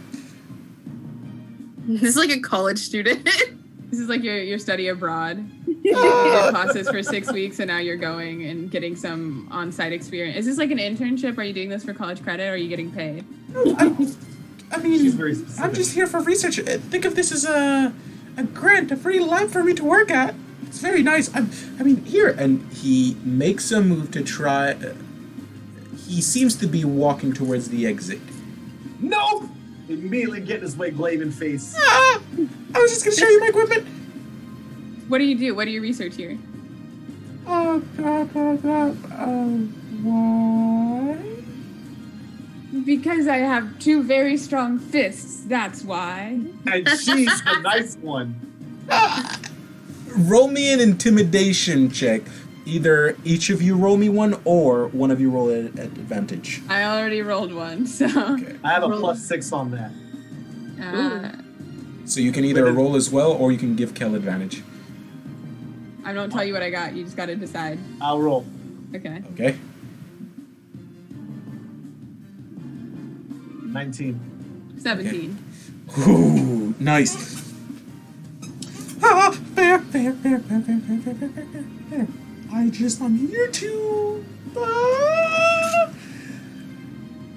This is like a college student. This is like your study abroad. You did classes for 6 weeks, and now you're going and getting some on-site experience. Is this like an internship? Are you doing this for college credit, or are you getting paid? I mean, She's very specific. I'm just here for research. Think of this as a grant, a free lab for me to work at. It's very nice. I mean, here. And he makes a move to try. He seems to be walking towards the exit. No! Immediately get his way glaive in face. I was just gonna show you my equipment. What do you do? What do you research here? Why? Because I have 2 very strong fists. That's why. And she's the nice one. Roll me an intimidation check. Either each of you roll me one, or one of you roll it at advantage. I already rolled one, so. Okay. I have a +6 on that. So you can either roll as well, or you can give Kel advantage. I don't tell you what I got. You just got to decide. I'll roll. Okay. Okay. 19. 17. Ooh, nice. Fair. I'm here to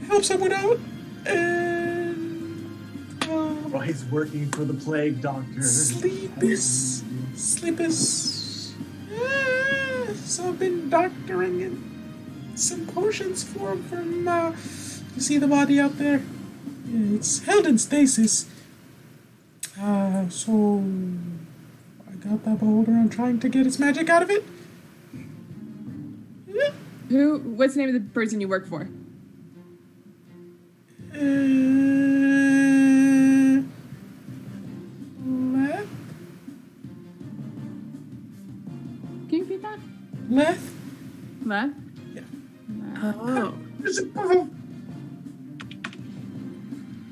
help someone out, and Oh, he's working for the plague doctor. sleep is. So I've been doctoring in some potions for him from. You see the body out there? Yeah, it's held in stasis. So I got that beholder. I'm trying to get its magic out of it. Yeah. What's the name of the person you work for? Leth? Can you repeat that? Leth? Left? Yeah. Oh.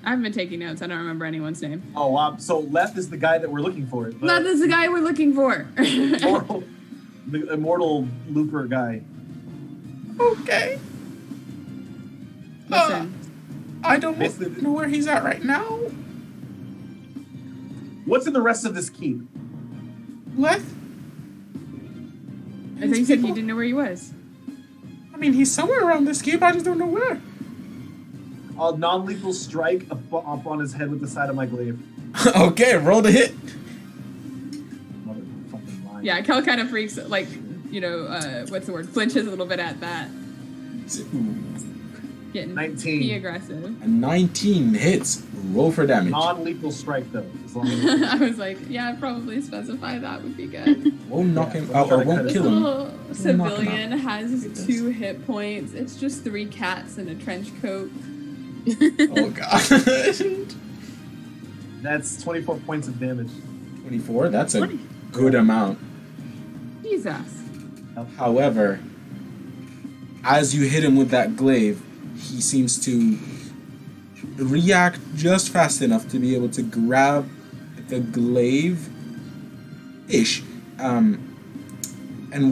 I haven't been taking notes. I don't remember anyone's name. Oh, so Leth is the guy that we're looking for. Left is the guy we're looking for. The immortal looper guy. Okay. Listen. I don't Basically- know where he's at right now. What's in the rest of this keep? Leth? I thought you said you didn't know where he was. I mean, he's somewhere around this cube. I just don't know where. A non-lethal strike up on his head with the side of my glaive. Okay, roll the hit. Motherfucking lying. Yeah, Kel kind of freaks, like, what's the word? Flinches a little bit at that. Getting 19. Be aggressive. A 19 hits. Roll for damage. Non-lethal strike though. As long as I was like, yeah, probably specify that would be good. Won't knock him Yeah, out or I won't could've- This kill him. little knock him civilian out. has Look at 2 hit points. It's just 3 cats in a trench coat. Oh god. that's 24 points of damage. 24? That's a good amount. Jesus. However, as you hit him with that glaive, he seems to react just fast enough to be able to grab the glaive ish. And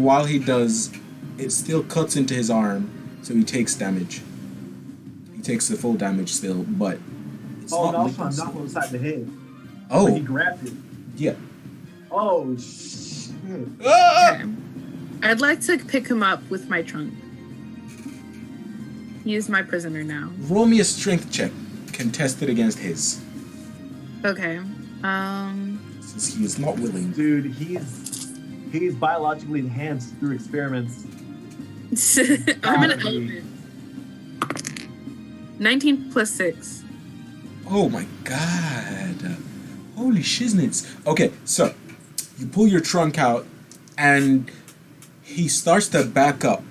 while he does, it still cuts into his arm, so he takes damage. He takes the full damage still, but it's Oh, not no, lethal. I'm not upside the head. He Oh, grabbed it. yeah. Oh shit. Ah! Okay. I'd like to pick him up with my trunk. He is my prisoner now. Roll me a strength check, contested against his, Okay. since he is not willing. Dude, he's biologically enhanced through experiments. I'm an elephant. 19 plus 6. Oh my god. Holy shiznits. Okay, so you pull your trunk out and he starts to back up,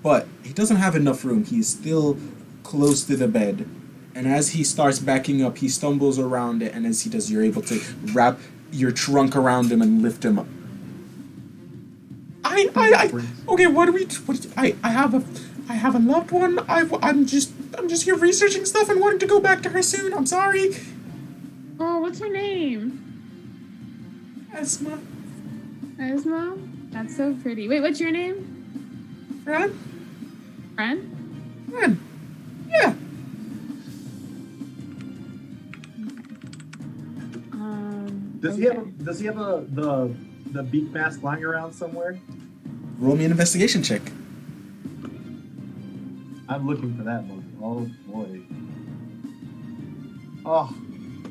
but he doesn't have enough room. He's still close to the bed. And as he starts backing up, he stumbles around it, and as he does, you're able to wrap your trunk around him and lift him up. Okay, I have a loved one. I'm just here researching stuff and wanting to go back to her soon. I'm sorry. Oh, what's her name? Esma. Esma? That's so pretty. Wait, what's your name? Fran? Fran? Fran. Yeah. Does he have the beak mask lying around somewhere? Roll me an investigation check. I'm looking for that one. Oh boy. Oh,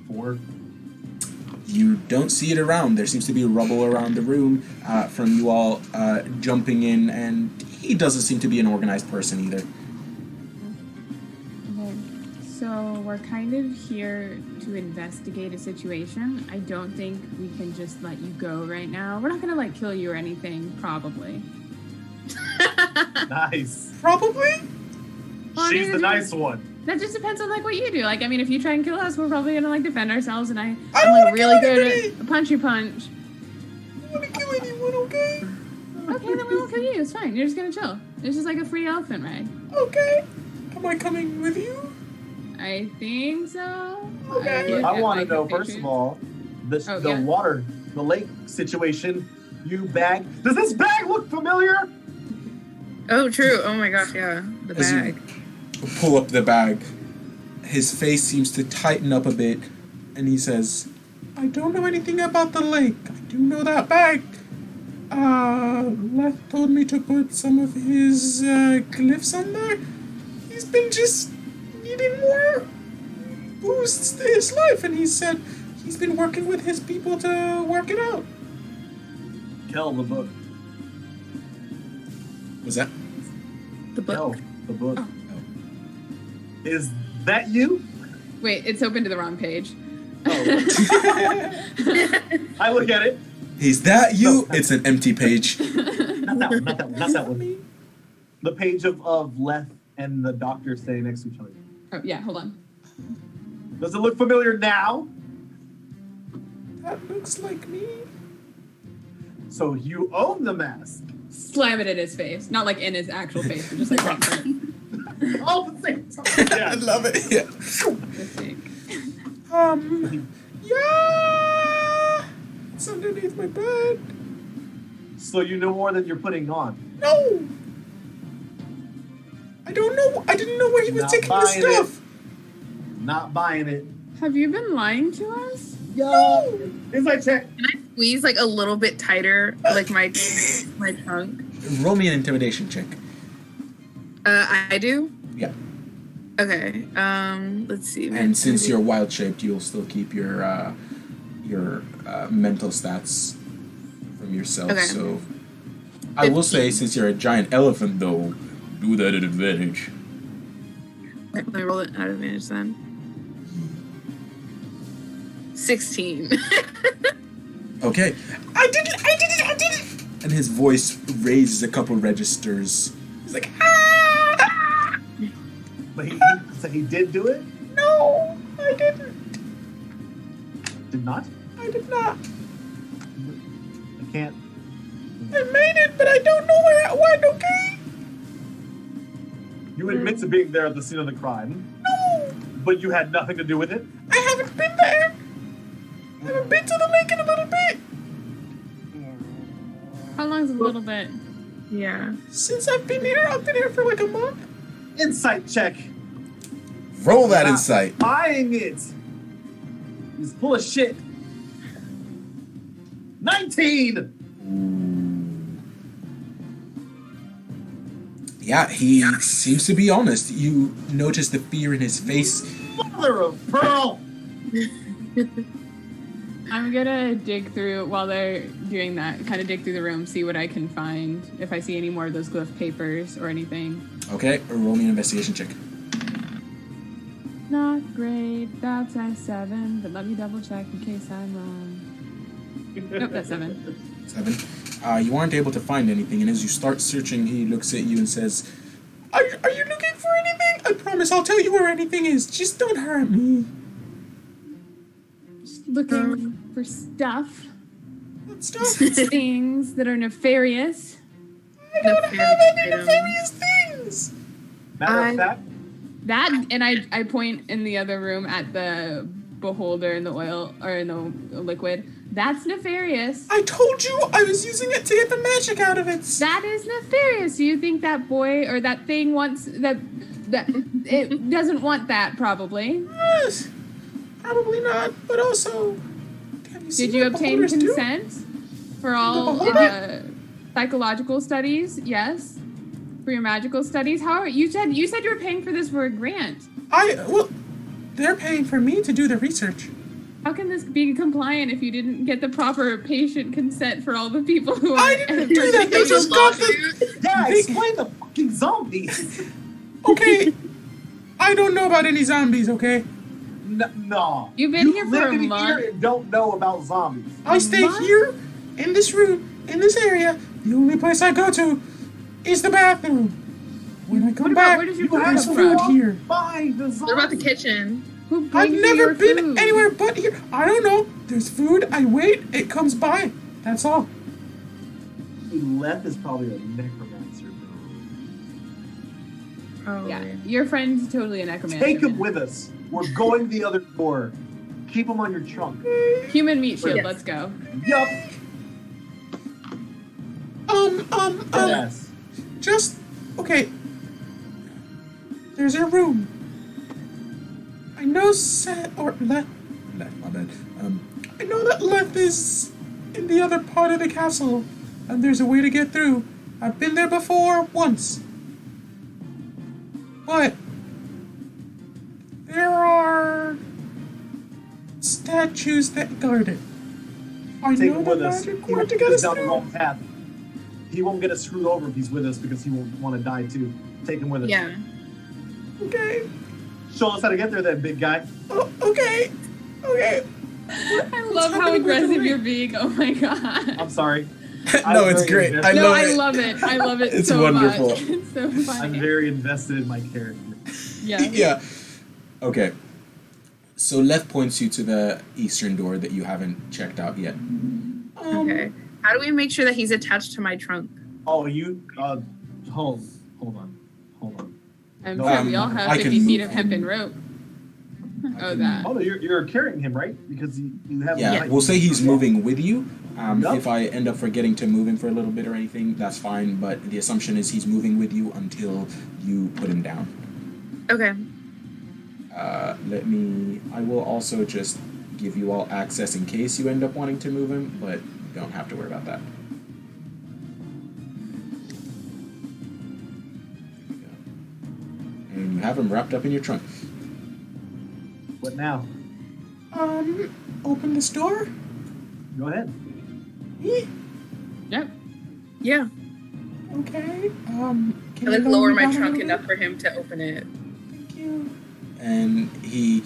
4. You don't see it around. There seems to be rubble around the room from you all jumping in, and he doesn't seem to be an organized person either. Okay. So we're kind of here to investigate a situation. I don't think we can just let you go right now. We're not gonna like kill you or anything, probably. Nice. Probably? Well, I She's mean, the nice one. That just depends on like what you do. Like, I mean, if you try and kill us, we're probably gonna like defend ourselves, and I'm don't like wanna really kill good anybody. at a punchy punch. I don't want to kill anyone, okay? Okay, then we won't kill you. It's fine. You're just gonna chill. It's just like a free elephant ride. Okay. Am I coming with you? I think so. Okay. I want to know, first of all, the lake situation. You bag. Does this bag look familiar? Oh, true. Oh my gosh, yeah. The As you bag. pull up the bag, his face seems to tighten up a bit, and he says, I don't know anything about the lake. I do know that bag. Leth told me to put some of his glyphs on there. He's been just needing more boosts to his life, and he said he's been working with his people to work it out. Kel, the book. Was that? The book. Kel, the book. Oh. Is that you? Wait, it's open to the wrong page. I look at it. Is that you? No. It's an empty page. Not that one. Not that one. The page of Leth and the doctor standing next to each other. Oh yeah, hold on. Does it look familiar now? That looks like me. So you own the mask. Slam it in his face, not like in his actual face, but just like right there. All the same time. I love it. Yeah. Mistake. Yeah. It's underneath my bed. So you know more than you're putting on. No. I don't know. I didn't know where he was Not taking the buying stuff. Not buying it. Have you been lying to us? Yo. Inside check. Can I squeeze like a little bit tighter, like my trunk? Roll me an intimidation check. I do. Yeah. Okay. Let's see. And since you're wild shaped, you'll still keep your mental stats from yourself. Okay. So I will say, since you're a giant elephant, though, do that at advantage. Let me roll it at advantage then. 16. Okay. I did it! And his voice raises a couple registers. He's like, ah! But he did do it? No, I didn't. Did not? I did not. I can't. I made it, but I don't know where it went, okay? You admit to being there at the scene of the crime. No, But you had nothing to do with it? I haven't been there. I haven't been to the lake in a little bit. How long's a little bit? Yeah. Since I've been here for like a month. Insight check. Roll that Not insight. Buying it. He's full of shit. 19! Yeah, he seems to be honest. You notice the fear in his face. Mother of pearl! I'm gonna dig through while they're doing that, kind of dig through the room, see what I can find, if I see any more of those glyph papers or anything. Okay, roll me an investigation check. Not great. that's a 7, but let me double check in case I'm wrong. Nope, that's 7. 7. You aren't able to find anything, and as you start searching, he looks at you and says, Are you looking for anything? I promise I'll tell you where anything is. Just don't hurt me. Just looking for stuff. What stuff? Things that are nefarious. I don't have any Nefarious nefarious things. Matter of fact, That, and I point in the other room at the beholder in the oil, or in the liquid. That's nefarious. I told you I was using it to get the magic out of it. That is nefarious. Do you think that boy or that thing wants that it doesn't want that? Probably. Yes. Probably not, but also... Damn, you see Did you what obtain beholders do? consent for all The beholder? psychological studies? Yes. For your magical studies? How are you said you were paying for this for a grant? Well, they're paying for me to do the research. How can this be compliant if you didn't get the proper patient consent for all the people who are? I didn't do that. They just got the... yeah, They- explain the fucking zombies. Okay. I don't know about any zombies, okay? No. You've been here for live a in month. Here and don't know about zombies. I stay What? here, in this room, in this area. The only place I go to is the bathroom. When I come What about- back, where does your You have there's to food food walk here. by the zombies. What about the kitchen? Who I've brings you never your been food? anywhere but here. I don't know. There's food. I wait. It comes by. That's all. Leth is probably a necromancer, bro. Oh, Yeah, your friend's totally a necromancer. Take him with us. We're going the other door. Keep him on your trunk. Human meat shield. Yes. Let's go. Yup. Yes. Just okay. There's a room. I know Leth, my bad. I know that Leth is in the other part of the castle, and there's a way to get through. I've been there before once, but there are statues that guard it. I Take know him the with us. magic He word won't to get get us us down the through. wrong path. He won't get us screwed over if he's with us because he won't want to die too. Take him with us. Yeah. Okay. Show us how to get there then, big guy. Oh, okay. Okay. I love how happening with the aggressive ring? you're being. Oh my god. I'm sorry. No, I'm it's very great. invested. I No, love I it. love it. I love it It's so wonderful. much. It's so I'm funny. very invested in my character. Yeah. Yeah. Okay. So Leth points you to the eastern door that you haven't checked out yet. Okay. How do we make sure that he's attached to my trunk? Oh, you hold on. I'm No, sure we all have I can 50 feet move of hempen him. rope. Oh, that. Oh no, you're carrying him, right? Because you have Yeah, we'll say he's moving with you. Yup. If I end up forgetting to move him for a little bit or anything, that's fine. But the assumption is he's moving with you until you put him down. Okay. I will also just give you all access in case you end up wanting to move him, but you don't have to worry about that. There we go. And you have him wrapped up in your trunk. What now? Open this door? Go ahead. Yep. Yeah. Okay. I Can like you lower me my down a trunk little enough bit? for him to open it. Thank you. And he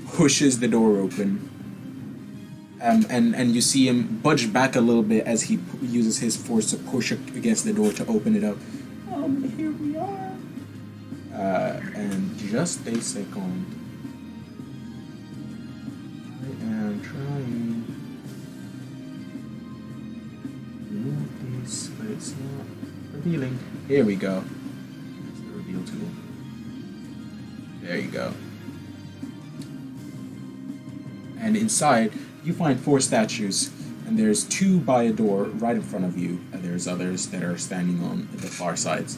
pushes the door open. And you see him budge back a little bit as he uses his force to push against the door to open it up. Here we are. And just a second. I am trying to remove this, but it's not revealing. Here we go. There's the reveal tool. There you go. And inside, you find 4 statues, and there's 2 by a door right in front of you, and there's others that are standing on the far sides.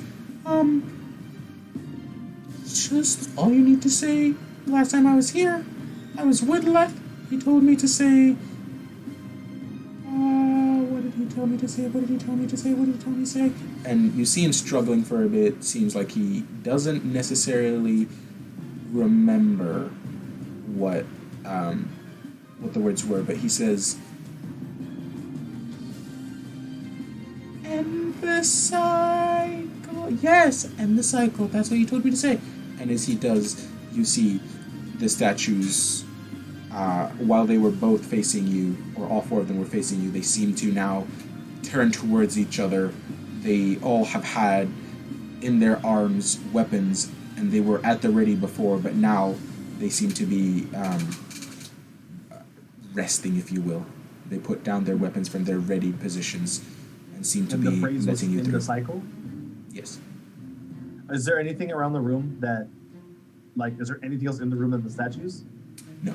Just all you need to say. Last time I was here, I was with Leth. He told me to say. What did he tell me to say? What did he tell me to say? What did he tell me to say? And you see him struggling for a bit. Seems like he doesn't necessarily remember what the words were, but he says, "End the cycle." Yes, end the cycle. That's what you told me to say. And as he does, you see the statues, while they were both facing you, or all four of them were facing you, they seem to now turn towards each other. They all have had in their arms weapons, and they were at the ready before, but now they seem to be resting, if you will. They put down their weapons from their ready positions and seem to And be the phrase was letting you in through. the cycle? Yes. Is there anything around the room that, like, is there anything else in the room than the statues? No.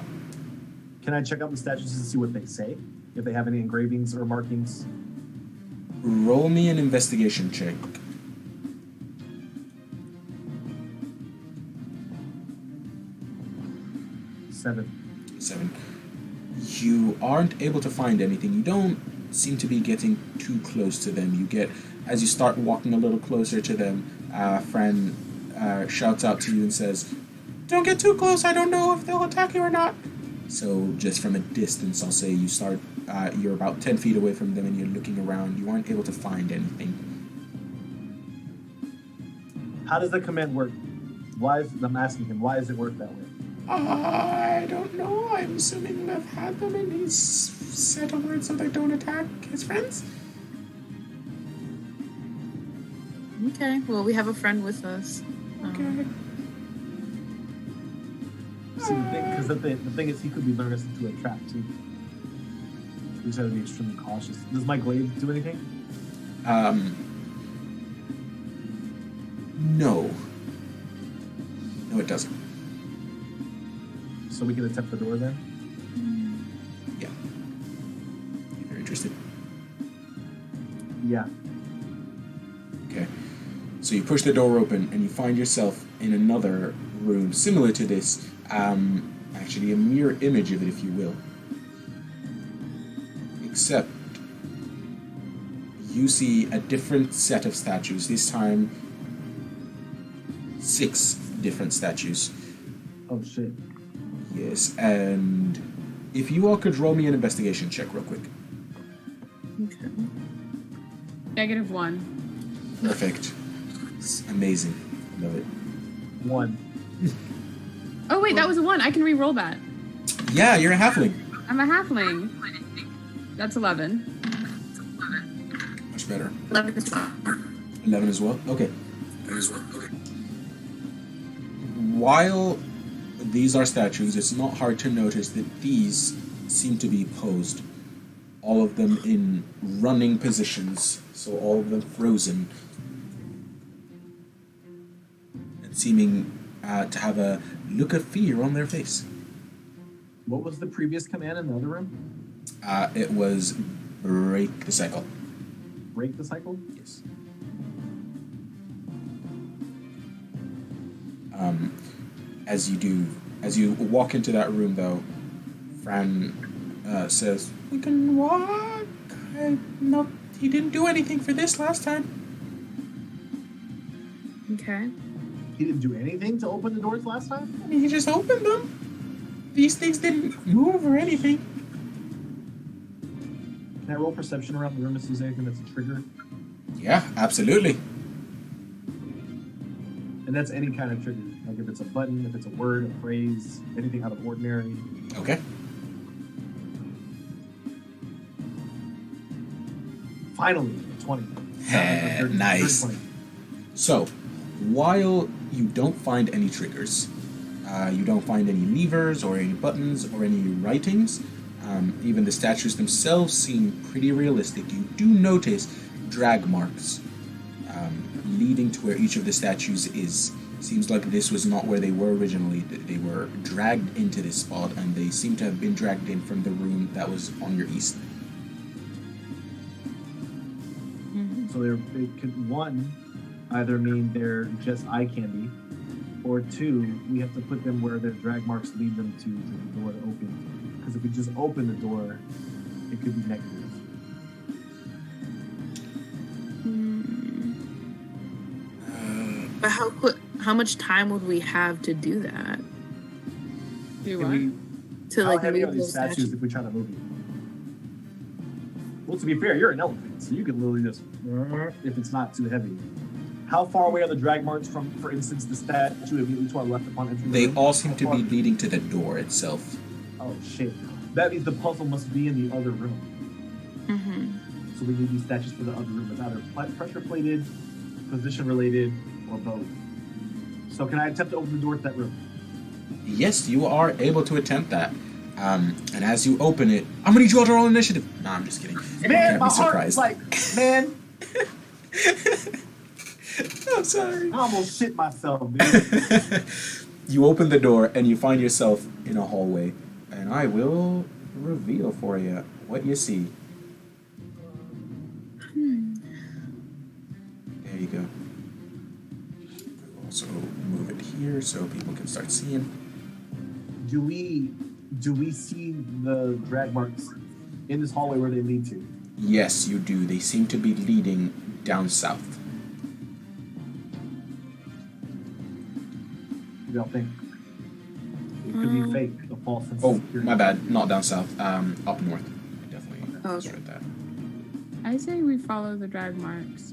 Can I check out the statues to see what they say? If they have any engravings or markings? Roll me an investigation check. Seven. 7. You aren't able to find anything. You don't seem to be getting too close to them. You get, as you start walking a little closer to them, Fran shouts out to you and says, "Don't get too close. I don't know if they'll attack you or not." So just from a distance, I'll say you start, you're about 10 feet away from them and you're looking around. You aren't able to find anything. How does the command work? I'm asking him, why does it work that way? I don't know. I'm assuming Lev had them and he's said a word so they don't attack his friends. Okay. Well, we have a friend with us. Okay. See, because the thing is, he could be luring us into a trap too. We just have to be extremely cautious. Does my glaive do anything? No. No, it doesn't. So we can attempt the door then? Yeah. If you're interested. Yeah. Okay. So you push the door open and you find yourself in another room similar to this. Actually a mirror image of it, if you will. Except you see a different set of statues. This time, 6 different statues. Oh shit. Yes, and if you all could roll me an investigation check real quick. Okay. -1. Perfect. It's amazing. Love it. 1. Oh wait, that was a 1. I can re-roll that. Yeah, you're a halfling. I'm a halfling. That's 11. Much better. 11 as well. 11 as well? Okay. While these are statues, it's not hard to notice that these seem to be posed. All of them in running positions, so all of them frozen. And seeming to have a look of fear on their face. What was the previous command in the other room? It was break the cycle. Break the cycle? Yes. As you walk into that room, though, Fran says, "We can walk. No, he didn't do anything for this last time." Okay. He didn't do anything to open the doors last time? I mean, he just opened them. These things didn't move or anything. Can I roll perception around the room to see if there's anything that's a trigger? Yeah, absolutely. And that's any kind of trigger. Like if it's a button, if it's a word, a phrase, anything out of ordinary. Okay. Finally, 20. Nice. 20. So, while you don't find any triggers, you don't find any levers or any buttons or any writings, even the statues themselves seem pretty realistic. You do notice drag marks leading to where each of the statues is. Seems like this was not where they were originally. They were dragged into this spot, and they seem to have been dragged in from the room that was on your east. So they could, 1, either mean they're just eye candy, or 2, we have to put them where their drag marks lead them to the door to open. Because if we just open the door, it could be negative. But how much time would we have to do that? Do Can what? we, To how like heavy are move these those statues statues? if we try to move them? Well, to be fair, you're an elephant, so you can literally just, if it's not too heavy. How far away are the drag marks from, for instance, the statue immediately to our left upon entering the They room? all seem to How be far? leading to the door itself. Oh shit! That means the puzzle must be in the other room. Mm-hmm. So we need these statues for the other room. It's either pressure plated, position related, or both. So can I attempt to open the door to that room? Yes, you are able to attempt that. And as you open it, I'm gonna need you all to roll initiative. Nah, I'm just kidding. You Man, can't my be heart's surprised. like, man, I'm sorry. I almost shit myself, dude. You open the door and you find yourself in a hallway, and I will reveal for you what you see. There you go. Also move it here so people can start seeing. Do we see the drag marks in this hallway where they lead to? Yes, you do. They seem to be leading down south. You don't think? It could be fake, a false sense of Oh, security. my bad. Not down south. Up north. Definitely Okay. misread that. I say we follow the drag marks.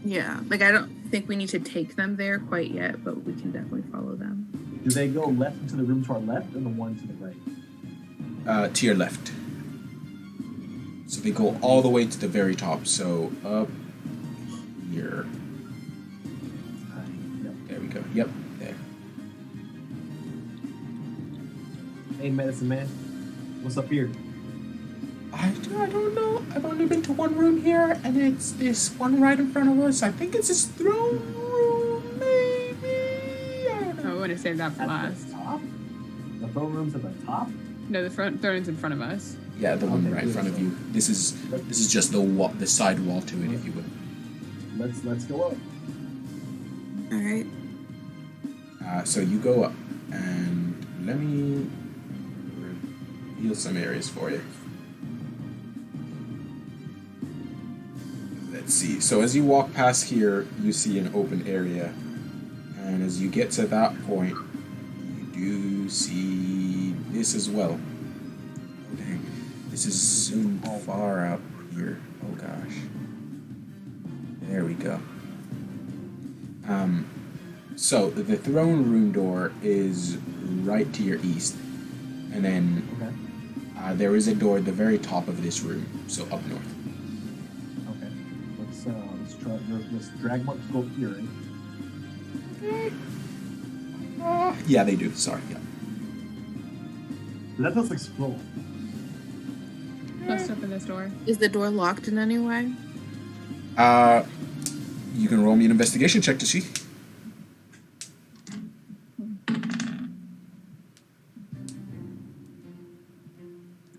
Yeah, like I don't think we need to take them there quite yet, but we can definitely follow them. Do they go left into the room to our left or the one to the right? To your left. So they go all the way to the very top. So up here. Yep. There we go. Yep, there. Hey, medicine man, what's up here? I don't know. I've only been to one room here, and it's this one right in front of us. I think it's his throne room, maybe. I don't know. Oh, we want to save that for At last. the top? The throne room's at the top? No, the front throne's in front of us. Yeah, the one Okay, right in front of you. This is just the side wall to it, if you would. Let's go up. All right. So you go up, and let me reveal some areas for you. Let's see. So as you walk past here, you see an open area, and as you get to that point, you do see this as well. Oh dang, this is zoomed far out here. Oh gosh. There we go. So the throne room door is right to your east, and then Okay. there is a door at the very top of this room, so up north. Okay. Let's try. Let's drag marks go here. Right? Yeah, they do. Sorry. Yeah. Let us explore. Let's open this door. Is the door locked in any way? You can roll me an investigation check to see.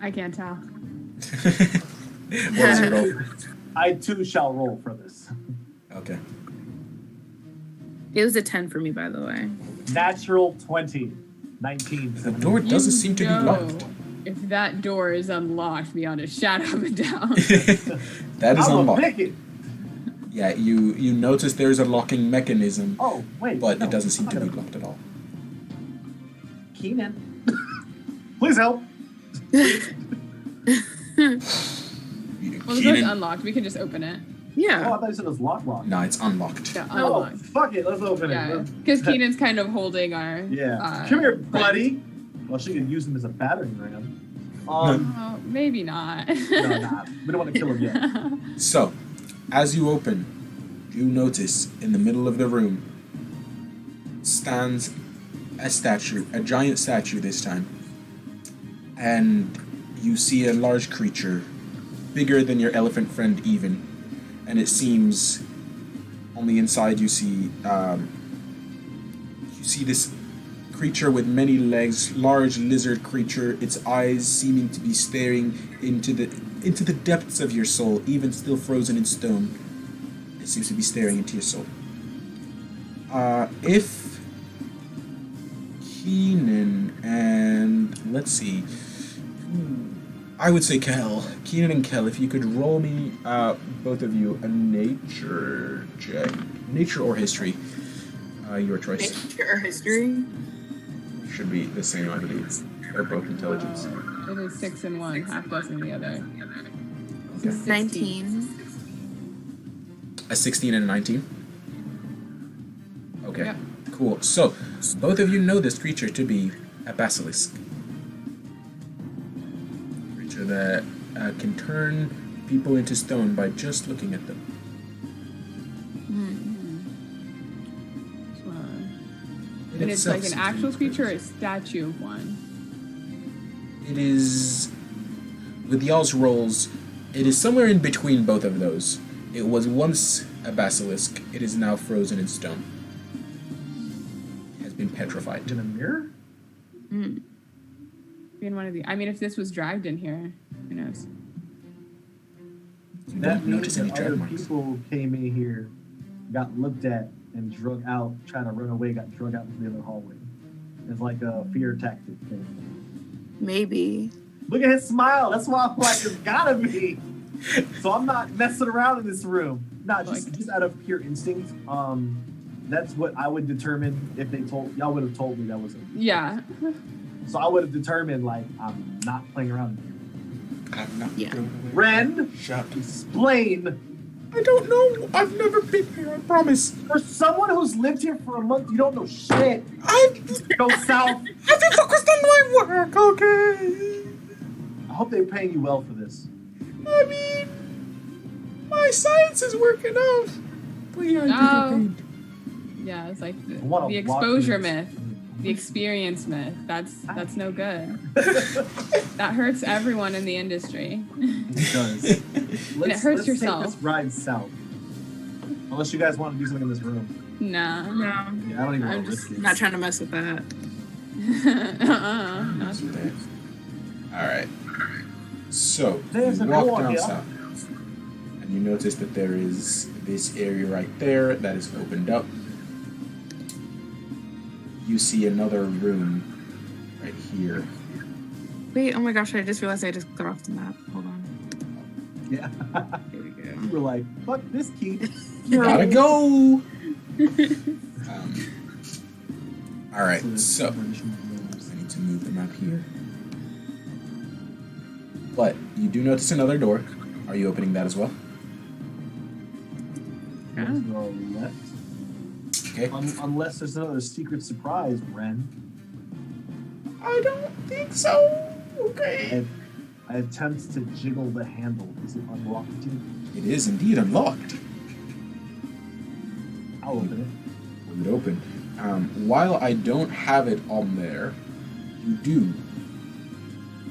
I can't tell. What is your roll? I too shall roll for this. Okay. It was a 10 for me, by the way. Natural 20. 19. The door doesn't seem to be locked. If that door is unlocked beyond a shadow of a doubt. That is I will unlocked. pick it. Yeah, you notice there's a locking mechanism, Oh, wait. but no, it doesn't seem I to be gotta- locked at all. Keenan. Please help. Well, the door's unlocked. We can just open it. Oh, I Yeah. thought you said it was locked. No, it's unlocked. Yeah, Oh, unlocked. fuck it. Let's open Yeah, it. because Keenan's kind of holding our. Yeah. Come here, buddy. Well, she could use him as a battering ram. Oh, maybe not. No, nah. We don't want to kill him yet. So, as you open, you notice in the middle of the room stands a statue, a giant statue this time. And you see a large creature, bigger than your elephant friend even. And it seems on the inside you see this creature with many legs, large lizard creature, its eyes seeming to be staring into the depths of your soul, even still frozen in stone. It seems to be staring into your soul. If Keenan and let's see, I would say Keenan and Kel, if you could roll me, both of you, a nature check, nature or history, your choice. Nature or history? Should be the same, I believe. They're both intelligence. It is 6 and 1, half dozen the other. Okay. 19. A 16 and a 19. Cool. So, both of you know this creature to be a basilisk. Creature that can turn people into stone by just looking at them. And it's like itself an actual seems creature or very- a statue of one? It is, with y'all's rolls, it is somewhere in between both of those. It was once a basilisk. It is now frozen in stone. It has been petrified. In a mirror? In one of the. I mean, if this was dragged in here, who knows? You That don't notice means any that drag other marks. people came in here, got looked at, and drug out, trying to run away, got drug out into the other hallway. It's like a fear tactic thing. Maybe. Look at his smile. That's why I'm like, it's gotta be. So I'm not messing around in this room. Not just out of pure instinct. That's what I would determine if they told y'all would have told me that was it. Yeah. So I would have determined like I'm not playing around here. I'm not Yeah. going away. Ren, Shut. explain. I don't know. I've never been here. I promise. For someone who's lived here for a month, you don't know shit. I've Go south. been focused on my work. Okay. I hope they're paying you well for this. I mean, my science is working out. But yeah, I do Oh. get paid. Yeah, it's like I wanna the walk exposure through myth, this. the experience myth. That's no good. That hurts everyone in the industry. It does. it hurts yourself. Take this ride south. Unless you guys want to do something in this room. No. No. Yeah, I don't even I'm want to just risk it. Not trying to mess with that. Not today. All right. So There's you a walk door down here. south, and you notice that there is this area right there that is opened up. You see another room right here. Wait, oh my gosh, I just realized I just got off the map. Hold on. Yeah. Here we go. You were like, fuck this key. You gotta go. All right. there's So several additional rooms. I need to move the map here. But you do notice another door. Are you opening that as well? Yeah. Towards the left. Okay. Unless there's another secret surprise, Ren. I don't think so. Okay. I attempt to jiggle the handle. Is it unlocked? It is indeed unlocked. I'll open it. Leave it open. While I don't have it on there, you do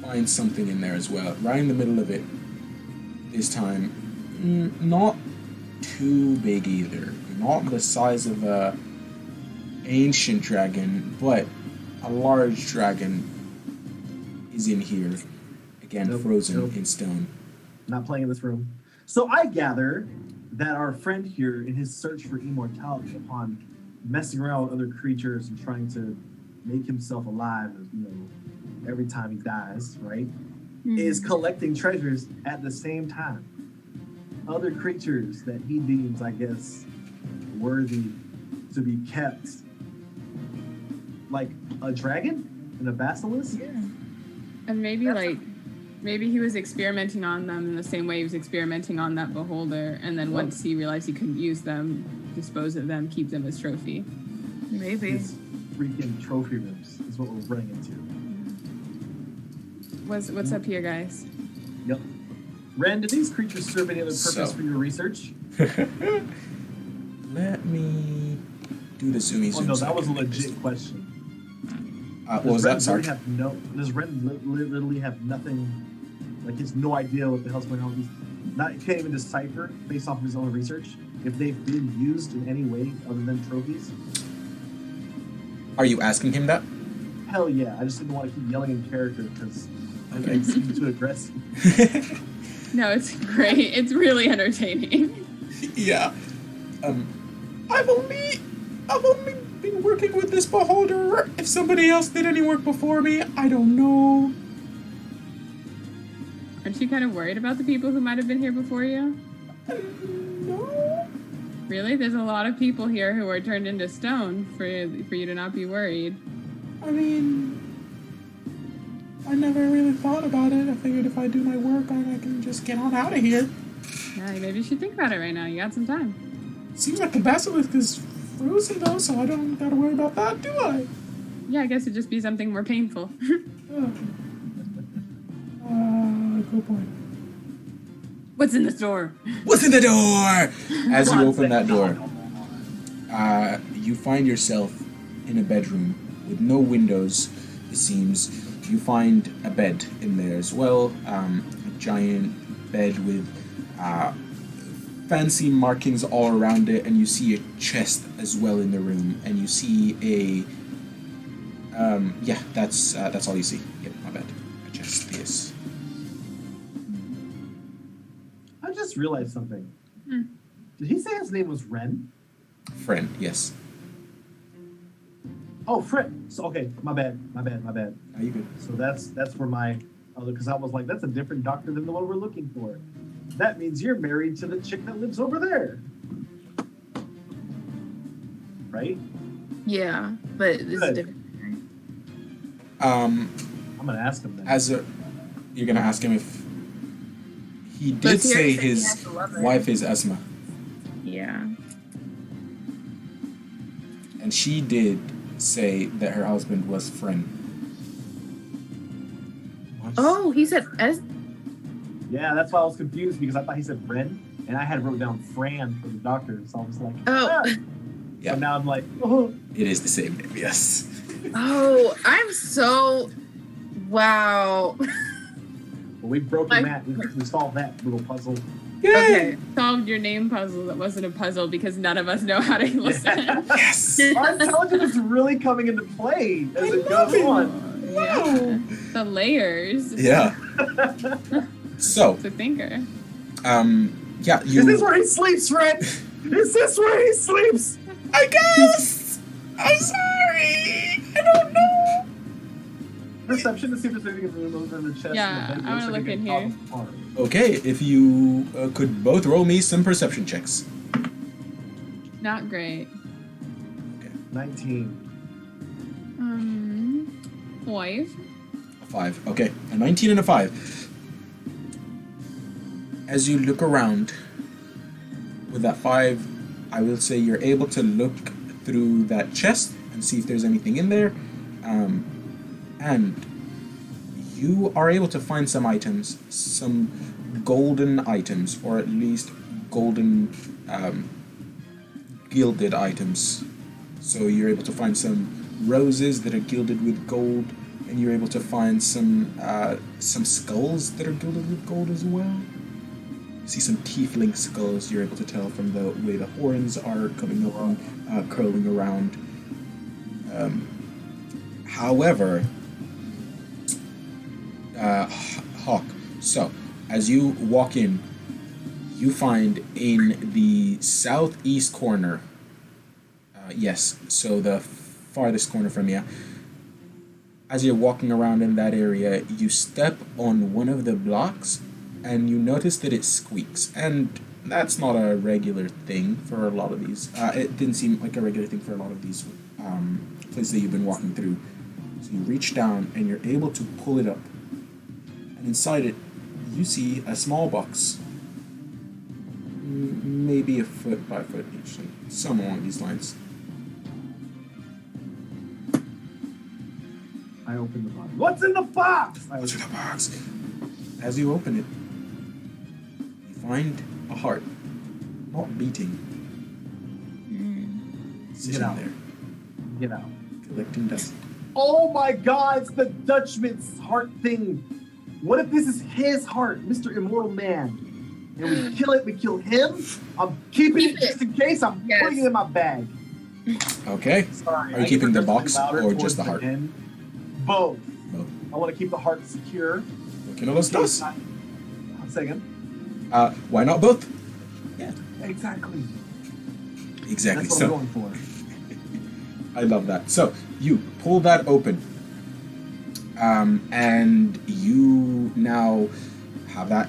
find something in there as well. Right in the middle of it. This time, not too big either. Not the size of a ancient dragon, but a large dragon is in here. Again, Nope, frozen nope. in stone. Not playing in this room. So I gather that our friend here, in his search for immortality, upon messing around with other creatures and trying to make himself alive, every time he dies, right, is collecting treasures at the same time. Other creatures that he deems, I guess, worthy to be kept, like a dragon and a basilisk. Yeah. And maybe he was experimenting on them in the same way he was experimenting on that beholder, and then once he realized he couldn't use them, dispose of them, keep them as trophy. Maybe. These freaking trophy rooms is what we're running into. What's up here, guys? Yep. Ren, do these creatures serve any other purpose So. for your research? Let me do the zoomy Oh zoom. no, so that I was a can make this. legit question. What was that? Sorry. Does Ren literally have nothing? Like, he has no idea what the hell's going on. He can't even decipher based off of his own research if they've been used in any way other than trophies. Are you asking him that? Hell yeah! I just didn't want to keep yelling in character because Okay. it seems too aggressive. No, it's great. It's really entertaining. Yeah. I've only been working with this beholder. If somebody else did any work before me, I don't know. Aren't you kind of worried about the people who might have been here before you? No. Really? There's a lot of people here who are turned into stone for you to not be worried. I mean, I never really thought about it. I figured if I do my work, I can just get on out of here. Yeah, maybe you should think about it right now. You got some time. Seems like the basilisk is frozen though, so I don't gotta worry about that, do I? Yeah, I guess it'd just be something more painful. Good point. What's in the store? What's in the door? As you open that door, you find yourself in a bedroom with no windows, it seems. You find a bed in there as well, a giant bed with fancy markings all around it, and you see a chest as well in the room, and you see a that's all you see. Yep, my bad. A chest, yes. I just realized something. Hmm. Did he say his name was Ren? Friend, yes. Oh, Friend. So, okay, my bad. Are you good? So that's where my other, because I was like, that's a different doctor than the one we're looking for. That means you're married to the chick that lives over there. Right? Yeah, but this is Good. different. I'm gonna ask him then. You're gonna ask him if he But did he say already said he his has a lover. wife is Esma, Yeah. and she did say that her husband was Friend. What? Oh, he said Yeah, that's why I was confused, because I thought he said Ren, and I had wrote down Fran for the doctor, so I was like, Oh. Yeah. So now I'm like, oh. It is the same name, yes. Oh, I'm so wow. Well, we've broken that. We solved that little puzzle. Okay. Solved your name puzzle that wasn't a puzzle because none of us know how to listen. Yes. Our intelligence is really coming into play as it goes on. Yeah. The layers. Yeah. So, It's a thinker. yeah, Is this where he sleeps, Ren? Is this where he sleeps? I guess. I'm sorry. I don't know. Perception to see if there's anything in the room other than the chest. Yeah, and the bed. I wanna Looks like look it in could here. cause harm. Okay, if you could both roll me some perception checks. Not great. 19. Wife. A 5. Okay, a 19 and a 5. As you look around with that 5, I will say you're able to look through that chest and see if there's anything in there. And you are able to find some items, some golden items, or at least golden gilded items. So you're able to find some roses that are gilded with gold, and you're able to find some skulls that are gilded with gold as well. You see some tiefling skulls. You're able to tell from the way the horns are coming up and curling around. However, Hawk. So, as you walk in, you find in the southeast corner. Yes, so the farthest corner from you. As you're walking around in that area, you step on one of the blocks, and you notice that it squeaks. And that's not a regular thing for a lot of these. It didn't seem like a regular thing for a lot of these places that you've been walking through. So you reach down, and you're able to pull it up. And inside it, you see a small box. Maybe a foot by foot each, somewhere along these lines. I open the box. What's in the box? What's in the box? As you open it, you find a heart, not beating, sitting Get out. there, Get out. collecting dust. Oh my God, it's the Dutchman's heart thing. What if this is his heart, Mr. Immortal Man? And we kill it, we kill him. I'm keeping Keep it just in case. I'm Yes. putting it in my bag. Okay. Sorry. Are you keeping the box or just the heart? End. Both. Both. I want to keep the heart secure. Looking at those dust. 1 second. Why not both? Exactly. Exactly. That's what So I'm going for. I love that. So you pull that open, and you now have that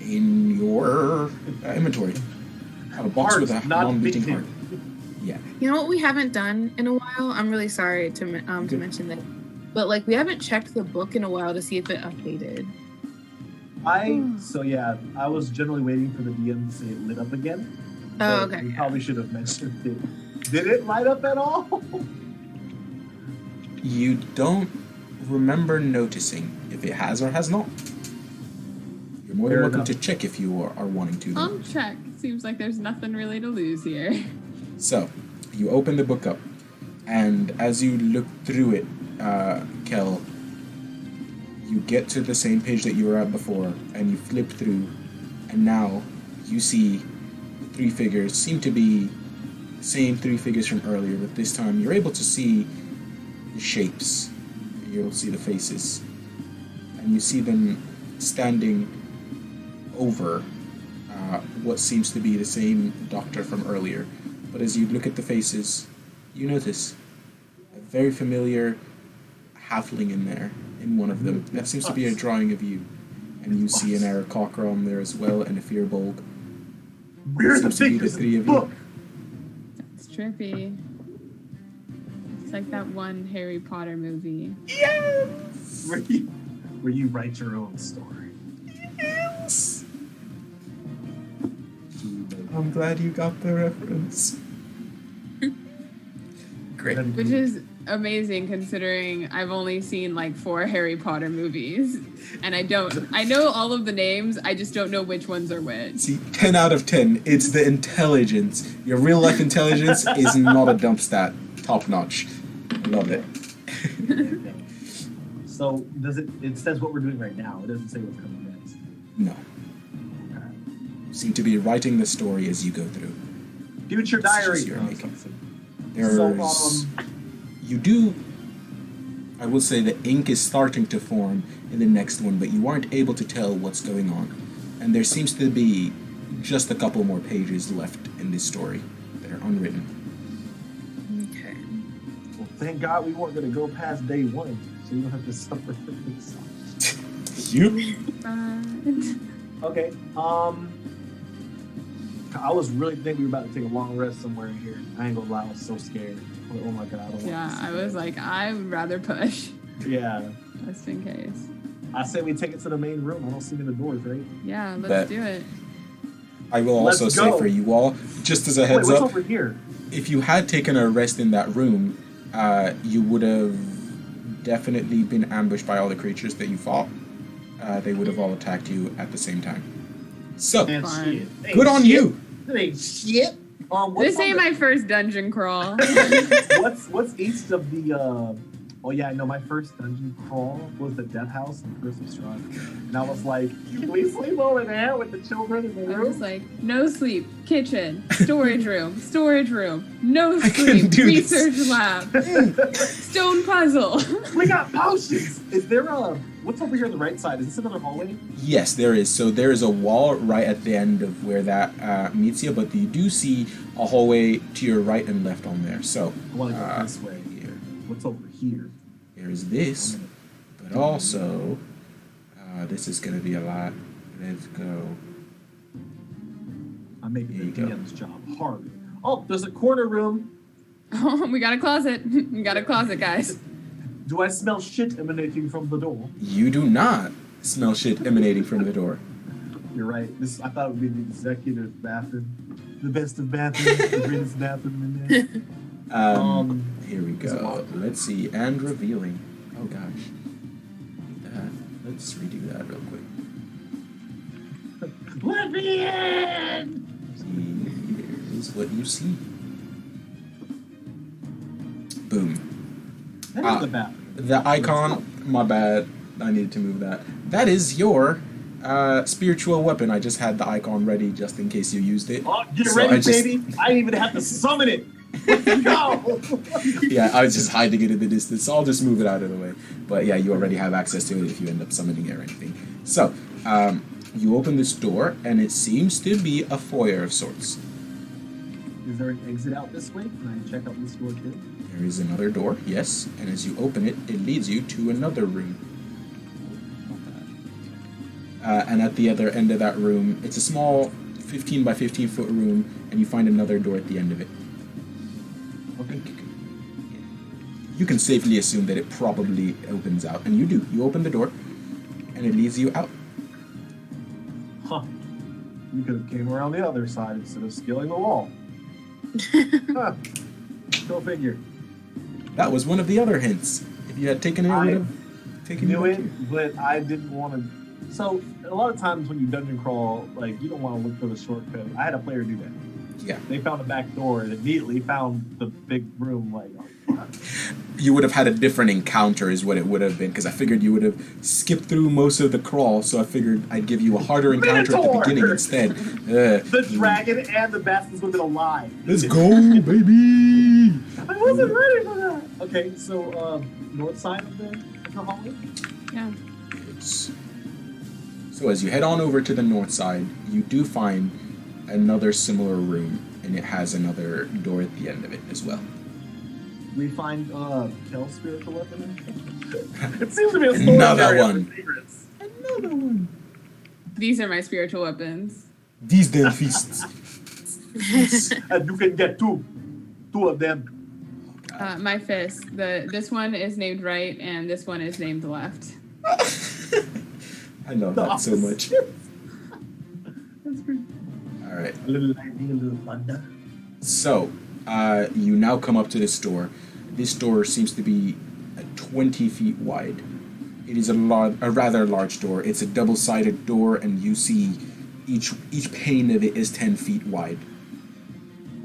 in your inventory. Have a box Heart, with a not non-beating beating. heart. Yeah. You know what we haven't done in a while? I'm really sorry to mention that. But like we haven't checked the book in a while to see if it updated. So yeah, I was generally waiting for the DM to say it lit up again. Oh, But okay. We probably should have mentioned it. Did it light up at all? You don't remember noticing if it has or has not. You're more than Fair welcome enough. to check if you are wanting to. though. I'll check. Seems like there's nothing really to lose here. So, you open the book up, and as you look through it, Kel, you get to the same page that you were at before, and you flip through, and now you see three figures. Seem to be the same three figures from earlier, but this time you're able to see the shapes. You'll see the faces, and you see them standing over what seems to be the same doctor from earlier. But as you look at the faces, you notice a very familiar halfling in there, in one of them. That seems to be a drawing of you. And you see an Eric Cocker on there as well, and a Fearbolg. We're the Seems to be the figures three in of the you. book. It's trippy. It's like that one Harry Potter movie. Yes! Where you write your own story. Yes! I'm glad you got the reference. Great. Which is amazing considering I've only seen like 4 Harry Potter movies. And I know all of the names, I just don't know which ones are which. See, 10 out of 10. It's the intelligence. Your real life intelligence is not a dump stat. Top notch. Love it. Okay. So does it says what we're doing right now. It doesn't say what's coming next. No. Okay. You seem to be writing the story as you go through. Future It's just diary. your Oh, making. something. There's. So, You do. I will say the ink is starting to form in the next one, but you aren't able to tell what's going on. And there seems to be just a couple more pages left in this story that are unwritten. Okay. well, thank God we weren't going to go past day 1, so you don't have to suffer for this. You? Okay. I was really thinking we were about to take a long rest somewhere in here. I ain't gonna lie, I was so scared. Like, oh my God, I don't want Yeah, this. I was like, I would rather push, Yeah. just in case. I say we take it to the main room. I don't see any of the doors, right? Yeah, let's Bet. do it. I will Let's also say go. for you all, just as a Wait, heads what's up, over here? if you had taken a rest in that room, you would have definitely been ambushed by all the creatures that you fought. They would have all attacked you at the same time. So, And Fine. shit. Ain't good on shit. you. That ain't shit. What's This on ain't the- my first dungeon crawl. What's east of the oh yeah, no, my first dungeon crawl was the death house in Curse of Strahd. And I was like, can we sleep over there with the children in the I room? was like, no sleep, kitchen, storage room, no I couldn't sleep, do this. research lab, stone puzzle. We got potions! Is there what's over here on the right side? Is this another hallway? yes, there is. So there is a wall right at the end of where that meets you, but you do see a hallway to your right and left on there. So, I want to go this way. here. What's over here? There's this, but also, this is going to be a lot. Let's go. I'm making Here the you go. DM's job hard. Oh, there's a corner room. Oh, we got a closet. We got a closet, guys. Do I smell shit emanating from the door? You do not smell shit emanating from the door. You're right. I thought it would be the executive bathroom. The best of bathrooms, the greatest bathroom in there. Here we is it go. locked? Let's see. And revealing. Oh gosh. Let's redo that real quick. Let me in! Here's what you see. Boom. That is the bathroom. The icon, my bad. I needed to move that. That is your spiritual weapon. I just had the icon ready just in case you used it. Oh, get So ready, I just- baby! I didn't even have to summon it. Let's go! Yeah, I was just hiding it in the distance, so I'll just move it out of the way. But yeah, you already have access to it if you end up summoning it or anything. So, you open this door, and it seems to be a foyer of sorts. Is there an exit out this way? Can I check out this door too? There is another door, yes, and as you open it, it leads you to another room. And at the other end of that room, it's a small 15 by 15 foot room, and you find another door at the end of it. Okay. You can safely assume that it probably opens out, and you do. You open the door, and it leads you out. Huh. You could have came around the other side instead of scaling the wall. Huh. Go figure. That was one of the other hints. If you had taken it, I would have taken Knew you it, back here. but I didn't want to. So a lot of times when you dungeon crawl, like you don't want to look for the shortcut. I had a player do that. Yeah. They found a back door and immediately found the big room. Like, oh, fuck. You would have had a different encounter is what it would have been, because I figured you would have skipped through most of the crawl, so I figured I'd give you a harder encounter at the Minotaur! beginning instead. The dragon and the bastards would have been alive. Let's go, baby! I wasn't ready for that. Okay, so north side of the hallway. Yeah. So as you head on over to the north side, you do find another similar room, and it has another door at the end of it as well. We find Kel's spiritual weapon. It seems to be a storage Another area one. for secrets. Another one. These are my spiritual weapons. These damn feasts. And you can get two of them. My fist. This one is named right, and this one is named left. I love that so much. That's pretty. All right. A little lightning, a little thunder. So, you now come up to this door. This door seems to be 20 feet wide. It is a rather large door. It's a double-sided door, and you see each pane of it is 10 feet wide.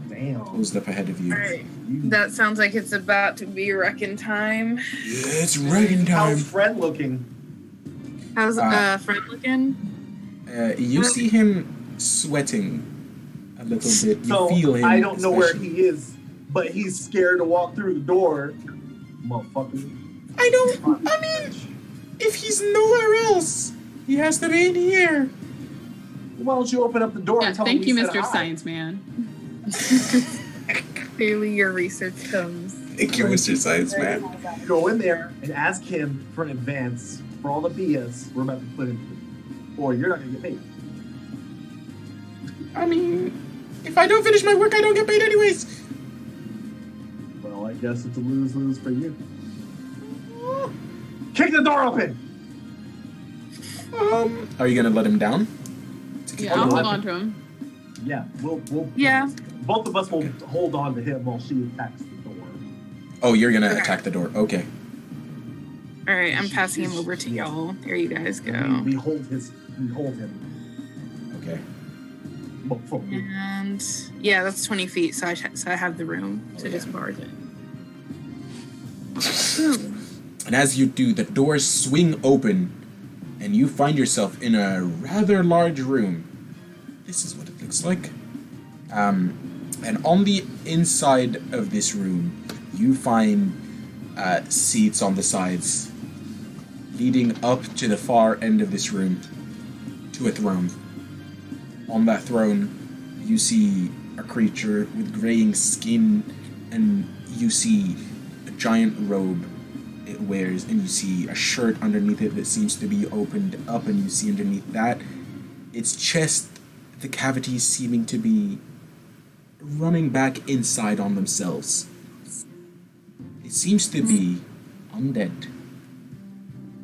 Damn. Closed up ahead of you. All right. That sounds like it's about to be wrecking time. Yeah, it's wrecking time. How's Fred looking? How's Fred looking? You see him sweating a little bit. You So feel him. I don't know where especially. he is, but he's scared to walk through the door. Motherfucker. I mean, if he's nowhere else, he has to be in here. Why don't you open up the door Yeah, and tell thank him you, we said Mr. hi? Science Man. Clearly, your research comes. Thank you, Mr. Science Man. Go in there and ask him for an advance for all the BS we're about to put in, or you're not gonna get paid. I mean, if I don't finish my work, I don't get paid anyways. Well, I guess it's a lose-lose for you. Kick the door open! Are you gonna let him down? Yeah, I'll hold on to him. Yeah, we'll Yeah. both of us will hold on to him while she attacks the door. Oh, you're gonna attack the door. Okay. All right, I'm passing him over to y'all. There you guys go. We hold him. Okay. Well, from you. And yeah, that's 20 feet, so I have the room to just barge it. And as you do, the doors swing open, and you find yourself in a rather large room. This is what it looks like. And on the inside of this room, you find seats on the sides, leading up to the far end of this room, to a throne. On that throne, you see a creature with graying skin, and you see a giant robe it wears, and you see a shirt underneath it that seems to be opened up, and you see underneath that its chest, the cavities seeming to be running back inside on themselves. It seems to be undead.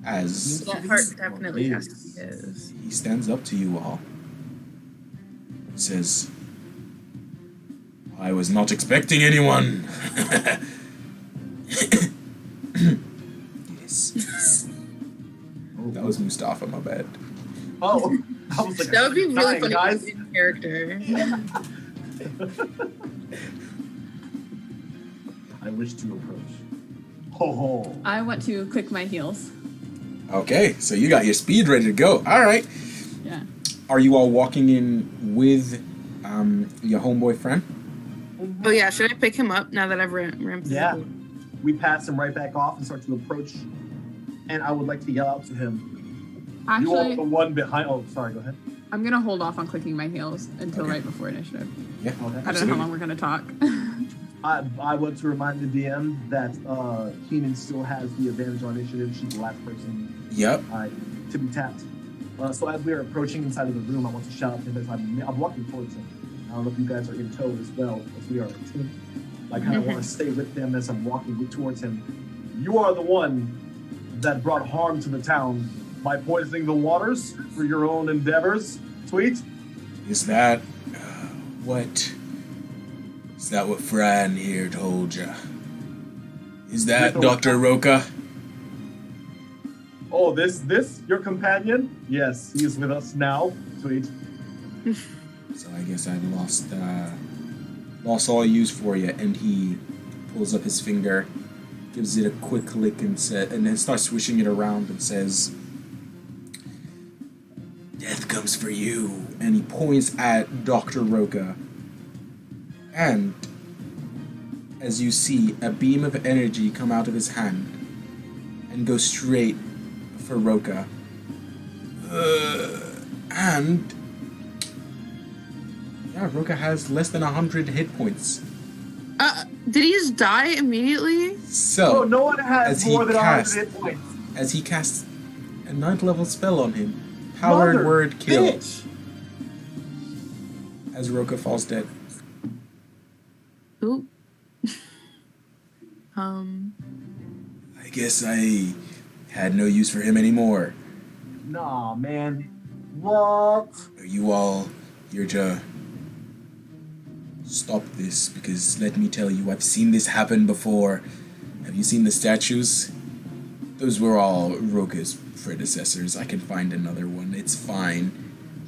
As That part definitely has to be his. he stands up to you all, says, "I was not expecting anyone." Yes. That was Mustafa, my bad. Oh, I was like, That would be really dying, funny guys. in character. I wish to approach. Ho ho. I want to click my heels. Okay, so you got your speed ready to go. All right. Yeah. Are you all walking in with your homeboy friend? Oh yeah, should I pick him up now that I've ramped? Yeah. We pass him right back off and start to approach. And I would like to yell out to him. You are Actually, the one behind. Oh, sorry. Go ahead. I'm gonna hold off on clicking my heels until Okay. right before initiative. Yeah. Okay. I don't know how long we're gonna talk. I want to remind the DM that Keenan still has the advantage on initiative. She's the last person Yep. to be tapped. So as we are approaching inside of the room, I want to shout out to him as I'm walking towards him. I don't know if you guys are in tow as well, as we are a team. I kind of want to stay with them as I'm walking towards him. You are the one that brought harm to the town by poisoning the waters for your own endeavors. Sweet. Is that what? Is that what Fran here told ya? Is that Dr. Roca? Oh, this your companion? Yes, he is with us now. Sweet. So I guess I've lost all use for you. And he pulls up his finger, gives it a quick lick, and then starts swishing it around and says, "Death comes for you." And he points at Dr. Roca. And as you see a beam of energy come out of his hand and go straight for Roca. And yeah, Roca has less than 100 hit points. Did he just die immediately? So, no one has more than 100 hit points. As he casts a 9th level spell on him, Powered Word Kill. Bitch. As Roca falls dead. Ooh. I guess I had no use for him anymore. Nah, man. What? Are you all here to stop this? Because let me tell you, I've seen this happen before. Have you seen the statues? Those were all Roca's predecessors. I can find another one. It's fine.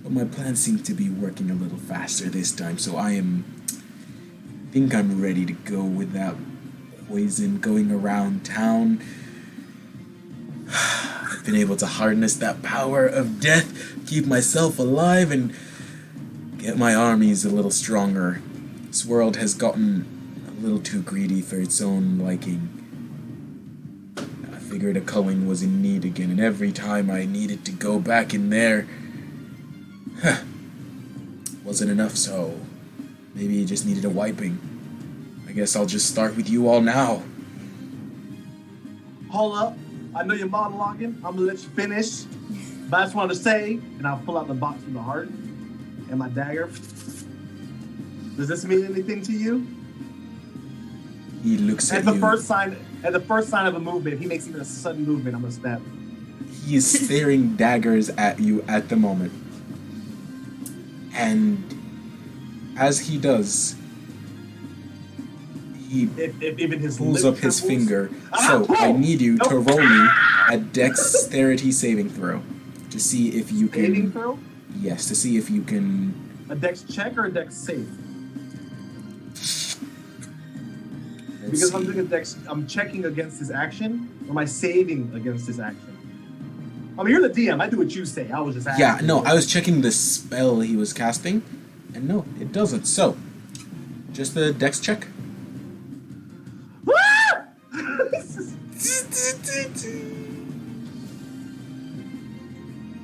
But my plan seems to be working a little faster this time, so I think I'm ready to go without poison going around town. I've been able to harness that power of death, keep myself alive, and get my armies a little stronger. This world has gotten a little too greedy for its own liking. I figured a culling was in need again, and every time I needed to go back in there, wasn't enough, so maybe it just needed a wiping. I guess I'll just start with you all now. Hold up. I know you're monologuing. I'm gonna let you finish. But I just wanted to say, and I'll pull out the box from the heart and my dagger. Does this mean anything to you? He looks at At the you. first sign of a movement, if he makes even a sudden movement, I'm gonna stab him. He is staring daggers at you at the moment. And as he does, he Even his pulls lip up his trembles. finger. So I need you to roll me a dexterity saving throw to see if you Saving can. throw? Yes, to see if you can. A dex check or a dex save? Let's Because see. I'm doing a dex, I'm checking against his action, or am I saving against his action? I mean, you're the DM. I do what you say. I was just asking. Yeah, no, I was checking the spell he was casting, and no, it doesn't. So, just the dex check.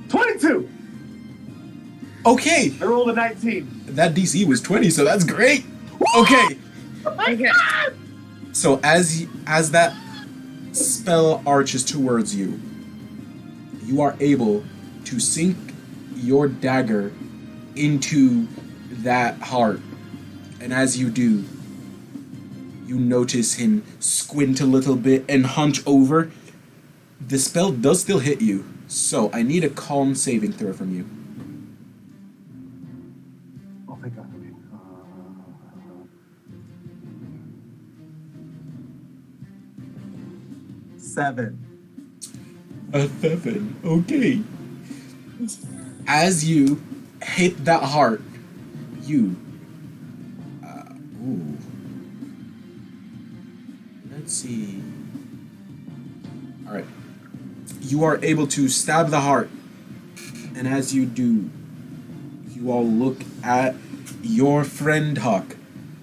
22. Okay, I rolled a 19. that DC was 20, so that's great. Okay. Okay. So as that spell arches towards you, you are able to sink your dagger into that heart. And as you do, you notice him squint a little bit and hunch over. The spell does still hit you, so I need a calm saving throw from you. Oh, thank God. Okay. 7. A 7. Okay. As you hit that heart, you. Ooh. Let's see. Alright. You are able to stab the heart. And as you do, you all look at your friend Hawk,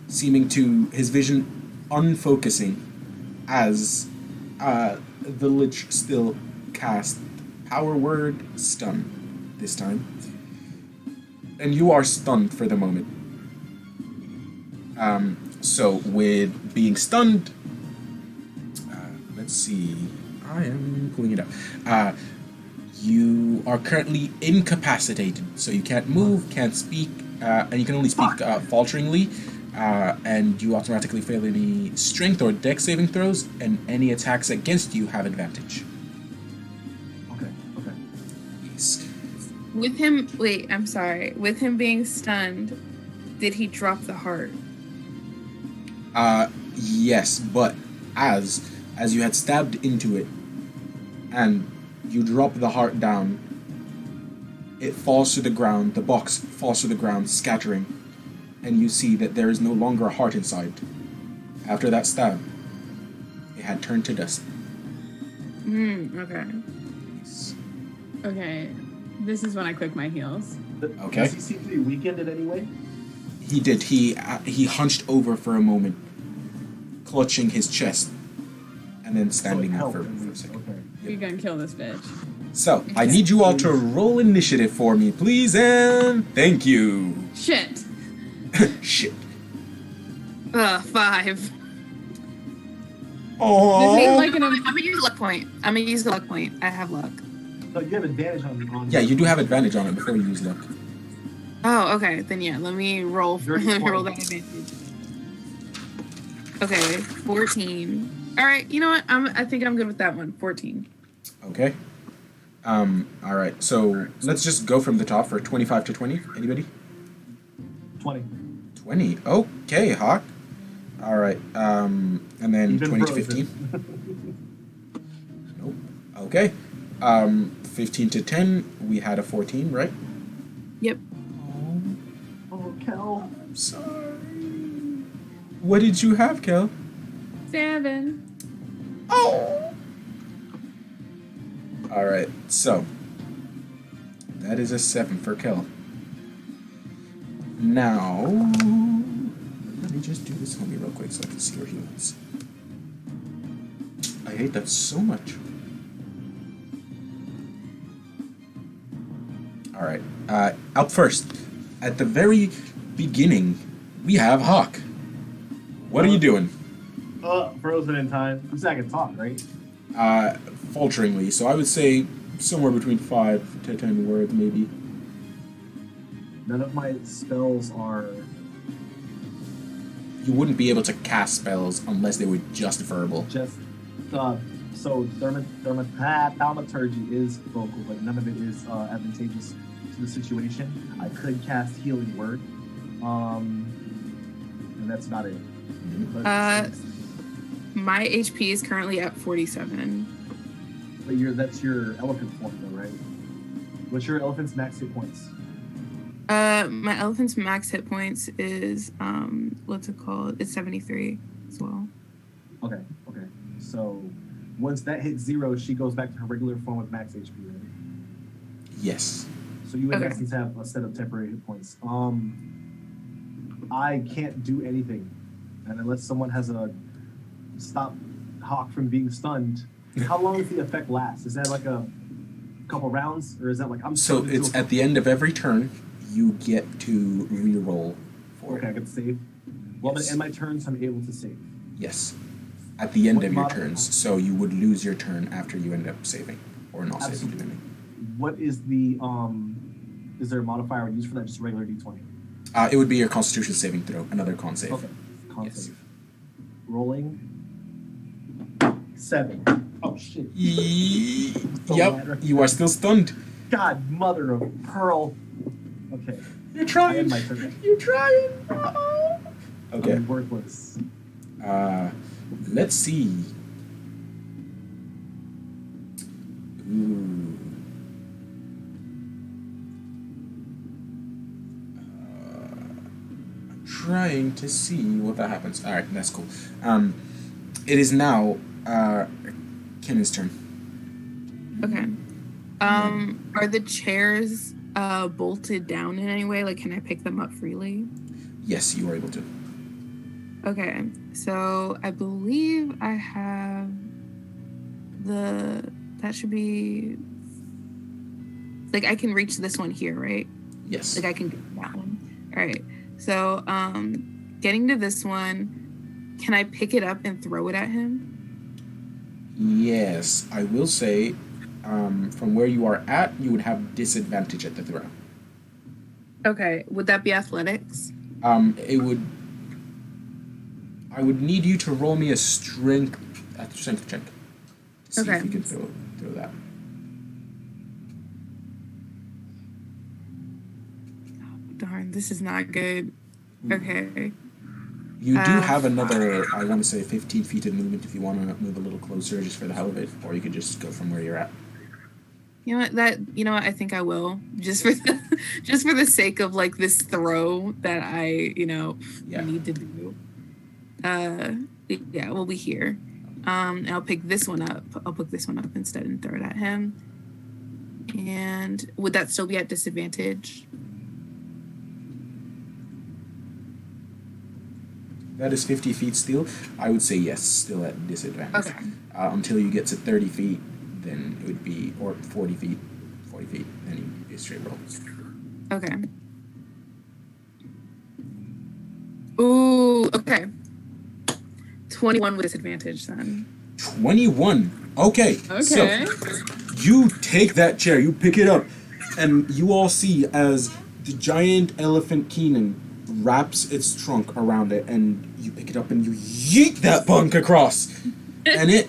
seeming to his vision unfocusing as the Lich still cast Power Word Stun this time. And you are stunned for the moment. So with being stunned, let's see, I am pulling it up. You are currently incapacitated, so you can't move, can't speak, and you can only speak falteringly, and you automatically fail any strength or dex saving throws, and any attacks against you have advantage. Okay. Yes. With him, wait, I'm sorry. With him being stunned, did he drop the heart? Yes, but as you had stabbed into it, and you drop the heart down, it falls to the ground. The box falls to the ground, scattering, and you see that there is no longer a heart inside. After that stab, it had turned to dust. Okay. Okay. This is when I click my heels. Okay. Does he seem to be weakened in any way? He did. He hunched over for a moment, clutching his chest, and then standing up for a second. Okay. You're gonna kill this bitch. So, I need you all to roll initiative for me, please, and thank you. Shit. Shit. 5. Oh. This ain't like an I'm gonna use luck point. I'm gonna use the luck point. I have luck. So you have advantage on Yeah, you do have advantage on it before you use luck. Oh, okay. Then yeah, let me roll. Let me roll that advantage. Okay, 14. All right. You know what? I think I'm good with that one. 14. Okay. All right. So let's just go from the top for 25 to 20. Anybody? 20. 20. Okay, Hawk. All right. And then Even 20 to frozen. 15. Nope. Okay. 15 to 10. We had a 14, right? Yep. Oh, Kel. I'm sorry. What did you have, Kel? 7. Oh. All right. So that is a 7 for Kel. Now, let me just do this homie real quick so I can see where he was. I hate that so much. All right. Up first, at the very beginning, we have Hawk. What are you doing? Frozen in time. I'm saying I can talk, right? Falteringly. So I would say somewhere between 5 to 10 words, maybe. None of my spells are. You wouldn't be able to cast spells unless they were just verbal. Just so thaumaturgy is vocal, but none of it is advantageous to the situation. I could cast healing word, and that's about it. But, My HP is currently at 47. but that's your elephant form, though, right? What's your elephant's max hit points? My elephant's max hit points is what's it called? It's 73 as well. Okay. So once that hits 0, she goes back to her regular form with max HP, right? Yes. So you in Okay. essence have a set of temporary hit points. I can't do anything, and unless someone has a stop Hawk from being stunned. How long does the effect last? Is that like a couple rounds, or is that like I'm So stunned it's into a- at the end of every turn, you get to re-roll for Okay, I it. get to save. Well, Yes. but in my turns, I'm able to save. Yes. At the end What of your mod- turns, so you would lose your turn after you end up saving. Or not saving, Absolutely. depending. What is the is there a modifier I would use for that? Just a regular D20. It would be your Constitution saving throw, another con save. Okay. Con Yes. save. Rolling. 7. Oh shit. Yep, you are still stunned. God, mother of pearl. Okay. You're I trying. end my turn. You're trying. Oh. Okay. I'm worthless. Let's see. Ooh. I'm trying to see what that happens. All right, that's cool. It is now Kennan's turn. Okay. Are the chairs bolted down in any way? Like, can I pick them up freely? Yes, you are able to. Okay. So I believe I have that should be like I can reach this one here, right? Yes. Like I can get that one. All right. So getting to this one, can I pick it up and throw it at him? Yes, I will say, from where you are at, you would have disadvantage at the throw. Okay. Would that be athletics? It would. I would need you to roll me a strength check to see Okay. if you can throw that. man, this is not good. Okay. You do have another, I want to say, 15 feet of movement if you want to move a little closer just for the hell of it, or you could just go from where you're at. You know what, I think I will. Just for the sake of like this throw that I, need to do. Yeah, we'll be here. And I'll pick this one up. I'll pick this one up instead and throw it at him. And would that still be at disadvantage? That is 50 feet still. I would say yes, still at disadvantage. Okay. Until you get to 30 feet, then it would be, or 40 feet, then you'd be a straight roll. Okay. Ooh, okay. 21 with disadvantage then. 21. Okay. Okay. So you take that chair, you pick it up, and you all see as the giant elephant Keenan wraps its trunk around it, and you pick it up and you yeet that punk across. And it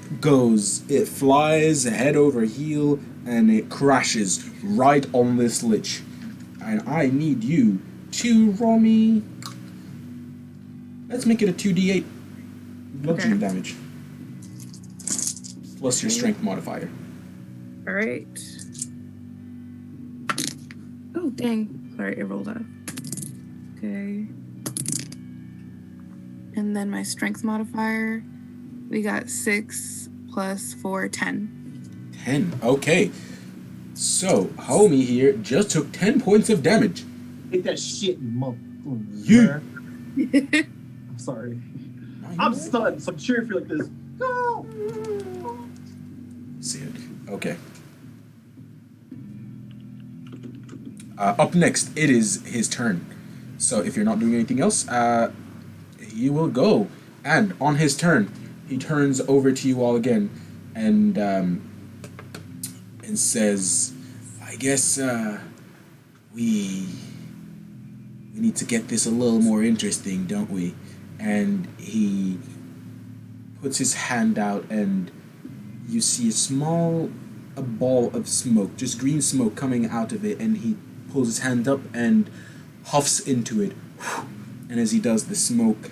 flies head over heel, and it crashes right on this lich. And I need you to roll me. Let's make it a 2d8 bludgeoning damage. Plus your strength modifier. All right. Oh, dang. Sorry, it rolled up. Okay. And then my strength modifier, we got 6 plus 4, 10. 10. Okay. So, homie here just took 10 points of damage. Take that shit, you motherfucker. You. I'm sorry. I'm stunned, so I'm cheering for you like this. Go! See it. Okay. Up next, it is his turn. So if you're not doing anything else, he will go. And on his turn, he turns over to you all again and says, I guess we need to get this a little more interesting, don't we? And he puts his hand out, and you see a ball of smoke, just green smoke coming out of it, and he pulls his hand up and huffs into it. And as he does, the smoke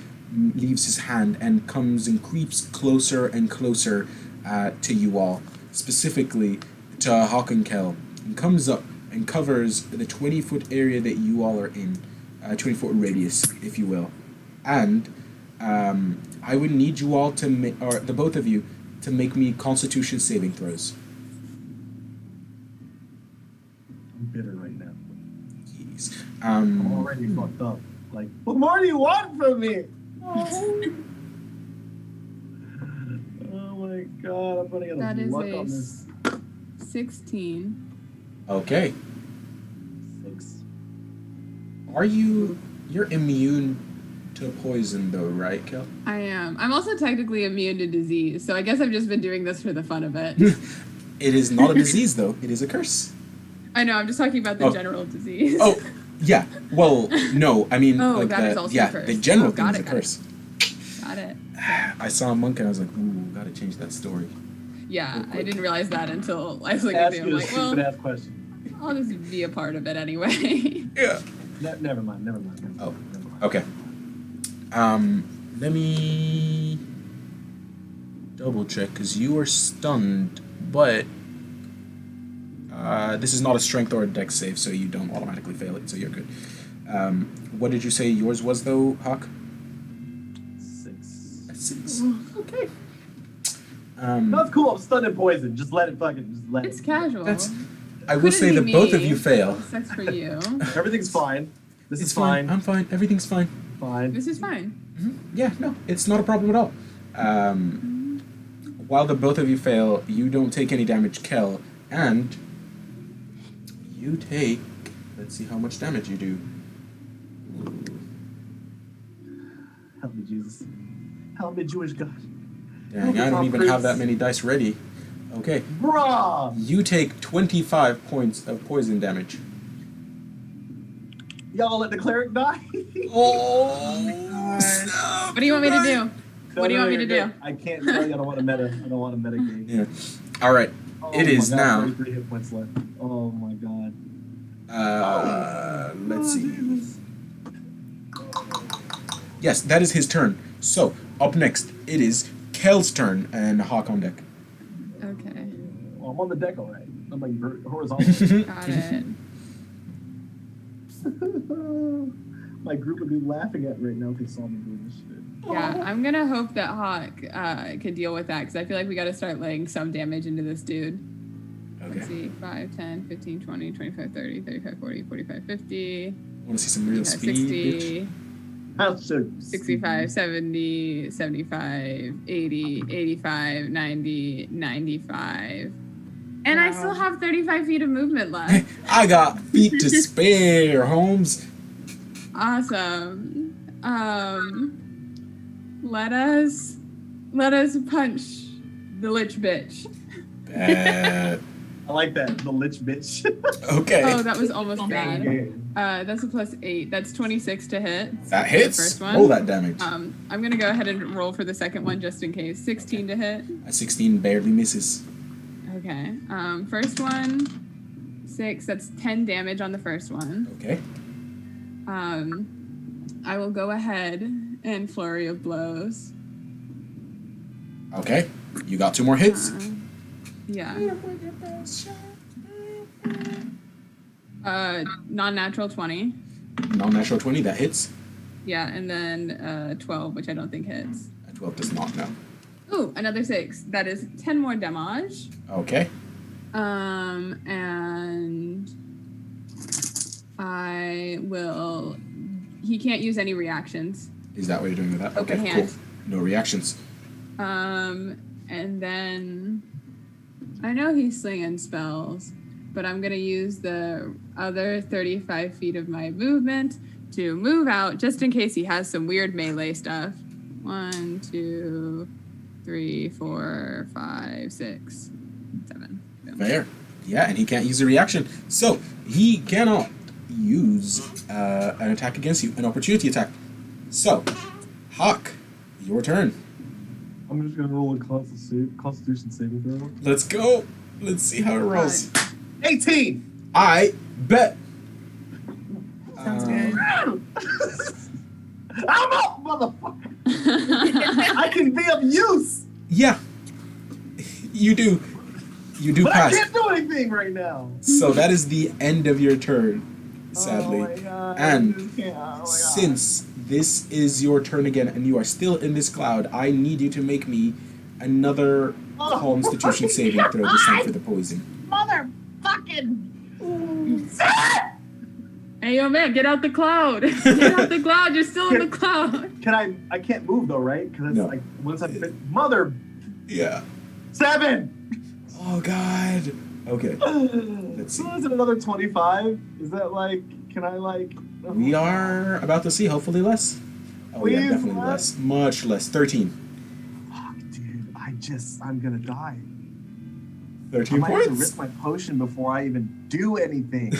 leaves his hand and comes and creeps closer and closer to you all, specifically to Hockenkel, and comes up and covers the 20-foot area that you all are in, 20-foot radius, if you will. And I would need you all to make, or the both of you, to make me Constitution saving throws. I'm bitter right now. Jeez. I'm already fucked up. Like, what more do you want from me? Oh my god, I'm running out That of is luck a on this. 16. Okay. 6. You're immune to poison though, right, Kel? I am. I'm also technically immune to disease, so I guess I've just been doing this for the fun of it. It is not a disease though, it is a curse. I know, I'm just talking about the general disease. Oh, yeah. Well, no, I mean, Oh, like that is also a curse. the general Oh, thing got is a it, curse. Got it. I saw a monk and I was like, ooh, gotta change that story. Yeah, I didn't realize that until I was looking Ask at you you. a I'm like, stupid well, ass question. I'll just be a part of it anyway. Yeah. Never mind. Oh. Never mind. Okay. Let me double check because you are stunned, but this is not a strength or a dex save, so you don't automatically fail it, so you're good. What did you say yours was though, Hawk? 6. 6. Okay. That's cool. I'm stunned and poisoned. Just let it. It's casual. I will say that both of you fail. Sucks for you. Everything's fine. This It's is fine. I'm fine. Everything's fine. Fine. This is fine. Yeah, no, it's not a problem at all. While the both of you fail, you don't take any damage, Kel, and you take. Let's see how much damage you do. Help me, Jesus. Help me, Jewish God. Dang, I don't even have that many dice ready. Okay. Bruh! You take 25 points of poison damage. Y'all let the cleric die? Oh, snap. What do you want me to do? What do you want me to do? I can't tell you. I don't want a meta game. Yeah. All right. Oh It is my God, now. 33 hit points left. Oh my god. Let's see. Yes, that is his turn. So, up next, it is Kel's turn and Hawk on deck. Okay. Well, I'm on the deck already. I'm like horizontal. Got it. My group would be laughing at me right now if they saw me doing this shit. Yeah, I'm gonna hope that Hawk can deal with that because I feel like we gotta start laying some damage into this dude. Let's see, 5, 10, 15, 20, 25, 30, 35, 40, 45, 50. Want to see some real speed, 60, bitch? 65, 70, 75, 80, 85, 90, 95. And I still have 35 feet of movement left. I got feet to spare, Holmes. Awesome. Let us punch the lich bitch. Bad. I like that. The lich bitch. Okay. Oh, that was almost bad. Yeah. That's a +8. That's 26 to hit. That hits. The first one. Roll that damage. I'm gonna go ahead and roll for the second one just in case. 16 to hit. A 16 barely misses. Okay. First one, 6. That's 10 damage on the first one. Okay. I will go ahead and flurry of blows. Okay. You got 2 more hits. Yeah. Non-natural 20. Non-natural 20, that hits. Yeah, and then 12, which I don't think hits. A 12 does not, no. Ooh, another 6. That is 10 more damage. Okay. And I will. He can't use any reactions. Is that what you're doing with that? Open Okay, hand. cool. No reactions. And then I know he's slinging spells, but I'm gonna use the other 35 feet of my movement to move out just in case he has some weird melee stuff. 1, 2, 3, 4, 5, 6, 7. Boom. Fair. Yeah, and he can't use a reaction. So, he cannot use an attack against you, an opportunity attack. So, Hawk, your turn. I'm just gonna roll a Constitution saving throw. Let's go. Let's see how it rolls. 18. I bet. Sounds good. I'm up, motherfucker. I can be of use. Yeah. You do. You do But pass. I can't do anything right now. So that is the end of your turn, sadly. Oh my God. And I just can't. Oh my God. since this is your turn again and you are still in this cloud, I need you to make me another Constitution saving throw this time for the poison. Motherfucking. Hey, yo, man, get out the cloud. Get out the cloud. You're still in the cloud. Can I can't move though, right? Because it's No. like once I fit. Mother. Yeah. 7. Oh, God. Okay. Let's see. So is it another 25? Is that like? Can I like? We are about to see, hopefully less. Oh, yeah, Please, definitely less. Much less. 13. Fuck, dude. I'm gonna die. I 13 might have to points. risk my potion before I even do anything.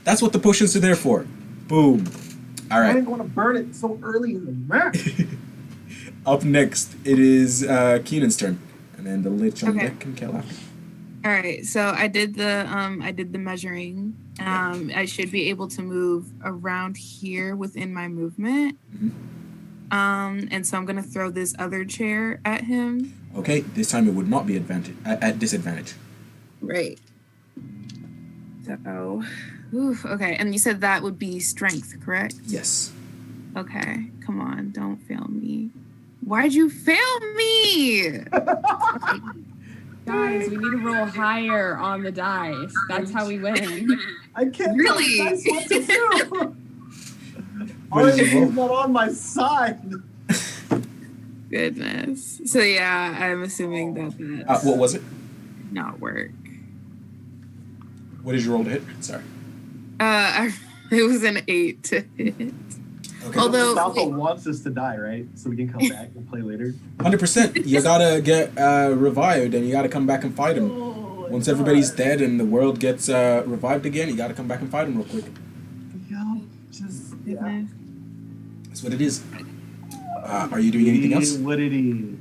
That's what the potions are there for. Boom. All I right. didn't want to burn it so early in the match. Up next, it is Keenan's turn. And then the lich on Okay. deck can kill after. All right, so I did the measuring. I should be able to move around here within my movement. And so I'm gonna throw this other chair at him. Okay, this time it would not be at disadvantage. Right. So, okay, and you said that would be strength, correct? Yes. Okay, come on, don't fail me. Why'd you fail me? Guys, we need to roll higher on the dice. That's how we win. I can't Really? tell you guys what to do. What did you roll? He's not on my side. Goodness. So yeah, I'm assuming that that's What was it? not work. What did you roll to hit? Sorry. It was an 8 to hit. Okay. Although- Salsa wants us to die, right? So we can come back and play later. 100%. You gotta get revived and you gotta come back and fight him. Once everybody's dead and the world gets revived again, you gotta come back and fight him real quick. Yeah, just yeah. Goodness. That's what it is. Are you doing anything else? What it is.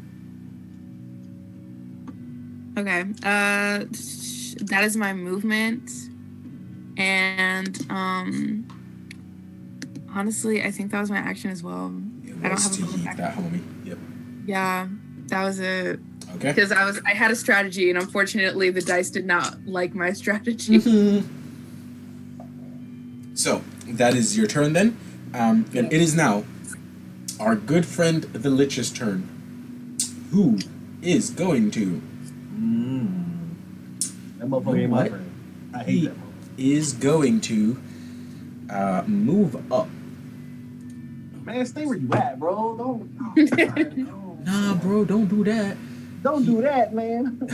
Okay. That is my movement. And Honestly, I think that was my action as well. It I don't was have a to bonus yeet action. that homie. Yep. Yeah, that was it. Okay. Because I had a strategy, and unfortunately, the dice did not like my strategy. So that is your turn then, and it is now our good friend the Lich's turn. Who is going to? That motherfucker ain't my What? friend. I hate He that motherfucker. is going to move up. Man, stay where you at, bro. Don't. Oh, God, no. Nah, bro, don't do that. Don't do that, man. I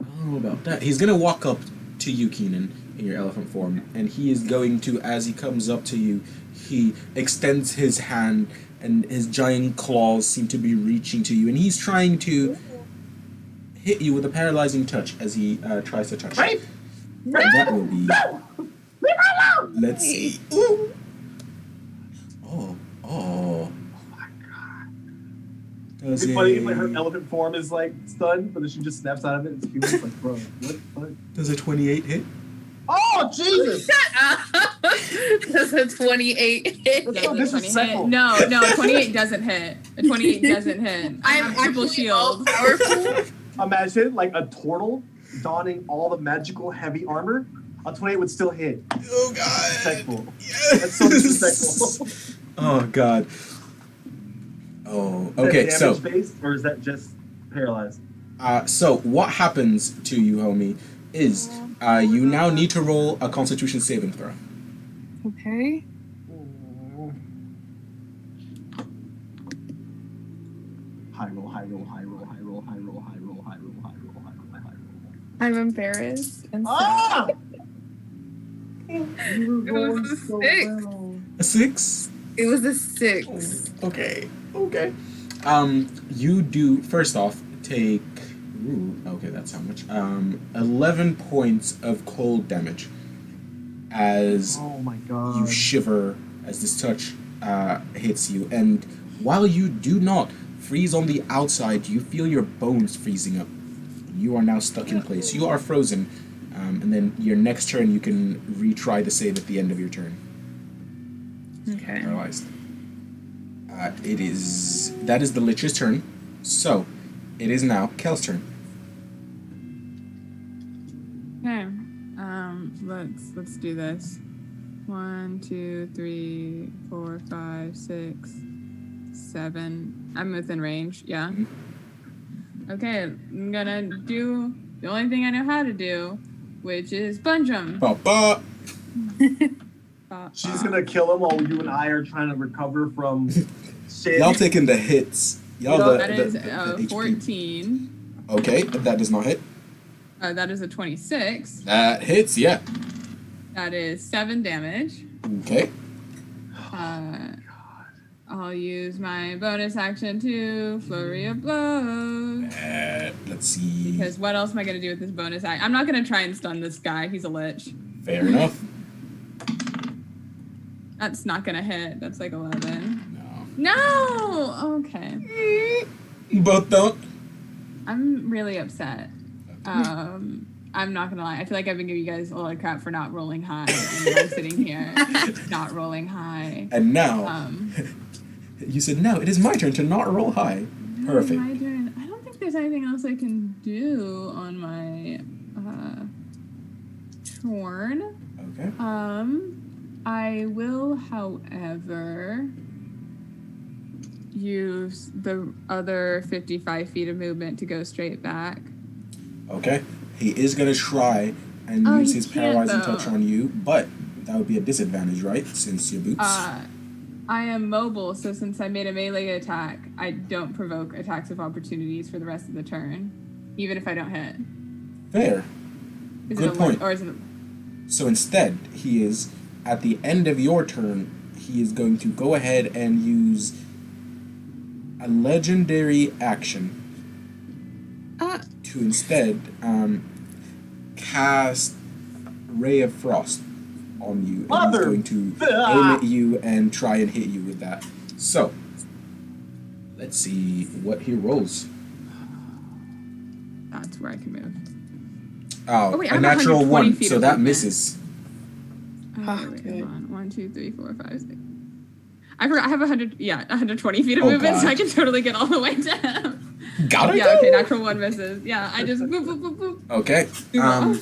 don't know about that. He's gonna walk up to you, Keenan, in your elephant form, and he is going to, as he comes up to you, he extends his hand, and his giant claws seem to be reaching to you, and he's trying to hit you with a paralyzing touch as he tries to touch you. Right? And that will be. Let's see. Ooh. Oh. Does It's funny, like her elephant form is like stunned, but then she just snaps out of it. It's cute. It's like, bro, what? Does a 28 hit? Oh, Jesus! Shut up! That's a 28 hit. That's so disrespectful. No, a 28 doesn't hit. A 28 doesn't hit. I'm triple actually shield. powerful. Imagine like a turtle donning all the magical heavy armor. A 28 would still hit. Oh, God. Disrespectful. Yes. That's so disrespectful. Oh, God. Oh, Is that okay, so... damage-based, or is that just paralyzed? So what happens to you, homie, is you now need to roll a Constitution saving throw. Okay. High roll, high roll, high roll, high roll, high roll, high roll, high roll, high roll, high roll, high roll. I'm embarrassed. And Ah! It was a 6. A 6? It was a 6. Okay. You do, first off, take... Ooh, okay, that's how much. 11 points of cold damage as Oh my god. you shiver as this touch hits you. And while you do not freeze on the outside, you feel your bones freezing up. You are now stuck in place. You are frozen. And then your next turn, you can retry the save at the end of your turn. Okay. Paralyzed. That is the Lich's turn. So, it is now Kel's turn. Okay. Let's do this. 1, 2, 3, 4, 5, 6, 7. I'm within range. Yeah. Mm-hmm. Okay. I'm gonna do the only thing I know how to do, which is bungee jump. Ba-ba! She's gonna kill him while you and I are trying to recover from shit. Y'all taking the hits. Y'all That is the HP. 14. Okay, that does not hit. That is a 26. That hits, yeah. That is 7 damage. Okay. I'll use my bonus action to flurry of blows. Let's see. Because what else am I going to do with this bonus action? I'm not going to try and stun this guy. He's a lich. Fair enough. That's not going to hit. That's like 11. No. No! Okay. Both don't. I'm really upset. I'm not gonna lie. I feel like I've been giving you guys a lot of crap for not rolling high. And I'm sitting here not rolling high. And now, you said, no, it is my turn to not roll high. Perfect. My turn. I don't think there's anything else I can do on my turn. Okay. I will, however, use the other 55 feet of movement to go straight back. Okay. He is going to try and use his paralyzing touch on you, but that would be a disadvantage, right? Since your boots. I am mobile, so since I made a melee attack, I don't provoke attacks of opportunities for the rest of the turn, even if I don't hit. Fair. Is Good it point. Or is it? So instead, he is, at the end of your turn, he is going to go ahead and use a legendary action to instead cast Ray of Frost on you. And he's going to aim at you and try and hit you with that. So, let's see what he rolls. That's where I can move. Oh, wait, a I'm natural 120 1, feet so of that movement. misses. Wait, Okay. hold on. 1, 2, 3, 4, 5, 6. I forgot. I have 120 feet of Oh, movement, so God. I can totally get all the way to him. Got it. Yeah. Okay. Natural 1 misses. Yeah. I just boop boop boop boop. Okay. Man.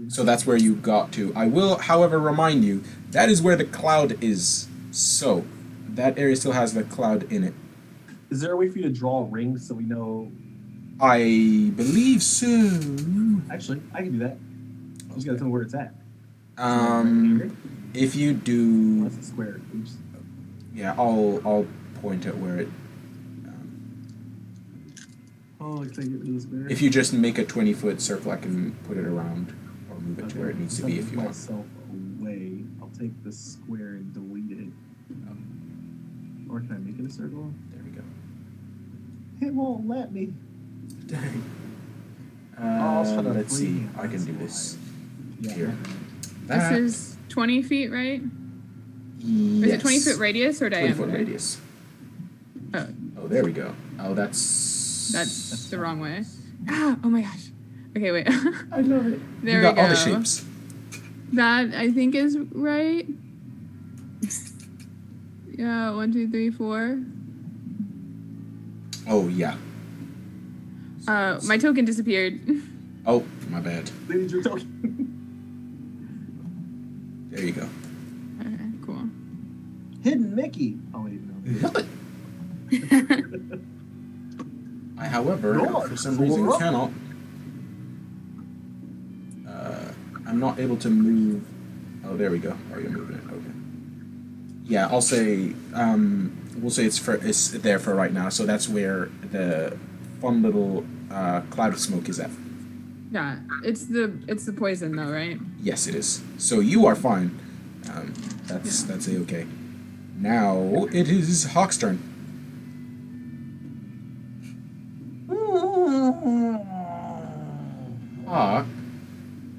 So that's where you got to. I will, however, remind you that is where the cloud is. So that area still has the cloud in it. Is there a way for you to draw a ring so we know? I believe so. Actually, I can do that. You just gotta tell me where it's at. If you Oh, do, that's a square. Oops. yeah, I'll point at where it. Oh, I can't get rid of the square. If you just make a 20-foot circle, I can put it around or move it to where it needs to be if you want. Myself away. I'll take the square and delete it. Or can I make it a circle? There we go. It won't let me. Dang. I'll try to Let's see. free I can do it. this. Yeah. Here. This That is 20 feet, right? yes. Is it 20 foot radius or 20 diameter? foot radius. Oh, Oh, there we go. Oh, that's that's the wrong way. Ah! Oh my gosh. Okay, wait. I love it. There you we got go. all the shapes. That I think is right. Yeah, 1, 2, 3, 4. Oh yeah. My token disappeared. Oh, my bad. Lady Drew token. There you go. Okay, cool. Hidden Mickey. Oh wait, no. I, however, No, for some so reason we're up. cannot. I'm not able to move. Oh, there we go. Oh, you're moving it. Okay. Yeah, I'll say. We'll say it's there for right now. So that's where the fun little cloud of smoke is at. Yeah, it's the poison though, right? Yes, it is. So you are fine. That's a-okay. Now it is Hawk's turn. Hawk,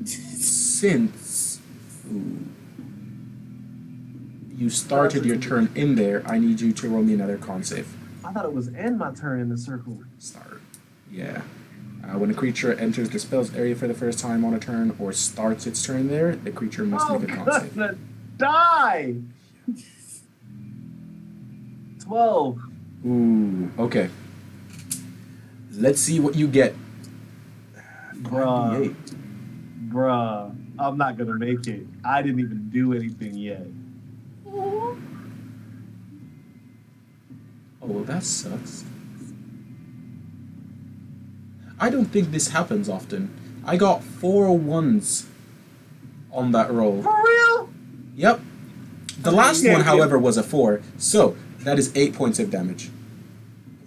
since you started your turn in there, I need you to roll me another con save. I thought it was end my turn in the circle. Start. Yeah. When a creature enters the spell's area for the first time on a turn or starts its turn there, the creature must Oh, make a con I'm save. gonna die. 12. Ooh, okay. Let's see what you get. Bruh. 5d8. Bruh. I'm not gonna make it. I didn't even do anything yet. Oh, well, that sucks. I don't think this happens often. I got 4 1s on that roll. For real? Yep. The last Yeah, one, yeah. however, was a 4. So, that is 8 points of damage.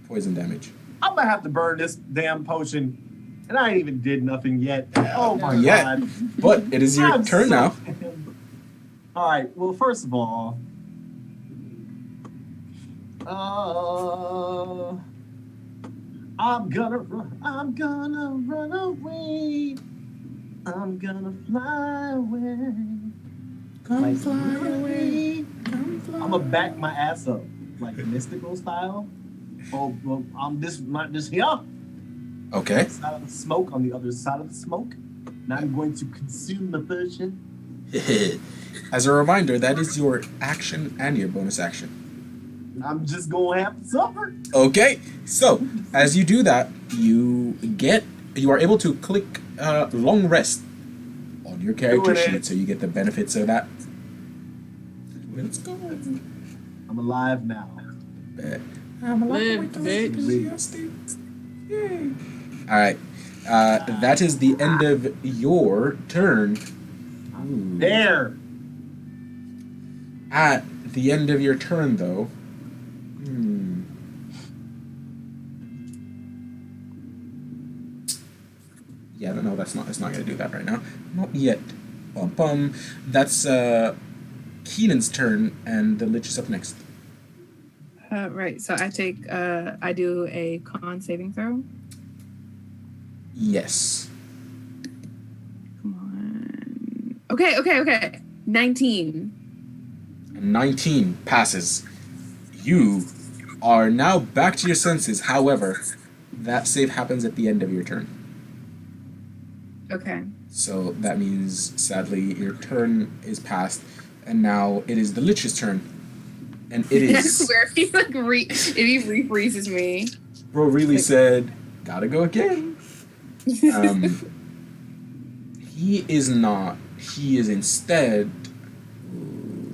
Poison damage. I'm gonna have to burn this damn potion. And I ain't even did nothing yet. Oh my Yet. god. But it is your I'm turn so- now. Alright, well, first of all, I'm gonna run away. I'm gonna fly away. Come fly away. Come fly. I'm gonna back my ass up, like mystical style. Oh, well, I'm not just here. Okay. Side of the smoke, on the other side of the smoke. And I'm going to consume the potion. As a reminder, that is your action and your bonus action. I'm just gonna have to suffer. Okay, so as you do that, you are able to click long rest on your character Doing it. sheet, so you get the benefits of that. Let's go. I'm alive now. Bet. Live, bitch. Yay. All right, that is the end of your turn. Ooh. There. At the end of your turn, though. Yeah, no, it's not gonna do that right now. Not yet. That's Keenan's turn, and the Lich is up next. Right. So I do a con saving throw. Yes. Come on. Okay. 19. 19 passes. You are now back to your senses. However, that save happens at the end of your turn. Okay. So that means, sadly, your turn is passed, and now it is the Lich's turn. And it I is... swear, if he if he refreezes me. Bro really said, gotta go again. He is not. He is instead... Ooh,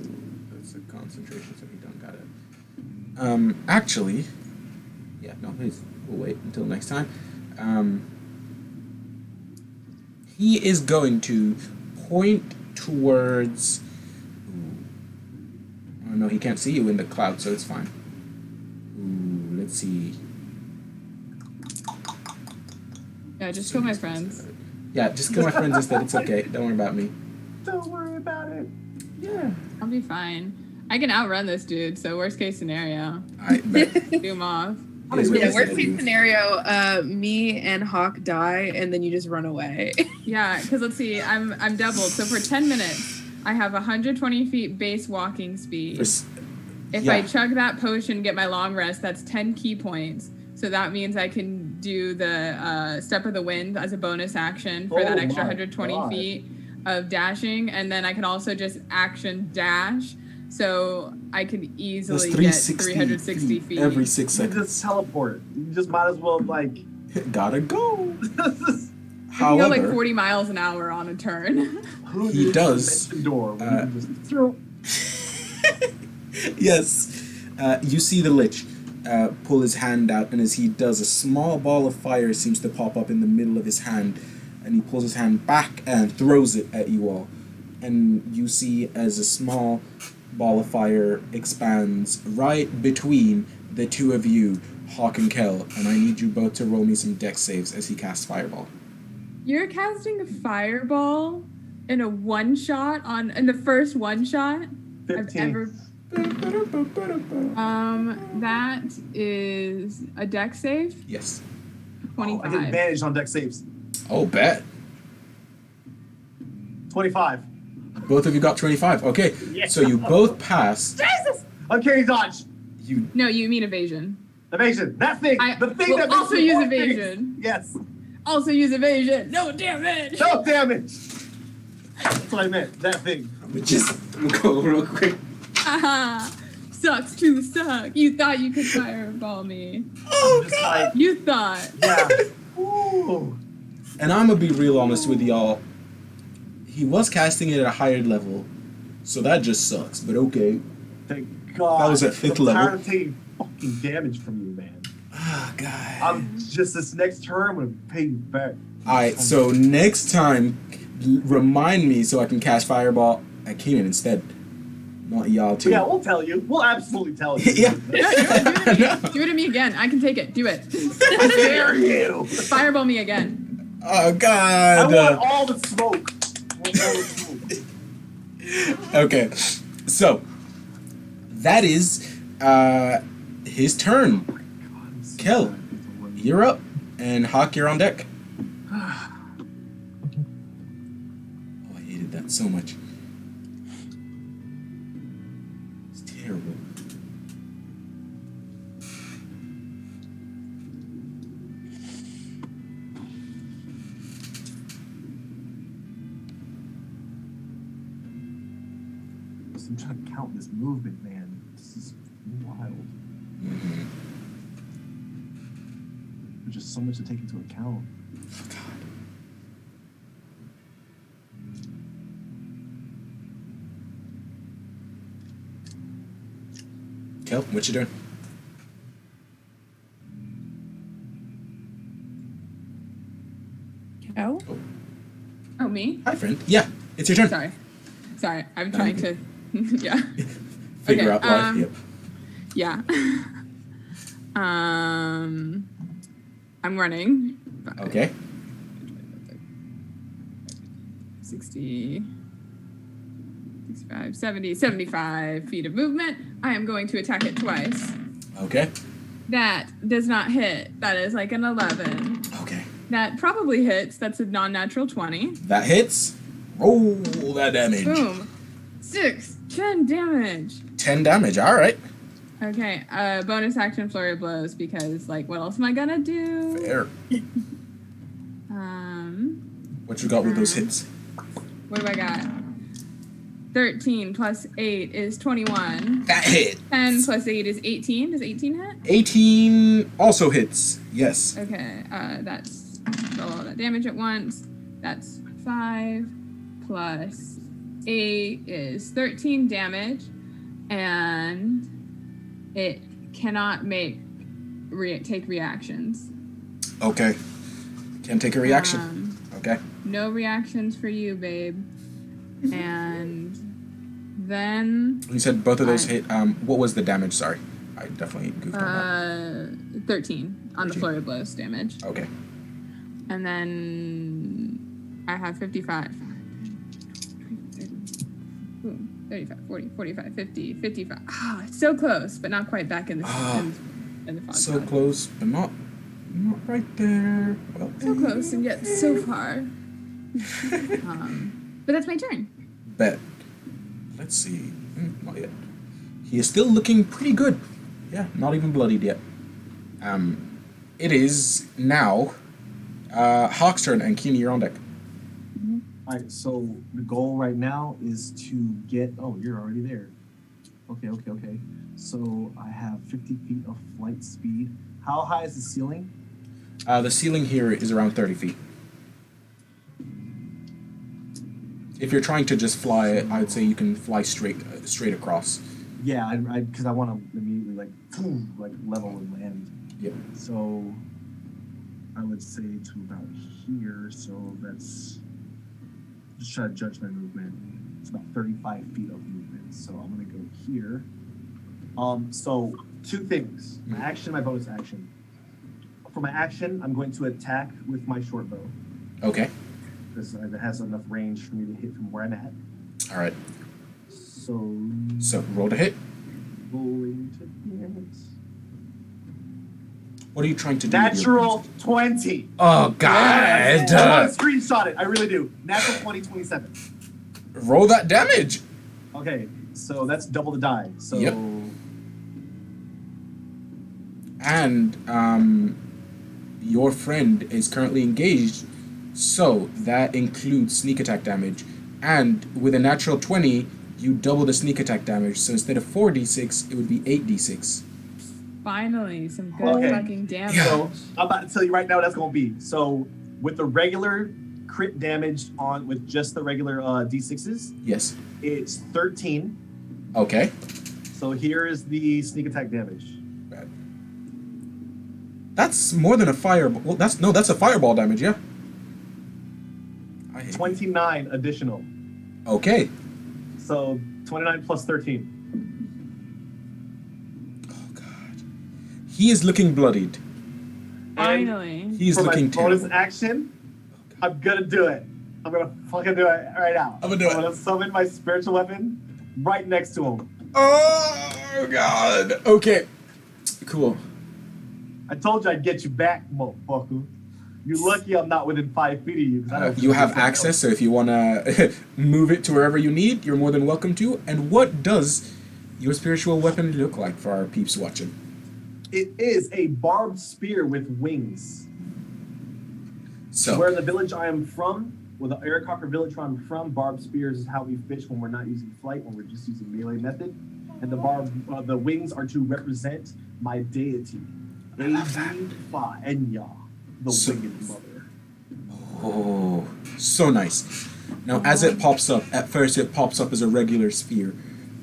that's a concentration, so he don't got it. Actually... Yeah, no, please. We'll wait until next time. He is going to point towards... Oh, no, he can't see you in the cloud, so it's fine. Ooh, let's see. Yeah, just kill my friends. Yeah, just kill my friends instead. It's okay. Don't worry about me. Don't worry about it. Yeah. I'll be fine. I can outrun this dude, so worst case scenario. I bet. Do him off. It is what Yeah, it worst is. case scenario, me and Hawk die, and then you just run away. Yeah, because let's see, I'm doubled. So for 10 minutes, I have 120 feet base walking speed. If I yeah. chug that potion, get my long rest, that's 10 key points. So that means I can do the Step of the Wind as a bonus action for that extra 120 feet of dashing, and then I can also just action dash. So I could easily get 360 feet. every 6 You seconds. just teleport. You just might as well, like... Gotta go. I can go However, like 40 miles an hour on a turn. Who He needs does, a dimension door when you can just throw... yes, you see the Lich pull his hand out, and as he does, a small ball of fire seems to pop up in the middle of his hand, and he pulls his hand back and throws it at you all. And you see as a small ball of fire expands right between the two of you, Hawk and Kel, and I need you both to roll me some dex saves as he casts Fireball. You're casting a fireball in a one shot in the first one shot 15. I've ever. That is a dex save. Yes. 25. I get advantage on deck saves. Oh, bet. 25. Both of you got 25. Okay, Yeah. so you both passed. Jesus! Uncanny dodge. You No, you mean evasion. Evasion. That thing. The thing will that makes also you use more evasion. things. Yes. Also use evasion. No damage. No damage. That's what I meant. That thing. I'm gonna go real quick. Haha. Sucks to suck. You thought you could fireball me. Oh, Just like, You thought. yeah. Ooh. And I'm gonna be real honest with y'all. He was casting it at a higher level, so that just sucks. But okay. Thank God. That was at 5th I'm level. tired of taking fucking damage from you, man. Oh God. I'm just this next turn, I'm gonna pay you back. Alright, so next time, remind me so I can cast Fireball at Keenan instead. Not y'all too. Yeah, we'll tell you. We'll absolutely tell you. Yeah. Do it to me again. I can take it. Do it. I dare you. Fireball me again. Oh I God. want all the smoke. I want all the smoke. Okay, so that is his turn. Kel, you're up, and Hawk, you're on deck. Oh, I hated that so much. It's terrible. I'm trying to count this movement, man. This is wild. Mhm. There's just so much to take into account. Oh, God. Kel, what you doing? Oh? Oh, me? Hi, friend. Yeah, it's your turn. Sorry. I'm trying to. Yeah. Figure Okay, out life. Yep. Yeah. I'm running. Okay. 60, 65, 70, 75 feet of movement. I am going to attack it twice. Okay. That does not hit. That is like an 11. Okay. That probably hits. That's a non-natural 20. That hits. Roll that damage. Boom. 10 damage. 10 damage. All right. Okay, bonus action flurry of blows because, like, what else am I gonna do? Fair. What you got with those hits? What do I got? 13 plus 8 is 21. That hit. 10 plus 8 is 18. Does 18 hit? 18 also hits. Yes. Okay, that's roll all that damage at once. That's 5 plus 8 is 13 damage, and it cannot take reactions. Okay. Can't take a reaction. Okay. No reactions for you, babe. And then You said both of those hit. What was the damage? Sorry. I definitely goofed on 13 on the 13. flurry of blows damage. that. Okay. And then I have 55. 35, 40, 45, 50, 55. Ah, so close, but not quite back in the in the fog So cloud. close, but not right there. Well, So close and yet so far. But that's my turn. Bet. Let's see. Not yet. He is still looking pretty good. Yeah, not even bloodied yet. It is now Hawk's turn, and Keeney, you're on deck. All right, so the goal right now is to get. Oh, you're already there. Okay. So I have 50 feet of flight speed. How high is the ceiling? The ceiling here is around 30 feet. If you're trying to just fly, I'd say you can fly straight across. Yeah, because I want to immediately like level and land. Yep. So I would say to about here. So that's just try to judge my movement. It's about 35 feet of movement. So I'm gonna go here. So two things: my action, my bonus action. For my action, I'm going to attack with my short bow. Okay. Because it has enough range for me to hit from where I'm at. All right. So Roll to hit. rolling to hit. What are you trying to do? with your- Natural 20. Oh God! I want to screenshot it. I really do. Natural 20, 27. Roll that damage. Okay, so that's double the die. So Yep. And your friend is currently engaged, so that includes sneak attack damage. And with a natural 20, you double the sneak attack damage. So instead of 4d6, it would be 8d6. Finally, some good Okay. fucking damage. So I'm about to tell you right now what that's gonna be. So with the regular crit damage on with just the regular d6s, Yes. it's 13. Okay. So here is the sneak attack damage. Bad. That's more than a fireball. Well, that's a fireball damage, yeah. I hate 29 additional. Okay. So 29 plus 13. Oh God. He is looking bloodied. Finally. He's For looking my bonus terrible. action, I'm gonna do it. I'm gonna fucking do it right now. I'm gonna do it. I'm gonna summon my spiritual weapon right next to him. Oh God. Okay. Cool. I told you I'd get you back, motherfucker. You're lucky I'm not within 5 feet of you. 'Cause I don't You have think I access, so if you want to move it to wherever you need, you're more than welcome to. And what does your spiritual weapon look like for our peeps watching? know. It is a barbed spear with wings. So, Where the village I am from, where the Aarakocra village where I'm from, barbed spears is how we fish when we're not using flight, when we're just using melee method. And the wings are to represent my deity, Enya, the So- winged mother. oh, so nice. Now, as it pops up, at first it pops up as a regular sphere.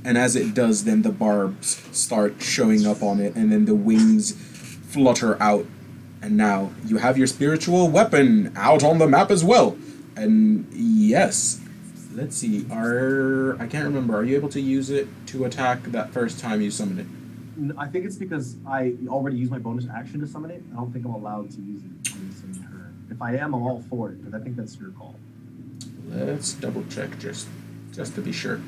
And as it does, then the barbs start showing up on it, and then the wings flutter out. And now you have your spiritual weapon out on the map as well. And yes, let's see. I can't remember. Are you able to use it to attack that first time you summon it? I think it's because I already used my bonus action to summon it. I don't think I'm allowed to use it on the same turn. If I am, I'm all for it, but I think that's your call. Let's double check just to be sure.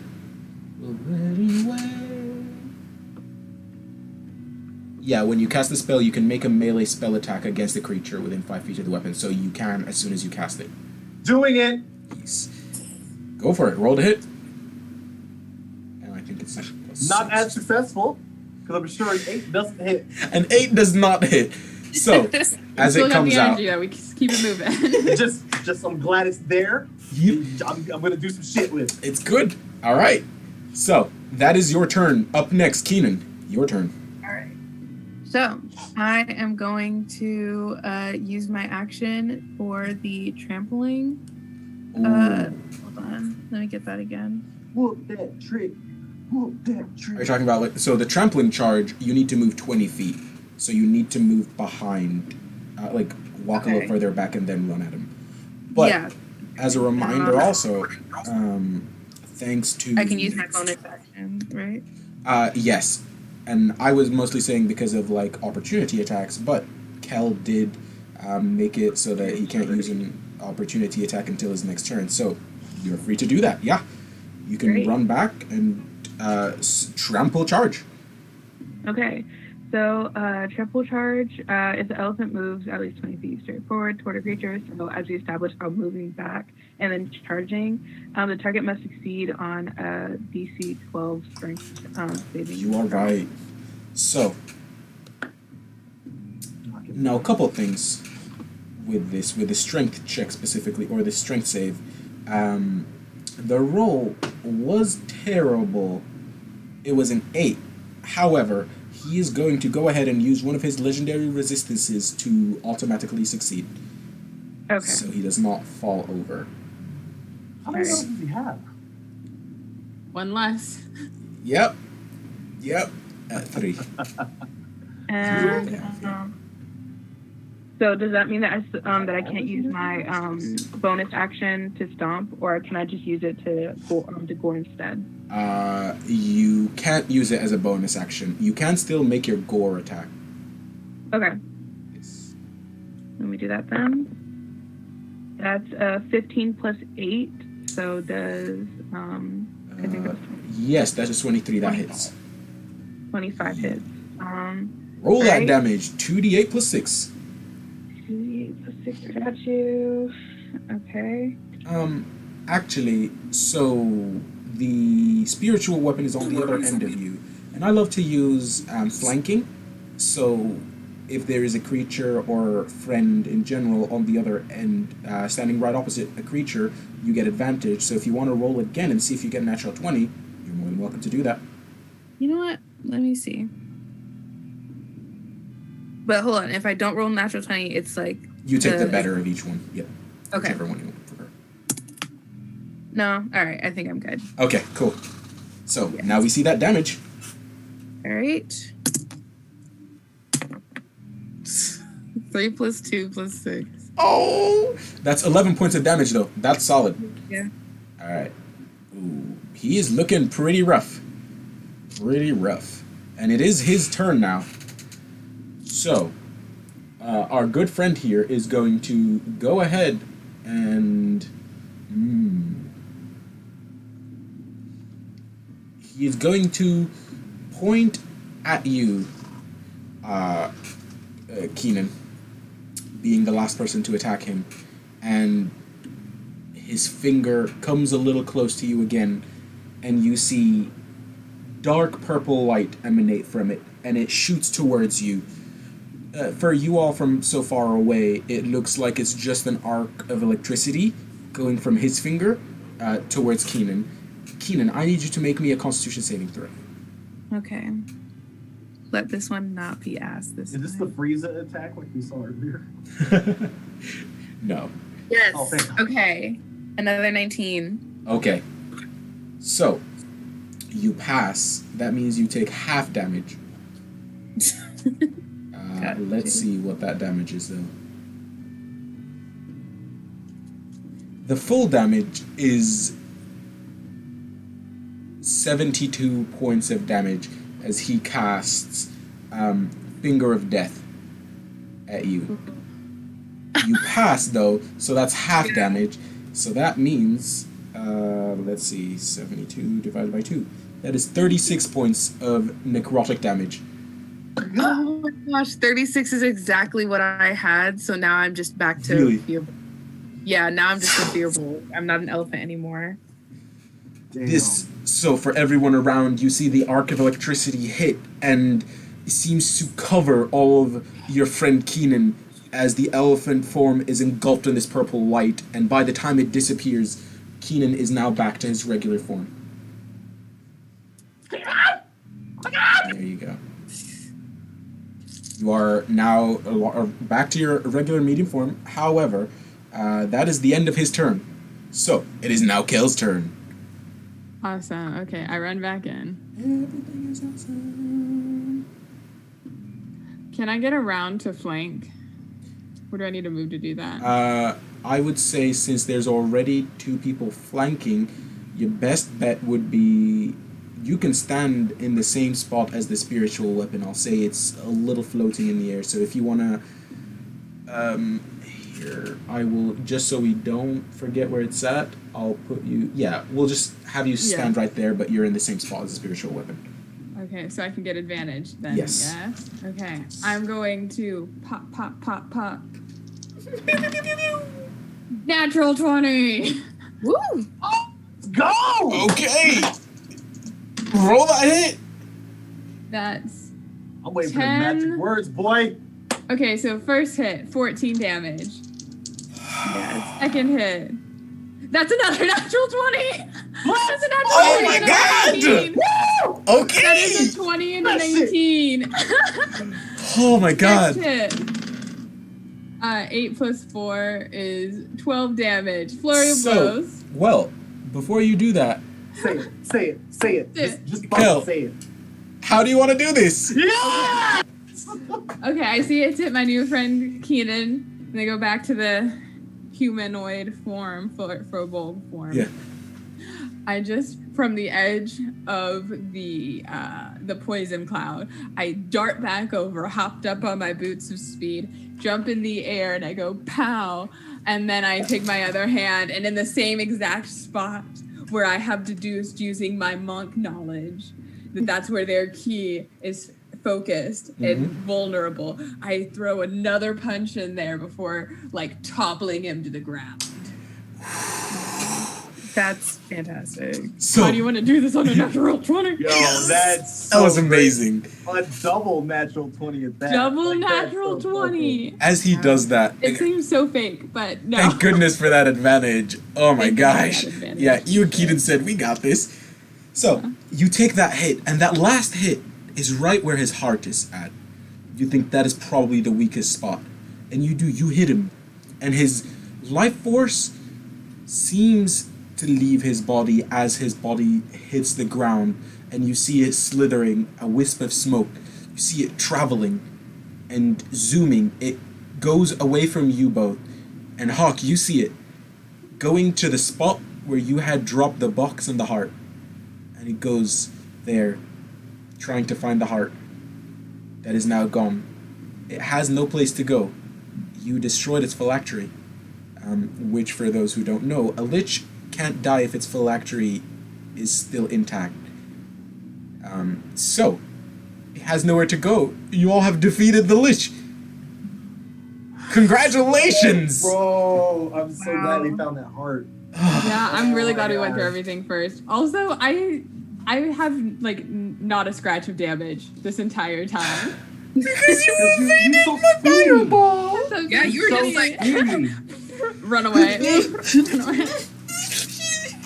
Yeah, when you cast the spell, you can make a melee spell attack against the creature within 5 feet of the weapon, so you can as soon as you cast it. Doing it! Yes. Go for it. Roll to hit. And I think it's plus Not 6. as successful, because I'm sure an 8 doesn't hit. An 8 does not hit. So, as Still it got comes the out, energy, though. We just keep it moving. Just I'm glad it's there. Yep. I'm gonna do some shit with it. It's good. All right. So that is your turn. Up next, Keenan. Your turn. All right. So I am going to use my action for the trampling. Ooh. Hold on. Let me get that again. Whoop that trick. Whoop that trick. Are you talking about so the trampling charge? You need to move 20 feet. So you need to move behind, walk a little further back and then run at him. But yeah. as a reminder, also, thanks to I can use my bonus action, right? Yes, and I was mostly saying because of opportunity attacks, but Kel did make it so that he can't use an opportunity attack until his next turn. So you're free to do that. Yeah, you can run back and trample charge. Okay. So, triple charge, if the elephant moves at least 20 feet straight forward toward a creature, so as we established, I'm moving back and then charging. The target must succeed on a DC 12 strength saving. You are right. So, now a couple of things with the strength check specifically, or the strength save. The roll was terrible. It was an 8. However, he is going to go ahead and use one of his legendary resistances to automatically succeed. Okay. So he does not fall over. How many does he have? One less. Yep. At 3. And so does that mean that I can't use my bonus action to stomp, or can I just use it to gore instead? You can't use it as a bonus action. You can still make your gore attack. Okay. Yes. Let me do that then. That's 15 plus 8. So does I think that's Yes, that's a 23. That hits. 25 hits. Roll that damage. 2d8 plus 6. 2d8 plus 6. I got you. Okay. Actually, so the spiritual weapon is on the other end of you, and I love to use flanking. So if there is a creature or friend in general on the other end, standing right opposite a creature, you get advantage. So if you want to roll again and see if you get a natural 20, you're more than welcome to do that. You know what? Let me see. But hold on. If I don't roll natural 20, it's like You take the better of each one. Yep. Okay. Whichever one you prefer. No. All right. I think I'm good. Okay, cool. So now we see that damage. All right. 3 plus 2 plus 6. Oh! That's 11 points of damage, though. That's solid. Yeah. All right. Ooh, he is looking pretty rough. Pretty rough. And it is his turn now. So, our good friend here is going to go ahead and... he is going to point at you, Keenan, being the last person to attack him, and his finger comes a little close to you again, and you see dark purple light emanate from it, and it shoots towards you. For you all from so far away, it looks like it's just an arc of electricity going from his finger towards Keenan. Keenan, I need you to make me a Constitution saving throw. Okay. Let this one not be asked this time. Is this the Frieza attack like we saw earlier? No. Yes. Oh, thank God. Okay. Another 19. Okay. So, you pass. That means you take half damage. Let's see what that damage is, though. The full damage is 72 points of damage as he casts Finger of Death at you. You pass, though, so that's half damage. So that means, let's see, 72 divided by 2. That is 36 points of necrotic damage. Oh my gosh, 36 is exactly what I had. So now I'm just back to Really? fear. Yeah, now I'm just a fearful. I'm not an elephant anymore. Damn. So for everyone around, you see the arc of electricity hit, and it seems to cover all of your friend Keenan, as the elephant form is engulfed in this purple light, and by the time it disappears, Keenan is now back to his regular form. There you go. You are now back to your regular medium form. However, that is the end of his turn. So, it is now Kel's turn. Awesome. Okay, I run back in. Everything is awesome. Can I get around to flank? Where do I need to move to do that? I would say since there's already 2 people flanking, your best bet would be you can stand in the same spot as the spiritual weapon. I'll say it's a little floating in the air. So if you wanna, here I will, just so we don't forget where it's at, I'll put you. Yeah, we'll just have you stand right there, but you're in the same spot as the spiritual weapon. Okay, so I can get advantage then. Yes. Okay, I'm going to pop, pop, pop, pop. Natural 20. Woo! Let's go! Okay. Roll that hit. That's I'm waiting 10. for the magic words, boy. okay. So first hit, 14 damage. Yes. Second hit. That's another natural 20. That's a natural Oh 20 my and a God! 19. That Okay. is a 20 and a That's it. 19. Oh my God. Next hit. 8 plus 4 is 12 damage. Flurry of So, blows. well, before you do that, Say it, say it, say it. Just Kel. fucking say it. how do you want to do this? Yeah! Okay, I see it's hit my new friend Keenan. And they go back to the humanoid form, Frobold form. Yeah. I just, from the edge of the poison cloud, I dart back over, hopped up on my boots of speed, jump in the air, and I go pow. And then I take my other hand, and in the same exact spot where I have deduced using my monk knowledge that that's where their key is focused and vulnerable, I throw another punch in there before like toppling him to the ground. That's fantastic. So How do you want to do this on a natural 20? Yo, that's that was so amazing. great. A double natural 20 at that. Double Like, that's natural so 20. As he does that, It seems so fake, but no. thank goodness for that advantage. Oh my Thank goodness for gosh. that advantage. Yeah, you and Keaton said we got this. So you take that hit, and that last hit is right where his heart is at. You think that is probably the weakest spot. And you hit him. And his life force seems to leave his body as his body hits the ground, and you see it slithering, a wisp of smoke. You see it traveling and zooming. It goes away from you both. And Hawk, you see it going to the spot where you had dropped the box and the heart. And it goes there, trying to find the heart that is now gone. It has no place to go. You destroyed its phylactery, which, for those who don't know, a lich can't die if its phylactery is still intact. So, it has nowhere to go. You all have defeated the lich. Congratulations! Bro, I'm so glad we found that heart. Yeah, I'm really glad we went through God. everything first. Also, I have like not a scratch of damage this entire time. Because you You're evaded so my sweet. fireball! So Yeah, you were So just like, sweet. run away. Run away.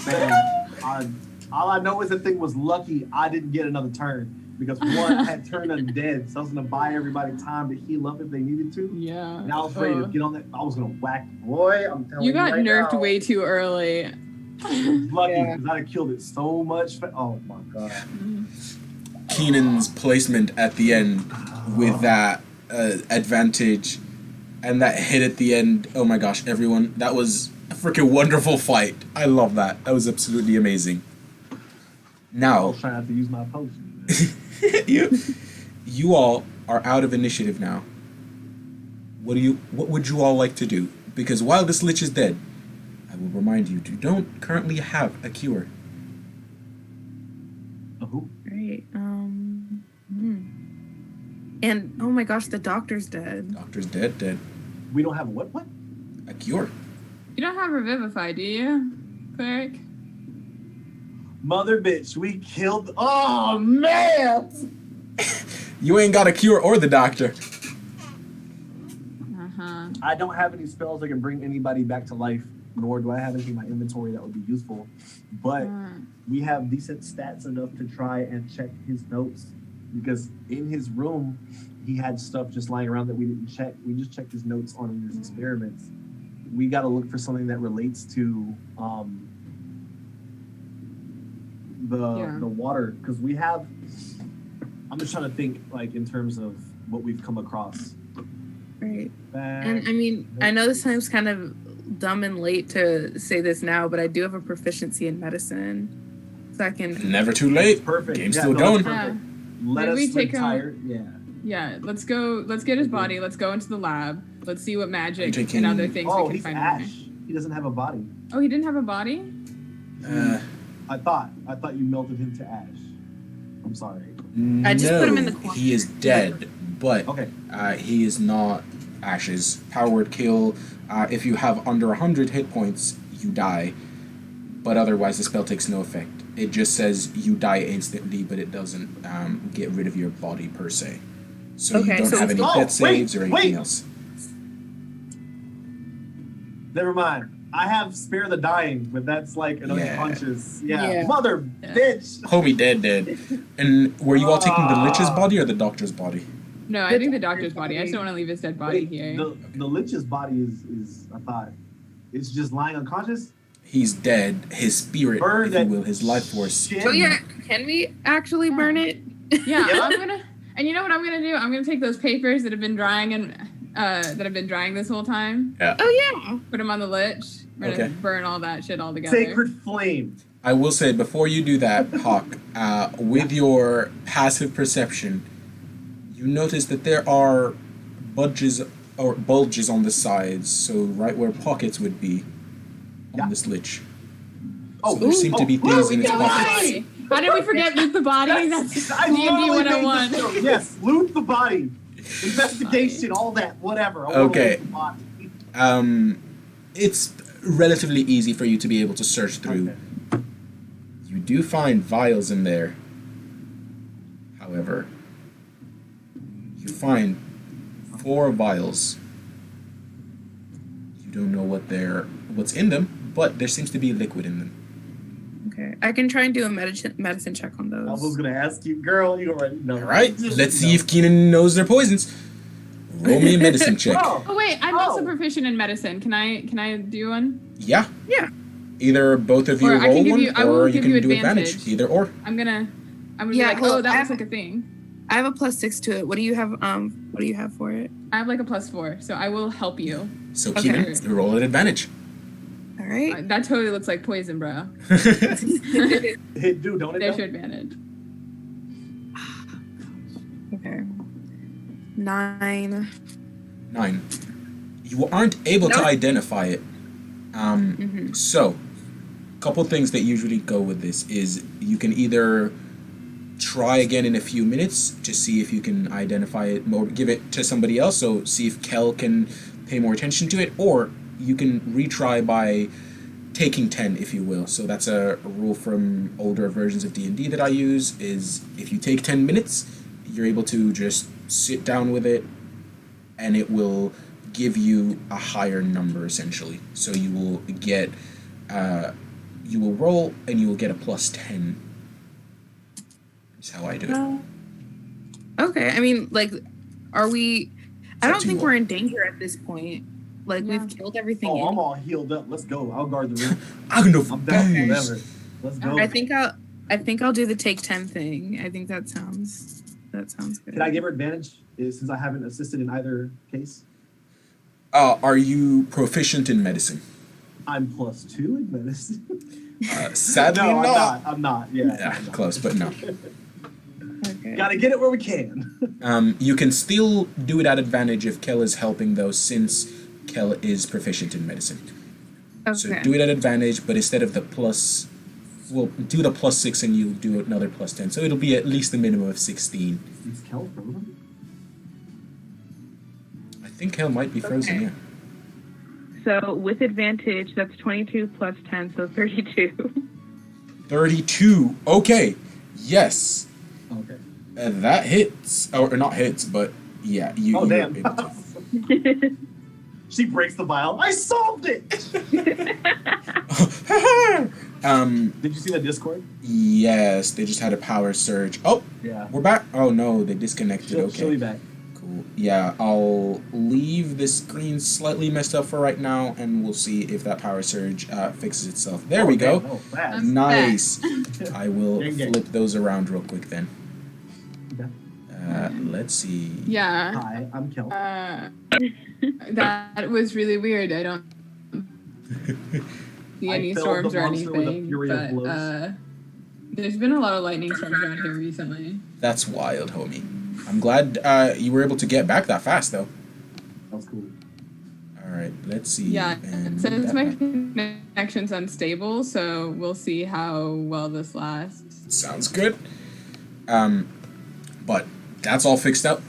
Man, all I know is that thing was lucky I didn't get another turn because one had turned undead, so I was gonna buy everybody time to heal up if they needed to. Yeah. And I was ready to get on that. I was gonna whack, boy. I'm telling you. You got right nerfed now, way too early. Lucky Yeah. because I'd have killed it so much. Oh my god. Keenan's placement at the end with that advantage and that hit at the end. Oh my gosh, everyone. That was a freaking wonderful fight. I love that. That was absolutely amazing. I Now, was trying not to use my potion. you all are out of initiative now. What would you all like to do? Because while this lich is dead, I will remind you, you don't currently have a cure. Oh, great. And oh my gosh, the doctor's dead. Doctor's dead. we don't have a what? What? A cure. You don't have Revivify, do you, cleric? Mother bitch, we killed. Oh man! You ain't got a cure or the doctor. Uh-huh. I don't have any spells that can bring anybody back to life, nor do I have anything in my inventory that would be useful. But we have decent stats enough to try and check his notes, because in his room he had stuff just lying around that we didn't check. We just checked his notes on his experiments. We got to look for something that relates to the water, because we have. I'm just trying to think like in terms of what we've come across. Right. And I mean, I know this sounds kind of dumb and late to say this now, but I do have a proficiency in medicine, so I can. Never too late. Perfect. Game's still going. Let us retire. Yeah. Yeah. Let's go. Let's get his body. Let's go into the lab. Let's see what magic and other things we can find. Ash. He doesn't have a body. Oh, he didn't have a body? I thought you melted him to ash. I'm sorry. I just put him in the corner. He is dead, but okay. He is not ashes. Power word kill. If you have under 100 hit points, you die, but otherwise the spell takes no effect. It just says you die instantly, but it doesn't get rid of your body per se. So you don't have any death saves or anything else. Never mind. I have spare the dying, but that's like an unconscious. Yeah. Mother bitch. Homie dead. And were you all taking the Lich's body or the doctor's body? No, I think the doctor's body. I just don't want to leave his dead body here. The Lich's body is I thought it's just lying unconscious. He's dead. His spirit, if you will, his life force. Oh yeah, can we actually burn it? Yeah, I'm gonna. And you know what I'm gonna do? I'm gonna take those papers that have been drying this whole time. Yeah. Oh yeah. Put them on the lich. We're gonna burn all that shit all together. Sacred flame. I will say before you do that, Hawk, with your passive perception, you notice that there are bulges on the sides, so right where pockets would be on this lich. So there seem to be things in its pockets. How did we forget loot the body? That's D&D 101. Yes, loot the body. Investigation, all that, whatever. Okay. It's relatively easy for you to be able to search through. Okay. You do find vials in there. However, you find 4 vials. You don't know what's in them, but there seems to be liquid in them. Okay, I can try and do a medicine check on those. I was gonna ask you, girl. You already know. All right, let's see if Keenan knows their poisons. Roll me a medicine check. Oh wait, I'm also proficient in medicine. Can I do one? Yeah. Yeah. Either both of you roll one, or you can do advantage. Either or. I'm gonna be like, oh, that looks like a thing. I have a +6 to it. What do you have? What do you have for it? I have like a +4, so I will help you. So Keenan, roll an advantage. All right. That totally looks like poison, bro. Hey, dude, don't it? There's your advantage. Okay. 9. You aren't able to identify it. So, a couple things that usually go with this is you can either try again in a few minutes to see if you can identify it, or give it to somebody else, so see if Kel can pay more attention to it, or you can retry by taking 10, if you will. So that's a rule from older versions of D&D that I use, is if you take 10 minutes, you're able to just sit down with it, and it will give you a higher number, essentially. So you will get, you will roll, and you will get a +10. That's how I do it. Okay, I mean, like, are we... I don't think we're in danger at this point. Like, we've killed everything. Oh, I'm all healed up. Let's go. I'll guard the room. I'm down. Whatever. Let's go. I think I'll do the take 10 thing. I think that sounds good. Can I give her advantage since I haven't assisted in either case? Are you proficient in medicine? I'm +2 in medicine. Sadly, no, I'm not. Yeah, close, but no. Okay. Gotta get it where we can. You can still do it at advantage if Kel is helping, though, since Kel is proficient in medicine. Okay. So do it at advantage, but instead of the plus, we'll do the +6 and you do another +10. So it'll be at least a minimum of 16. Is Kel frozen? I think Kel might be frozen, yeah. So with advantage, that's 22 plus 10, so 32. 32. Okay. Yes. Okay. That hits. Or not hits, but yeah. You, damn. able to. She breaks the vial. I solved it. Did you see the Discord? Yes, they just had a power surge. Oh, Yeah. we're back. Oh no, they disconnected. She'll be Okay, back. cool. Yeah, I'll leave the screen slightly messed up for right now, and we'll see if that power surge fixes itself. There we go. Oh, fast. Nice. I will Gang, gang. flip those around real quick then. Okay. Let's see. Yeah. Hi, I'm Kel. That was really weird. I don't see I any felled storms the or monster with a anything, fury of but blows. there's been a lot of lightning storms around here recently. That's wild, homie. I'm glad you were able to get back that fast, though. That was cool. All right, let's see. Yeah, And since that my back. connection's unstable, so we'll see how well this lasts. Sounds good. But that's all fixed up.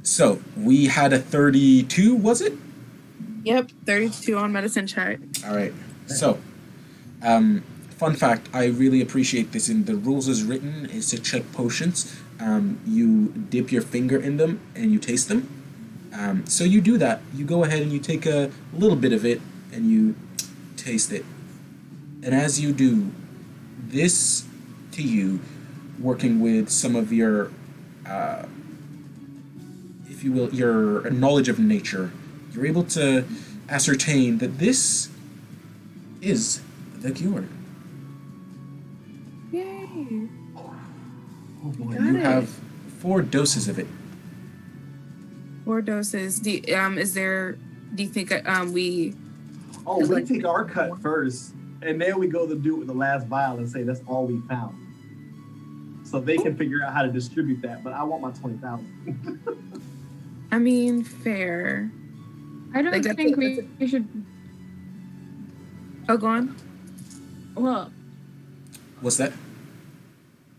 So we had a 32, was it? Yep, 32 on medicine check. All right. So, fun fact: I really appreciate this. In the rules as written is to check potions. You dip your finger in them and you taste them. So you do that. You go ahead and you take a little bit of it and you taste it. And as you do, this to you, working with some of your, if you will, your knowledge of nature, you're able to ascertain that this is the cure. Yay. Oh boy. Got You it. have 4 doses of it. 4 doses. Do you think we Oh, we take our cut first, and then we go to do it with the last vial and say that's all we found. So they can figure out how to distribute that, but I want my 20,000. I mean, fair. I don't Like, that's think a- we should. Oh, go on. Well, What's that?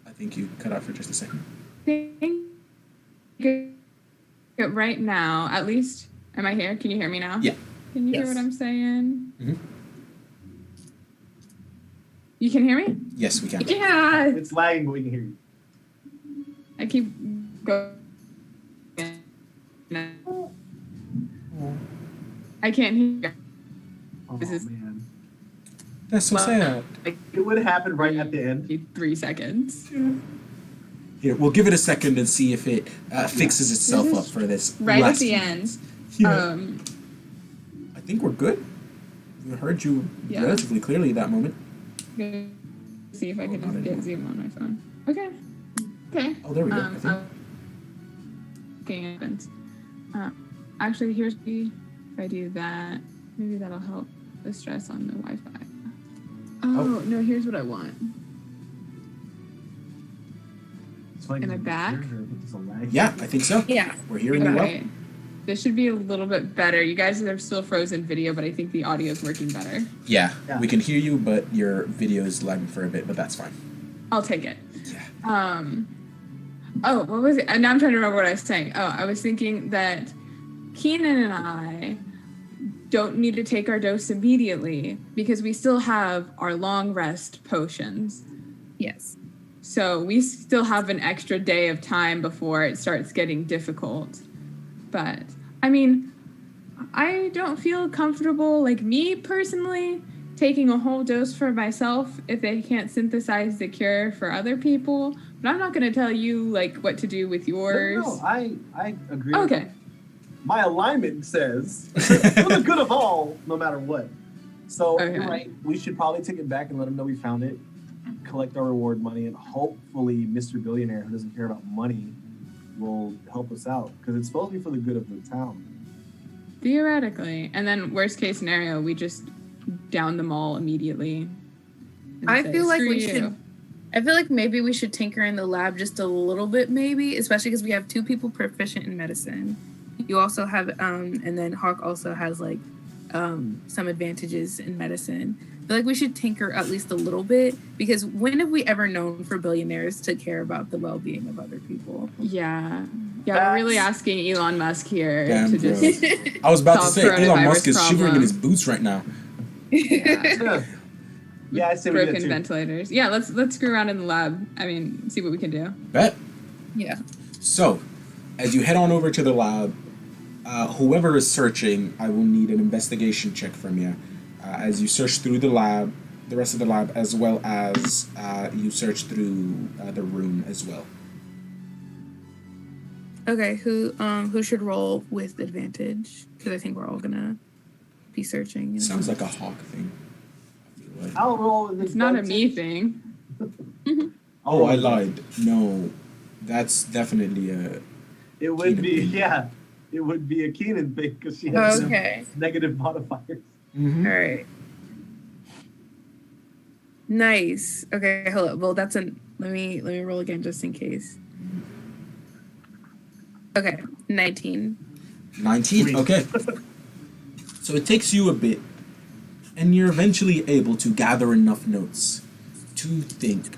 I think you cut out for just a second. think right now, at least. Am I here? Can you hear me now? Yeah. Can you hear Yes. what I'm saying? Mhm. You can hear me? Yes, we can. Yeah. It's lagging, but we can hear you. I keep going. I can't hear. Oh, This is- man. That's so sad. It would happen right at the end. 3 seconds. Here, we'll give it a second and see if it fixes itself This up is for this. Right last at the few end. minutes. Yeah. I think we're good. We heard you Yeah. relatively clearly at that moment. Gonna see if I can just get Zoom on my phone. Okay. Okay. Oh, there we go. I think. Okay, events. Actually, here's the. If I do that, maybe that'll help the stress on the Wi-Fi. Oh no! Here's what I want. So like, Am I back? there's a lag. Yeah, I think so. Yeah. We're hearing you well. Okay. This should be a little bit better. You guys are still frozen video, but I think the audio is working better. Yeah, Yeah. we can hear you, but your video is lagging for a bit, but that's fine. I'll take it. Yeah. Oh, what was it? And now I'm trying to remember what I was saying. Oh, I was thinking that Keenan and I don't need to take our dose immediately because we still have our long rest potions. Yes. So we still have an extra day of time before it starts getting difficult. But I mean, I don't feel comfortable, like me personally, taking a whole dose for myself if they can't synthesize the cure for other people. But I'm not going to tell you like what to do with yours. No, I agree. Okay. My alignment says for the good of all, no matter what. So Okay. you're right. We should probably take it back and let them know we found it, collect our reward money, and hopefully Mr. Billionaire, who doesn't care about money, will help us out because it's supposed to be for the good of the town. Theoretically. And then worst case scenario, we just down them all immediately. and I say, feel like "Screw we you." should. I feel like maybe we should tinker in the lab just a little bit, maybe, especially because we have 2 people proficient in medicine. You also have, and then Hawk also has like some advantages in medicine. I feel like we should tinker at least a little bit because when have we ever known for billionaires to care about the well-being of other people? Yeah. Yeah, we're really Facts. asking Elon Musk here Damn, to bro. just I was about to Solve say, Elon coronavirus Musk is shivering in problem. his boots right now. Yeah, I say we do that broken too. ventilators. Yeah, let's screw around in the lab. I mean, see what we can do. Bet. Yeah. So, as you head on over to the lab, Whoever is searching, I will need an investigation check from you as you search through the lab, the rest of the lab, as well as you search through the room as well. Okay, who should roll with advantage? Because I think we're all gonna be searching. You know? Sounds like a hawk thing. I feel like. I'll roll with It's not a me thing. Oh, I lied. No, that's definitely a. It would be, Keenan. yeah. It would be a Keenan thing because she has some Okay. negative modifiers. Mhm. All right. Nice. Okay, hold up. Well, that's an. Let me roll again just in case. Okay, 19. 19. Sweet. Okay. So it takes you a bit, and you're eventually able to gather enough notes to think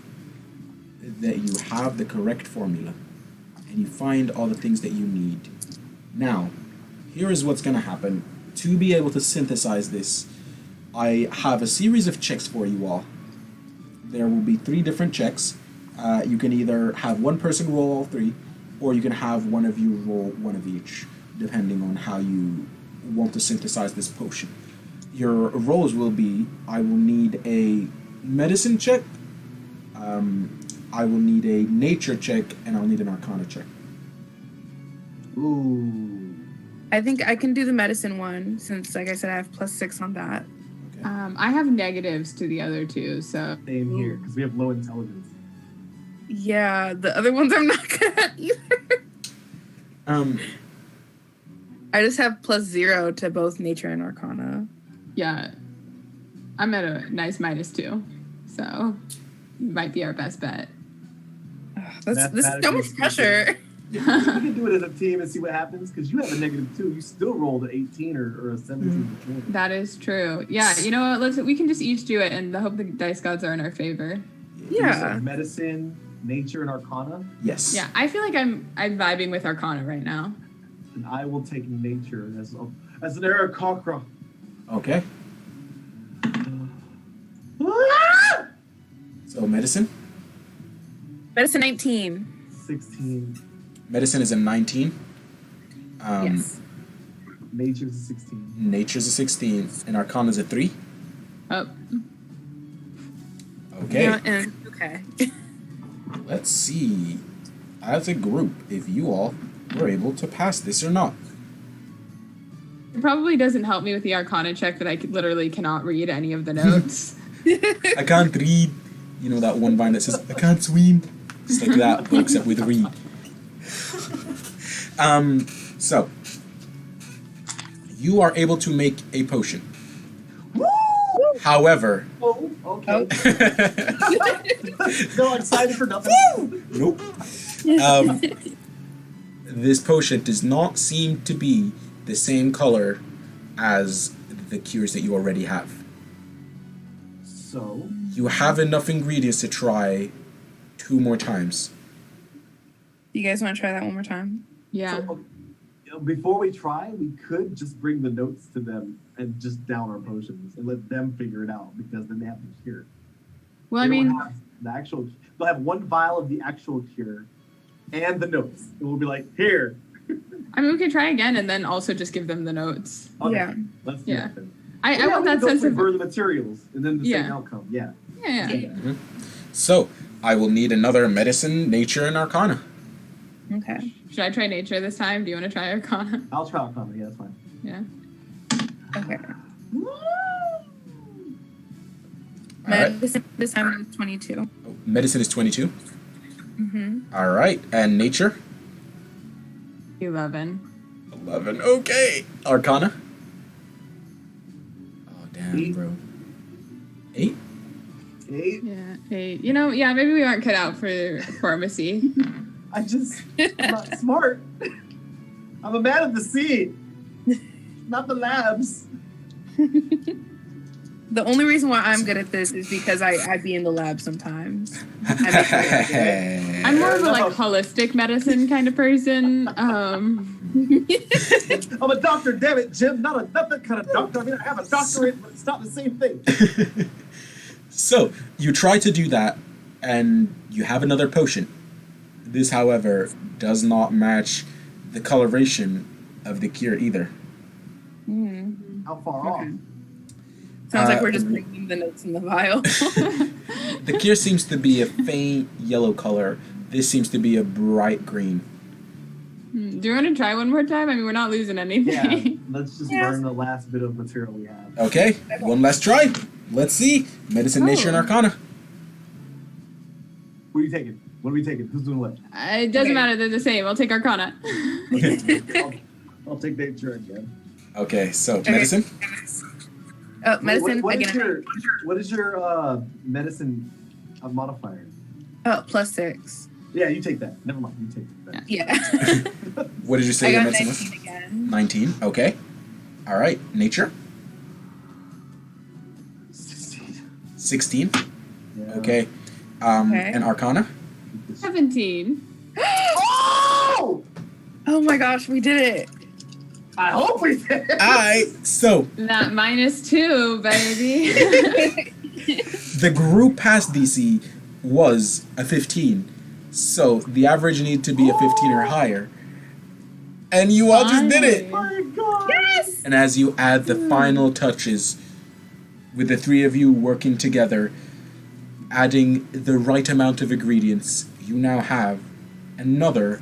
that you have the correct formula, and you find all the things that you need. Now, here is what's going to happen. To be able to synthesize this, I have a series of checks for you all. There will be 3 different checks. You can either have one person roll all 3, or you can have one of you roll one of each, depending on how you want to synthesize this potion. Your rolls will be, I will need a medicine check, I will need a nature check, and I'll need an arcana check. Ooh. I think I can do the medicine one since, like I said, I have +6 on that. Okay. I have negatives to the other two, so Same here because we have low intelligence. Yeah, the other ones I'm not good at either. I just have +0 to both nature and arcana. yeah. I'm at a nice -2, so might be our best bet. This is Mathematically so much speaking. pressure. We can do it as a team and see what happens because you have a -2. You still rolled an 18 or a 17 before. That is true. Yeah, you know what? We can just each do it and hope the dice gods are in our favor. Yeah. So medicine, nature, and arcana. Yes. Yeah, I feel like I'm vibing with Arcana right now. And I will take nature as an Aarakocra. Okay. So medicine? Medicine 19. 16. Medicine is a 19. Yes. Nature's a 16. Nature's a 16, and arcana is a 3. Oh, Okay. Yeah, and, okay. Let's see, as a group, if you all were able to pass this or not. it probably doesn't help me with the Arcana check that I literally cannot read any of the notes. I can't read. You know that one line that says, I can't swim? It's like that, but except with read. So, you are able to make a potion. However, Oh, okay. So excited for nothing. nope. This potion does not seem to be the same color as the cures that you already have. So, You have enough ingredients to try 2 more times. You guys want to try that one more time? Yeah. before we try, we could just bring the notes to them and just down our potions and let them figure it out because then they have the cure. Well, I They won't mean, have the actual. They'll have 1 vial of the actual cure and the notes. And we'll be like, here. we could try again and then also just give them the notes. Okay, Yeah. Let's do Yeah. that then. I want that sense of the materials and then the same Yeah. outcome. Yeah. yeah. So, I will need another medicine, nature, and arcana. Okay. Should I try nature this time? Do you want to try Arcana? I'll try Arcana. Yeah, that's fine. Yeah. Okay. All right. Medicine this time is 22. Medicine is 22. Mm-hmm. All right. And nature? 11. 11. Okay. Arcana? Oh, damn, 8. bro. 8? 8. Yeah. 8. You know, yeah, maybe we aren't cut out for pharmacy. I'm not smart. I'm a man of the sea, not the labs. The only reason why I'm good at this is because I be in the lab sometimes. I'm more of a like holistic medicine kind of person. I'm a doctor, damn it, Jim. Not that kind of doctor. I mean, I have a doctorate, but it's not the same thing. So, you try to do that, and you have another potion. This, however, does not match the coloration of the cure either. How far off? Okay. Sounds like we're just reading the notes in the vial. The cure seems to be a faint yellow color. This seems to be a bright green. Do you want to try one more time? I mean, we're not losing anything. Yeah, let's just burn the last bit of material we have. Okay, one last try. Let's see. Medicine, nature, and arcana. What are you taking? What are we taking? Who's doing what? It doesn't matter. They're the same. I'll take Arcana. I'll take nature again. Okay, so medicine. Oh, medicine What again. is your medicine modifier? Oh, +6. Yeah, you take that. Never mind. You take that. Yeah. What did you say I your got medicine was? 19 again. 19. Okay. All right. Nature. 16. Yeah. Okay. Okay. And arcana. 17. Oh! Oh my gosh, we did it. I hope we did. So That -2, baby. the group pass DC was a 15. So the average need to be a 15 or higher. And you all just did it. Oh my god. Yes. And as you add the final touches, with the three of you working together, adding the right amount of ingredients, you now have another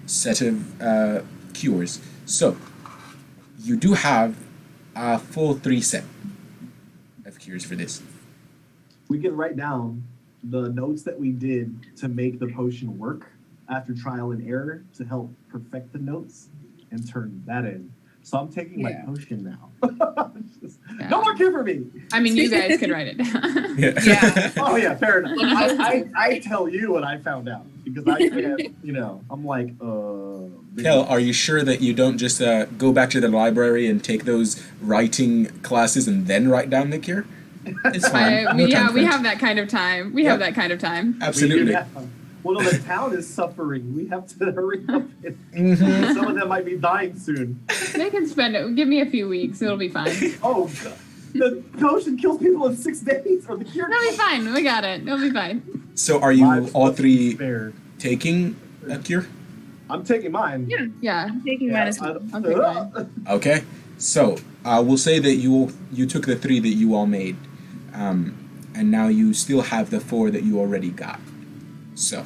set of cures. So, you do have a full 3 set of cures for this. We can write down the notes that we did to make the potion work after trial and error to help perfect the notes and turn that in. So I'm taking my potion now. No more cure for me. I mean, you guys can write it down. Yeah. Oh yeah, fair enough. I tell you what I found out because I can't, I'm like, Kel, are you sure that you don't just go back to the library and take those writing classes and then write down the cure? It's fine. No time we crunch. have that kind of time. We Yep. have that kind of time. Absolutely. Well, no, the town is suffering. We have to hurry up. Mhm. Some of them might be dying soon. They can spend it. Give me a few weeks. It'll be fine. Oh, God. The potion kills people in 6 days, or the cure. It'll be fine. We got it. It'll be fine. So are you Lives all must be three spared. taking a cure? I'm taking mine. Yeah. Yeah. I'm taking Yeah, -1. I'll take mine. Okay. So we'll say that you took the 3 that you all made, and now you still have the 4 that you already got. So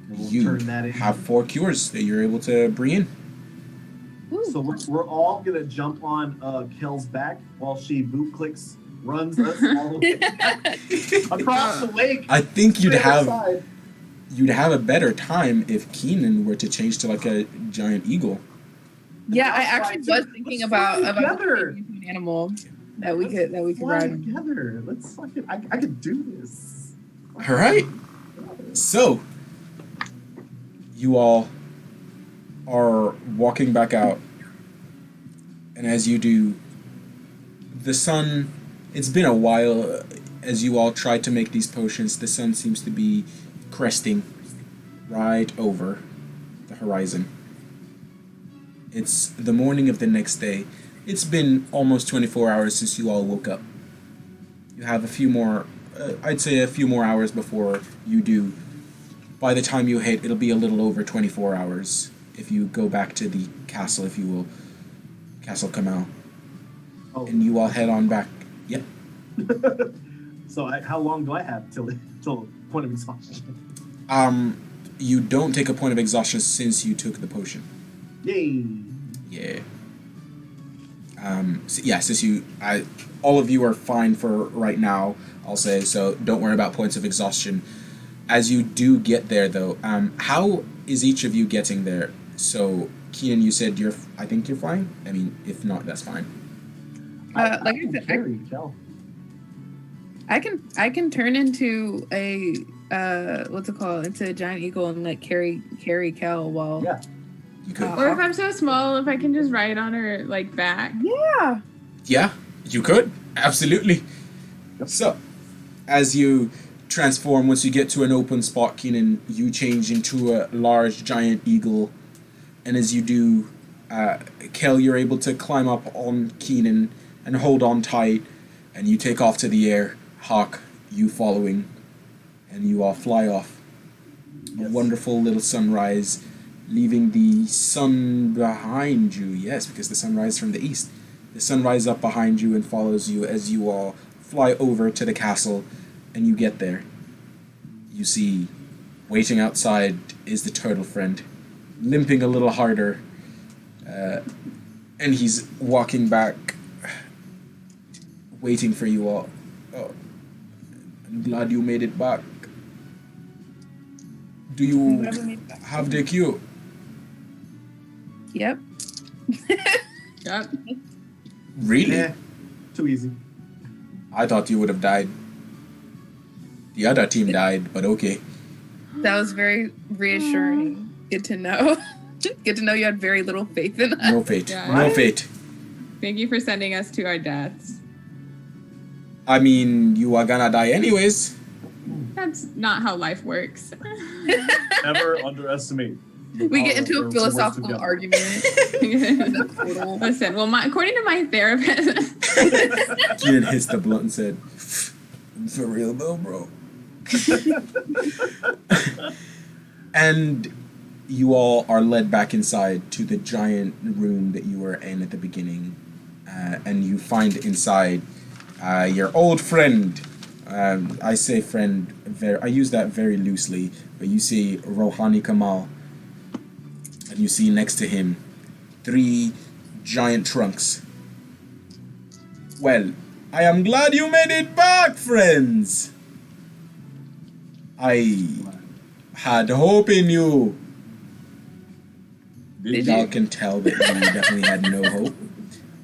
And we'll you turn that in. have 4 cures that you're able to bring in. So we're all gonna jump on Kel's back while she boot clicks, runs us all the way back across the lake. I think to the other side. you'd have a better time if Keenan were to change to like a giant eagle. Yeah, I actually was thinking about together. an animal that we could Fly ride. together. Let's fucking. I could do this. All right. So you all are walking back out, and as you do, the sun. It's been a while as you all try to make these potions. The sun seems to be cresting right over the horizon. It's the morning of the next day. It's been almost 24 hours since you all woke up. You have a few more, I'd say a few more hours before you do. By the time you hit, it'll be a little over 24 hours if you go back to the castle, if you will. Castle Kamal. Oh. And you all head on back. Yep. So how long do I have till point of exhaustion? You don't take a point of exhaustion since you took the potion. Yay! Yeah. Since all of you are fine for right now, I'll say, so don't worry about points of exhaustion. As you do get there, though, how is each of you getting there? So, Keenan, you said I think you're flying? I mean, if not, that's fine. Like I said, carry Kel. I can turn into a what's it called? Into a giant eagle and like carry Kel while Yeah. You could. Or if I'm so small, if I can just ride on her like back. Yeah. Yeah, you could. Absolutely. So, as you transform, once you get to an open spot, Keenan, you change into a large giant eagle. And as you do, Kel, you're able to climb up on Keenan and hold on tight. And you take off to the air. Hawk, you following. And you all fly off. Yes. A wonderful little sunrise. leaving the sun behind you. Yes, because the sun rises from the east. The sun rises up behind you and follows you as you all fly over to the castle, and you get there. You see, waiting outside is the turtle friend, limping a little harder, and he's walking back, waiting for you all. Oh, I'm glad you made it back. Do you have the cue? Yep. Yep. Really? Yeah, too easy. I thought you would have died. The other team died, but okay. That was very reassuring. Good to know. Good to know you had very little faith in us. No fate. Yeah. No Right? fate. Thank you for sending us to our deaths. I mean, you are gonna die anyways. That's not how life works. Never underestimate. the We get power into a of words philosophical together. argument. Listen, well, according to my therapist, Keenan hits the blunt and said, "For real though, bro." And you all are led back inside to the giant room that you were in at the beginning, and you find inside your old friend. I say friend, I use that very loosely, but you see Rohani Kamal, and you see next to him 3 giant trunks. Well, I am glad you made it back, friends. I had hope in you. Did Y'all you? can tell that you definitely had no hope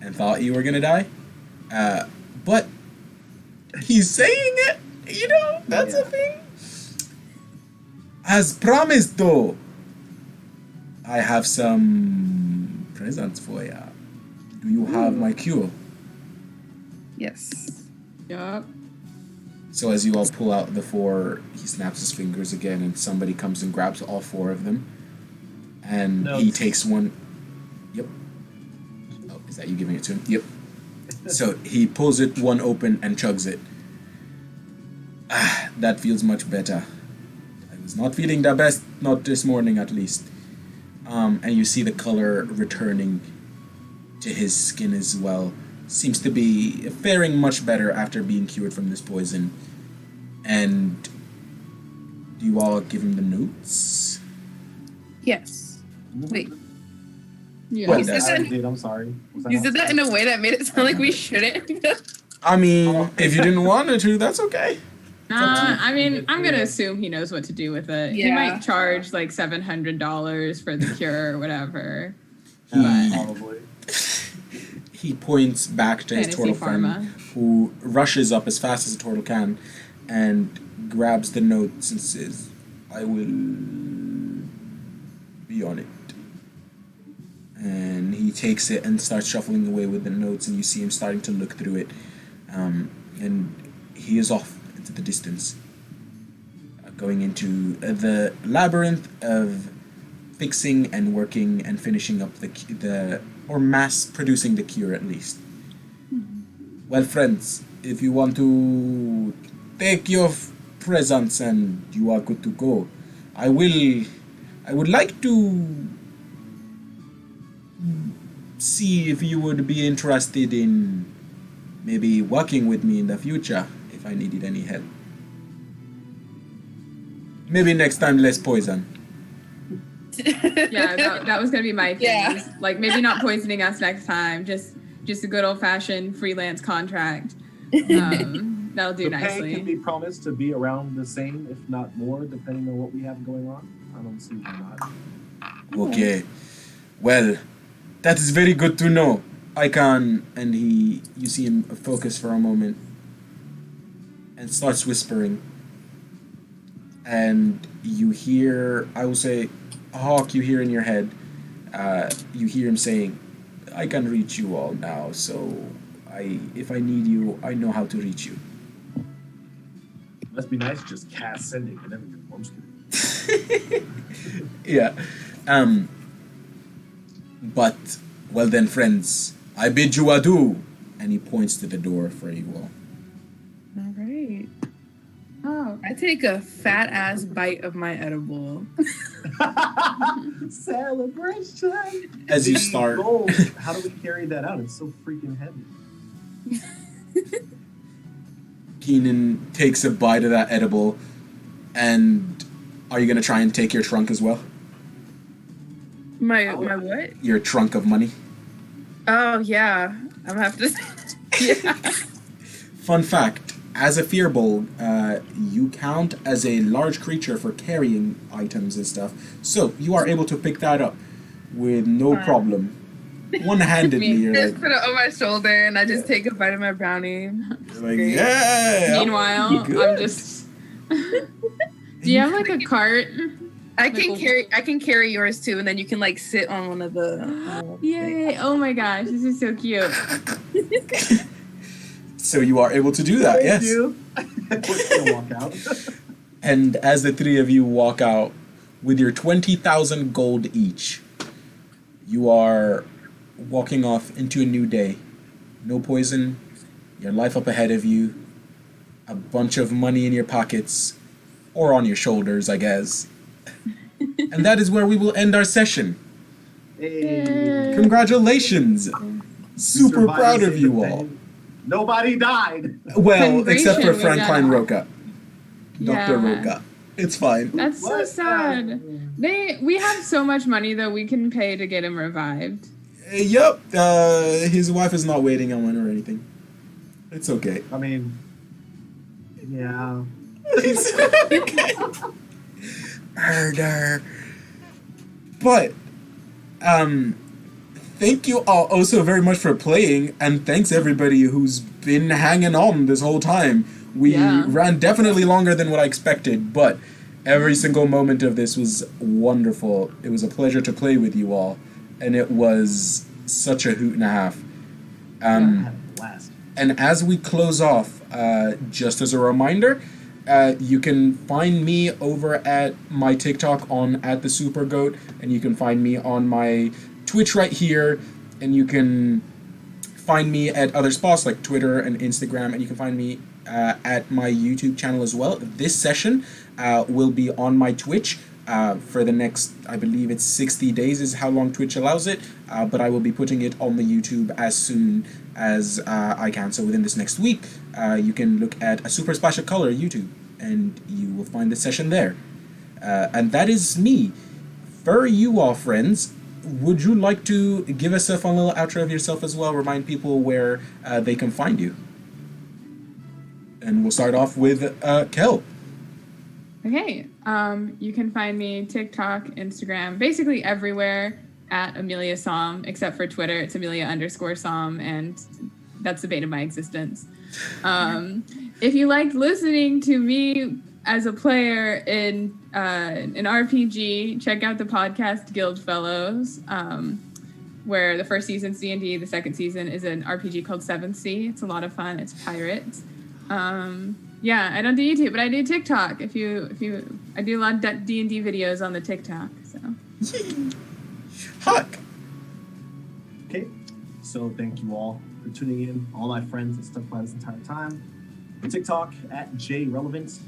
and thought you were gonna die. But he's saying it, that's a thing. As promised, though, I have some presents for ya. Do you have my cue? Yes. yup. So as you all pull out the 4, he snaps his fingers again, and somebody comes and grabs all 4 of them. And he Notes. takes one. Yep. Oh, is that you giving it to him? Yep. So he pulls it one open and chugs it. That feels much better. I was not feeling the best, not this morning at least. And you see the color returning to his skin as well. Seems to be faring much better after being cured from this poison. And do you all give him the notes? Yes. Wait. Yeah. Well, You said that's- I that- did, I'm sorry. Was You said that in a way that made it sound like we shouldn't. I mean, if you didn't want to, that's okay. I mean, I'm gonna assume he knows what to do with it. He Yeah. might charge like $700 for the cure or whatever. Yeah, He- probably. He points back to his Fantasy turtle friend, pharma. who rushes up as fast as a turtle can and grabs the notes and says, "I will be on it." And he takes it and starts shuffling away with the notes, and you see him starting to look through it. And he is off into the distance, going into the labyrinth of fixing and working and finishing up the or mass producing the cure at least. Well, friends, if you want to take your presents and you are good to go, I would like to see if you would be interested in maybe working with me in the future if I needed any help. Maybe next time less poison. Yeah, that was gonna be my thing. Yeah. Is, like maybe not poisoning us next time. Just a good old fashioned freelance contract. That'll do The pay can nicely. be promised to be around the same, if not more, depending on what we have going on. I don't see why not. Okay. Well, that is very good to know. I can, and you see him focus for a moment and starts whispering. And you hear, I will say, Hawk, you hear in your head, you hear him saying, "I can reach you all now, so if I need you, I know how to reach you." Must be nice, just cast sending and everything. I'm just kidding. Yeah. But, well then, friends, I bid you adieu. And he points to the door for you all. All right. Oh, I take a fat ass bite of my edible. Celebration. As you The start. gold, how do we carry that out? It's so freaking heavy. Keenan takes a bite of that edible, and are you going to try and take your trunk as well? My what? Your trunk of money? Oh yeah, I'm gonna have to. Yeah. Fun fact, as a fearbold, you count as a large creature for carrying items and stuff, so you are able to pick that up with no problem. One-handedly, you're Just like, put it on my shoulder and I just take a bite of my brownie. Great. yeah! Meanwhile, good. I'm just. Do you have like a cart? I can carry yours too, and then you can like sit on one of the. Yay! Oh my gosh, this is so cute. So you are able to do that, Thank yes. you. We're gonna walk out. And as the three of you walk out with your 20,000 gold each, you are walking off into a new day. No poison, your life up ahead of you, a bunch of money in your pockets, or on your shoulders, I guess. And that is where we will end our session. Hey. Congratulations! Super Survived proud the of you day. all. Nobody died. Well, except for Celebration, we Franklin got- Roca. Dr. Yeah. Roca. It's fine. That's so What? sad. We have so much money that we can pay to get him revived. Yep. His wife is not waiting on one or anything. It's okay. I mean, yeah. Murder. But, thank you all also very much for playing, and thanks everybody who's been hanging on this whole time. We Yeah. ran definitely longer than what I expected, but every single moment of this was wonderful. It was a pleasure to play with you all, and it was such a hoot and a half. I had a blast. And as we close off, just as a reminder, you can find me over at my TikTok on @thesupergoat, and you can find me on my Twitch right here, and you can find me at other spots like Twitter and Instagram, and you can find me at my YouTube channel as well. This session will be on my Twitch for the next, I believe it's 60 days is how long Twitch allows it, but I will be putting it on the YouTube as soon as I can. So within this next week, you can look at a SuperSplashOfColor YouTube, and you will find the session there. And that is me. For you all, friends, would you like to give us a fun little outro of yourself as well? Remind people where they can find you. And we'll start off with Kel. Okay. You can find me TikTok, Instagram, basically everywhere at Amelia Som, except for Twitter. It's Amelia_Som, and that's the bane of my existence. If you liked listening to me as a player in an RPG, check out the podcast Guild Fellows, where the first season's D&D, the second season is an RPG called 7th Sea. It's a lot of fun. It's pirates. Yeah, I don't do YouTube, but I do TikTok. I do a lot of D&D videos on the TikTok. So Huck. Okay, so thank you all for tuning in, all my friends that stuck by this entire time. TikTok at JRelevant.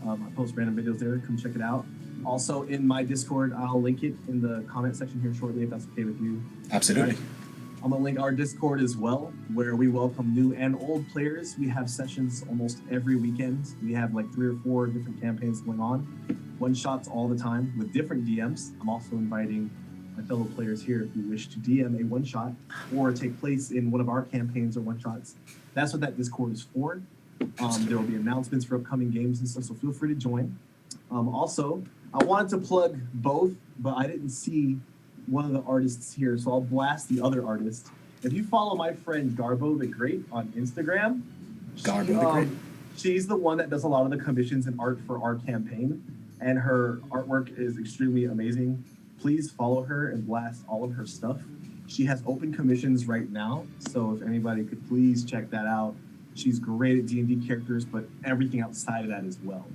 I post random videos there. Come check it out. Also in my Discord, I'll link it in the comment section here shortly if that's okay with you. Absolutely. All right. I'm gonna link our Discord as well, where we welcome new and old players. We have sessions almost every weekend. We have like 3 or 4 different campaigns going on. One shots all the time with different DMs. I'm also inviting my fellow players here if you wish to DM a one shot or take place in one of our campaigns or one shots. That's what that Discord is for. There will be announcements for upcoming games and stuff, so feel free to join. Also, I wanted to plug both, but I didn't see one of the artists here, so I'll blast the other artist. If you follow my friend Garbo the Great on Instagram, Garbo the Great. She's the one that does a lot of the commissions and art for our campaign, and her artwork is extremely amazing. Please follow her and blast all of her stuff. She has open commissions right now, so if anybody could please check that out. She's great at D&D characters, but everything outside of that as well.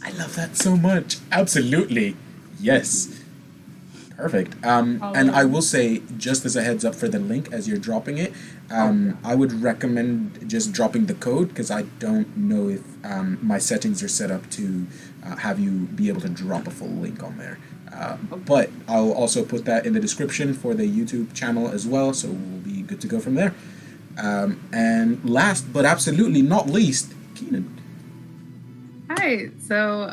I love that so much. Absolutely. Yes. Perfect. And I will say, just as a heads up for the link as you're dropping it, I would recommend just dropping the code, because I don't know if my settings are set up to have you be able to drop a full link on there. But I'll also put that in the description for the YouTube channel as well, so we'll be good to go from there. And last but absolutely not least, Keenan. Hi. So,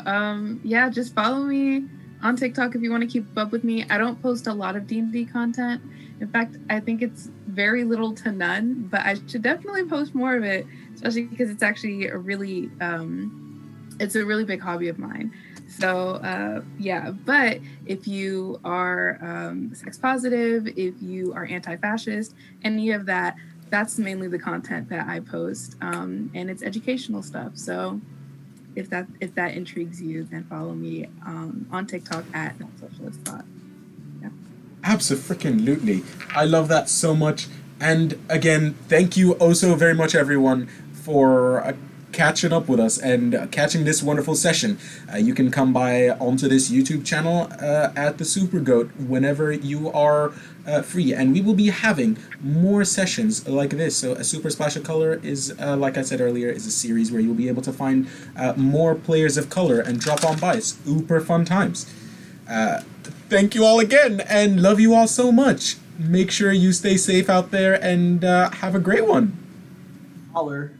yeah, just follow me on TikTok if you want to keep up with me. I don't post a lot of D&D content. In fact, I think it's very little to none, but I should definitely post more of it, especially because it's actually it's a really big hobby of mine. So, yeah, but if you are sex positive, if you are anti-fascist, any of that, that's mainly the content that I post, and it's educational stuff. So if that intrigues you, then follow me on TikTok at @socialistthought. Yeah. Abso-freaking-lutely. I love that so much. And again, thank you oh so very much, everyone, for catching up with us and catching this wonderful session. You can come by onto this YouTube channel at the Super Goat whenever you are free, and we will be having more sessions like this. So a Super Splash of Color is, like I said earlier, is a series where you'll be able to find more players of color and drop on by. Super fun times. Thank you all again, and love you all so much. Make sure you stay safe out there, and have a great one. Holler.